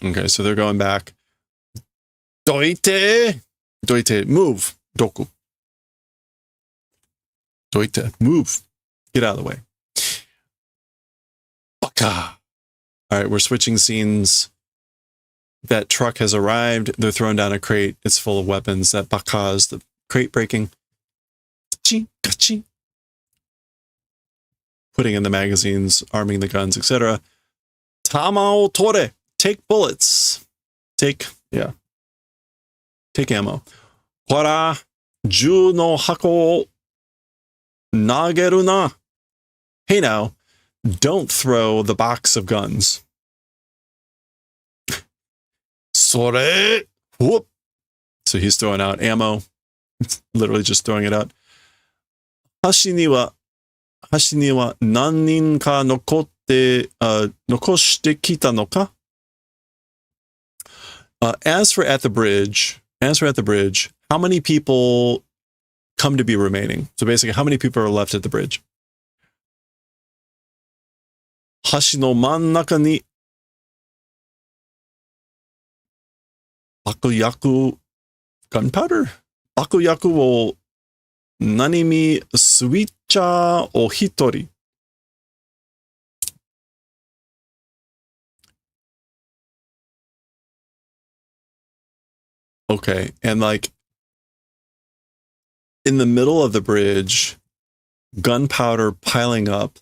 Speaker 1: Okay, so they're going back. Doite! Doite, move. Doku. Doite, move. Get out of the way. Baka! Alright, we're switching scenes. That truck has arrived. They're throwing down a crate. It's full of weapons. That baka is the crate breaking. Kachi. Putting in the magazines, arming the guns, etc. Tama o tore. Take bullets. Take ammo. Kora ju no hako o nageru na. Hey now, don't throw the box of guns. Sore. Whoop. So he's throwing out ammo. Literally just throwing it out. Hashi ni wa nannin ka nokoshite kita no ka? As for at the bridge, how many people come to be remaining? So basically, how many people are left at the bridge? Hashi no mannaka ni bakuyaku gunpowder? Bakuyaku wo nanimi suicha o hitori. Okay, and like in the middle of the bridge, gunpowder piling up.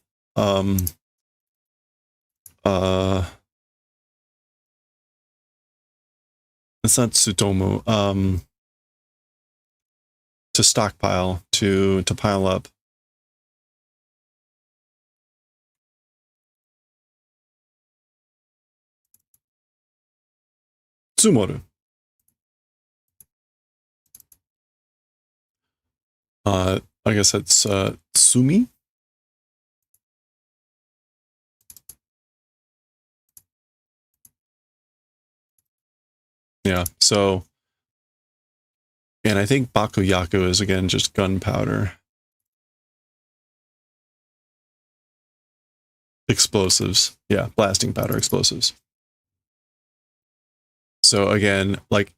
Speaker 1: It's not tsutomu. To stockpile, to pile up. Tsumoru. I guess that's tsumi. Yeah, so, and I think bakuyaku is again just gunpowder. Explosives. Yeah, blasting powder, explosives. So again, like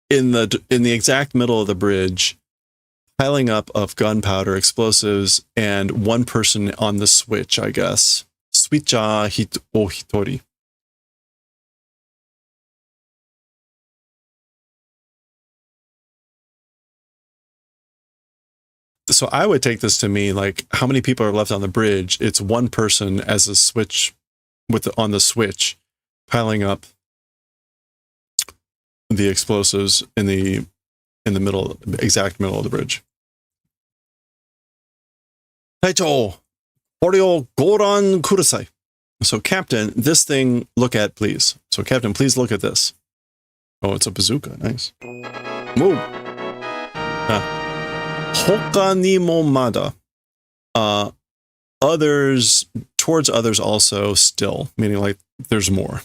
Speaker 1: in the exact middle of the bridge, piling up of gunpowder, explosives, and one person on the switch, I guess. Switcha o hitori. So I would take this to mean like how many people are left on the bridge. It's one person as a switch on the switch, piling up the explosives in the middle, exact middle of the bridge. Taicho, kore o goran kurasai. So, Captain, this thing, look at, please. So, Captain, please look at this. Oh, it's a bazooka. Nice. Whoa. Hoka ni mo mada. Others, towards others also still, meaning like there's more.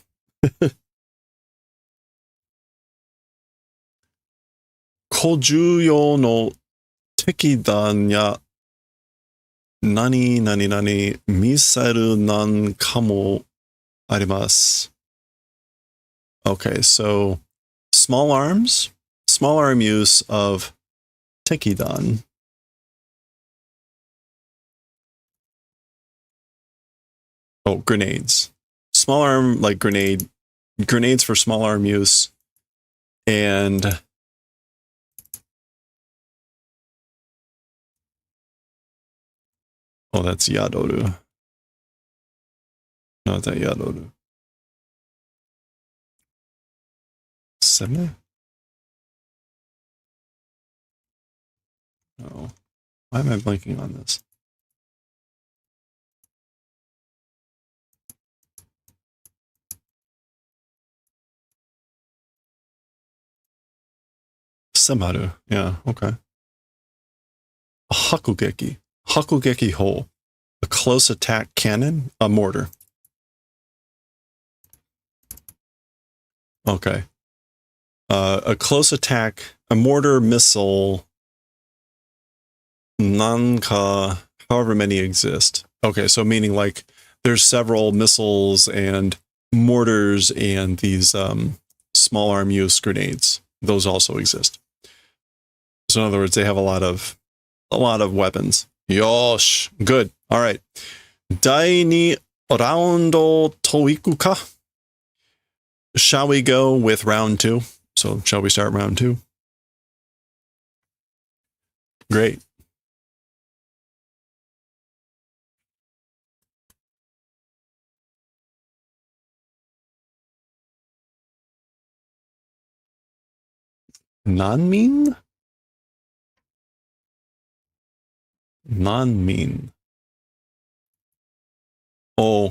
Speaker 1: Kojuyo no tekidan ya nani nani nani misaru nan kamo arimasu. Okay, so small arm use of tekidan. Oh, grenades. Small arm, like grenades for small arm use. And oh, that's yadoru. No, it's not yadoru. Seme? No. Why am I blanking on this? Semaru. Yeah, okay. A hakugeki. Hakugeki hole. A close attack cannon. A mortar. Okay. A close attack, a mortar, missile, nanka, however many exist. Okay, so meaning like there's several missiles and mortars and these small arm use grenades. Those also exist. So in other words, they have a lot of weapons. Yosh, good. All right. Dai ni roundo toiku ka? Shall we go with round 2? So shall we start round 2? Great. Non-mean? Non-mean. Oh,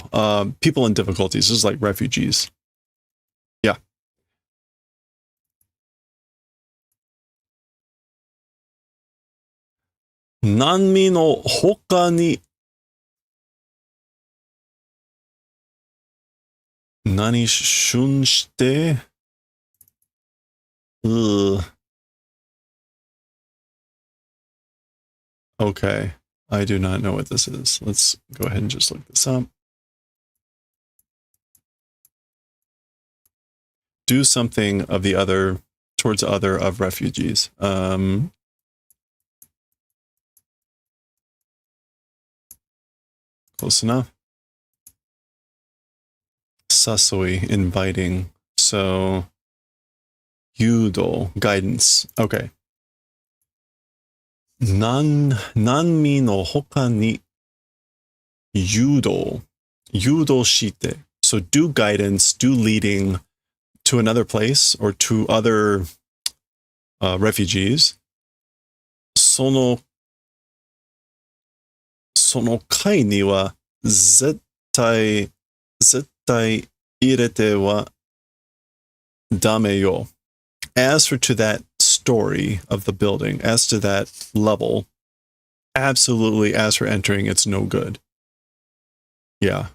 Speaker 1: people in difficulties. This is like refugees. Yeah. Nanmi no hoka ni nani shun shite? Okay. I do not know what this is. Let's go ahead and just look this up. Do something of the other, towards other of refugees. Close enough. Sasoi, inviting. So, yudo, guidance. Okay. Nanmi no hoka ni yudo shite. So do guidance, do leading to another place or to other refugees. Sono kai ni wa zettai irete wa dame yo. As for to that story of the building, as to that level, absolutely, as for entering, it's no good. Yeah.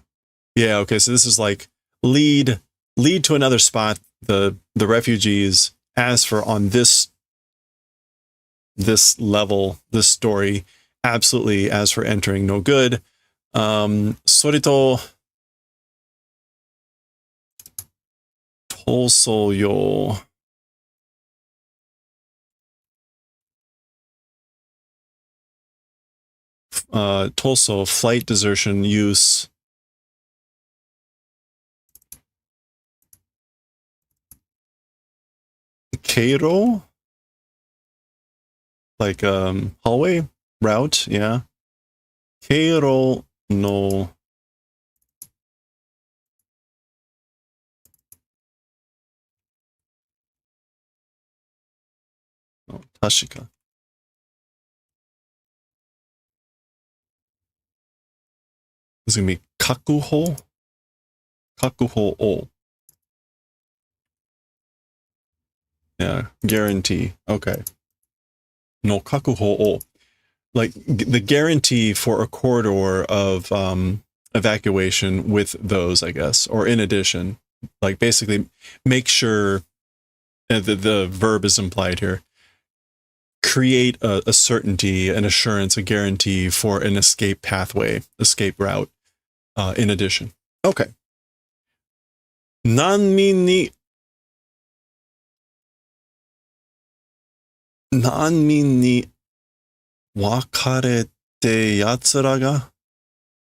Speaker 1: Yeah, okay, so this is like lead to another spot, the refugees. As for on this level, this story, absolutely, as for entering, no good. Sorito Toso yo. Toso, flight desertion use. Keiro, like hallway route, yeah. Keiro no tashika. This is gonna be kakuho. kakuho o. Yeah, guarantee. Okay. No kakuho o. Like the guarantee for a corridor of evacuation with those, I guess, or in addition. Like basically make sure the verb is implied here. Create a certainty, an assurance, a guarantee for an escape pathway, escape route, in addition. Okay. Nanmin ni wakarete yatsura ga?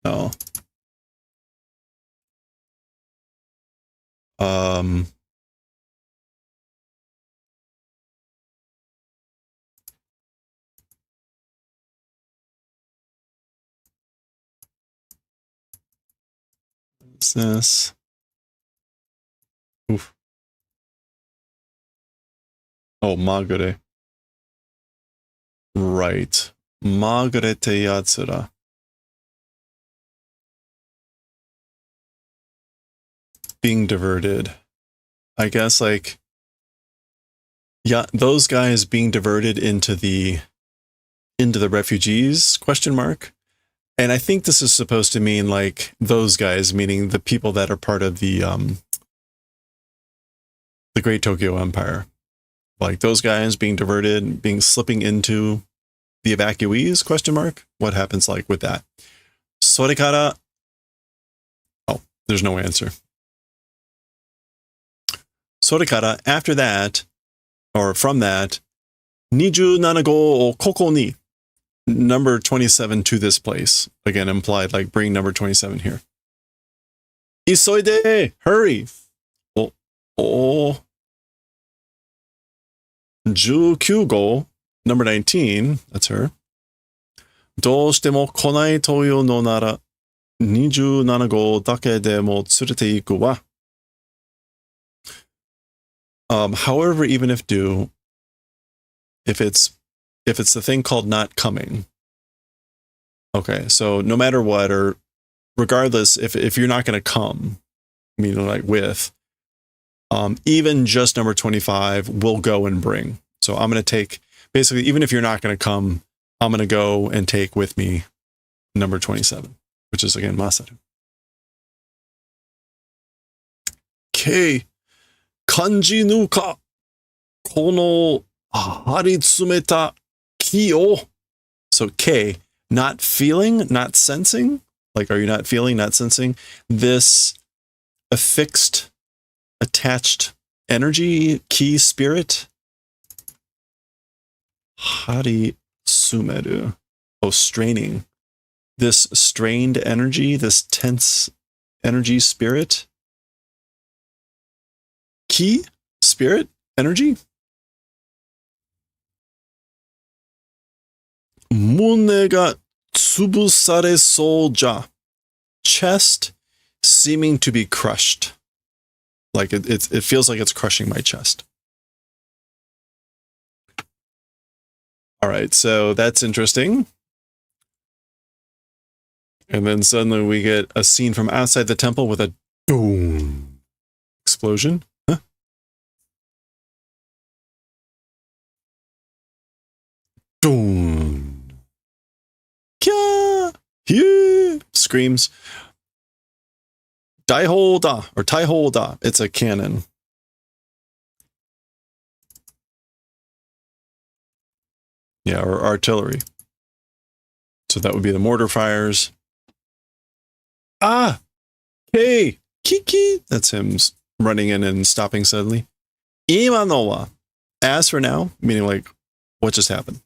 Speaker 1: No. What's this? Oof. Oh, magure. Right. Magrete yatsura. Being diverted. I guess like, yeah, those guys being diverted into the refugees, question mark. And I think this is supposed to mean like those guys, meaning the people that are part of the Great Tokyo Empire. Like those guys being diverted, slipping into the evacuees, question mark. What happens like with that? Sorekara. Oh, there's no answer. Sorekara, after that, or from that, 27 go o koko ni. Number 27 to this place. Again, implied, like bring number 27 here. Isoide! Hurry! Oh. 19 go, number 19, that's her. どうしても来ないというのなら、27号だけでも連れて行くわ。However, even if due, if it's the thing called not coming. Okay, so no matter what, or regardless, if you're not going to come, meaning like with, even just number 25 will go and bring. So I'm going to take, basically, even if you're not going to come, I'm going to go and take with me number 27, which is again Masaru. K. Kanji nuka kono haritsumeta ki o. So K, not feeling, not sensing. Like, are you not feeling, not sensing this affixed, attached energy, key, spirit? Harisumeru. Oh, straining. This strained energy, this tense energy, spirit. Key, spirit, energy. Mune ga tsubusaresou ja. Chest seeming to be crushed. Like it feels like it's crushing my chest. All right, so that's interesting. And then suddenly we get a scene from outside the temple with a boom explosion. Huh? Boom. Kya! Here! Screams. Daioh da, or Daioh da. It's a cannon. Yeah, or artillery. So that would be the mortar fires. Ah! Hey! Kiki! That's him running in and stopping suddenly. Ima no wa. As for now, meaning like, what just happened?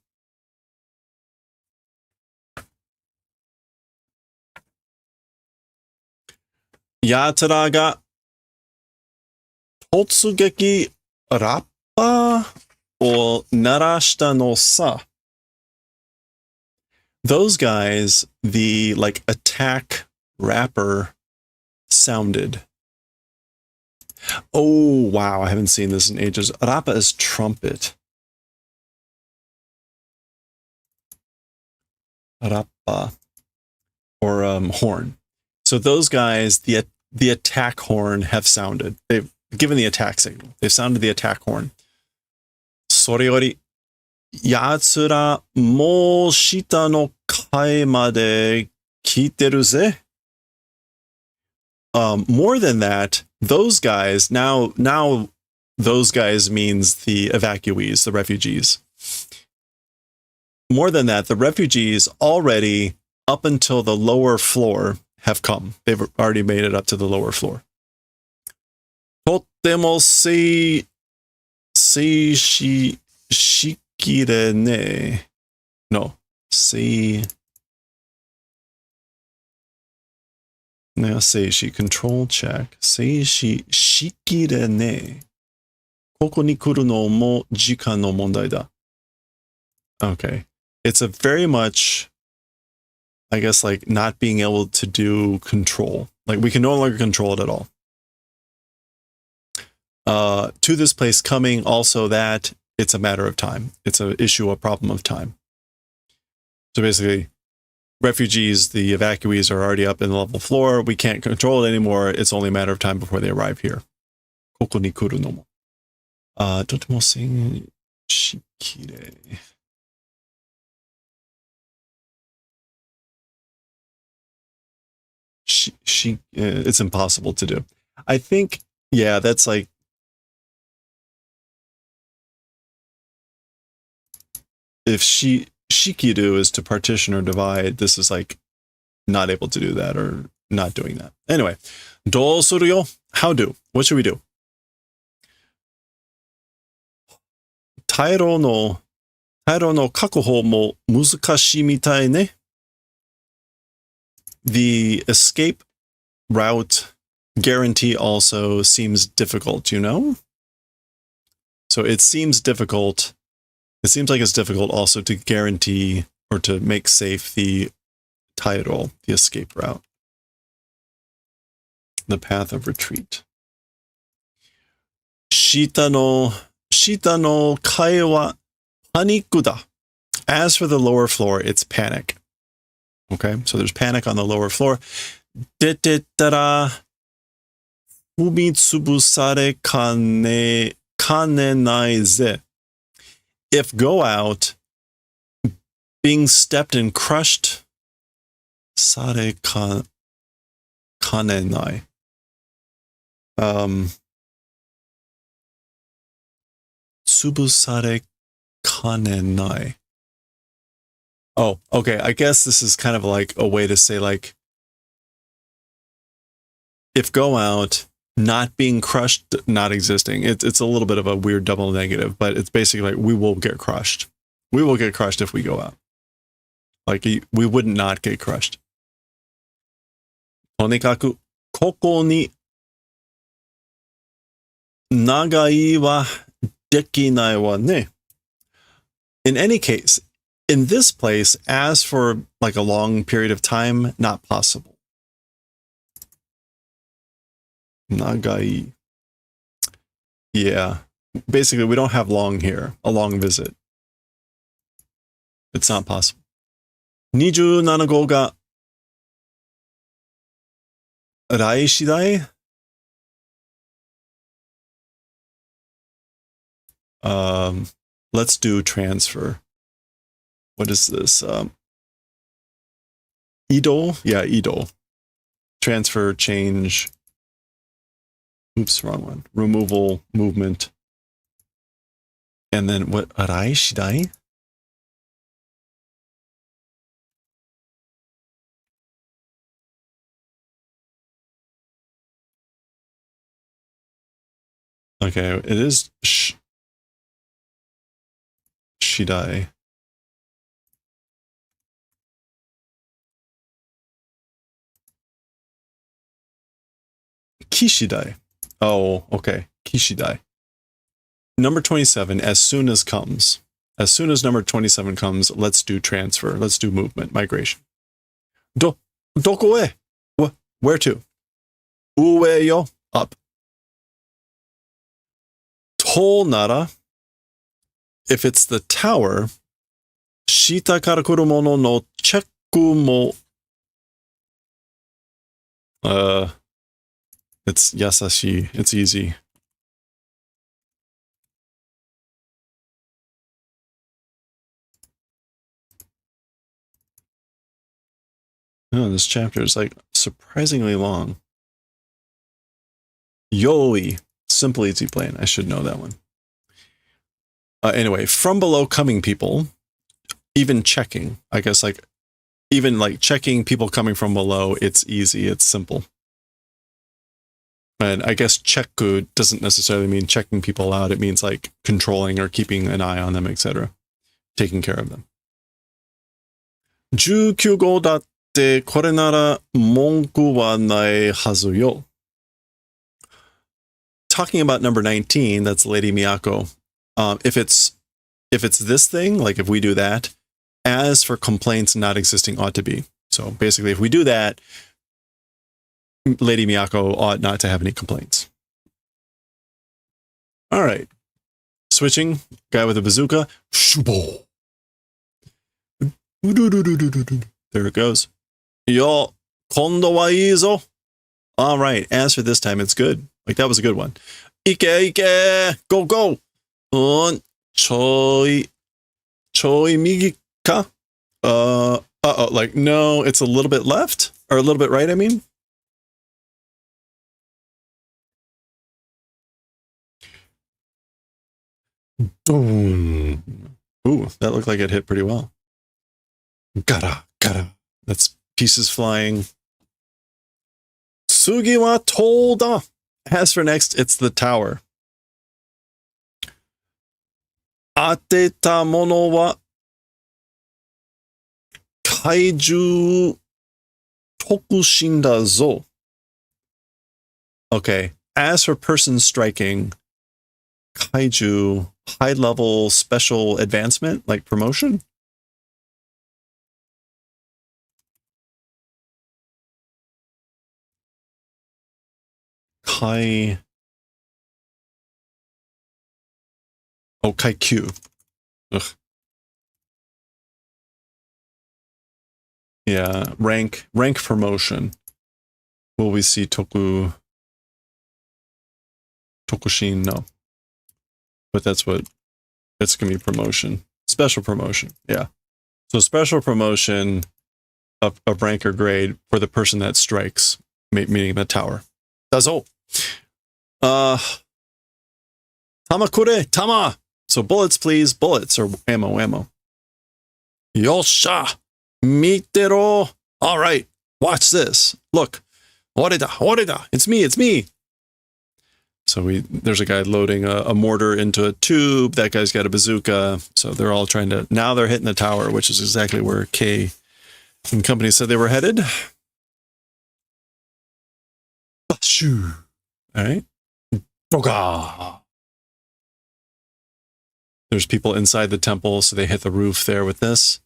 Speaker 1: Yatara ga totsugeki rappa o narashita no sa. Those guys, the like attack rapper sounded. Oh, wow. I haven't seen this in ages. Rappa is trumpet. Rappa. Or horn. So those guys, the the attack horn have sounded. They've given the attack signal. They've sounded the attack horn. それより、奴らもう下の階まで来てるぜ。More than that, those guys, now those guys means the evacuees, the refugees. More than that, the refugees already up until the lower floor have come. They've already made it up to the lower floor. とってもしきれね。No. 静止 control check. 静止しきれね。ここに来るのも時間の問題だ。Okay. It's a very much, I guess, like not being able to do control. Like we can no longer control it at all. To this place coming, also that it's a matter of time. It's an issue, a problem of time. So basically, refugees, the evacuees are already up in the level floor. We can't control it anymore. It's only a matter of time before they arrive here. ここに来るのも。とても静止きれい。It's impossible to do. I think, yeah, that's like, if shikiru is to partition or divide, this is like not able to do that or not doing that. Anyway, どうするよ? How do? What should we do? 退路の確保も難しいみたいね。The escape route guarantee also seems difficult, you know? So it seems difficult. It seems like it's difficult also to guarantee or to make safe the title, the escape route, the path of retreat. 下の階はパニックだ. As for the lower floor, it's panic. Okay, so there's panic on the lower floor. 出てたら踏み潰されかねないぜ. If go out, being stepped and crushed, されかねない. 潰されかねない. Oh, okay. I guess this is kind of like a way to say, like, if go out, not being crushed, not existing. It's a little bit of a weird double negative, but it's basically like we will get crushed. We will get crushed if we go out. Like we would not get crushed. とにかくここに長居はできないわね. In any case, in this place, as for like a long period of time, not possible. Nagai. Yeah. Basically, we don't have long here. A long visit. It's not possible. 27号が来次第? Let's do transfer. What is this? Idol? Yeah, Idol. Transfer, change. Oops, wrong one. Removal, movement. And then what? Arai shidai? Okay, it is shidai. Kishidai. Oh, okay. Kishidai. Number 27, as soon as comes. As soon as number 27 comes, let's do transfer. Let's do movement, migration. Doko e? Where to? Ue yo? Up. To nara? If it's the tower, shita kara kuru mono no chekku mo It's yasashi. It's easy. Oh, this chapter is like surprisingly long. Yoi. Simple, easy, plain. I should know that one. Anyway, from below coming people, even checking, I guess, like, even like checking people coming from below, it's easy, it's simple. And I guess chekku doesn't necessarily mean checking people out. It means like controlling or keeping an eye on them, etc. Taking care of them. 19号だってこれなら文句はないはずよ. Talking about number 19, that's Lady Miyako. If it's this thing, like if we do that, as for complaints not existing ought to be. So basically, if we do that, Lady Miyako ought not to have any complaints. All right. Switching. Guy with a bazooka. Shubo. There it goes. Yo, kondo wa ii zo. All right. As for this time, it's good. Like, that was a good one. Ike, ike. Go, go. Choi migi ka? Like, no, it's a little bit left? Or a little bit right, I mean? Boom. Ooh, that looked like it hit pretty well. Gara. That's pieces flying. Tsugi wa toda. As for next, it's the tower. Ateta mono wa kaiju tokushin da zo. Okay, as for person striking, kaiju, high level special advancement, like promotion? Kaiku. Ugh. Yeah, rank promotion. Will we see Tokushin? No. But that's what it's gonna be, promotion. Special promotion, yeah. So special promotion of rank or grade for the person that strikes, meaning the tower. That's all. Tamakure, tama! So bullets, please. Bullets, or ammo. Yosha! Mitero! Alright, watch this. Look. Oreda! It's me! So there's a guy loading a mortar into a tube. That guy's got a bazooka. So they're all trying to... Now they're hitting the tower, which is exactly where K and company said they were headed. Bashu! Alright. Boga! There's people inside the temple, so they hit the roof there with this.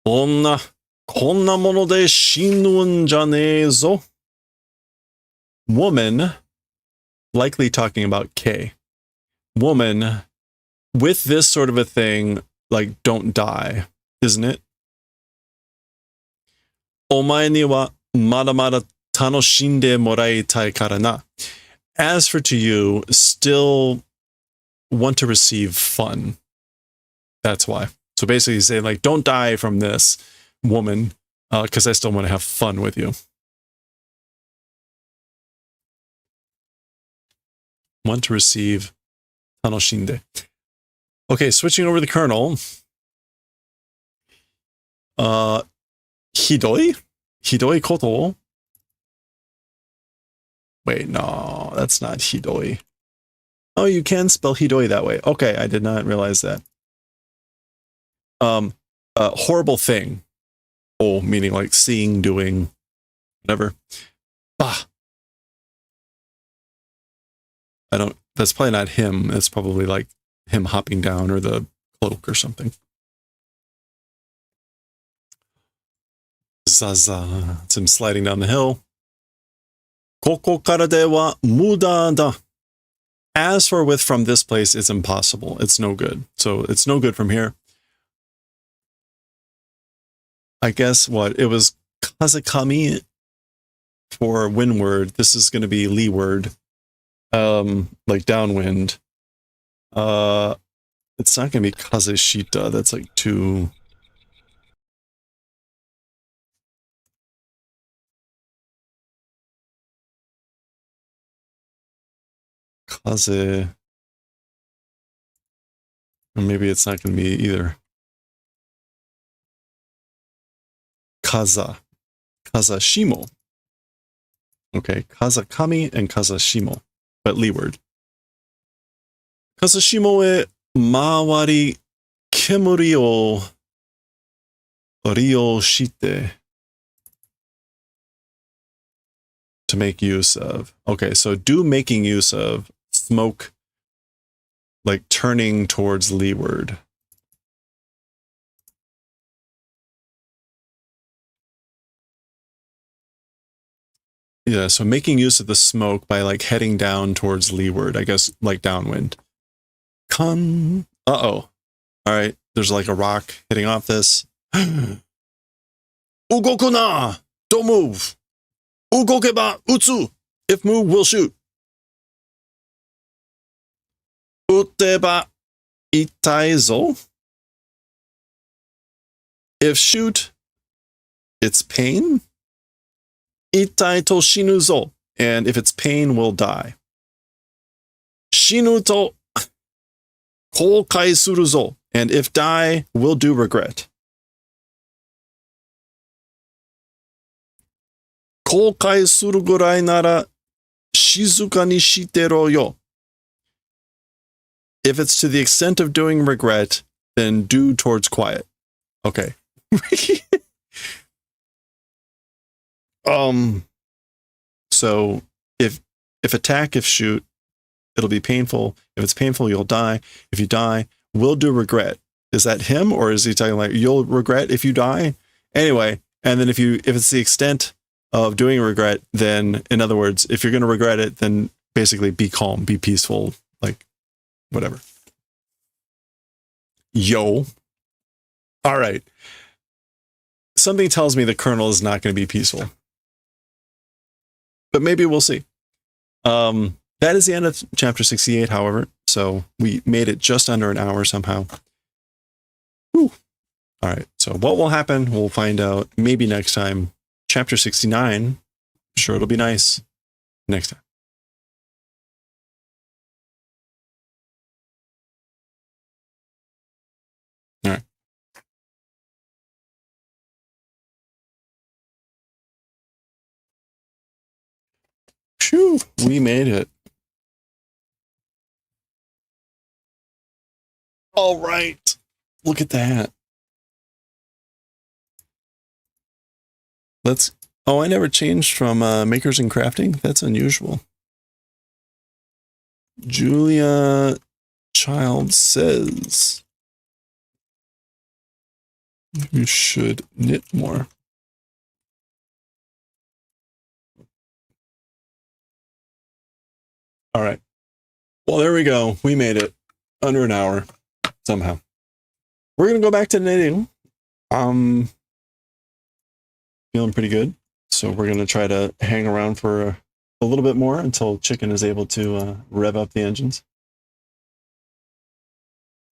Speaker 1: Konna mono de shinu n ja ne zo. Woman, likely talking about K. Woman, with this sort of a thing, like, don't die, isn't it? Omae ni wa mada mada tanoshinde moraitai kara na. As for to you, still want to receive fun. That's why. So basically he's saying, like, don't die from this, woman, because I still want to have fun with you. Want to receive tanoshinde. Okay, switching over the colonel. Hidoi koto. Wait, no, that's not hidoi. Oh, you can spell hidoi that way. Okay, I did not realize that. Horrible thing. Oh, meaning like seeing, doing, whatever. Bah. That's probably not him. It's probably like him hopping down or the cloak or something. Zaza. It's him sliding down the hill. Koko kara de wa muda da. As for with from this place, it's impossible. It's no good. So it's no good from here. I guess what? It was Kazakami for windward. This is going to be leeward, like downwind. It's not going to be Kazushita. That's like too. Kaze. Or maybe it's not going to be either. Kazashimo. Okay, Kazakami and Kazashimo, but leeward. Kazashimo e mawari kemuri o ryo shite. To make use of. Okay, so do making use of smoke, like turning towards leeward. Yeah, so making use of the smoke by like heading down towards leeward, I guess like downwind. Uh-oh. All right, there's like a rock hitting off this. Ugoku na! Don't move! Ugokeba utsu! If move, we'll shoot. Uteba itai zo? If shoot, it's pain. Itai to shinu zo. And if it's pain, we'll die. Shinu to koukai suru zo. And if die, we'll do regret. Koukai suru gurai nara shizuka ni shitero yo. If it's to the extent of doing regret, then do towards quiet. Okay. So if attack, if shoot, it'll be painful. If it's painful, you'll die. If you die, we'll do regret. Is that him, or is he talking like you'll regret if you die? Anyway, and then if it's the extent of doing regret, then in other words, if you're going to regret it, then basically be calm, be peaceful, like whatever. Yo. All right. Something tells me the Colonel is not going to be peaceful. But maybe we'll see. That is the end of chapter 68, however. So we made it just under an hour somehow. Whew. All right. So what will happen? We'll find out maybe next time. Chapter 69. I'm sure it'll be nice next time. All right. Phew, we made it. All right. Look at that. Oh, I never changed from makers and crafting. That's unusual. Julia Child says you should knit more. All right. Well, there we go. We made it under an hour somehow. We're going to go back to knitting. Feeling pretty good. So we're going to try to hang around for a little bit more until Chicken is able to rev up the engines.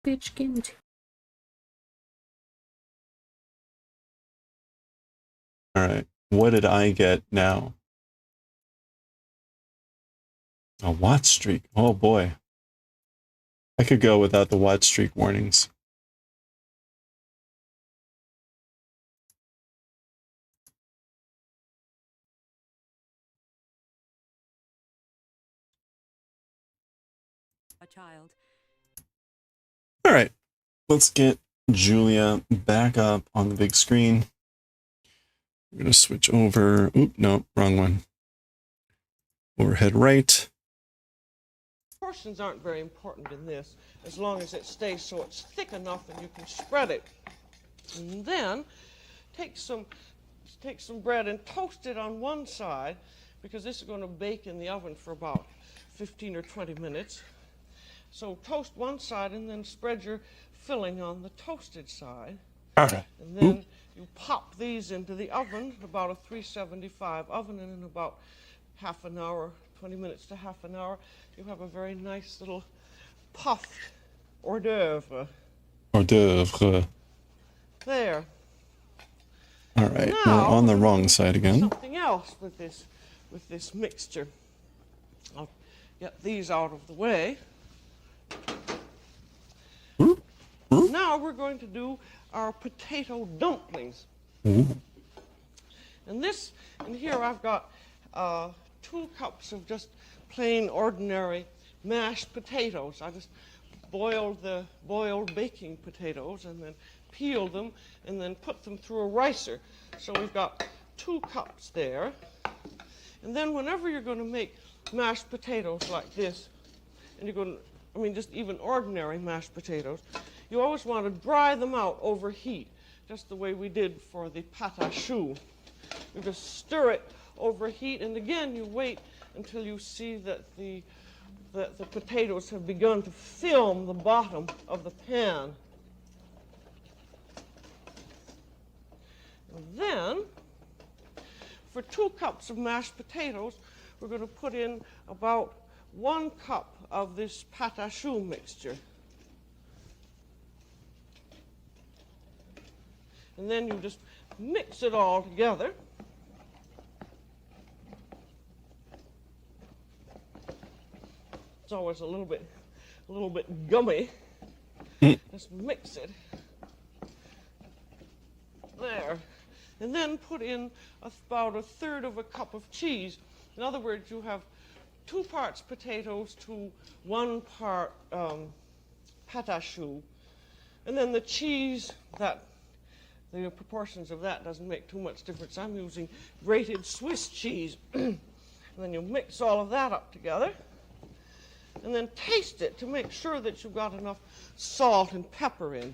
Speaker 6: Bitch,
Speaker 1: All right. What did I get now? A watch streak. Oh boy. I could go without the watch streak warnings.
Speaker 6: a child.
Speaker 1: All right. Let's get Julia back up on the big screen. We're going to switch over. Oop, no, wrong one. Overhead right.
Speaker 3: Proportions aren't very important in this, as long as it stays so it's thick enough and you can spread it. And then take some bread and toast it on one side, because this is going to bake in the oven for about 15 or 20 minutes. So toast one side and then spread your filling on the toasted side.
Speaker 1: All right.
Speaker 3: And then you pop these into the oven, about a 375 oven, and in about half an hour, 20 minutes to half an hour, you have a very nice little puffed hors d'oeuvre.
Speaker 1: Hors d'oeuvre.
Speaker 3: There.
Speaker 1: All right.
Speaker 3: Now,
Speaker 1: We're on the wrong side again.
Speaker 3: Something else with this mixture. I'll get these out of the way. Now we're going to do our potato dumplings. And here I've got 2 cups of just plain ordinary mashed potatoes. I just boiled the boiled baking potatoes and then peeled them and then put them through a ricer. So we've got 2 cups there. And then whenever you're going to make mashed potatoes like this, and you're going to, I mean just even ordinary mashed potatoes, you always want to dry them out over heat, just the way we did for the pâte à choux. You just stir it over heat, and again you wait until you see that the potatoes have begun to film the bottom of the pan. And then, for 2 cups of mashed potatoes, we're going to put in about 1 cup of this pâte à choux mixture. And then you just mix it all together. It's always a little bit gummy. Just mix it. There. And then put in about 1/3 of a cup of cheese. In other words, you have 2 parts potatoes to 1 part pâte à choux. And then the cheese, the proportions of that doesn't make too much difference. I'm using grated Swiss cheese. And then you mix all of that up together. And then taste it to make sure that you've got enough salt and pepper in.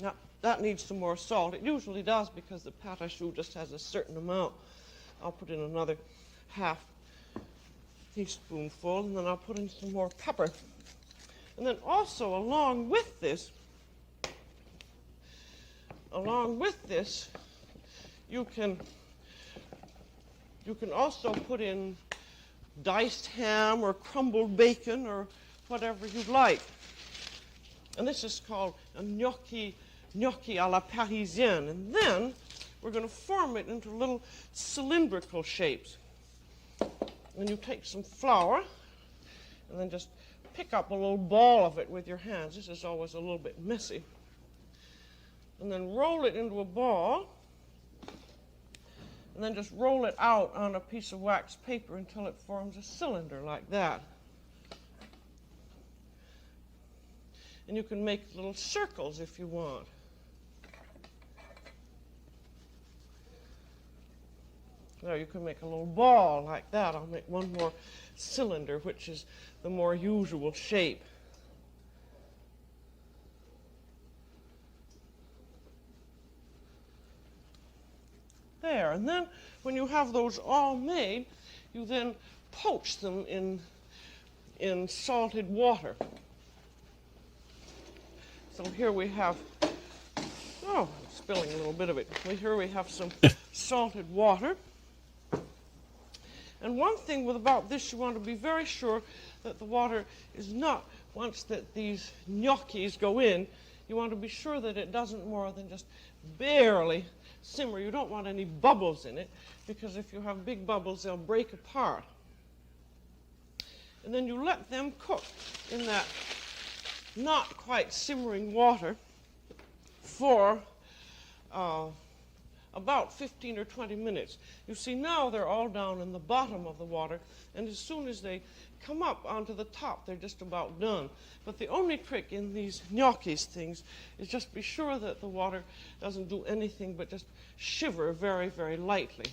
Speaker 3: Now, that needs some more salt. It usually does because the pâte à choux just has a certain amount. I'll put in another half teaspoonful, and then I'll put in some more pepper. And then also, along with this, you can also put in diced ham or crumbled bacon or whatever you'd like. And this is called a gnocchi à la parisienne. And then we're going to form it into little cylindrical shapes. And you take some flour and then just pick up a little ball of it with your hands. This is always a little bit messy. And then roll it into a ball. And then just roll it out on a piece of wax paper until it forms a cylinder like that. And you can make little circles if you want. There, you can make a little ball like that. I'll make one more cylinder, which is the more usual shape. There, and then when you have those all made, you then poach them in salted water. So here we have, oh, I'm spilling a little bit of it. Here we have some salted water. And one thing about this, you want to be very sure that the water is not, once that these gnocchis go in, you want to be sure that it doesn't more than just barely simmer. You don't want any bubbles in it, because if you have big bubbles, they'll break apart. And then you let them cook in that not quite simmering water for about 15 or 20 minutes. You see, now they're all down in the bottom of the water, and as soon as they come up onto the top, they're just about done. But the only trick in these gnocchis things is just be sure that the water doesn't do anything but just shiver very, very lightly.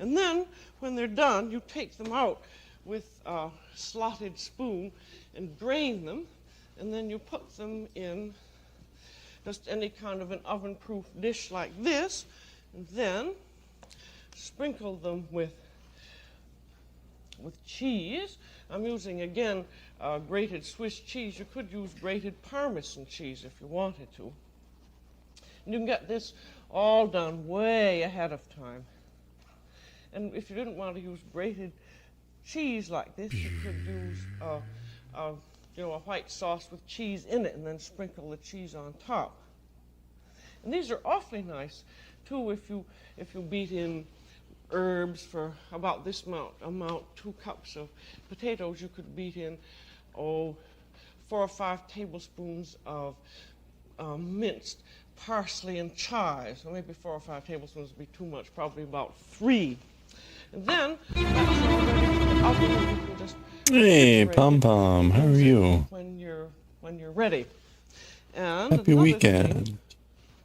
Speaker 3: And then, when they're done, you take them out with a slotted spoon and drain them, and then you put them in just any kind of an oven-proof dish like this, and then sprinkle them with with cheese. I'm using, again, grated Swiss cheese. You could use grated Parmesan cheese if you wanted to. And you can get this all done way ahead of time. And if you didn't want to use grated cheese like this, you could use a white sauce with cheese in it and then sprinkle the cheese on top. And these are awfully nice too if you beat in herbs for about this amount, 2 cups of potatoes. You could beat in 4 or 5 tablespoons of minced parsley and chives. Or maybe 4 or 5 tablespoons would be too much, probably about 3. And then you can just
Speaker 1: Hey, Pom Pom, how are you?
Speaker 3: when you're ready. And
Speaker 1: Happy
Speaker 3: another
Speaker 1: weekend.
Speaker 3: thing,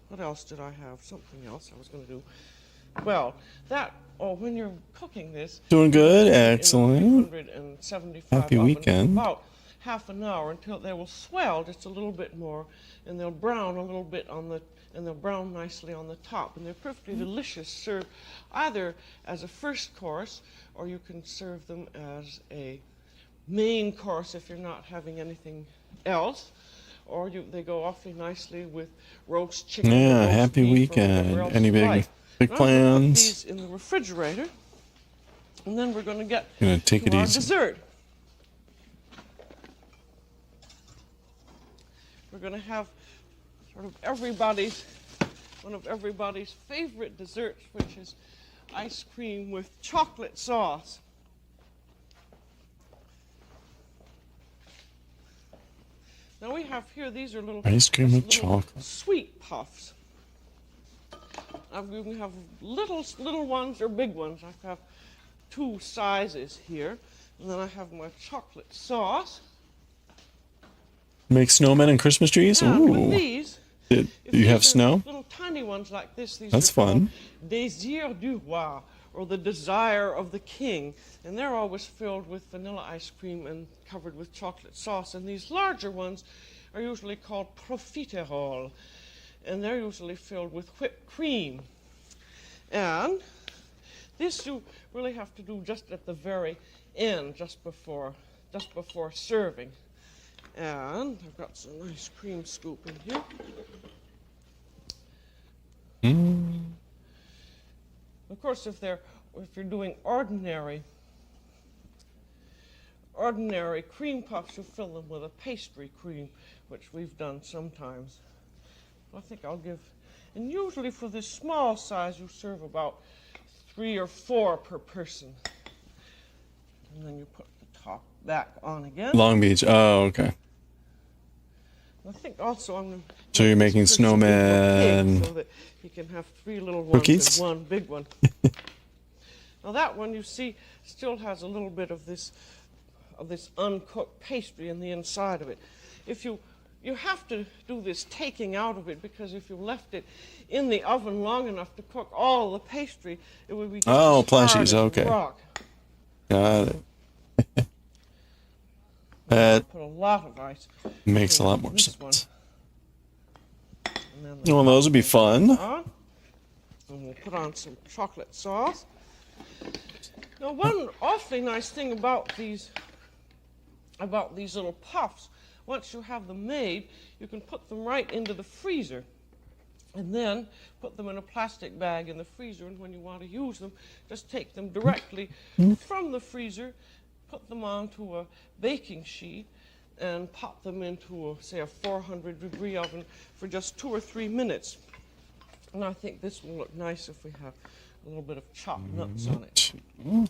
Speaker 3: what else did I have? Something else I was going to do. Well, when you're cooking this,
Speaker 1: Doing good, excellent.
Speaker 3: 375
Speaker 1: Happy
Speaker 3: oven
Speaker 1: weekend.
Speaker 3: for about half an hour until they will swell just a little bit more, and they'll brown a little bit and they'll brown nicely on the top. And they're perfectly delicious, served either as a first course, or you can serve them as a main course if you're not having anything else. Or they go awfully nicely with roast chicken.
Speaker 1: Yeah,
Speaker 3: roast
Speaker 1: happy
Speaker 3: beef, or whatever
Speaker 1: weekend.
Speaker 3: else
Speaker 1: Any
Speaker 3: you
Speaker 1: big
Speaker 3: like.
Speaker 1: big
Speaker 3: Now I'm gonna put
Speaker 1: plans?
Speaker 3: these in the refrigerator, and then we're going to get
Speaker 1: Gonna take
Speaker 3: to
Speaker 1: it
Speaker 3: our
Speaker 1: easy.
Speaker 3: dessert. We're going to have sort of one of everybody's favorite desserts, which is ice cream with chocolate sauce. Now we have here, these are little
Speaker 1: Ice cream with
Speaker 3: little
Speaker 1: chocolate.
Speaker 3: sweet puffs. We can have little ones or big ones. I have 2 sizes here. And then I have my chocolate sauce.
Speaker 1: Make snowmen and Christmas trees?
Speaker 3: And with
Speaker 1: Ooh.
Speaker 3: these,
Speaker 1: Do
Speaker 3: if
Speaker 1: you
Speaker 3: these
Speaker 1: have
Speaker 3: are
Speaker 1: snow?
Speaker 3: little tiny ones like this, these
Speaker 1: That's
Speaker 3: are called
Speaker 1: fun.
Speaker 3: Désir du Roi, or the desire of the king. And they're always filled with vanilla ice cream and covered with chocolate sauce. And these larger ones are usually called profiterole, and they're usually filled with whipped cream. And this you really have to do just at the very end, just before serving. And I've got some nice cream scoop in here. Of course, if you're doing ordinary cream puffs, you fill them with a pastry cream, which we've done sometimes. I think I'll give, and usually for this small size, you serve about 3 or 4 per person. And then you put the top back on again.
Speaker 1: Long Beach. Oh, okay.
Speaker 3: I think also I'm going to.
Speaker 1: So you're making snowmen.
Speaker 3: So that he can have 3 little ones
Speaker 1: Cookies?
Speaker 3: and 1 big one. Now that one, you see, still has a little bit of this uncooked pastry in the inside of it. If you have to do this taking out of it, because if you left it in the oven long enough to cook all the pastry, it would be just as hard
Speaker 1: plushies,
Speaker 3: as
Speaker 1: okay.
Speaker 3: rock.
Speaker 1: Got it. That
Speaker 3: Put a lot of ice.
Speaker 1: makes a
Speaker 3: in
Speaker 1: lot more
Speaker 3: this
Speaker 1: sense.
Speaker 3: one. And then the
Speaker 1: Well, those would be fun.
Speaker 3: on. And we'll put on some chocolate sauce. Now, one awfully nice thing about these little puffs, once you have them made, you can put them right into the freezer and then put them in a plastic bag in the freezer, and when you want to use them, just take them directly from the freezer, put them onto a baking sheet, and pop them into, say, a 400-degree oven for just 2 or 3 minutes. And I think this will look nice if we have a little bit of chopped nuts on it. And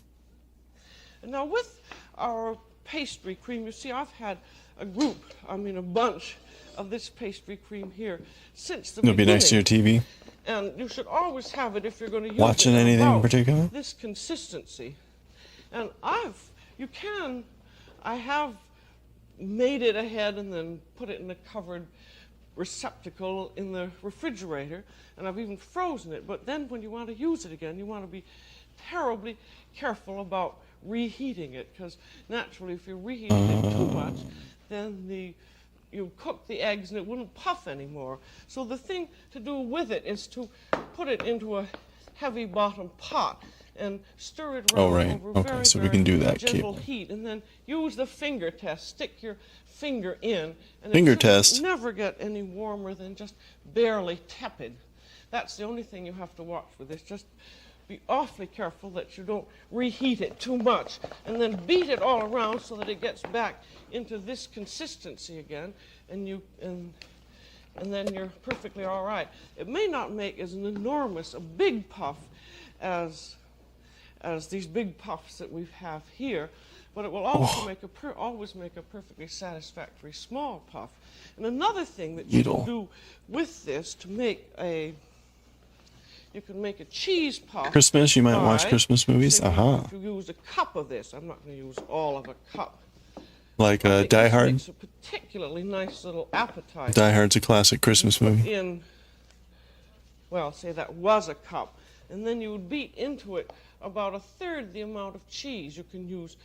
Speaker 3: now with our pastry cream, you see I've had a bunch of this pastry cream here since the
Speaker 1: It'll be
Speaker 3: beginning.
Speaker 1: next to your TV.
Speaker 3: And you should always have it if you're going to use
Speaker 1: Watching
Speaker 3: it
Speaker 1: anything in
Speaker 3: about
Speaker 1: particular?
Speaker 3: this consistency. And I have made it ahead and then put it in a covered receptacle in the refrigerator, and I've even frozen it. But then when you want to use it again, you want to be terribly careful about reheating it, because naturally if you're reheating it too much, then you cook the eggs and it wouldn't puff anymore. So the thing to do with it is to put it into a heavy bottom pot and stir it
Speaker 1: Oh,
Speaker 3: around
Speaker 1: right.
Speaker 3: over
Speaker 1: Okay,
Speaker 3: very,
Speaker 1: so we
Speaker 3: very
Speaker 1: can do that
Speaker 3: gentle
Speaker 1: cable.
Speaker 3: heat, and then use the finger test. Stick your finger in, and
Speaker 1: Finger
Speaker 3: it shouldn't
Speaker 1: test.
Speaker 3: never get any warmer than just barely tepid. That's the only thing you have to watch with this. Just be awfully careful that you don't reheat it too much, and then beat it all around so that it gets back into this consistency again, and then you're perfectly all right. It may not make as an enormous, a big puff as these big puffs that we have here, but it will also always make a perfectly satisfactory small puff. And another thing that you can do with this to make you can make a cheese puff.
Speaker 1: Christmas, you might watch Christmas movies.
Speaker 3: If you use a cup of this, I'm not going to use all of a cup.
Speaker 1: Like Die Hard.
Speaker 3: It's a particularly nice little appetizer.
Speaker 1: Die Hard's a classic Christmas movie.
Speaker 3: Well, say that was a cup, and then you would beat into it about a third the amount of cheese. You can use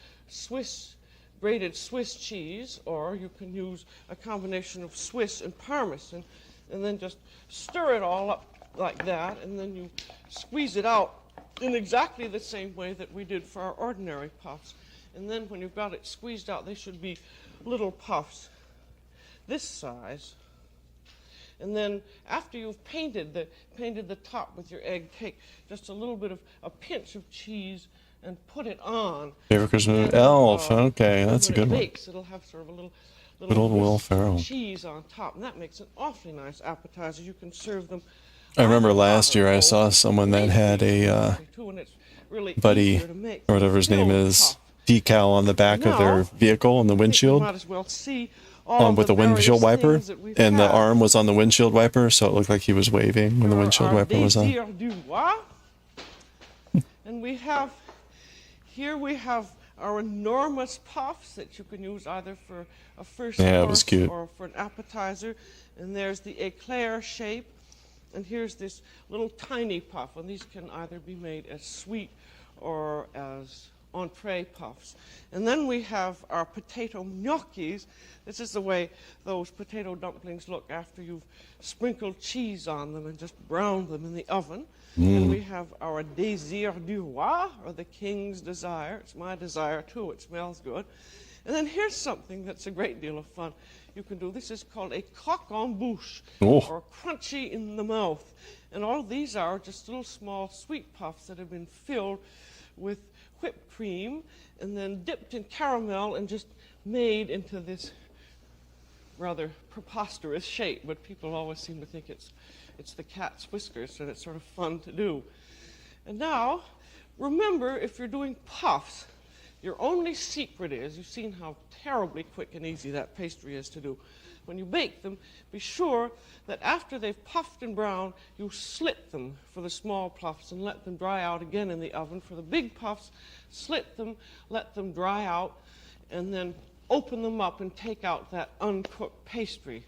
Speaker 3: grated Swiss cheese, or you can use a combination of Swiss and Parmesan, and then just stir it all up like that, and then you squeeze it out in exactly the same way that we did for our ordinary puffs. And then when you've got it squeezed out, they should be little puffs this size. And then after you've painted the top with your egg, take just a little bit of a pinch of cheese and put it on.
Speaker 1: Favorite Christmas movie? Elf. Okay, that's a good one.
Speaker 3: Bakes, it'll have sort of a little
Speaker 1: Good old Will Ferrell.
Speaker 3: cheese on top, and that makes an awfully nice appetizer. You can serve them.
Speaker 1: I remember last year I saw someone that had a Buddy, or whatever his name is, decal on the back of their vehicle on the windshield,
Speaker 3: might as well see
Speaker 1: with a windshield wiper, and the arm was on the windshield wiper, so it looked like he was waving when the windshield wiper was on.
Speaker 3: And we have our enormous puffs that you can use either for a first course or for an appetizer. And there's the eclair shape. And here's this little tiny puff, and these can either be made as sweet or as entree puffs. And then we have our potato gnocchis. This is the way those potato dumplings look after you've sprinkled cheese on them and just browned them in the oven. And we have our désir du roi, or the king's desire. It's my desire too, it smells good. And then here's something that's a great deal of fun you can do. This is called a croque en bouche, or crunchy in the mouth. And all these are just little small sweet puffs that have been filled with whipped cream and then dipped in caramel and just made into this rather preposterous shape, but people always seem to think it's the cat's whiskers, and it's sort of fun to do. And now, remember, if you're doing puffs, your only secret is, you've seen how terribly quick and easy that pastry is to do. When you bake them, be sure that after they've puffed and browned, you slit them for the small puffs and let them dry out again in the oven. For the big puffs, slit them, let them dry out, and then open them up and take out that uncooked pastry.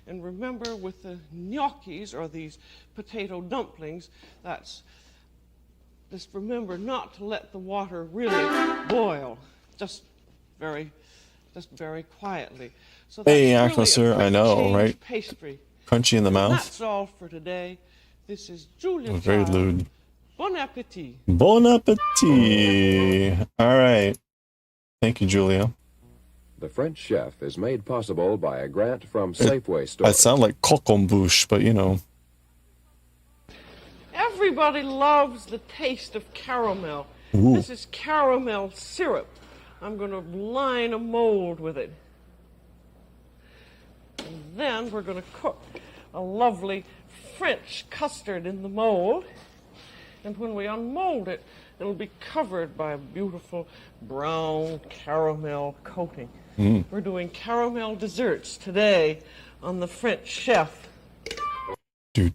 Speaker 3: And remember, with the gnocchis, or these potato dumplings, just remember not to let the water really boil, just very quietly. So that's really
Speaker 1: sir, I know, right?
Speaker 3: Pastry.
Speaker 1: Crunchy in the mouth.
Speaker 3: That's all for today. This is Julia.
Speaker 1: Very lewd.
Speaker 3: Bon appetit.
Speaker 1: Bon appetit. All right. Thank you, Julia.
Speaker 4: The French chef is made possible by a grant from Safeway stores.
Speaker 1: I sound like coq en bouche, but you know.
Speaker 3: Everybody loves the taste of caramel.
Speaker 1: Ooh.
Speaker 3: This is caramel syrup. I'm going to line a mold with it. And then we're going to cook a lovely French custard in the mold. And when we unmold it, it'll be covered by a beautiful brown caramel coating. We're doing caramel desserts today on the French chef. Welcome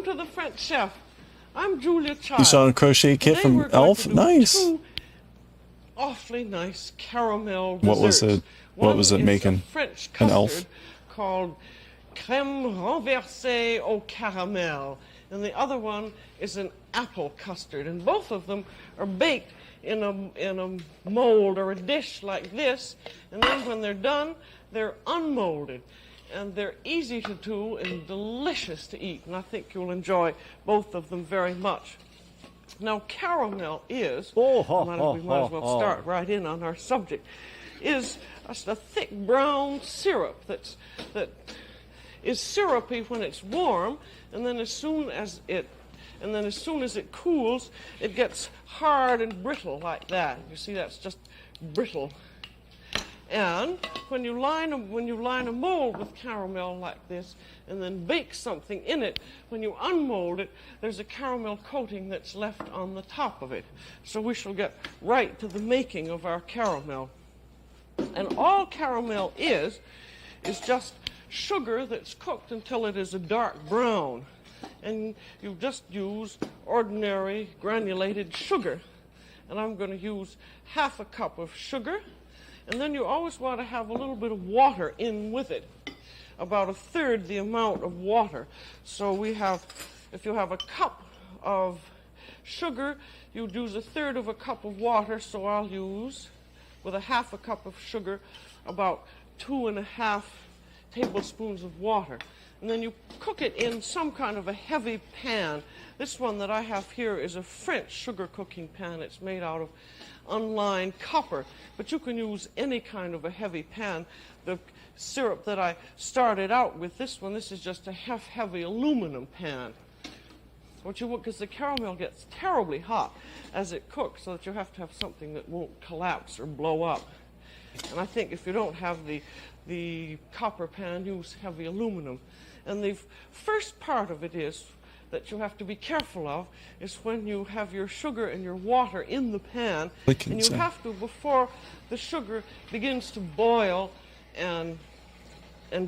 Speaker 3: to the French chef. I'm Julia Child.
Speaker 1: You saw a crochet kit from Elf? Nice.
Speaker 3: Awfully nice caramel desserts.
Speaker 1: What was it making?
Speaker 3: French
Speaker 1: An
Speaker 3: custard
Speaker 1: elf?
Speaker 3: called crème renversée au caramel. and the other one is an apple custard. And both of them are baked in a mold or a dish like this, and then when they're done, they're unmolded. And they're easy to do and delicious to eat, and I think you'll enjoy both of them very much. Now, caramel is, we might as well start right in on our subject, is just a thick brown syrup that is syrupy when it's warm, and then as soon as it cools, it gets hard and brittle like that. You see, that's just brittle. And when you line a mold with caramel like this and then bake something in it, when you unmold it, there's a caramel coating that's left on the top of it. So we shall get right to the making of our caramel. And all caramel is just sugar that's cooked until it is a dark brown. And you just use ordinary granulated sugar. And I'm going to use half a cup of sugar. And then you always want to have a little bit of water in with it, about 1/3 the amount of water. So if you have a cup of sugar, you'd use 1/3 of a cup of water. So I'll use, with a half a cup of sugar, about 2.5 tablespoons of water. And then you cook it in some kind of a heavy pan. This one that I have here is a French sugar cooking pan. It's made out of unlined copper, but you can use any kind of a heavy pan. The syrup that I started out with, this is just a heavy aluminum pan. Because the caramel gets terribly hot as it cooks, so that you have to have something that won't collapse or blow up. And I think if you don't have the copper pan, use heavy aluminum. And the first part of it is that you have to be careful of is when you have your sugar and your water in the pan, and you have to, before the sugar begins to boil and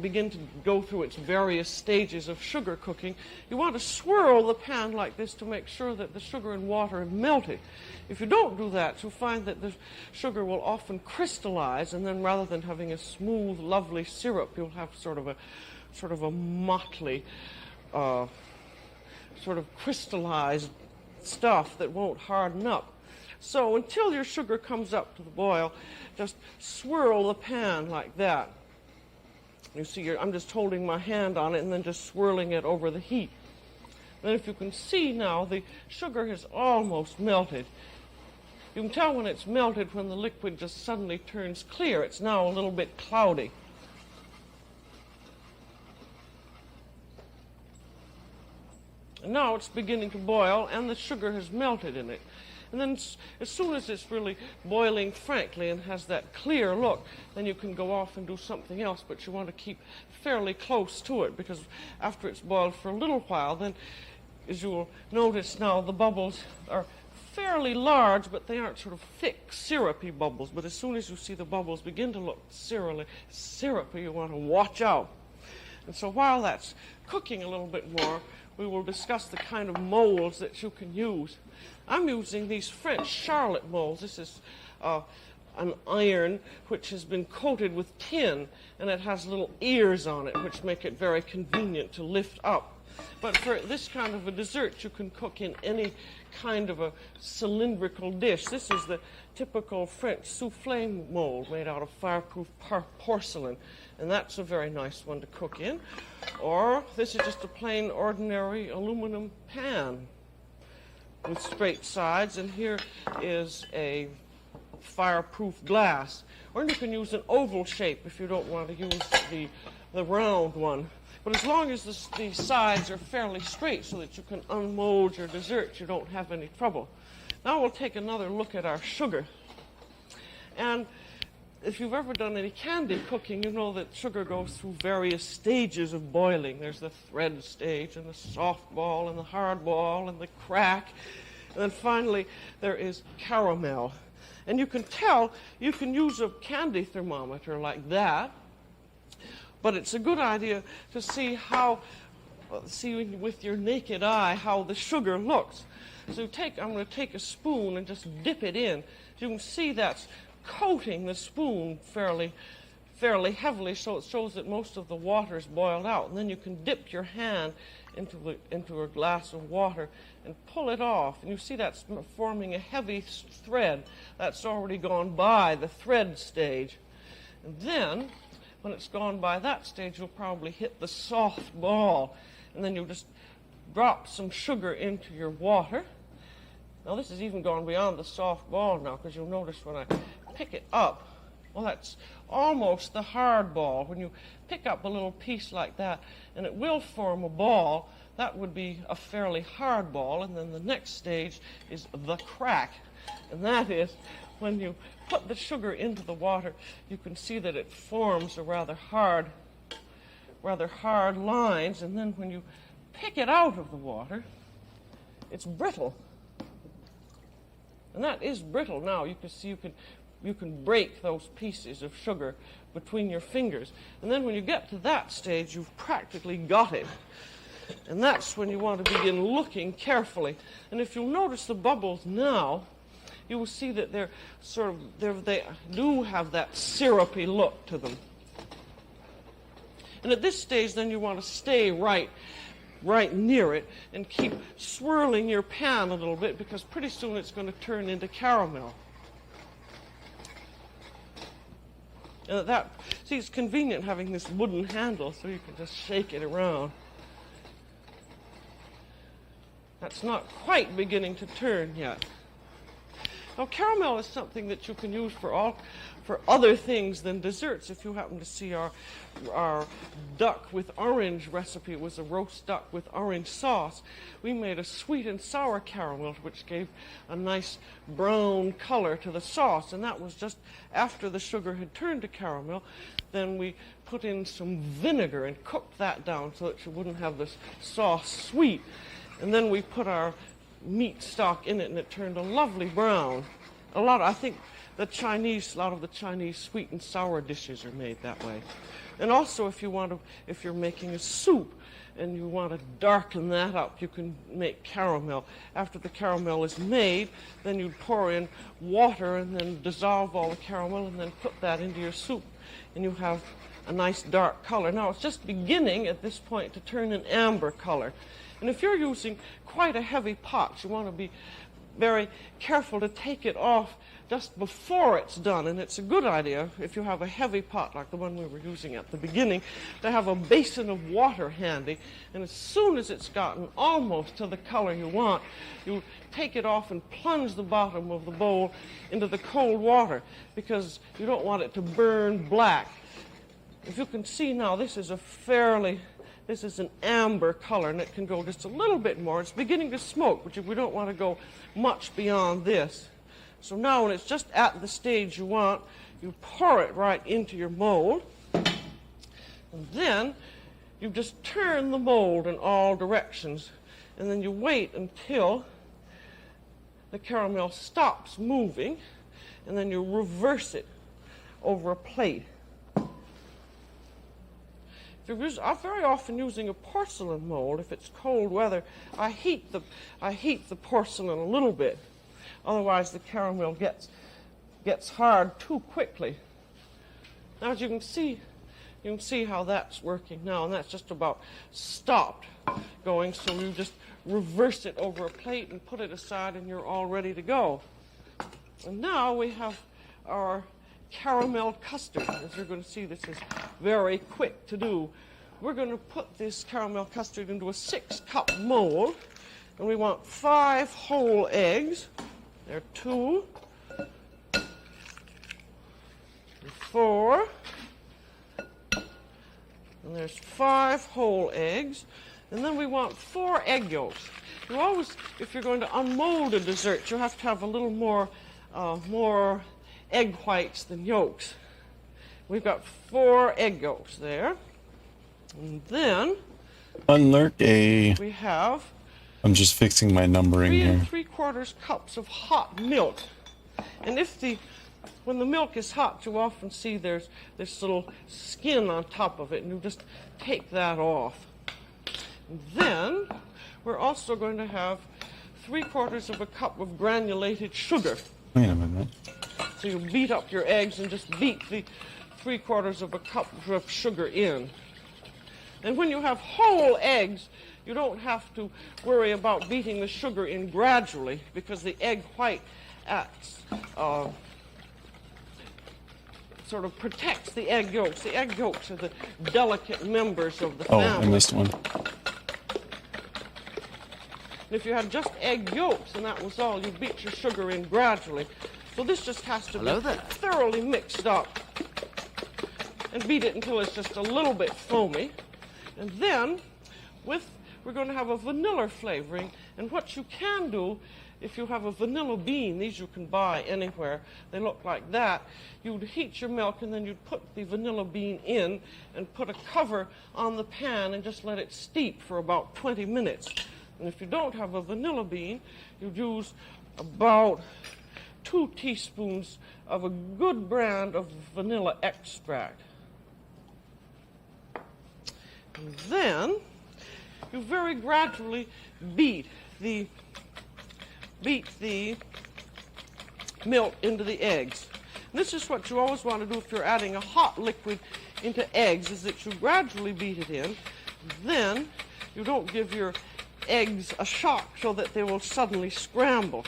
Speaker 3: begin to go through its various stages of sugar cooking, you want to swirl the pan like this to make sure that the sugar and water have melted. If you don't do that, you'll find that the sugar will often crystallize, and then rather than having a smooth, lovely syrup, you'll have sort of a motley, sort of crystallized stuff that won't harden up. So until your sugar comes up to the boil, just swirl the pan like that. You see, I'm just holding my hand on it and then just swirling it over the heat. And if you can see now, the sugar has almost melted. You can tell when it's melted when the liquid just suddenly turns clear. It's now a little bit cloudy. And now it's beginning to boil, and the sugar has melted in it. And then as soon as it's really boiling frankly and has that clear look, then you can go off and do something else, but you want to keep fairly close to it, because after it's boiled for a little while, then as you will notice now, the bubbles are fairly large, but they aren't sort of thick, syrupy bubbles. But as soon as you see the bubbles begin to look syrupy, you want to watch out. And so while that's cooking a little bit more, we will discuss the kind of molds that you can use. I'm using these French Charlotte molds. This is an iron which has been coated with tin, and it has little ears on it which make it very convenient to lift up. But for this kind of a dessert, you can cook in any kind of a cylindrical dish. This is the typical French soufflé mold made out of fireproof porcelain, and that's a very nice one to cook in. Or this is just a plain, ordinary aluminum pan with straight sides, and here is a fireproof glass. Or you can use an oval shape if you don't want to use the round one. But as long as the sides are fairly straight so that you can unmold your dessert, you don't have any trouble. Now we'll take another look at our sugar. And if you've ever done any candy cooking, you know that sugar goes through various stages of boiling. There's the thread stage, and the soft ball, and the hard ball, and the crack. And then finally, there is caramel. And you can tell, you can use a candy thermometer like that, but it's a good idea to see with your naked eye how the sugar looks. So I'm going to take a spoon and just dip it in. You can see that's coating the spoon fairly heavily, so it shows that most of the water is boiled out. And then you can dip your hand into a glass of water and pull it off. And you see that's forming a heavy thread. That's already gone by the thread stage. And then, when it's gone by that stage, you'll probably hit the soft ball. And then you'll just drop some sugar into your water. Now this has even gone beyond the soft ball now, because you'll notice when I pick it up, well, that's almost the hard ball. When you pick up a little piece like that, and it will form a ball, that would be a fairly hard ball. And then the next stage is the crack. And that is when you put the sugar into the water, you can see that it forms a rather hard lines. And then when you pick it out of the water, it's brittle. And that is brittle now. You can see you can break those pieces of sugar between your fingers. And then when you get to that stage, you've practically got it. And that's when you want to begin looking carefully. And if you'll notice the bubbles now, you will see that they do have that syrupy look to them. And at this stage, then you want to stay right near it and keep swirling your pan a little bit, because pretty soon it's going to turn into caramel. And see, it's convenient having this wooden handle so you can just shake it around. That's not quite beginning to turn yet. Now, caramel is something that you can use for other things than desserts. If you happen to see our duck with orange recipe, it was a roast duck with orange sauce. We made a sweet and sour caramel, which gave a nice brown color to the sauce. And that was just after the sugar had turned to caramel. Then we put in some vinegar and cooked that down so that you wouldn't have this sauce sweet. And then we put our meat stock in it, and it turned a lovely brown. I think a lot of the Chinese sweet and sour dishes are made that way. And also, if you're making a soup and you want to darken that up, you can make caramel. After the caramel is made, then you pour in water and then dissolve all the caramel and then put that into your soup, and you have a nice dark color. Now, it's just beginning at this point to turn an amber color. And if you're using quite a heavy pot, you want to be very careful to take it off just before it's done. And it's a good idea, if you have a heavy pot like the one we were using at the beginning, to have a basin of water handy. And as soon as it's gotten almost to the color you want, you take it off and plunge the bottom of the bowl into the cold water, because you don't want it to burn black. If you can see now, this is an amber color, and it can go just a little bit more. It's beginning to smoke, but we don't want to go much beyond this. So now, when it's just at the stage you want, you pour it right into your mold. And then you just turn the mold in all directions. And then you wait until the caramel stops moving. And then you reverse it over a plate. I'm very often using a porcelain mold. If it's cold weather, I heat the porcelain a little bit. Otherwise, the caramel gets hard too quickly. Now, as you can see how that's working now, and that's just about stopped going. So you just reverse it over a plate and put it aside, and you're all ready to go. And now we have our caramel custard. As you're going to see, this is very quick to do. We're going to put this caramel custard into a 6-cup mold, and we want 5 whole eggs. There are 2, 4, and there's 5 whole eggs. And then we want 4 egg yolks. You always, if you're going to unmold a dessert, you have to have a little more egg whites than yolks. We've got 4 egg yolks there. And then
Speaker 1: we
Speaker 3: have
Speaker 1: I'm just fixing my numbering
Speaker 3: 3
Speaker 1: here.
Speaker 3: 3/4 cups of hot milk. And when the milk is hot, you often see there's this little skin on top of it, and you just take that off. And then we're also going to have 3/4 cup of granulated sugar.
Speaker 1: Wait a minute.
Speaker 3: So you beat up your eggs and just beat the 3/4 cup of sugar in. And when you have whole eggs, you don't have to worry about beating the sugar in gradually because the egg white acts, sort of protects the egg yolks. The egg yolks are the delicate members of the
Speaker 1: Oh,
Speaker 3: family.
Speaker 1: I missed one.
Speaker 3: And if you had just egg yolks and that was all, you'd beat your sugar in gradually. So this just has to
Speaker 2: Hello
Speaker 3: be
Speaker 2: there.
Speaker 3: thoroughly mixed up. And beat it until it's just a little bit foamy. And then, we're going to have a vanilla flavoring. And what you can do, if you have a vanilla bean, these you can buy anywhere, they look like that, you'd heat your milk and then you'd put the vanilla bean in and put a cover on the pan and just let it steep for about 20 minutes. And if you don't have a vanilla bean, you'd use about 2 teaspoons of a good brand of vanilla extract. And then you very gradually beat the milk into the eggs. And this is what you always want to do if you're adding a hot liquid into eggs, is that you gradually beat it in. Then you don't give your eggs a shock so that they will suddenly scramble.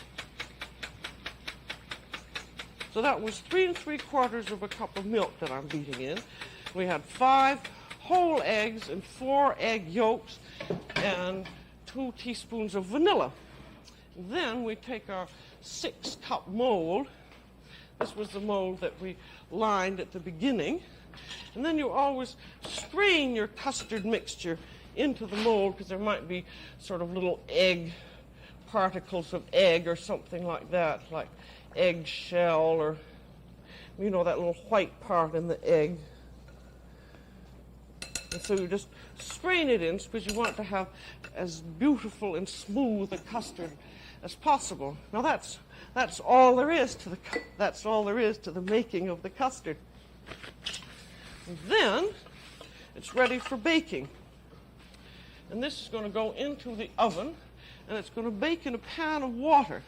Speaker 3: So that was 3 3/4 of a cup of milk that I'm beating in. We had 5 whole eggs and 4 egg yolks and 2 teaspoons of vanilla. Then we take our 6-cup mold. This was the mold that we lined at the beginning. And then you always strain your custard mixture into the mold because there might be sort of little egg particles of egg or something like that, like egg shell or, you know, that little white part in the egg. And so you just strain it in because you want to have as beautiful and smooth a custard as possible. Now that's all there is to the making of the custard. And then it's ready for baking. And this is going to go into the oven and it's going to bake in a pan of water.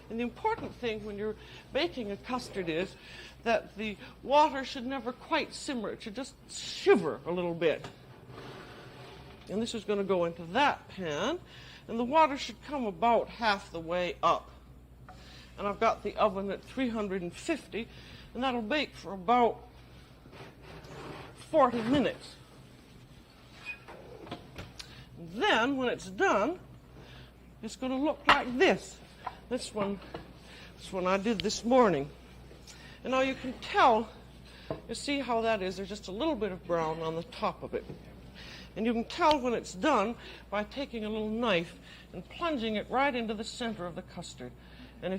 Speaker 3: And the important thing when you're baking a custard is that the water should never quite simmer. It should just shiver a little bit. And this is going to go into that pan. And the water should come about half the way up. And I've got the oven at 350, and that'll bake for about 40 minutes. And then, when it's done, it's going to look like this. This one I did this morning. And now you can tell, you see how that is, there's just a little bit of brown on the top of it. And you can tell when it's done by taking a little knife and plunging it right into the center of the custard. And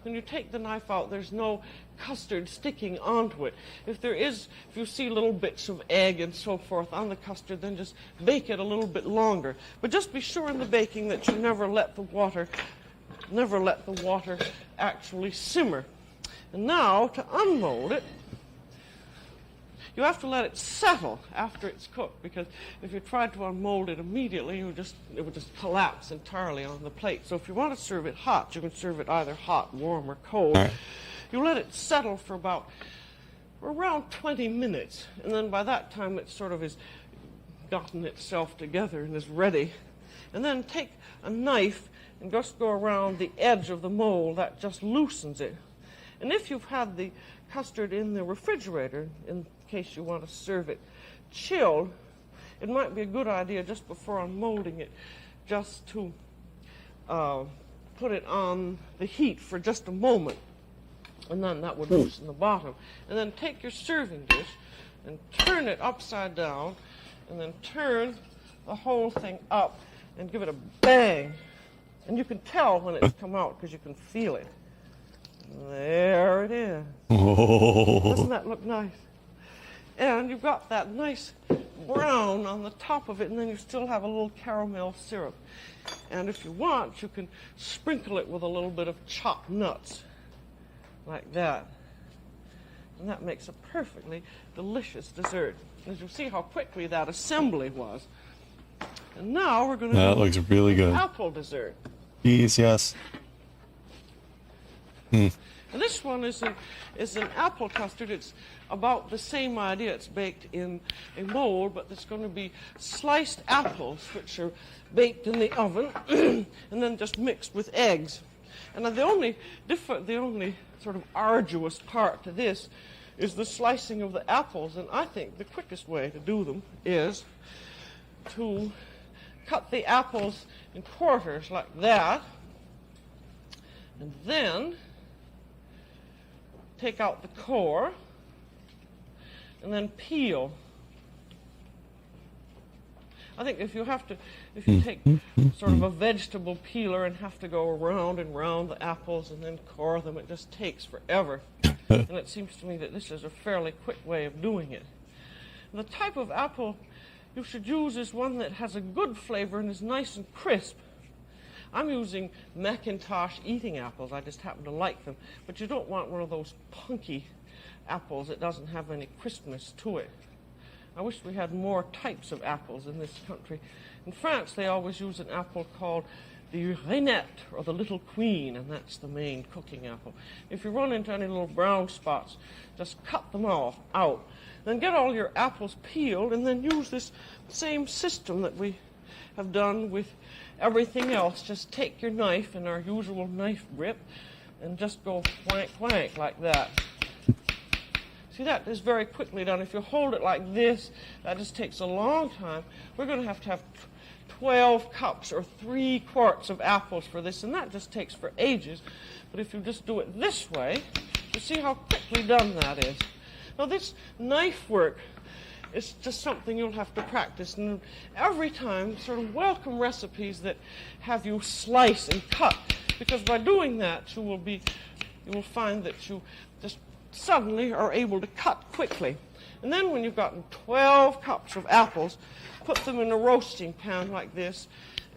Speaker 3: when you take the knife out, there's no custard sticking onto it. If you see little bits of egg and so forth on the custard, then just bake it a little bit longer. But just be sure in the baking that you never let the water actually simmer. And now, to unmold it, you have to let it settle after it's cooked, because if you tried to unmold it immediately, it would just collapse entirely on the plate. So if you want to serve it hot, you can serve it either hot, warm, or cold. Right. You let it settle for around 20 minutes, and then by that time it sort of has gotten itself together and is ready. And then take a knife and just go around the edge of the mold. That just loosens it. And if you've had the custard in the refrigerator, in case you want to serve it chilled, it might be a good idea just before unmolding it just to put it on the heat for just a moment, and then that would loosen the bottom. And then take your serving dish and turn it upside down, and then turn the whole thing up and give it a bang. And you can tell when it's come out because you can feel it. There it is. Oh. Doesn't that look nice? And you've got that nice brown on the top of it, and then you still have a little caramel syrup. And if you want, you can sprinkle it with a little bit of chopped nuts, like that. And that makes a perfectly delicious dessert. As you see how quickly that assembly was. And now we're going to
Speaker 1: that looks really good.
Speaker 3: Apple dessert.
Speaker 1: Please, yes.
Speaker 3: And this one is an apple custard. It's about the same idea. It's baked in a mold, but it's going to be sliced apples, which are baked in the oven, and then just mixed with eggs. And the only sort of arduous part to this is the slicing of the apples. And I think the quickest way to do them is to cut the apples in quarters like that, and then take out the core, and then peel. I think if you take sort of a vegetable peeler and have to go around and round the apples and then core them, it just takes forever. And it seems to me that this is a fairly quick way of doing it. The type of apple you should use is one that has a good flavor and is nice and crisp. I'm using Macintosh eating apples. I just happen to like them. But you don't want one of those punky apples that doesn't have any crispness to it. I wish we had more types of apples in this country. In France, they always use an apple called the Renette, or the Little Queen, and that's the main cooking apple. If you run into any little brown spots, just cut them all out. Then get all your apples peeled, and then use this same system that we have done with everything else. Just take your knife in our usual knife grip and just go whank, whank like that. See, that is very quickly done. If you hold it like this, that just takes a long time. We're going to have 12 cups or 3 quarts of apples for this, and that just takes for ages. But if you just do it this way, you see how quickly done that is. Now, this knife work is just something you'll have to practice. And every time, sort of welcome recipes that have you slice and cut, because by doing that, you will find that you just suddenly are able to cut quickly. And then when you've gotten 12 cups of apples, put them in a roasting pan like this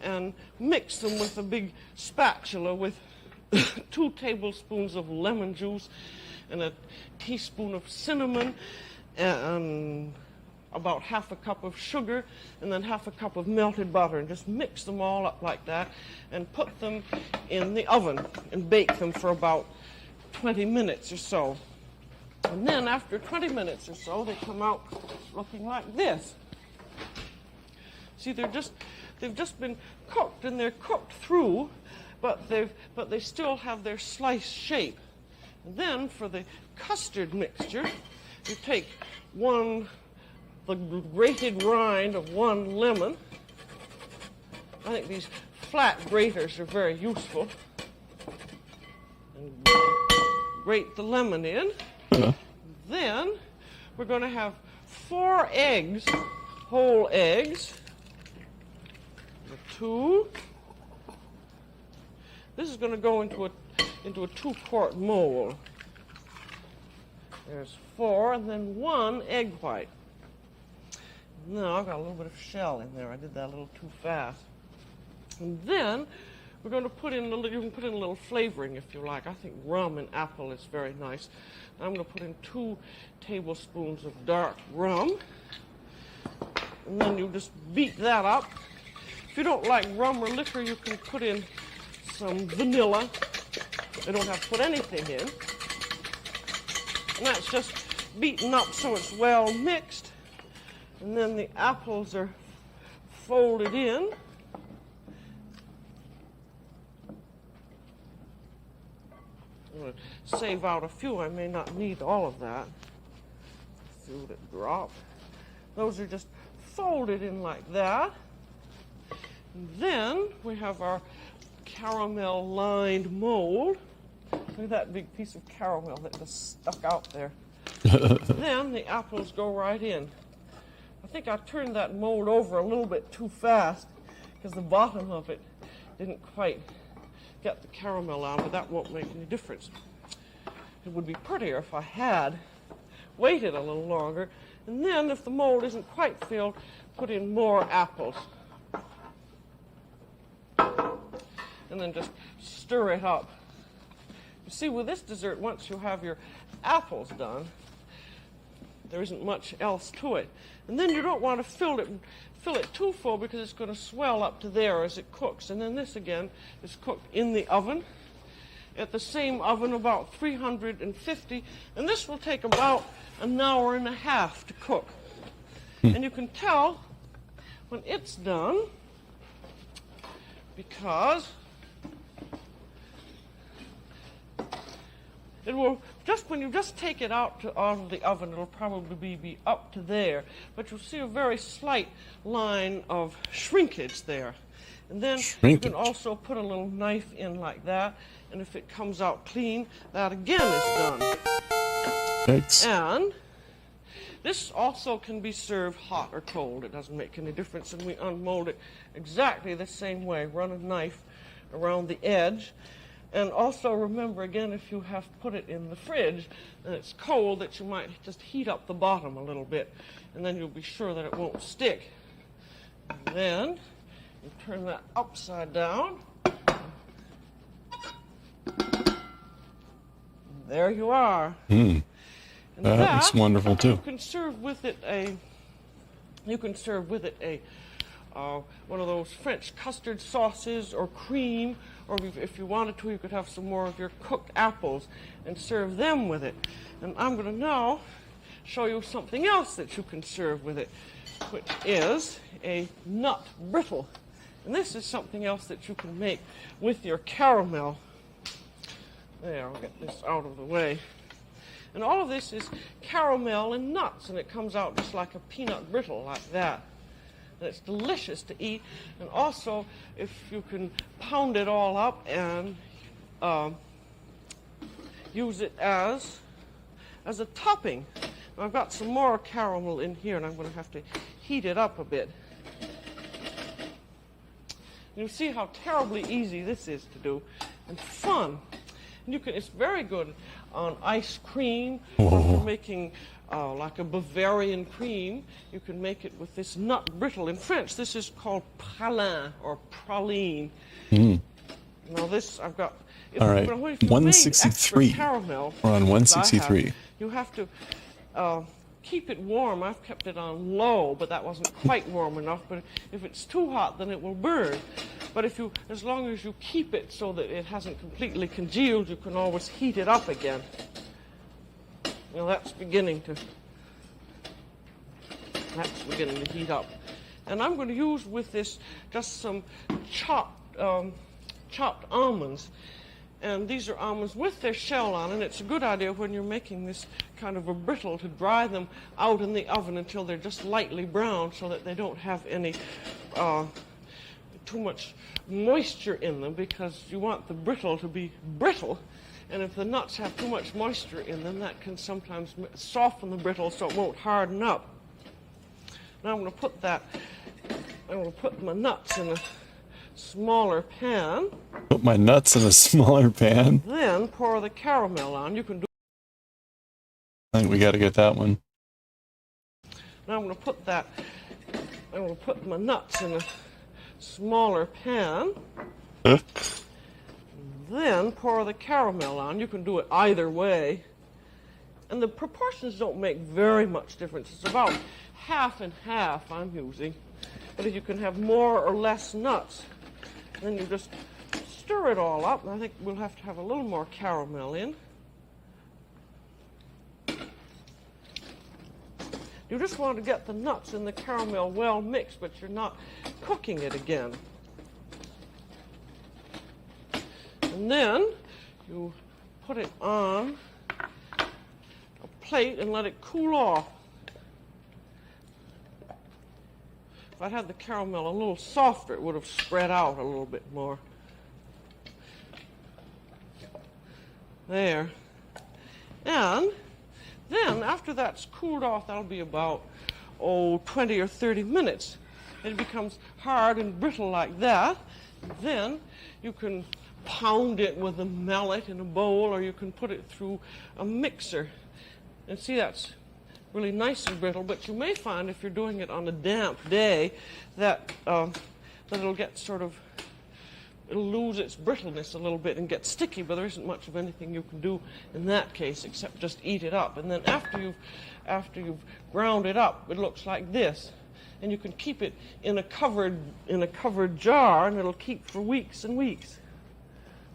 Speaker 3: and mix them with a big spatula with 2 tablespoons of lemon juice and a teaspoon of cinnamon and about half a cup of sugar and then half a cup of melted butter, and just mix them all up like that and put them in the oven and bake them for about 20 minutes or so. And then after 20 minutes or so, they come out looking like this. See, they've just been cooked, and they're cooked through, but they still have their sliced shape. And then for the custard mixture, you take the grated rind of 1 lemon. I think these flat graters are very useful. And grate the lemon in. Then we're going to have 4 eggs, whole eggs. 2. This is going to go into a 2-quart mold. There's 4, and then 1 egg white. No, I've got a little bit of shell in there. I did that a little too fast. And then we're going to put in you can put in a little flavoring if you like. I think rum and apple is very nice. I'm going to put in 2 tablespoons of dark rum. And then you just beat that up. If you don't like rum or liquor, you can put in some vanilla. You don't have to put anything in. And that's just beaten up so it's well mixed. And then the apples are folded in. I'm going to save out a few. I may not need all of that. A few that drop. Those are just folded in like that. And then we have our caramel lined mold. Look at that big piece of caramel that just stuck out there. Then the apples go right in. I think I turned that mold over a little bit too fast because the bottom of it didn't quite get the caramel on, but that won't make any difference. It would be prettier if I had waited a little longer. And then if the mold isn't quite filled, put in more apples. And then just stir it up. You see, with this dessert, once you have your apples done, there isn't much else to it. And then you don't want to fill it too full because it's going to swell up to there as it cooks. And then this again is cooked in the oven. at the same oven, about 350, and this will take about an hour and a half to cook. And you can tell when it's done because it will, just when you just take it out of the oven, it'll probably be up to there, but you'll see a very slight line of shrinkage there. And then you can also put a little knife in like that, and if it comes out clean, that again is done.
Speaker 1: Thanks.
Speaker 3: And this also can be served hot or cold. It doesn't make any difference, and we unmold it exactly the same way. Run a knife around the edge. And also remember, again, if you have put it in the fridge and it's cold, that you might just heat up the bottom a little bit, and then you'll be sure that it won't stick. And then you turn that upside down. There you are. And
Speaker 1: that looks wonderful too.
Speaker 3: You can serve with it a one of those French custard sauces or cream, or if you wanted to, you could have some more of your cooked apples and serve them with it. And I'm going to now show you something else that you can serve with it, which is a nut brittle. And this is something else that you can make with your caramel. There, I'll get this out of the way. And all of this is caramel and nuts, and it comes out just like a peanut brittle, like that. And it's delicious to eat. And also, if you can pound it all up and use it as a topping. Now, I've got some more caramel in here, and I'm going to have to heat it up a bit. You see how terribly easy this is to do, and fun. And it's very good on ice cream, or for making like a Bavarian cream. You can make it with this nut brittle. In French, this is called pralin or praline. Now this I've got.
Speaker 1: All right, 163.
Speaker 3: Caramel,
Speaker 1: We're on 163.
Speaker 3: You have to keep it warm. I've kept it on low, but that wasn't quite warm enough. But if it's too hot, then it will burn. But as long as you keep it so that it hasn't completely congealed, you can always heat it up again. Now that's beginning to heat up. And I'm going to use with this just some chopped almonds. And these are almonds with their shell on, and it's a good idea when you're making this kind of a brittle to dry them out in the oven until they're just lightly brown, so that they don't have any too much moisture in them, because you want the brittle to be brittle. And if the nuts have too much moisture in them, that can sometimes soften the brittle so it won't harden up. Now I'm going to put my nuts in a smaller pan.
Speaker 1: Put my nuts in a smaller pan.
Speaker 3: Then pour the caramel on. You can do.
Speaker 1: I think we got to get that one.
Speaker 3: Now I'm going to put my nuts in a smaller pan. Then pour the caramel on. You can do it either way. And the proportions don't make very much difference. It's about half and half I'm using. But if you can have more or less nuts, then you just stir it all up. And I think we'll have to have a little more caramel in. You just want to get the nuts and the caramel well mixed, but you're not cooking it again. And then you put it on a plate and let it cool off. If I'd had the caramel a little softer, it would have spread out a little bit more. There. And then, after that's cooled off, that'll be about, 20 or 30 minutes. It becomes hard and brittle like that. Then you can pound it with a mallet in a bowl, or you can put it through a mixer. And see, that's really nice and brittle, but you may find if you're doing it on a damp day that it'll get it'll lose its brittleness a little bit and get sticky, but there isn't much of anything you can do in that case except just eat it up. And then after you've ground it up, it looks like this. And you can keep it in a covered jar, and it'll keep for weeks and weeks.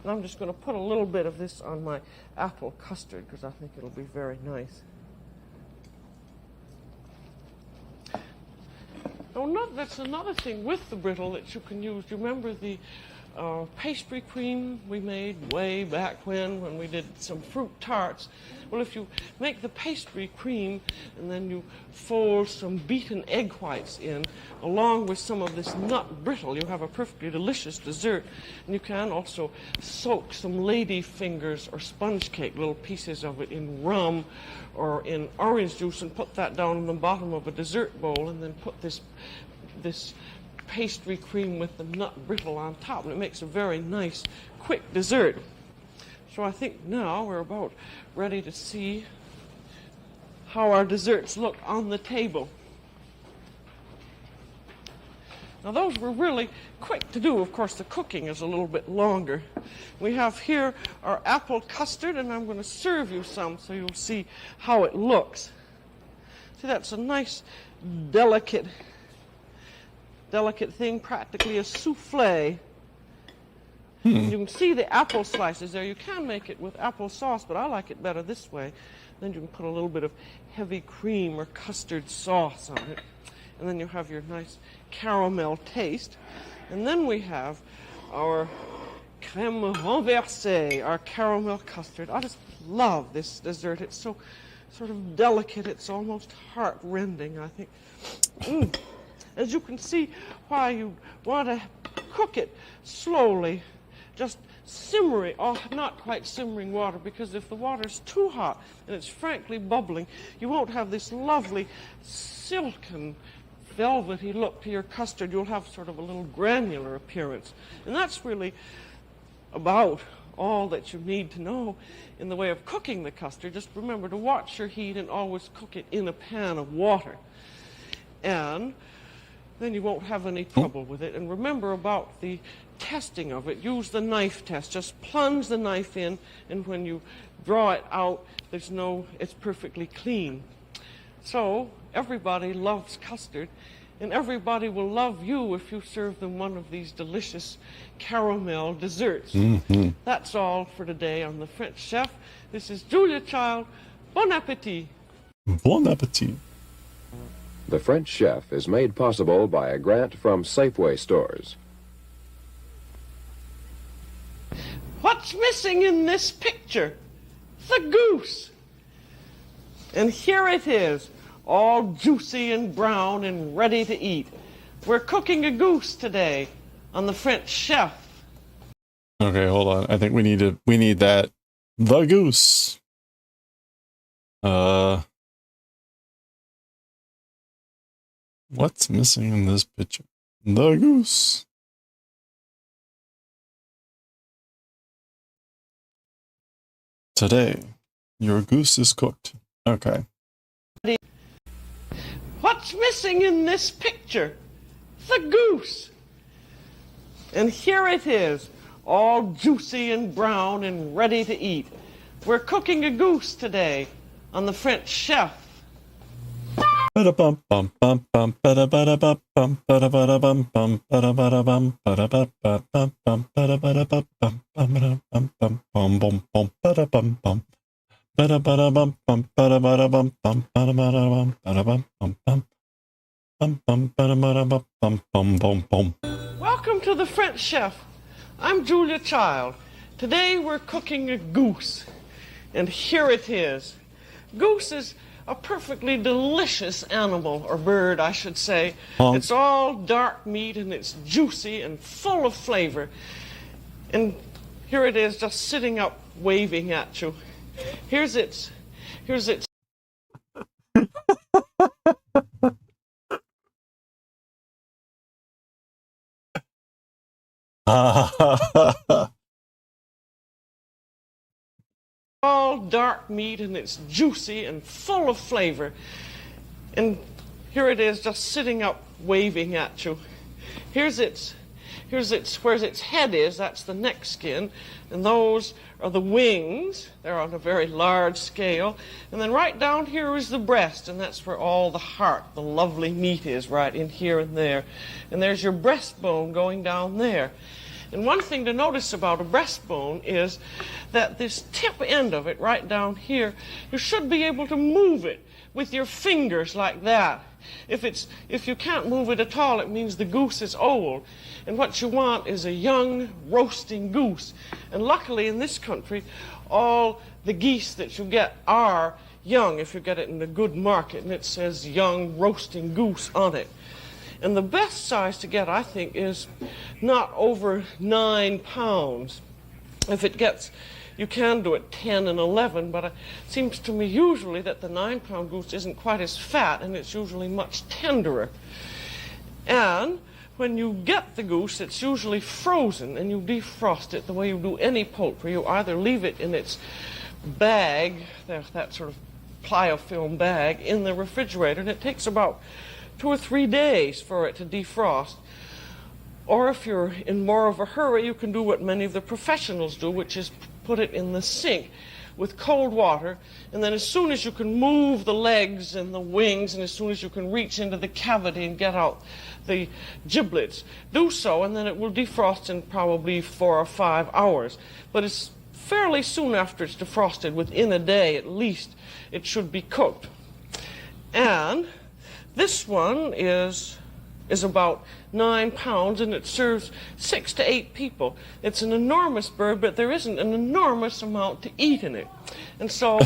Speaker 3: And I'm just going to put a little bit of this on my apple custard because I think it'll be very nice. Oh, that's another thing with the brittle that you can use. Do you remember the pastry cream we made way back when we did some fruit tarts? Well, if you make the pastry cream and then you fold some beaten egg whites in along with some of this nut brittle, you have a perfectly delicious dessert. And you can also soak some lady fingers or sponge cake, little pieces of it, in rum or in orange juice and put that down in the bottom of a dessert bowl and then put this pastry cream with the nut brittle on top, and it makes a very nice, quick dessert. So I think now we're about ready to see how our desserts look on the table. Now those were really quick to do. Of course, the cooking is a little bit longer. We have here our apple custard, and I'm going to serve you some so you'll see how it looks. See, that's a nice, delicate thing, practically a souffle. You can see the apple slices there. You can make it with applesauce, but I like it better this way. Then you can put a little bit of heavy cream or custard sauce on it. And then you have your nice caramel taste. And then we have our crème renversée, our caramel custard. I just love this dessert. It's so sort of delicate. It's almost heart-rending, I think. As you can see, why you want to cook it slowly, just simmering, not quite simmering water, because if the water's too hot and it's frankly bubbling, you won't have this lovely silken, velvety look to your custard. You'll have sort of a little granular appearance. And that's really about all that you need to know in the way of cooking the custard. Just remember to watch your heat and always cook it in a pan of water. And then you won't have any trouble with it. And remember about the testing of it. Use the knife test. Just plunge the knife in, and when you draw it out, it's perfectly clean. So everybody loves custard, and everybody will love you if you serve them one of these delicious caramel desserts. That's all for today on The French Chef. This is Julia Child. Bon appetit.
Speaker 1: Bon appetit.
Speaker 4: The French Chef is made possible by a grant from Safeway stores.
Speaker 3: What's missing in this picture? The goose. And here it is, all juicy and brown and ready to eat. We're cooking a goose today on The French Chef.
Speaker 1: Okay, hold on. I think we need that. The goose. What's missing in this picture? The goose. Today, your goose is cooked. Okay.
Speaker 3: What's missing in this picture? The goose. And here it is, all juicy and brown and ready to eat. We're cooking a goose today on The French Chef. Welcome to The French Chef. I'm Julia Child. Today we're cooking a goose. And here it is. Goose is a perfectly delicious animal, or bird, I should say. It's all dark meat, and it's juicy and full of flavor. And here it is, just sitting up, waving at you. Here's its all dark meat, and it's juicy and full of flavor. And here it is, just sitting up, waving at you. Here's where its head is. That's the neck skin, and those are the wings. They're on a very large scale. And then right down here is the breast, and that's where all the heart, the lovely meat is, right in here and there. And there's your breastbone going down there. And one thing to notice about a breastbone is that this tip end of it, right down here, you should be able to move it with your fingers like that. If you can't move it at all, it means the goose is old. And what you want is a young, roasting goose. And luckily in this country, all the geese that you get are young if you get it in the good market, and it says young, roasting goose on it. And the best size to get, I think, is not over 9 pounds. If it gets, you can do it 10 and 11, but it seems to me usually that the 9-pound goose isn't quite as fat, and it's usually much tenderer. And when you get the goose, it's usually frozen, and you defrost it the way you do any poultry. You either leave it in its bag, that sort of pliofilm bag, in the refrigerator, and it takes about 2 or 3 days for it to defrost. Or if you're in more of a hurry, you can do what many of the professionals do, which is put it in the sink with cold water, and then as soon as you can move the legs and the wings, and as soon as you can reach into the cavity and get out the giblets, do so, and then it will defrost in probably 4 or 5 hours. But it's fairly soon after it's defrosted, within a day at least, it should be cooked. And this one is about 9 pounds, and it serves 6 to 8 people. It's an enormous bird, but there isn't an enormous amount to eat in it. And so,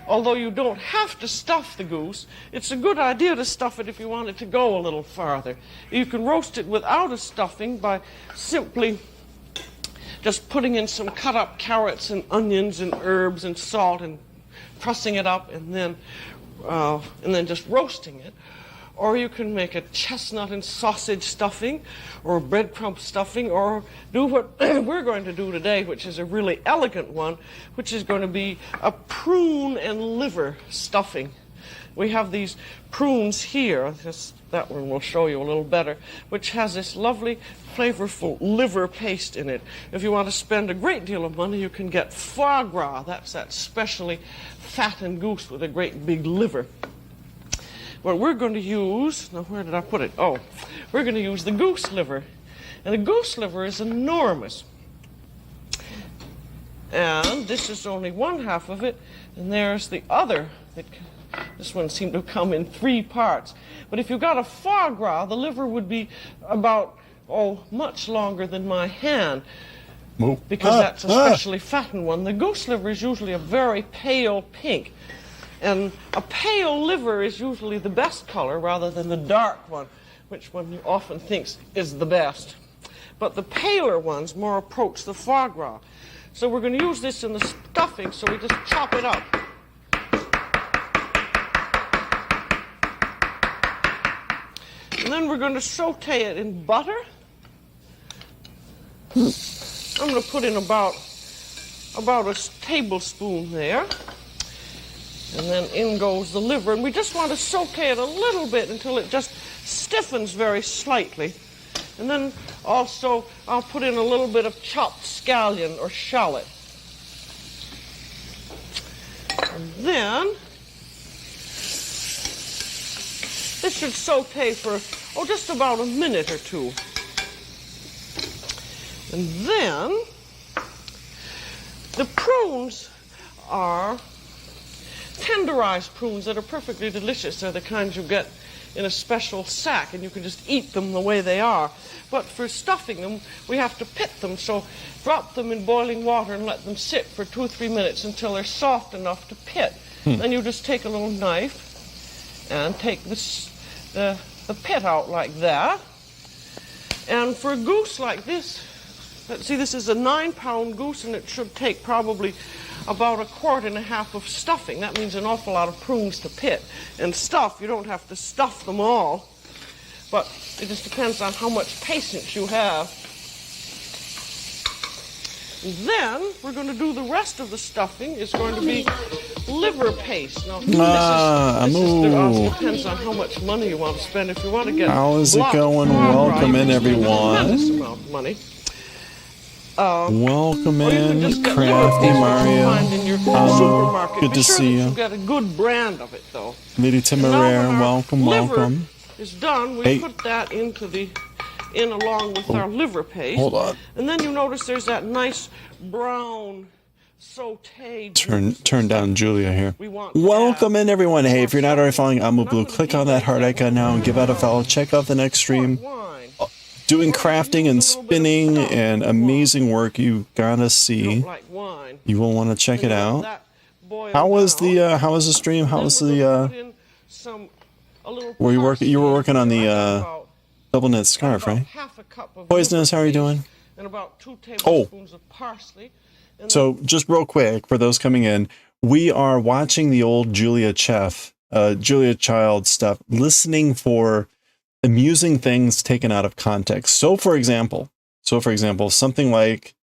Speaker 3: although you don't have to stuff the goose, it's a good idea to stuff it if you want it to go a little farther. You can roast it without a stuffing by simply just putting in some cut up carrots and onions and herbs and salt and pressing it up, and then just roasting it. Or you can make a chestnut and sausage stuffing, or a breadcrumb stuffing, or do what we're going to do today, which is a really elegant one, which is going to be a prune and liver stuffing. We have these prunes here, that one will show you a little better, which has this lovely, flavorful liver paste in it. If you want to spend a great deal of money, you can get foie gras. That's that specially fattened goose with a great big liver. What we're going to use, now where did I put it? Oh, we're going to use the goose liver. And the goose liver is enormous. And this is only 1/2 of it, and there's the other. This one seemed to come in 3 parts. But if you got a foie gras, the liver would be about, much longer than my hand. Because that's a specially fattened one. The goose liver is usually a very pale pink. And a pale liver is usually the best color rather than the dark one, which one often thinks is the best. But the paler ones more approach the foie gras. So we're going to use this in the stuffing, so we just chop it up. And then we're going to saute it in butter. I'm going to put in about a tablespoon there. And then in goes the liver. And we just want to saute it a little bit until it just stiffens very slightly. And then also I'll put in a little bit of chopped scallion or shallot. And then this should saute for, just about a minute or 2. And then the prunes are tenderized prunes that are perfectly delicious. They're the kinds you get in a special sack, and you can just eat them the way they are. But for stuffing them, we have to pit them, so drop them in boiling water and let them sit for 2 or 3 minutes until they're soft enough to pit. Then you just take a little knife and take the pit out like that. And for a goose like this, see, this is a 9-pound goose, and it should take probably about 1.5 quarts of stuffing. That means an awful lot of prunes to pit. And stuff, you don't have to stuff them all, but it just depends on how much patience you have. And then we're going to do the rest of the stuffing. It's going to be liver paste. Now, this depends on how much money you want to spend. If you want to get
Speaker 1: how is it going? Welcome in, everyone.
Speaker 3: Amount of money.
Speaker 1: Welcome in, Crafty Mario. Good to see you.
Speaker 3: You got a good brand of it, though.
Speaker 1: Lady Temeraire, welcome.
Speaker 3: Is done. We put that into the in along with our liver paste.
Speaker 1: Hold on.
Speaker 3: And then you notice there's that nice brown sauteed.
Speaker 1: Turn down Julia here.
Speaker 3: We want
Speaker 1: Welcome
Speaker 3: that.
Speaker 1: in, everyone. Hey, if you're not already following I'm a Blue, click on that heart icon now and give out a follow. Check out the next stream. Doing crafting and spinning and amazing work. You gotta see. You will want to check it out. How was the stream? How was the were you working? You were working on the double knit scarf, right? Poisonous, how are you doing?
Speaker 3: And about 2 tablespoons of parsley.
Speaker 1: So just real quick for those coming in, we are watching the old Julia Child stuff, listening for amusing things taken out of context. So for example, something like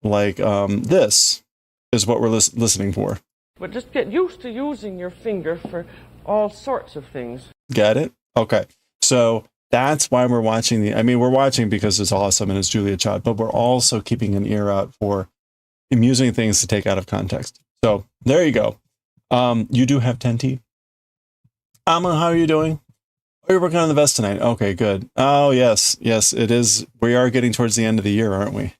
Speaker 1: this is what we're listening for.
Speaker 3: But just get used to using your finger for all sorts of things.
Speaker 1: Get it? Okay. So that's why we're watching we're watching because it's awesome and it's Julia Child, but we're also keeping an ear out for amusing things to take out of context. So there you go. You do have 10T. Amma, how are you doing? Oh, you're working on the vest tonight. Okay, good. Oh, yes, it is. We are getting towards the end of the year, aren't we?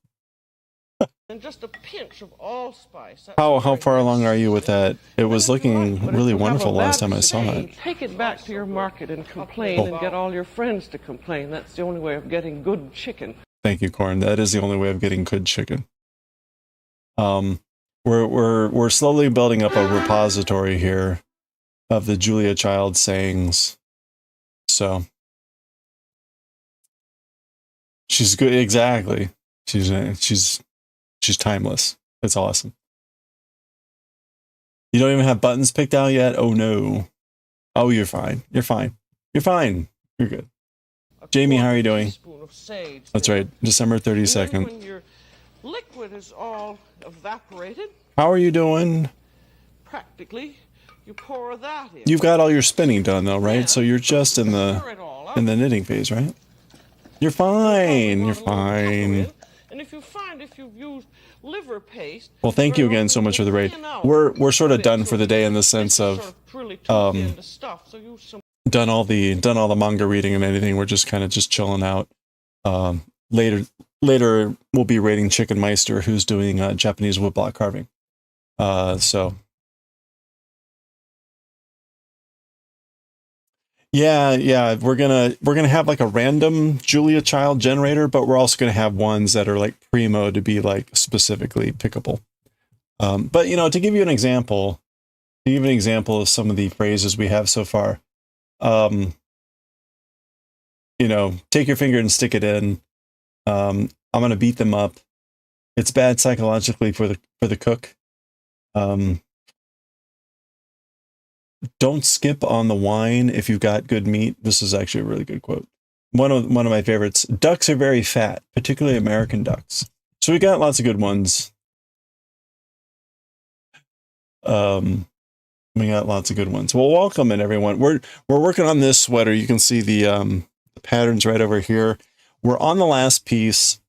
Speaker 3: And just a pinch of allspice.
Speaker 1: How far along are you with that? It was looking really wonderful last time I saw it.
Speaker 3: Take it back to your market and complain and get all your friends to complain. That's the only way of getting good chicken.
Speaker 1: Thank you, Corn. That is the only way of getting good chicken. We're slowly building up a repository here of the Julia Child sayings. So she's good. Exactly. She's timeless. It's awesome. You don't even have buttons picked out yet? Oh no. Oh, you're fine. You're fine. You're fine. You're good. Jamie, how are you doing? That's right. December 32nd.
Speaker 3: When your liquid is all evaporated.
Speaker 1: How are you doing?
Speaker 3: Practically, you pour that in.
Speaker 1: You've got all your spinning done though, right? So you're just in the knitting phase, right? You're fine. You're fine.
Speaker 3: And if you've used liver paste.
Speaker 1: Well, thank you again so much for the raid. We're sort of done for the day in the sense of done all the manga reading and anything. We're just kind of just chilling out. Later we'll be raiding Chicken Meister, who's doing Japanese woodblock carving. So yeah, we're gonna have like a random Julia Child generator, but we're also gonna have ones that are like primo to be like specifically pickable. But to give you an example, of some of the phrases we have so far, take your finger and stick it in. I'm gonna beat them up. It's bad psychologically for the cook. Don't skip on the wine if you've got good meat. This is actually a really good quote. One of my favorites. Ducks are very fat, particularly American ducks. So we got lots of good ones. We got lots of good ones. Well, welcome in everyone. We're working on this sweater. You can see the patterns right over here. We're on the last piece.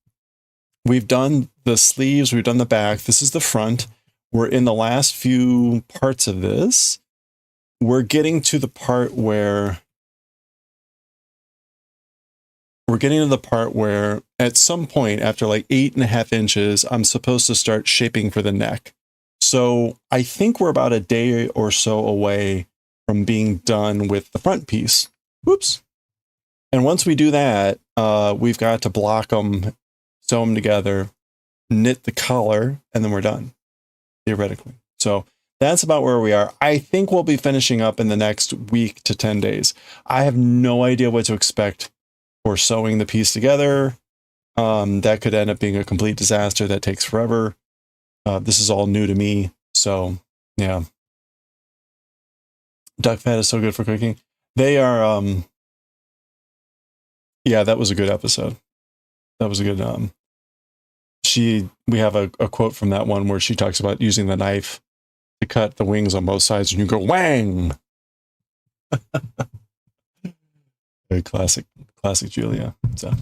Speaker 1: We've done the sleeves. We've done the back. This is the front. We're in the last few parts of this. We're getting to the part where at some point after like 8.5 inches, I'm supposed to start shaping for the neck. So I think we're about a day or so away from being done with the front piece. Whoops. And once we do that, we've got to block them, sew them together, knit the collar, and then we're done, theoretically. So that's about where we are. I think we'll be finishing up in the next week to 10 days. I have no idea what to expect for sewing the piece together. That could end up being a complete disaster that takes forever. This is all new to me. So, yeah. Duck fat is so good for cooking. They are, yeah, that was a good episode. That was a good, we have a quote from that one where she talks about using the knife to cut the wings on both sides and you go wang. Very classic Julia. So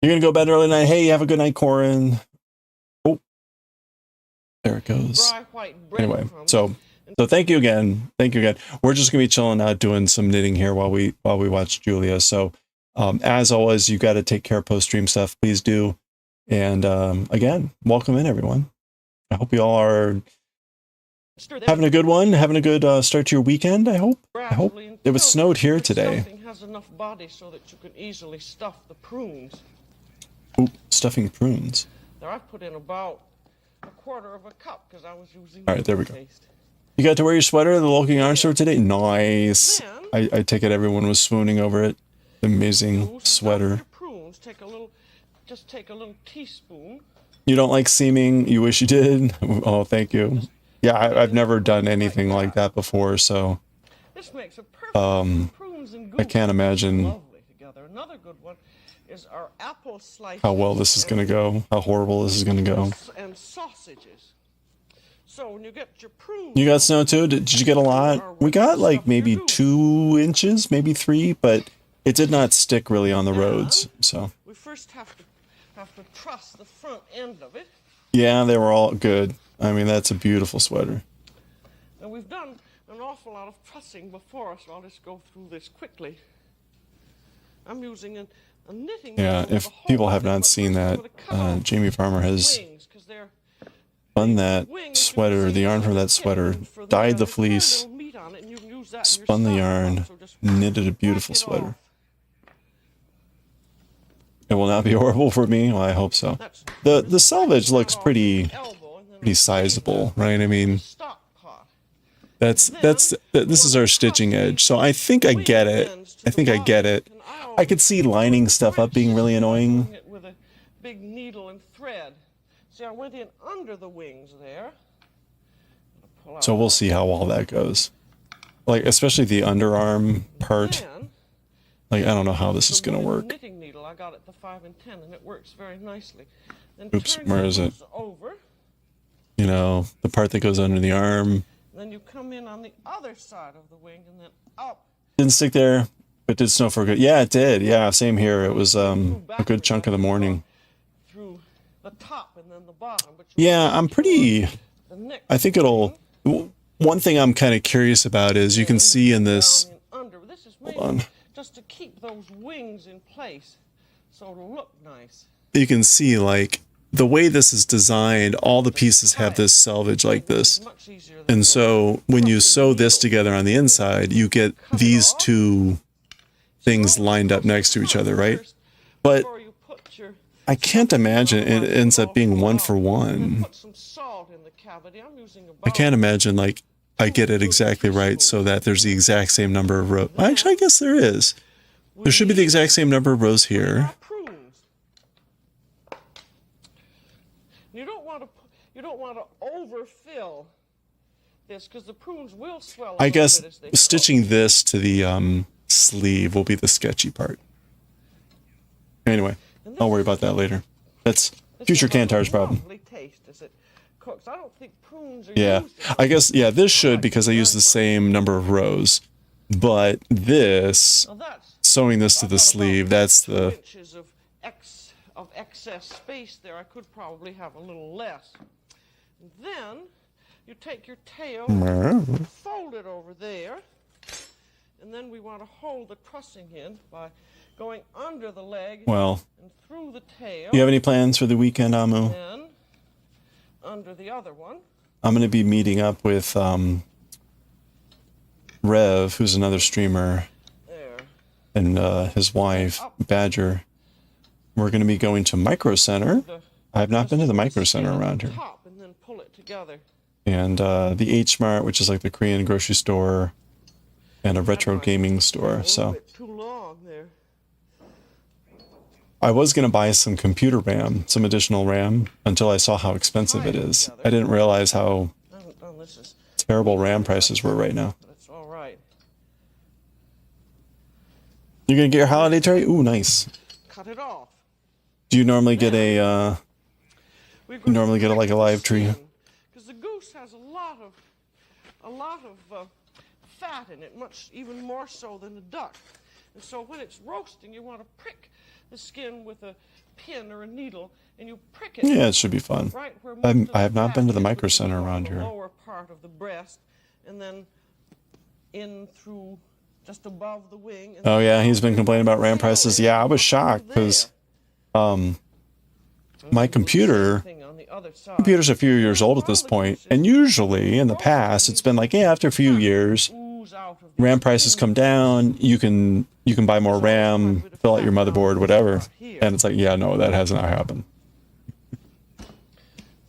Speaker 1: you're gonna go to bed early tonight. Hey, have a good night, Corin. Oh, there it goes. Anyway, so thank you again. We're just gonna be chilling out doing some knitting here while we watch Julia. So As always, you got to take care of post-stream stuff. Please do. And again, welcome in, everyone. I hope you all are having a good one, having a good start to your weekend, I hope. It was snowed here today.
Speaker 3: Stuffing has enough body so that you can easily stuff the prunes.
Speaker 1: Ooh, stuffing prunes.
Speaker 3: There, I put in about a quarter of a cup because I was using.
Speaker 1: All right, there we go. You got to wear your sweater at the local yarn store today? Nice. I take it everyone was swooning over it. Amazing sweater.
Speaker 3: Prunes, just take a little teaspoon.
Speaker 1: You don't like seaming? You wish you did? Oh, thank you. Yeah, I've never done anything like that before, so
Speaker 3: This makes a perfect prunes and
Speaker 1: I can't imagine
Speaker 3: lovely together. Another good one is our apple slices.
Speaker 1: how well this is going to go, how horrible this is going to go.
Speaker 3: And sausages. So when you get your prunes,
Speaker 1: You got snow too? Did you get a lot? We got like maybe 2 inches, maybe 3, but it did not stick really on the roads. So
Speaker 3: we first have to truss the front end of it.
Speaker 1: yeah, they were all good. I mean, that's a beautiful sweater.
Speaker 3: And we've done an awful lot of trussing before, so I'll just go through this quickly. I'm using a knitting.
Speaker 1: Yeah, if people have not seen that, Jamie Farmer has spun that sweater, the yarn from that sweater, dyed the fleece, spun the yarn, knitted a beautiful sweater. It will not be horrible for me. Well, I hope so. The selvage looks pretty sizable, right? I mean, this is our stitching edge, so I think I get it. I could see lining stuff up being really annoying.
Speaker 3: With a big needle and thread. See, I went in under the wings there.
Speaker 1: So we'll see how all that goes. Like, especially the underarm part. Like, I don't know how this is going to work.
Speaker 3: Knitting needle, I got it to 5 and 10, and it works very nicely. Then
Speaker 1: oops, where is it?
Speaker 3: Over.
Speaker 1: You know, the part that goes under the arm.
Speaker 3: Then you come in on the other side of the wing and then up.
Speaker 1: Didn't stick there, but did snow for good. Yeah, it did. Yeah, same here. It was a good chunk of the morning.
Speaker 3: Through the top and then the bottom.
Speaker 1: Yeah, I'm pretty. I think it'll. One thing I'm kind of curious about is you can see in this. Hold on.
Speaker 3: Just to keep those wings in place, so it'll look nice.
Speaker 1: You can see, like, the way this is designed, all the pieces have this selvage like this. And so when you sew this together on the inside, you get these two things lined up next to each other, right? But I can't imagine it ends up being 1 for 1. I can't imagine, like, I get it exactly right so that there's the exact same number of rows. Actually, I guess there is. There should be the exact same number of rows here.
Speaker 3: You don't want to overfill this because the prunes will swell.
Speaker 1: I guess stitching this to the sleeve will be the sketchy part. Anyway, I'll worry about that later. That's future Kantar's problem. I don't think prunes are I guess, yeah, this should because I use the same number of rows. But this, sewing this to the sleeve, that's the...
Speaker 3: inches of excess space there. I could probably have a little less. And then you take your tail, fold it over there, and then we want to hold the trussing in by going under the leg and through the tail.
Speaker 1: You have any plans for the weekend, Amu?
Speaker 3: And under the other one.
Speaker 1: I'm going to be meeting up with Rev, who's another streamer, and his wife, Badger. We're going to be going to Micro Center. I have not been to the Micro Center around here.
Speaker 3: And then pull it together.
Speaker 1: And the H Mart, which is like the Korean grocery store, and a retro gaming store. So
Speaker 3: too long there.
Speaker 1: I was going to buy some computer RAM, some additional RAM, until I saw how expensive it is. I didn't realize how terrible RAM prices were right now.
Speaker 3: That's all right.
Speaker 1: You're going to get your holiday tray? Ooh, nice.
Speaker 3: Cut it off.
Speaker 1: Do you normally get a, like a live tree?
Speaker 3: Because the goose has a lot of fat in it, even more so than the duck. And so when it's roasting, you want to prick the skin with a pin or a needle, and you prick it.
Speaker 1: Yeah, it should be fun.
Speaker 3: Right where
Speaker 1: I have not been to the Micro Center around here.
Speaker 3: Lower part of the breast, and then in through just above the wing. And
Speaker 1: Oh yeah, he's been complaining about RAM prices. Yeah, I was shocked because my computer's a few years old at this point, and usually in the past it's been like, yeah, after a few years, RAM prices come down. You can buy more RAM, fill out your motherboard, whatever. And it's like, yeah, no, that has not happened.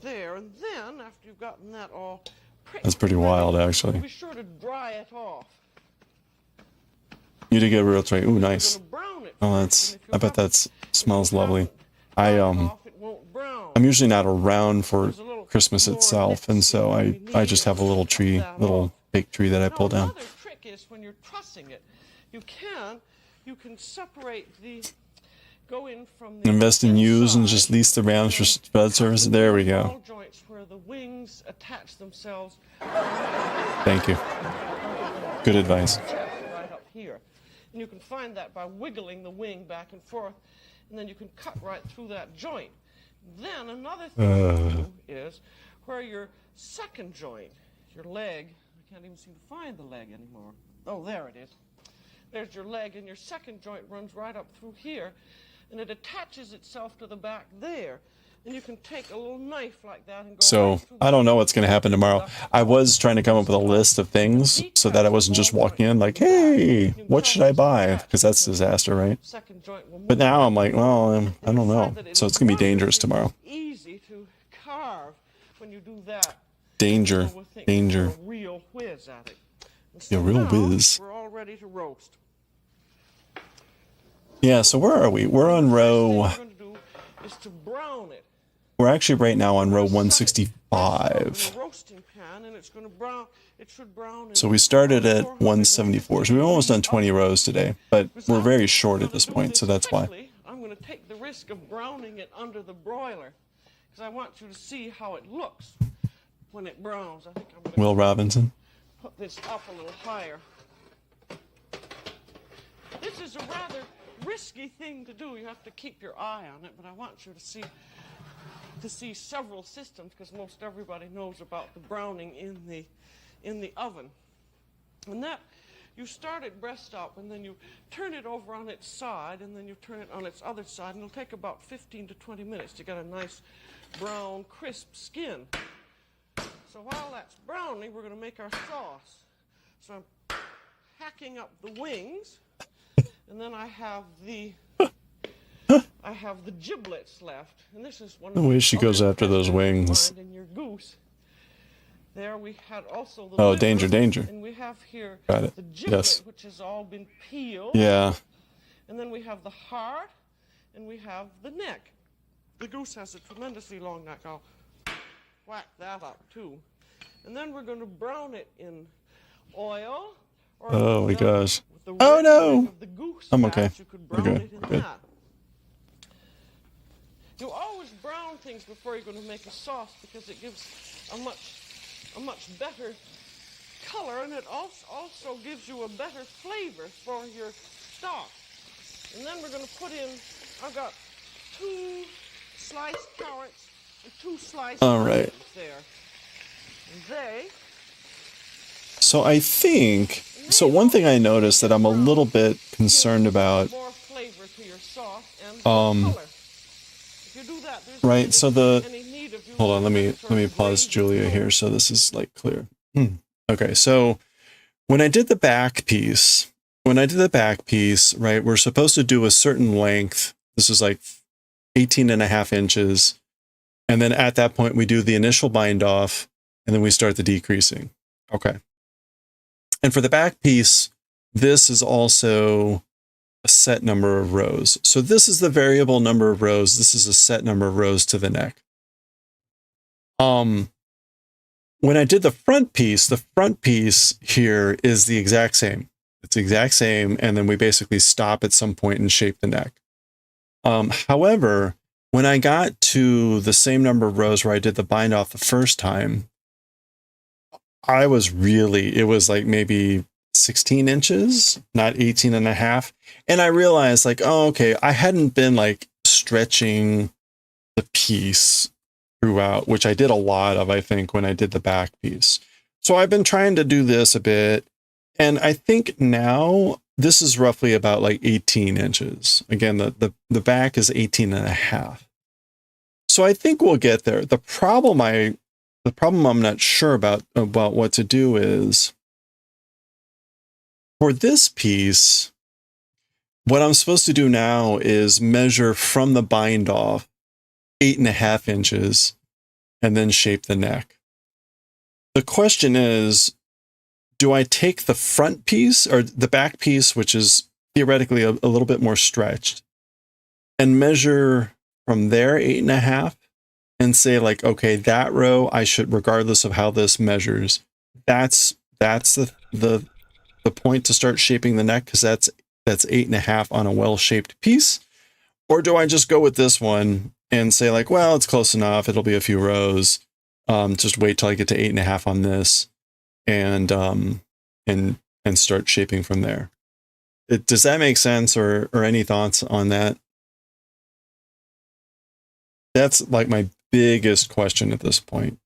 Speaker 3: There, and then after you've gotten that all
Speaker 1: That's pretty wild, actually.
Speaker 3: be sure to dry it off.
Speaker 1: You did get a real tray. Ooh, nice. Oh, I bet that smells lovely. I'm usually not around for Christmas itself, and so I just have a little fake tree that I pull down.
Speaker 3: Another trick is when you're trussing it, you can separate go in from the
Speaker 1: Invest in used and just lease the rams for spread service. There we go.
Speaker 3: Joints where the wings attach themselves.
Speaker 1: Thank you. Good advice.
Speaker 3: Right up here. And you can find that by wiggling the wing back and forth, and then you can cut right through that joint. Then another thing to do is where your second joint, your leg, I can't even seem to find the leg anymore. Oh, there it is. There's your leg, and your second joint runs right up through here, and it attaches itself to the back there. And you can take a little knife like that and go
Speaker 1: So I don't know what's going to happen tomorrow. I was trying to come up with a list of things so that I wasn't just walking in like, hey, what should I buy? Because that's a disaster, right? But now I'm like, well, I don't know. So it's going to be dangerous tomorrow.
Speaker 3: Easy to carve when you do that.
Speaker 1: Danger. Danger.
Speaker 3: Real whiz at it.
Speaker 1: Yeah, real whiz.
Speaker 3: We're all ready to roast.
Speaker 1: Yeah, so where are we? We're on row...
Speaker 3: What we're going to do is to brown it.
Speaker 1: We're actually right now on row 165.
Speaker 3: Roasting pan, and it's going to brown. It should brown.
Speaker 1: So we started at 174. So we've almost done 20 rows today, but we're very short at this point, so that's why.
Speaker 3: I'm going to take the risk of browning it under the broiler because I want you to see how it looks when it browns. I think I'm going to
Speaker 1: Will Robinson.
Speaker 3: put this up a little higher. This is a rather risky thing to do. You have to keep your eye on it, but I want you to see several systems because most everybody knows about the browning in the oven. And that you start it breast up, and then you turn it over on its side, and then you turn it on its other side, and it'll take about 15 to 20 minutes to get a nice brown, crisp skin. So while that's browning, we're going to make our sauce. So I'm hacking up the wings, and then I have the giblets left, and this is one of
Speaker 1: The way she goes after those wings.
Speaker 3: in your goose. There we had also the
Speaker 1: Oh,
Speaker 3: liver,
Speaker 1: danger, danger.
Speaker 3: and we have here
Speaker 1: Got it.
Speaker 3: the giblet,
Speaker 1: Yes.
Speaker 3: which has all been peeled.
Speaker 1: Yeah.
Speaker 3: And then we have the heart, and we have the neck. The goose has a tremendously long neck. I'll whack that up too. And then we're going to brown it in oil. Or
Speaker 1: Oh my gosh.
Speaker 3: with the
Speaker 1: Oh,
Speaker 3: red
Speaker 1: no.
Speaker 3: ring of the goose
Speaker 1: I'm
Speaker 3: fat,
Speaker 1: okay.
Speaker 3: You could
Speaker 1: We're
Speaker 3: brown
Speaker 1: good.
Speaker 3: it in
Speaker 1: We're good.
Speaker 3: that. You always brown things before you're going to make a sauce because it gives a much better color, and it also gives you a better flavor for your stock. And then we're going to put in, I've got 2 sliced carrots and 2 sliced
Speaker 1: All right.
Speaker 3: onions there. And
Speaker 1: So I think, so one thing I noticed that I'm a little bit concerned about,
Speaker 3: more flavor to your sauce and color. If you do that, there's
Speaker 1: right, so the,
Speaker 3: any need of you
Speaker 1: hold on, let me pause Julia here so this is like clear. Okay, so when I did the back piece, right, we're supposed to do a certain length. This is like 18.5 inches. And then at that point, we do the initial bind off, and then we start the decreasing. Okay. And for the back piece, this is also a set number of rows. So this is the variable number of rows. This is a set number of rows to the neck. When I did the front piece here is the exact same. It's the exact same. And then we basically stop at some point and shape the neck. However, when I got to the same number of rows where I did the bind off the first time, it was like maybe 16 inches, not 18.5. And I realized like, oh, okay, I hadn't been like stretching the piece throughout, which I did a lot of, I think, when I did the back piece. So I've been trying to do this a bit. And I think now this is roughly about like 18 inches. Again, the back is 18 and a half. So I think we'll get there. The problem I'm not sure about what to do is for this piece, what I'm supposed to do now is measure from the bind off 8.5 inches and then shape the neck. The question is, do I take the front piece or the back piece, which is theoretically a little bit more stretched, and measure from there 8.5 and say like, okay, that row I should, regardless of how this measures, that's the point to start shaping the neck, because that's 8.5 on a well-shaped piece? Or do I just go with this one and say like, well, it's close enough, it'll be a few rows, just wait till I get to 8.5 on this, and start shaping from there? Does that make sense, or any thoughts on that? That's like my biggest question at this point.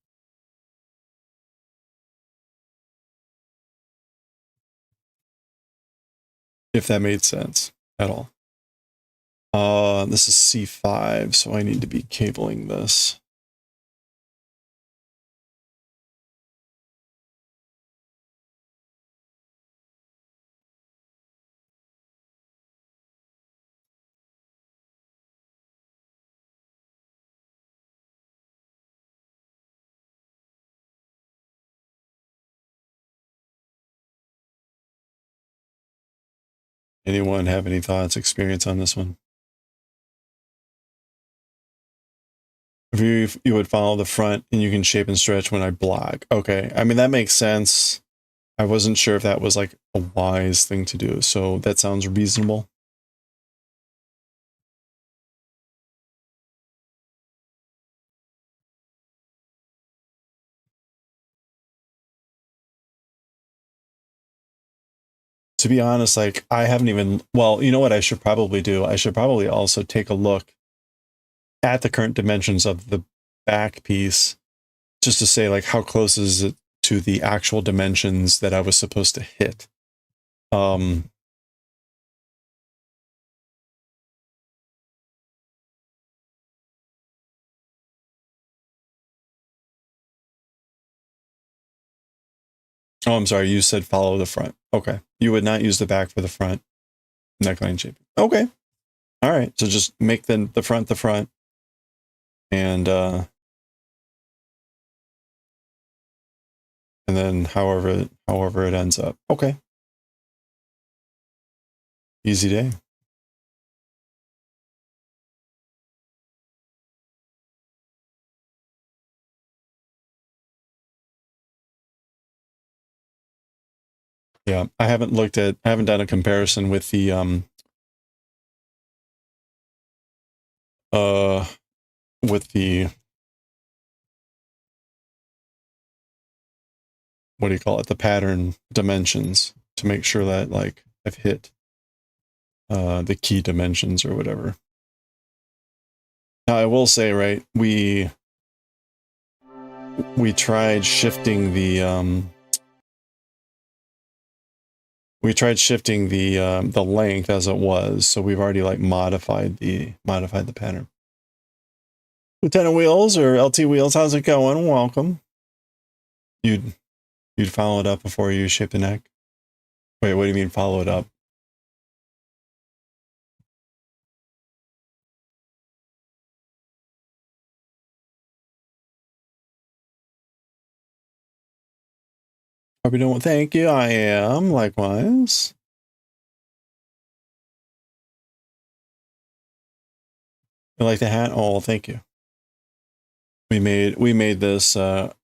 Speaker 1: If that made sense at all. This is C5, so I need to be cabling this. Anyone have any thoughts, experience on this one? If you would follow the front and you can shape and stretch when I blog. Okay, I mean, that makes sense. I wasn't sure if that was like a wise thing to do, so that sounds reasonable. To be honest, like I haven't even, well, you know what I should probably do? I should probably also take a look at the current dimensions of the back piece, just to say like how close is it to the actual dimensions that I was supposed to hit. Oh, I'm sorry. You said follow the front. Okay. You would not use the back for the front neckline shaping. Okay. All right. So just make the front the front, and then however it ends up. Okay. Easy day. Yeah, I haven't done a comparison with the what do you call it, the pattern dimensions, to make sure that like I've hit the key dimensions or whatever. Now I will say, right, we tried shifting the length as it was, so we've already like modified the pattern. Lieutenant Wheels or LT Wheels, how's it going? Welcome. You'd follow it up before you shape the neck? Wait, what do you mean follow it up? Hope you doing? Thank you. I am. Likewise. You like the hat? Oh, thank you. We made this a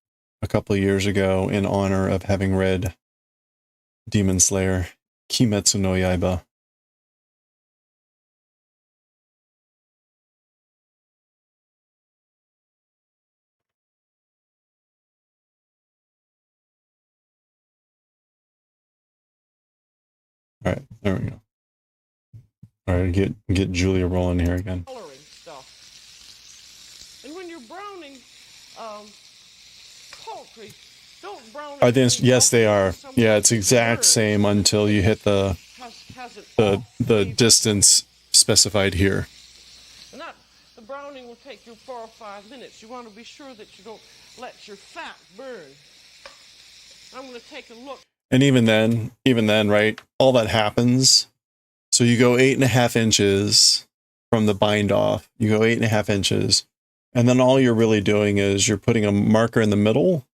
Speaker 1: couple of years ago in honor of having read Demon Slayer Kimetsu no Yaiba. All right, there we go. All right, get Julia rolling here again.
Speaker 3: Coloring stuff. And when you're browning poultry, don't don't browning
Speaker 1: Are they?
Speaker 3: things
Speaker 1: Yes, they
Speaker 3: often
Speaker 1: are.
Speaker 3: sometimes
Speaker 1: Yeah, it's exact
Speaker 3: burn.
Speaker 1: same until you hit the
Speaker 3: Has an
Speaker 1: the
Speaker 3: off
Speaker 1: the
Speaker 3: flavor.
Speaker 1: distance specified here.
Speaker 3: And that, the browning will take you 4 or 5 minutes. You want to be sure that you don't let your fat burn. I'm going to take a look.
Speaker 1: And even then, right? All that happens. So you go 8.5 inches from the bind off. You go 8.5 inches, and then all you're really doing is you're putting a marker in the middle,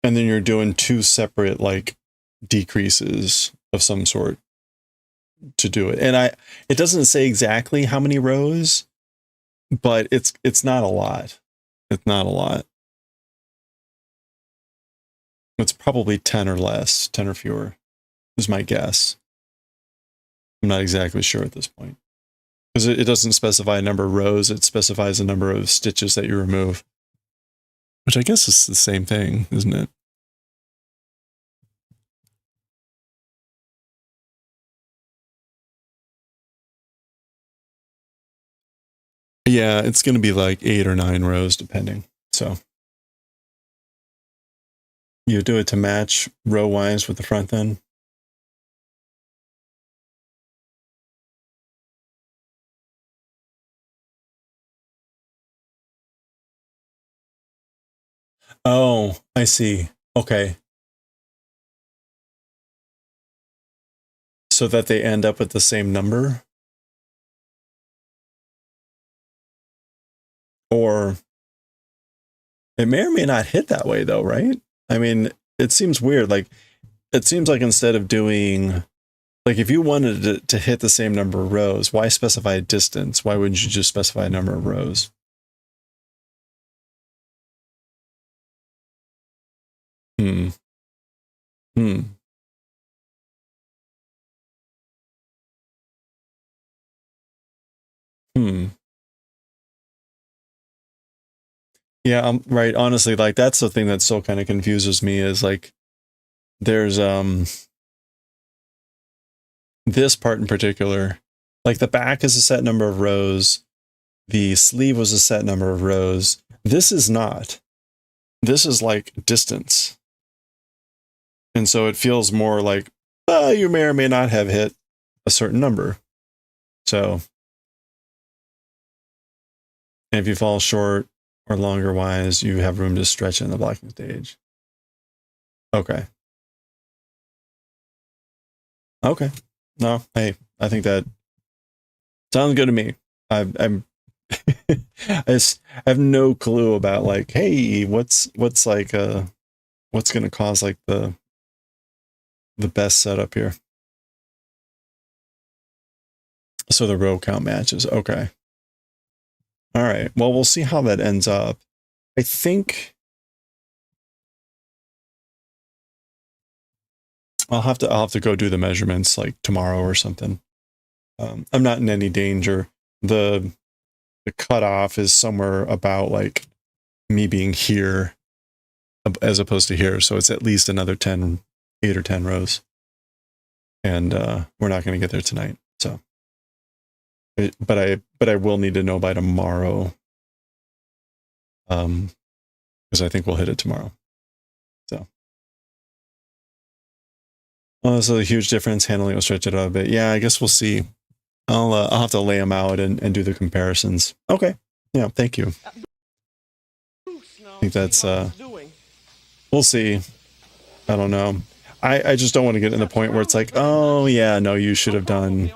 Speaker 1: and then you're doing 2 separate like decreases of some sort to do it. And it doesn't say exactly how many rows, but it's not a lot. It's not a lot. It's probably 10 or less, 10 or fewer, is my guess. I'm not exactly sure at this point. Because it doesn't specify a number of rows, it specifies a number of stitches that you remove. Which I guess is the same thing, isn't it? Yeah, it's going to be like 8 or 9 rows, depending. So you do it to match row-wise with the front then. Oh, I see. Okay. So that they end up with the same number? Or it may or may not hit that way though, right? I mean, it seems weird. Like, it seems like instead of doing, like if you wanted to hit the same number of rows, why specify a distance? Why wouldn't you just specify a number of rows? Hmm. Hmm. Hmm. Yeah, right. Honestly, like that's the thing that still kind of confuses me is like there's this part in particular, like the back is a set number of rows, the sleeve was a set number of rows. This is not. This is like distance. And so it feels more like you may or may not have hit a certain number. So if you fall short or longer wise, you have room to stretch in the blocking stage. Okay. Okay. No, hey, I think that sounds good to me. I'm I have no clue about like, hey, what's like what's gonna cause like the best setup here. So the row count matches. Okay. All right. Well, we'll see how that ends up. I think I'll have to go do the measurements like tomorrow or something. I'm not in any danger. The cutoff is somewhere about like me being here as opposed to here, so it's at least another 8 or 10 rows. And we're not going to get there tonight. So, but I will need to know by tomorrow. Because I think we'll hit it tomorrow. So. Oh, so a huge difference. Handling will stretch it out a bit. Yeah, I guess we'll see. I'll have to lay them out and do the comparisons. Okay. Yeah, thank you. I think that's we'll see. I don't know. I just don't want to get to the point where it's like, oh yeah, no, you should have done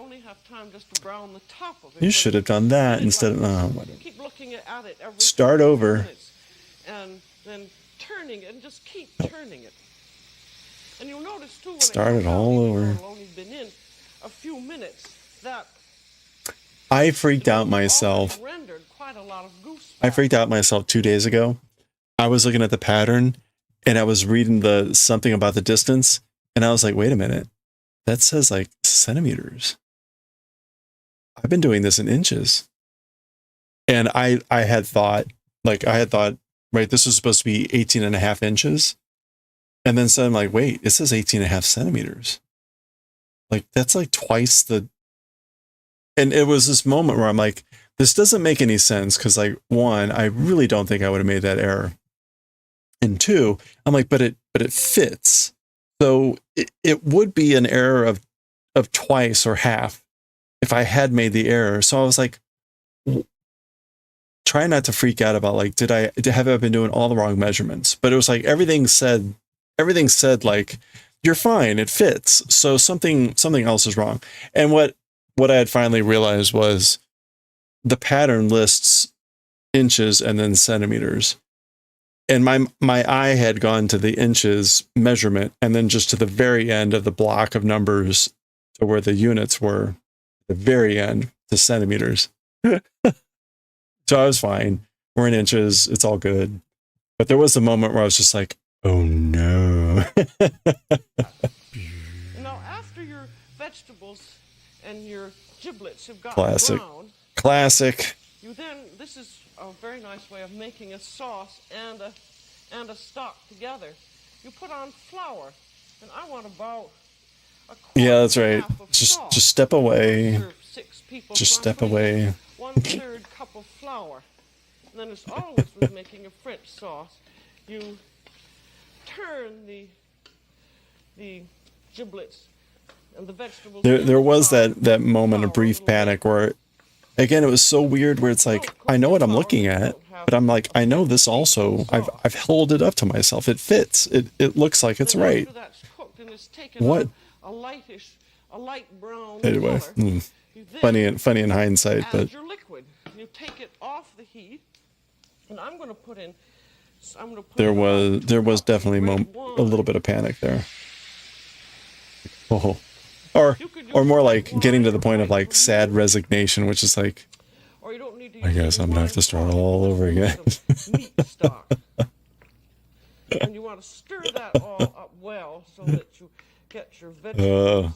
Speaker 1: that instead of whatever.
Speaker 3: Keep looking at it every
Speaker 1: Start over.
Speaker 3: And then turning it and just keep turning it. And you'll notice too when
Speaker 1: Start it all over.
Speaker 3: It's only been in a few minutes that
Speaker 1: I freaked out myself. I freaked out myself 2 days ago. I was looking at the pattern and I was reading something about the distance and I was like, wait a minute. That says like centimeters. I've been doing this in inches. And I had thought, right, this was supposed to be 18.5 inches. And then so I'm like, wait, it says 18.5 centimeters. Like, that's like twice the... And it was this moment where I'm like, this doesn't make any sense. Because, like, one, I really don't think I would have made that error. And two, I'm like, but it fits. So it would be an error of twice or half if I had made the error. So I was like, try not to freak out about like, have I been doing all the wrong measurements? But it was like everything said like, you're fine, it fits. So something else is wrong. And what I had finally realized was the pattern lists inches and then centimeters. And my eye had gone to the inches measurement and then just to the very end of the block of numbers to where the units were, the very end to centimeters. So I was fine. We're in inches. It's all good. But there was a moment where I was just like, oh no.
Speaker 3: Now, after your vegetables and your giblets have got
Speaker 1: Classic.
Speaker 3: brown,
Speaker 1: Classic.
Speaker 3: this is a very nice way of making a sauce and a stock together. You put on flour, and I want about a quart
Speaker 1: Yeah, that's right.
Speaker 3: half of
Speaker 1: Just
Speaker 3: sauce.
Speaker 1: step away.
Speaker 3: Serve 6 people,
Speaker 1: Just
Speaker 3: so I'm
Speaker 1: step
Speaker 3: putting
Speaker 1: away.
Speaker 3: 1/3 cup of flour. And then, as always with making a French sauce, you turn the giblets and the vegetables.
Speaker 1: There was
Speaker 3: inside
Speaker 1: that moment of
Speaker 3: flour a
Speaker 1: brief
Speaker 3: little
Speaker 1: panic
Speaker 3: bit.
Speaker 1: where, again, it was so weird where it's like, I know what I'm looking at, but I'm like, I know this also, I've held it up to myself. It fits. It looks like it's
Speaker 3: Then
Speaker 1: right.
Speaker 3: after that's cooked and it's taken
Speaker 1: What?
Speaker 3: on a light brown
Speaker 1: Anyway,
Speaker 3: color, you then
Speaker 1: funny in hindsight,
Speaker 3: add
Speaker 1: but
Speaker 3: your liquid. You take it off the heat, and I'm going to put in.
Speaker 1: there was
Speaker 3: about 2
Speaker 1: definitely
Speaker 3: red
Speaker 1: a
Speaker 3: wine.
Speaker 1: little bit of panic there. Oh,
Speaker 3: You could use
Speaker 1: or more
Speaker 3: red
Speaker 1: like getting to
Speaker 3: wine
Speaker 1: the
Speaker 3: or
Speaker 1: point of
Speaker 3: white
Speaker 1: like sad
Speaker 3: vermouth,
Speaker 1: resignation, which is like,
Speaker 3: or you don't need to
Speaker 1: I
Speaker 3: use
Speaker 1: guess
Speaker 3: any
Speaker 1: I'm gonna have
Speaker 3: wine
Speaker 1: to start
Speaker 3: stock.
Speaker 1: all
Speaker 3: You
Speaker 1: over
Speaker 3: just
Speaker 1: again.
Speaker 3: use some meat stock. And you want to stir that all up well so that you get your vegetables.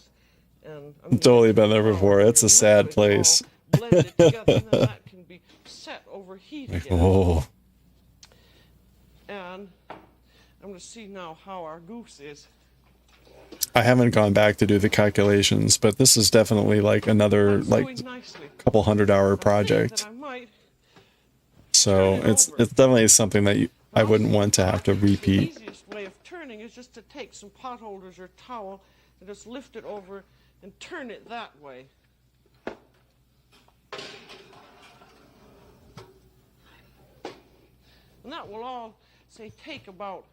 Speaker 3: And
Speaker 1: Totally been there before. It's a sad place.
Speaker 3: Blended together, and then that can be set over heat
Speaker 1: Like,
Speaker 3: again.
Speaker 1: oh,
Speaker 3: And I'm going to see now how our goose is.
Speaker 1: I haven't gone back to do the calculations, but this is definitely like another
Speaker 3: That's
Speaker 1: like
Speaker 3: doing nicely.
Speaker 1: couple 100-hour
Speaker 3: I think
Speaker 1: project.
Speaker 3: that I might
Speaker 1: So
Speaker 3: turn it
Speaker 1: it's
Speaker 3: over.
Speaker 1: definitely something that I wouldn't want to have to
Speaker 3: The
Speaker 1: repeat.
Speaker 3: easiest way of turning is just to take some pot holders or towel and just lift it over and turn it that way. And that will all, say, take about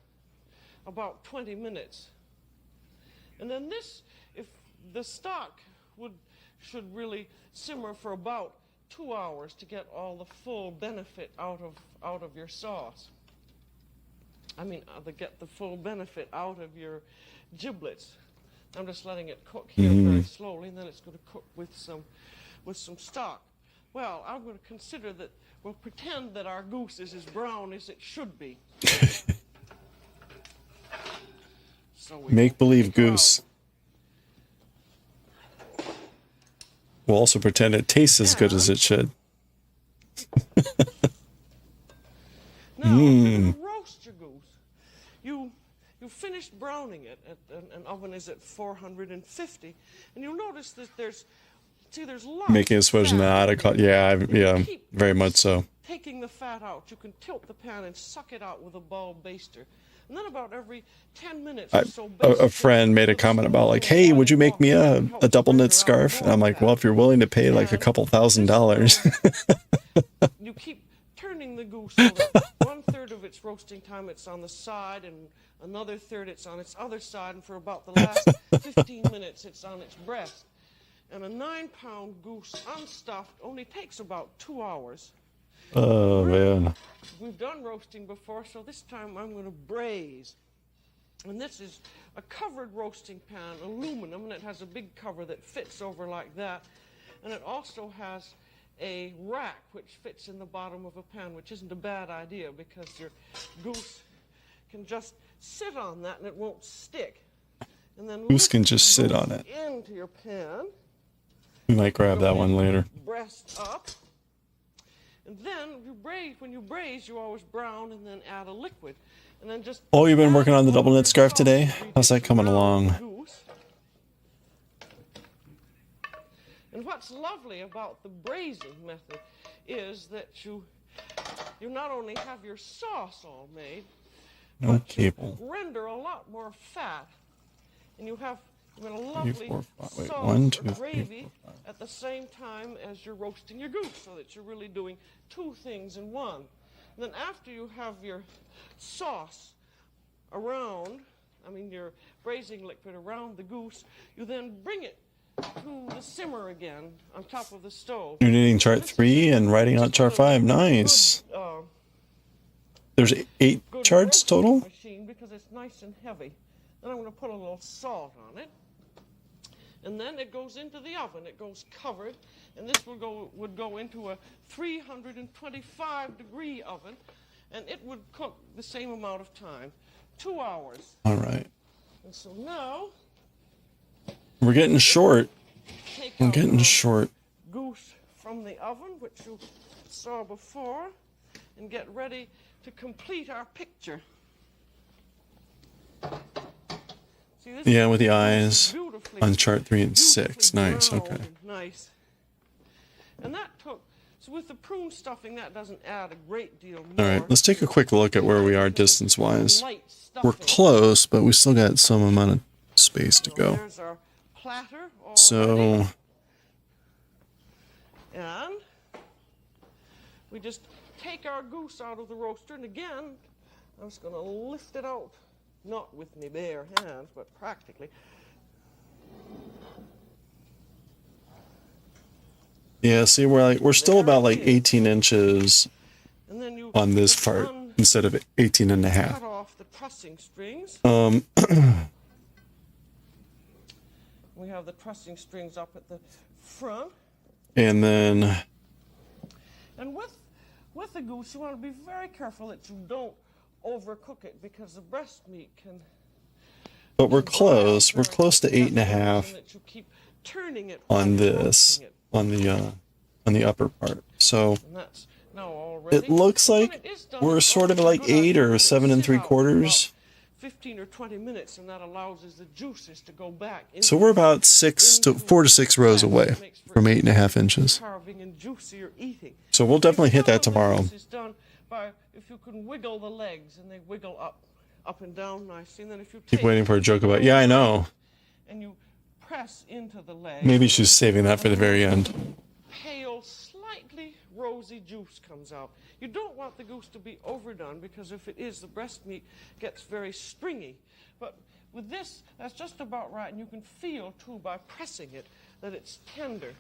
Speaker 3: 20 minutes. And then this, if the stock should really simmer for about 2 hours to get all the full benefit out of your sauce. I mean, to get the full benefit out of your giblets. I'm just letting it cook here very slowly, and then it's going to cook with some stock. Well, I'm going to consider that. We'll pretend that our goose is as brown as it should be. So we
Speaker 1: Make believe
Speaker 3: take her
Speaker 1: goose.
Speaker 3: out.
Speaker 1: We'll also pretend it tastes as good as it should.
Speaker 3: Now, to roast your goose, you finished browning it. An oven is at 450, and you'll notice that there's lots.
Speaker 1: Making a switch in the
Speaker 3: fat.
Speaker 1: autocut. Yeah,
Speaker 3: Keep
Speaker 1: very much so.
Speaker 3: Taking the fat out, you can tilt the pan and suck it out with a bulb baster. And then about every 10 minutes or so,
Speaker 1: A friend made a comment about like, hey, would you make me a double knit scarf? And I'm like, well, if you're willing to pay like a couple $1,000s.
Speaker 3: You keep turning the goose so that 1/3 of its roasting time it's on the side, and another third it's on its other side, and for about the last 15 minutes it's on its breast. And a 9-pound goose unstuffed only takes about 2 hours.
Speaker 1: Oh man.
Speaker 3: We've done roasting before, so this time I'm going to braise. And this is a covered roasting pan, aluminum, and it has a big cover that fits over like that. And it also has a rack which fits in the bottom of a pan, which isn't a bad idea because your goose can just sit on that and it won't stick. And then
Speaker 1: Goose can
Speaker 3: lift
Speaker 1: just
Speaker 3: the
Speaker 1: sit
Speaker 3: goose
Speaker 1: on it.
Speaker 3: into your pan.
Speaker 1: We might grab that one later.
Speaker 3: Breast up. And then when you braise, you always brown and then add a liquid. And then just
Speaker 1: Oh, you've been working on the
Speaker 3: add
Speaker 1: double knit
Speaker 3: your
Speaker 1: scarf
Speaker 3: sauce.
Speaker 1: today?
Speaker 3: You
Speaker 1: How's that
Speaker 3: just
Speaker 1: coming
Speaker 3: brown the
Speaker 1: along?
Speaker 3: goose. And what's lovely about the braising method is that you not only have your sauce all made,
Speaker 1: No
Speaker 3: but
Speaker 1: cable.
Speaker 3: you render a lot more fat, and you have a
Speaker 1: 3,
Speaker 3: lovely
Speaker 1: 4, 5. Wait,
Speaker 3: sauce
Speaker 1: 1,
Speaker 3: or
Speaker 1: 2, 3,
Speaker 3: gravy
Speaker 1: 4, 5.
Speaker 3: at the same time as you're roasting your goose, so that you're really doing two things in one. And then after you have your sauce around, your braising liquid around the goose, you then bring it to the simmer again on top of the stove.
Speaker 1: You're needing chart 3 and writing out chart 5. Nice. There's 8 charts total?
Speaker 3: Machine, because it's nice and heavy. Then I'm going to put a little salt on it. And then it goes into the oven. It goes covered, and this would go into a 325-degree oven, and it would cook the same amount of time, 2 hours.
Speaker 1: All right.
Speaker 3: And so now
Speaker 1: we're getting short.
Speaker 3: We're
Speaker 1: getting short.
Speaker 3: Goose from the oven, which you saw before, and get ready to complete our picture. See, this
Speaker 1: Yeah, with the eyes on chart 3 and 6. Nice. Okay.
Speaker 3: Nice. And that took, so with the prune stuffing, that doesn't add a great deal more.
Speaker 1: All right, let's take a quick look at where we are distance-wise.
Speaker 3: Light
Speaker 1: We're
Speaker 3: stuffing.
Speaker 1: close, but we still got some amount of space to go.
Speaker 3: There's our platter already.
Speaker 1: So,
Speaker 3: And we just take our goose out of the roaster, and again, I'm just going to lift it out, not with my bare hands, but practically.
Speaker 1: yeah, see, we're still about like 18 inches
Speaker 3: And then you
Speaker 1: on this part instead of 18 and a half.
Speaker 3: cut off the trussing strings. We have the trussing strings up at the front.
Speaker 1: And then,
Speaker 3: And with the goose, you want to be very careful that you don't overcook it, because the breast meat can.
Speaker 1: but we're close. We're close to 8.5
Speaker 3: That you keep turning it
Speaker 1: on
Speaker 3: while you're
Speaker 1: this,
Speaker 3: roasting it.
Speaker 1: on the upper part. So
Speaker 3: And that's now all ready.
Speaker 1: it looks
Speaker 3: When
Speaker 1: like
Speaker 3: it is done,
Speaker 1: we're
Speaker 3: it's
Speaker 1: sort of
Speaker 3: also
Speaker 1: like
Speaker 3: a good idea
Speaker 1: 8 or
Speaker 3: to let it
Speaker 1: 7
Speaker 3: sit out for
Speaker 1: 3/4.
Speaker 3: about 15 or 20 minutes, and that allows the juices to go back.
Speaker 1: So we're about 4 to 6 rows away from 8.5 inches.
Speaker 3: Carving and juicier eating.
Speaker 1: So we'll definitely hit that
Speaker 3: Some of the
Speaker 1: tomorrow.
Speaker 3: juice is done by, if you can wiggle the legs, and they wiggle up and down nicely. And then if you
Speaker 1: Keep waiting for a joke about, yeah, I know.
Speaker 3: and you press into the legs,
Speaker 1: Maybe she's saving that for the very end.
Speaker 3: pale, slightly rosy juice comes out. You don't want the goose to be overdone, because if it is, the breast meat gets very stringy. But with this, that's just about right, and you can feel, too, by pressing it, that it's tender.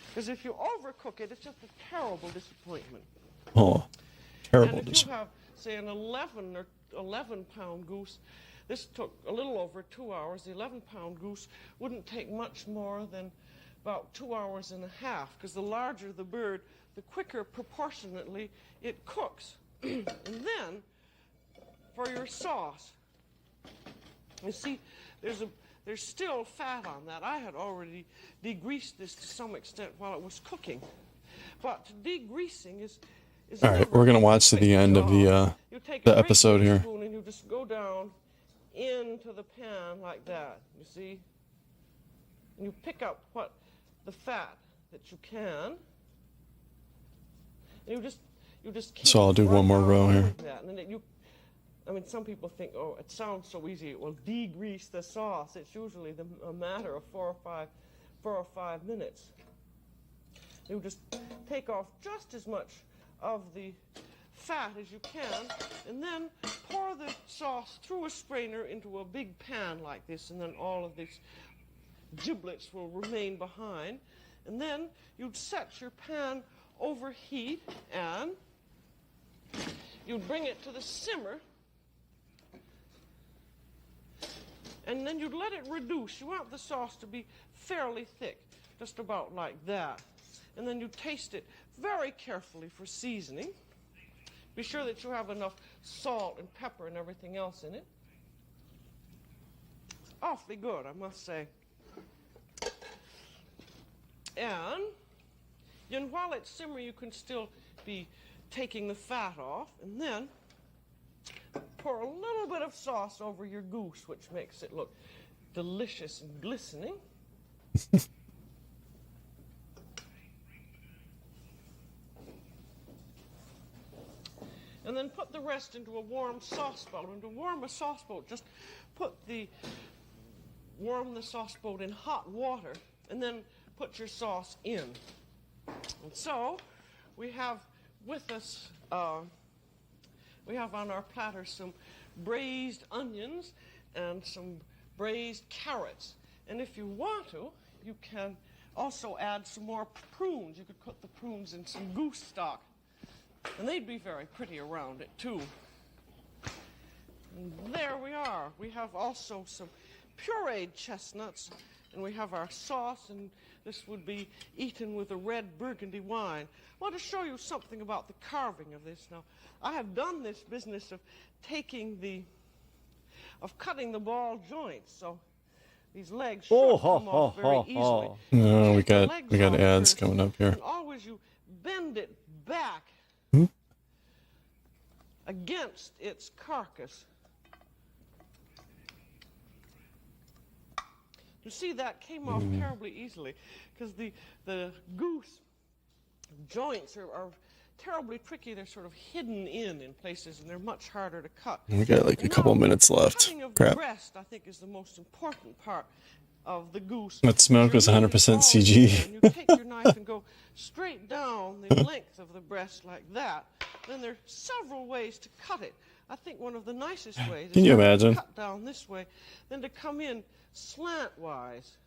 Speaker 3: Because if you overcook it, it's just a terrible disappointment.
Speaker 1: Oh, terrible.
Speaker 3: And if you have, say, an 11-pound goose, this took a little over 2 hours. The 11-pound goose wouldn't take much more than about 2 hours and a half, because the larger the bird, the quicker proportionately it cooks. And then, for your sauce, you see, there's still fat on that. I had already degreased this to some extent while it was cooking. But degreasing is
Speaker 1: All right, we're gonna watch to the end of the episode here.
Speaker 3: And you just go down into the pan like that. You see, and you pick up the fat that you can. And you just keep
Speaker 1: So I'll do one more row here.
Speaker 3: that. And then some people think, oh, it sounds so easy. It will degrease the sauce. It's usually a matter of 4 or 5 minutes. You just take off just as much of the fat as you can, and then pour the sauce through a strainer into a big pan like this, and then all of these giblets will remain behind. And then you'd set your pan over heat, and you'd bring it to the simmer, and then you'd let it reduce. You want the sauce to be fairly thick, just about like that. And then you taste it very carefully for seasoning. Be sure that you have enough salt and pepper and everything else in it. It's awfully good, I must say. And while it's simmering, you can still be taking the fat off, and then pour a little bit of sauce over your goose, which makes it look delicious and glistening. and then put the rest into a warm sauce boat. And to warm a sauce boat, just warm the sauce boat in hot water, and then put your sauce in. And so we have with us, we have on our platter some braised onions and some braised carrots. And if you want to, you can also add some more prunes. You could put the prunes in some goose stock, and they'd be very pretty around it too. And there we are. We have also some pureed chestnuts, and we have our sauce, and this would be eaten with a red burgundy wine. I want to show you something about the carving of this. Now, I have done this business of cutting the ball joints, so these legs should come off very easily.
Speaker 1: No, we got ads
Speaker 3: first,
Speaker 1: coming up here.
Speaker 3: and always you bend it back against its carcass. You see, that came off terribly easily because the goose joints are terribly tricky. They're sort of hidden in places, and they're much harder to cut.
Speaker 1: We got like a couple minutes left.
Speaker 3: Cutting of
Speaker 1: Crap.
Speaker 3: the breast, I think, is the most important part of the goose.
Speaker 1: That smoke was 100% CG.
Speaker 3: And you take your knife and go straight down the length of the breast like that. Then there are several ways to cut it. I think one of the nicest ways is to cut down this way, then to come in slantwise.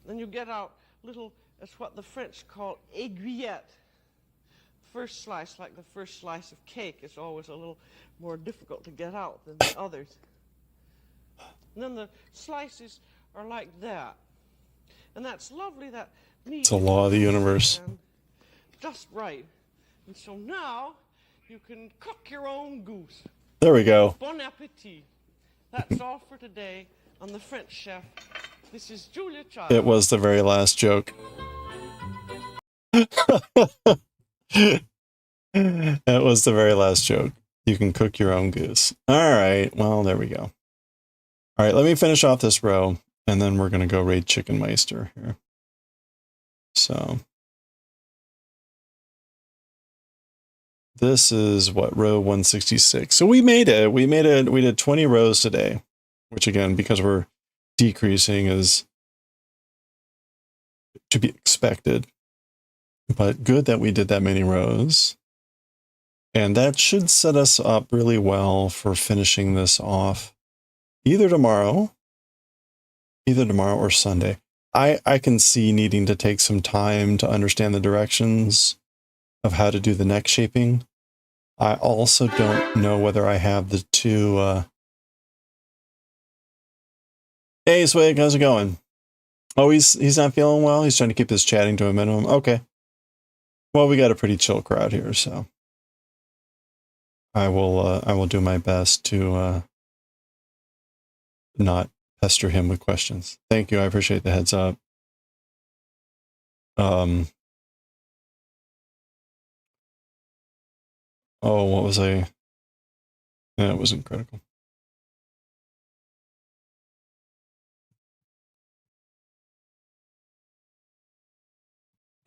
Speaker 3: Then you get out little, that's what the French call aiguillettes. First slice, like the first slice of cake, is always a little more difficult to get out than the others. And then the slices are like that. And that's lovely, that meat.
Speaker 1: It's a law of the universe.
Speaker 3: Just right. And so now you can cook your own goose.
Speaker 1: There we go.
Speaker 3: Bon appetit. That's all for today on The French Chef. This is Julia Child.
Speaker 1: It was the very last joke. That was the very last joke. You can cook your own goose. All right. Well, there we go. All right. Let me finish off this row, and then we're going to go raid Chicken Meister here. So this is what, row 166. So we made it. We did 20 rows today, which again, because we're decreasing, is to be expected. But good that we did that many rows. And that should set us up really well for finishing this off either tomorrow or Sunday. I can see needing to take some time to understand the directions of how to do the neck shaping. I also don't know whether I have the two... Hey, Swig, how's it going? Oh, he's not feeling well? He's trying to keep his chatting to a minimum? Okay. Well, we got a pretty chill crowd here, so I will do my best to not pester him with questions. Thank you. I appreciate the heads up. Oh, what was I? Yeah, it wasn't critical.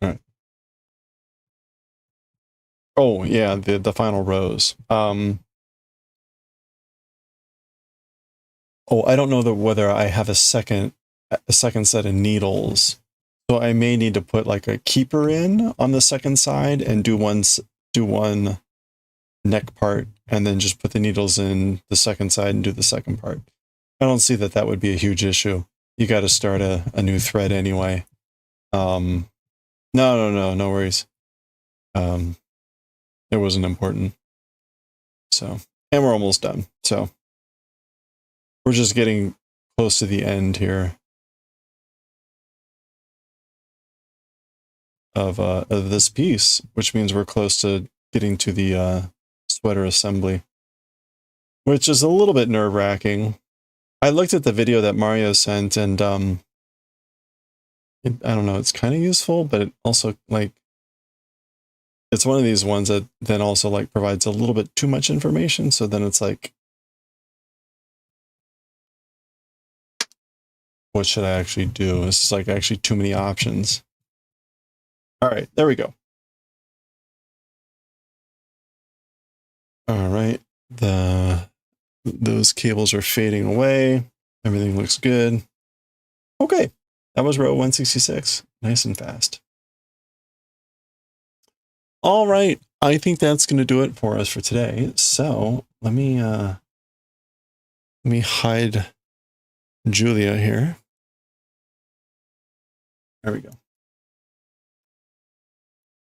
Speaker 1: All right. Oh, yeah, the final rows. Oh, I don't know whether I have a second set of needles. So I may need to put like a keeper in on the second side and do one neck part and then just put the needles in the second side and do the second part. I don't see that would be a huge issue. You got to start a new thread anyway. No worries. It wasn't important. So, and we're almost done. So we're just getting close to the end here of this piece, which means we're close to getting to the sweater assembly, which is a little bit nerve-wracking. I looked at the video that Mario sent, and I don't know, it's kind of useful, but it also, like, it's one of these ones that then also, like, provides a little bit too much information, so then it's like, what should I actually do? This is like actually too many options. All right, there we go. All right. Those cables are fading away. Everything looks good. Okay. That was row 166. Nice and fast. All right. I think that's going to do it for us for today. So let me hide Julia here. There we go.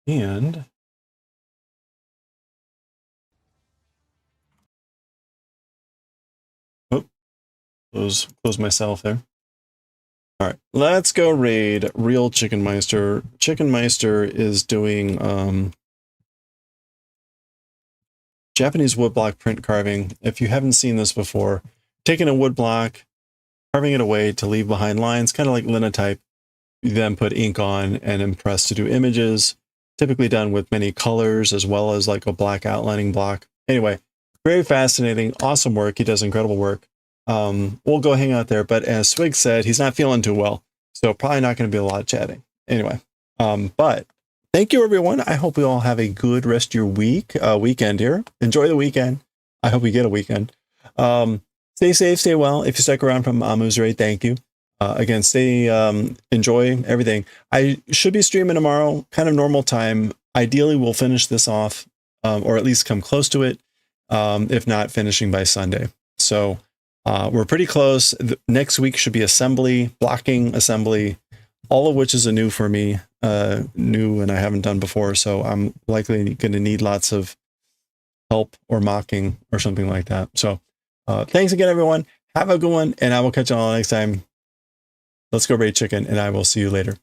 Speaker 1: And close myself there. All right, let's go raid Real Chicken Meister. Chicken Meister is doing Japanese woodblock print carving. If you haven't seen this before, taking a woodblock, carving it away to leave behind lines, kind of like linotype. You then put ink on and impress to do images, typically done with many colors as well as like a black outlining block. Anyway, very fascinating, awesome work. He does incredible work. We'll go hang out there, but as Swig said, he's not feeling too well, so probably not going to be a lot of chatting. Anyway, but thank you, everyone. I hope we all have a good rest of your weekend here. Enjoy the weekend. I hope we get a weekend. Stay safe, stay well. If you stuck around from Amu's raid, thank you. Again, enjoy everything. I should be streaming tomorrow, kind of normal time. Ideally, we'll finish this off, or at least come close to it, if not finishing by Sunday. So we're pretty close. Next week should be assembly, blocking assembly, all of which is a new for me, new and I haven't done before. So I'm likely going to need lots of help or mocking or something like that. So thanks again, everyone. Have a good one, and I will catch you all next time. Let's go raid chicken, and I will see you later.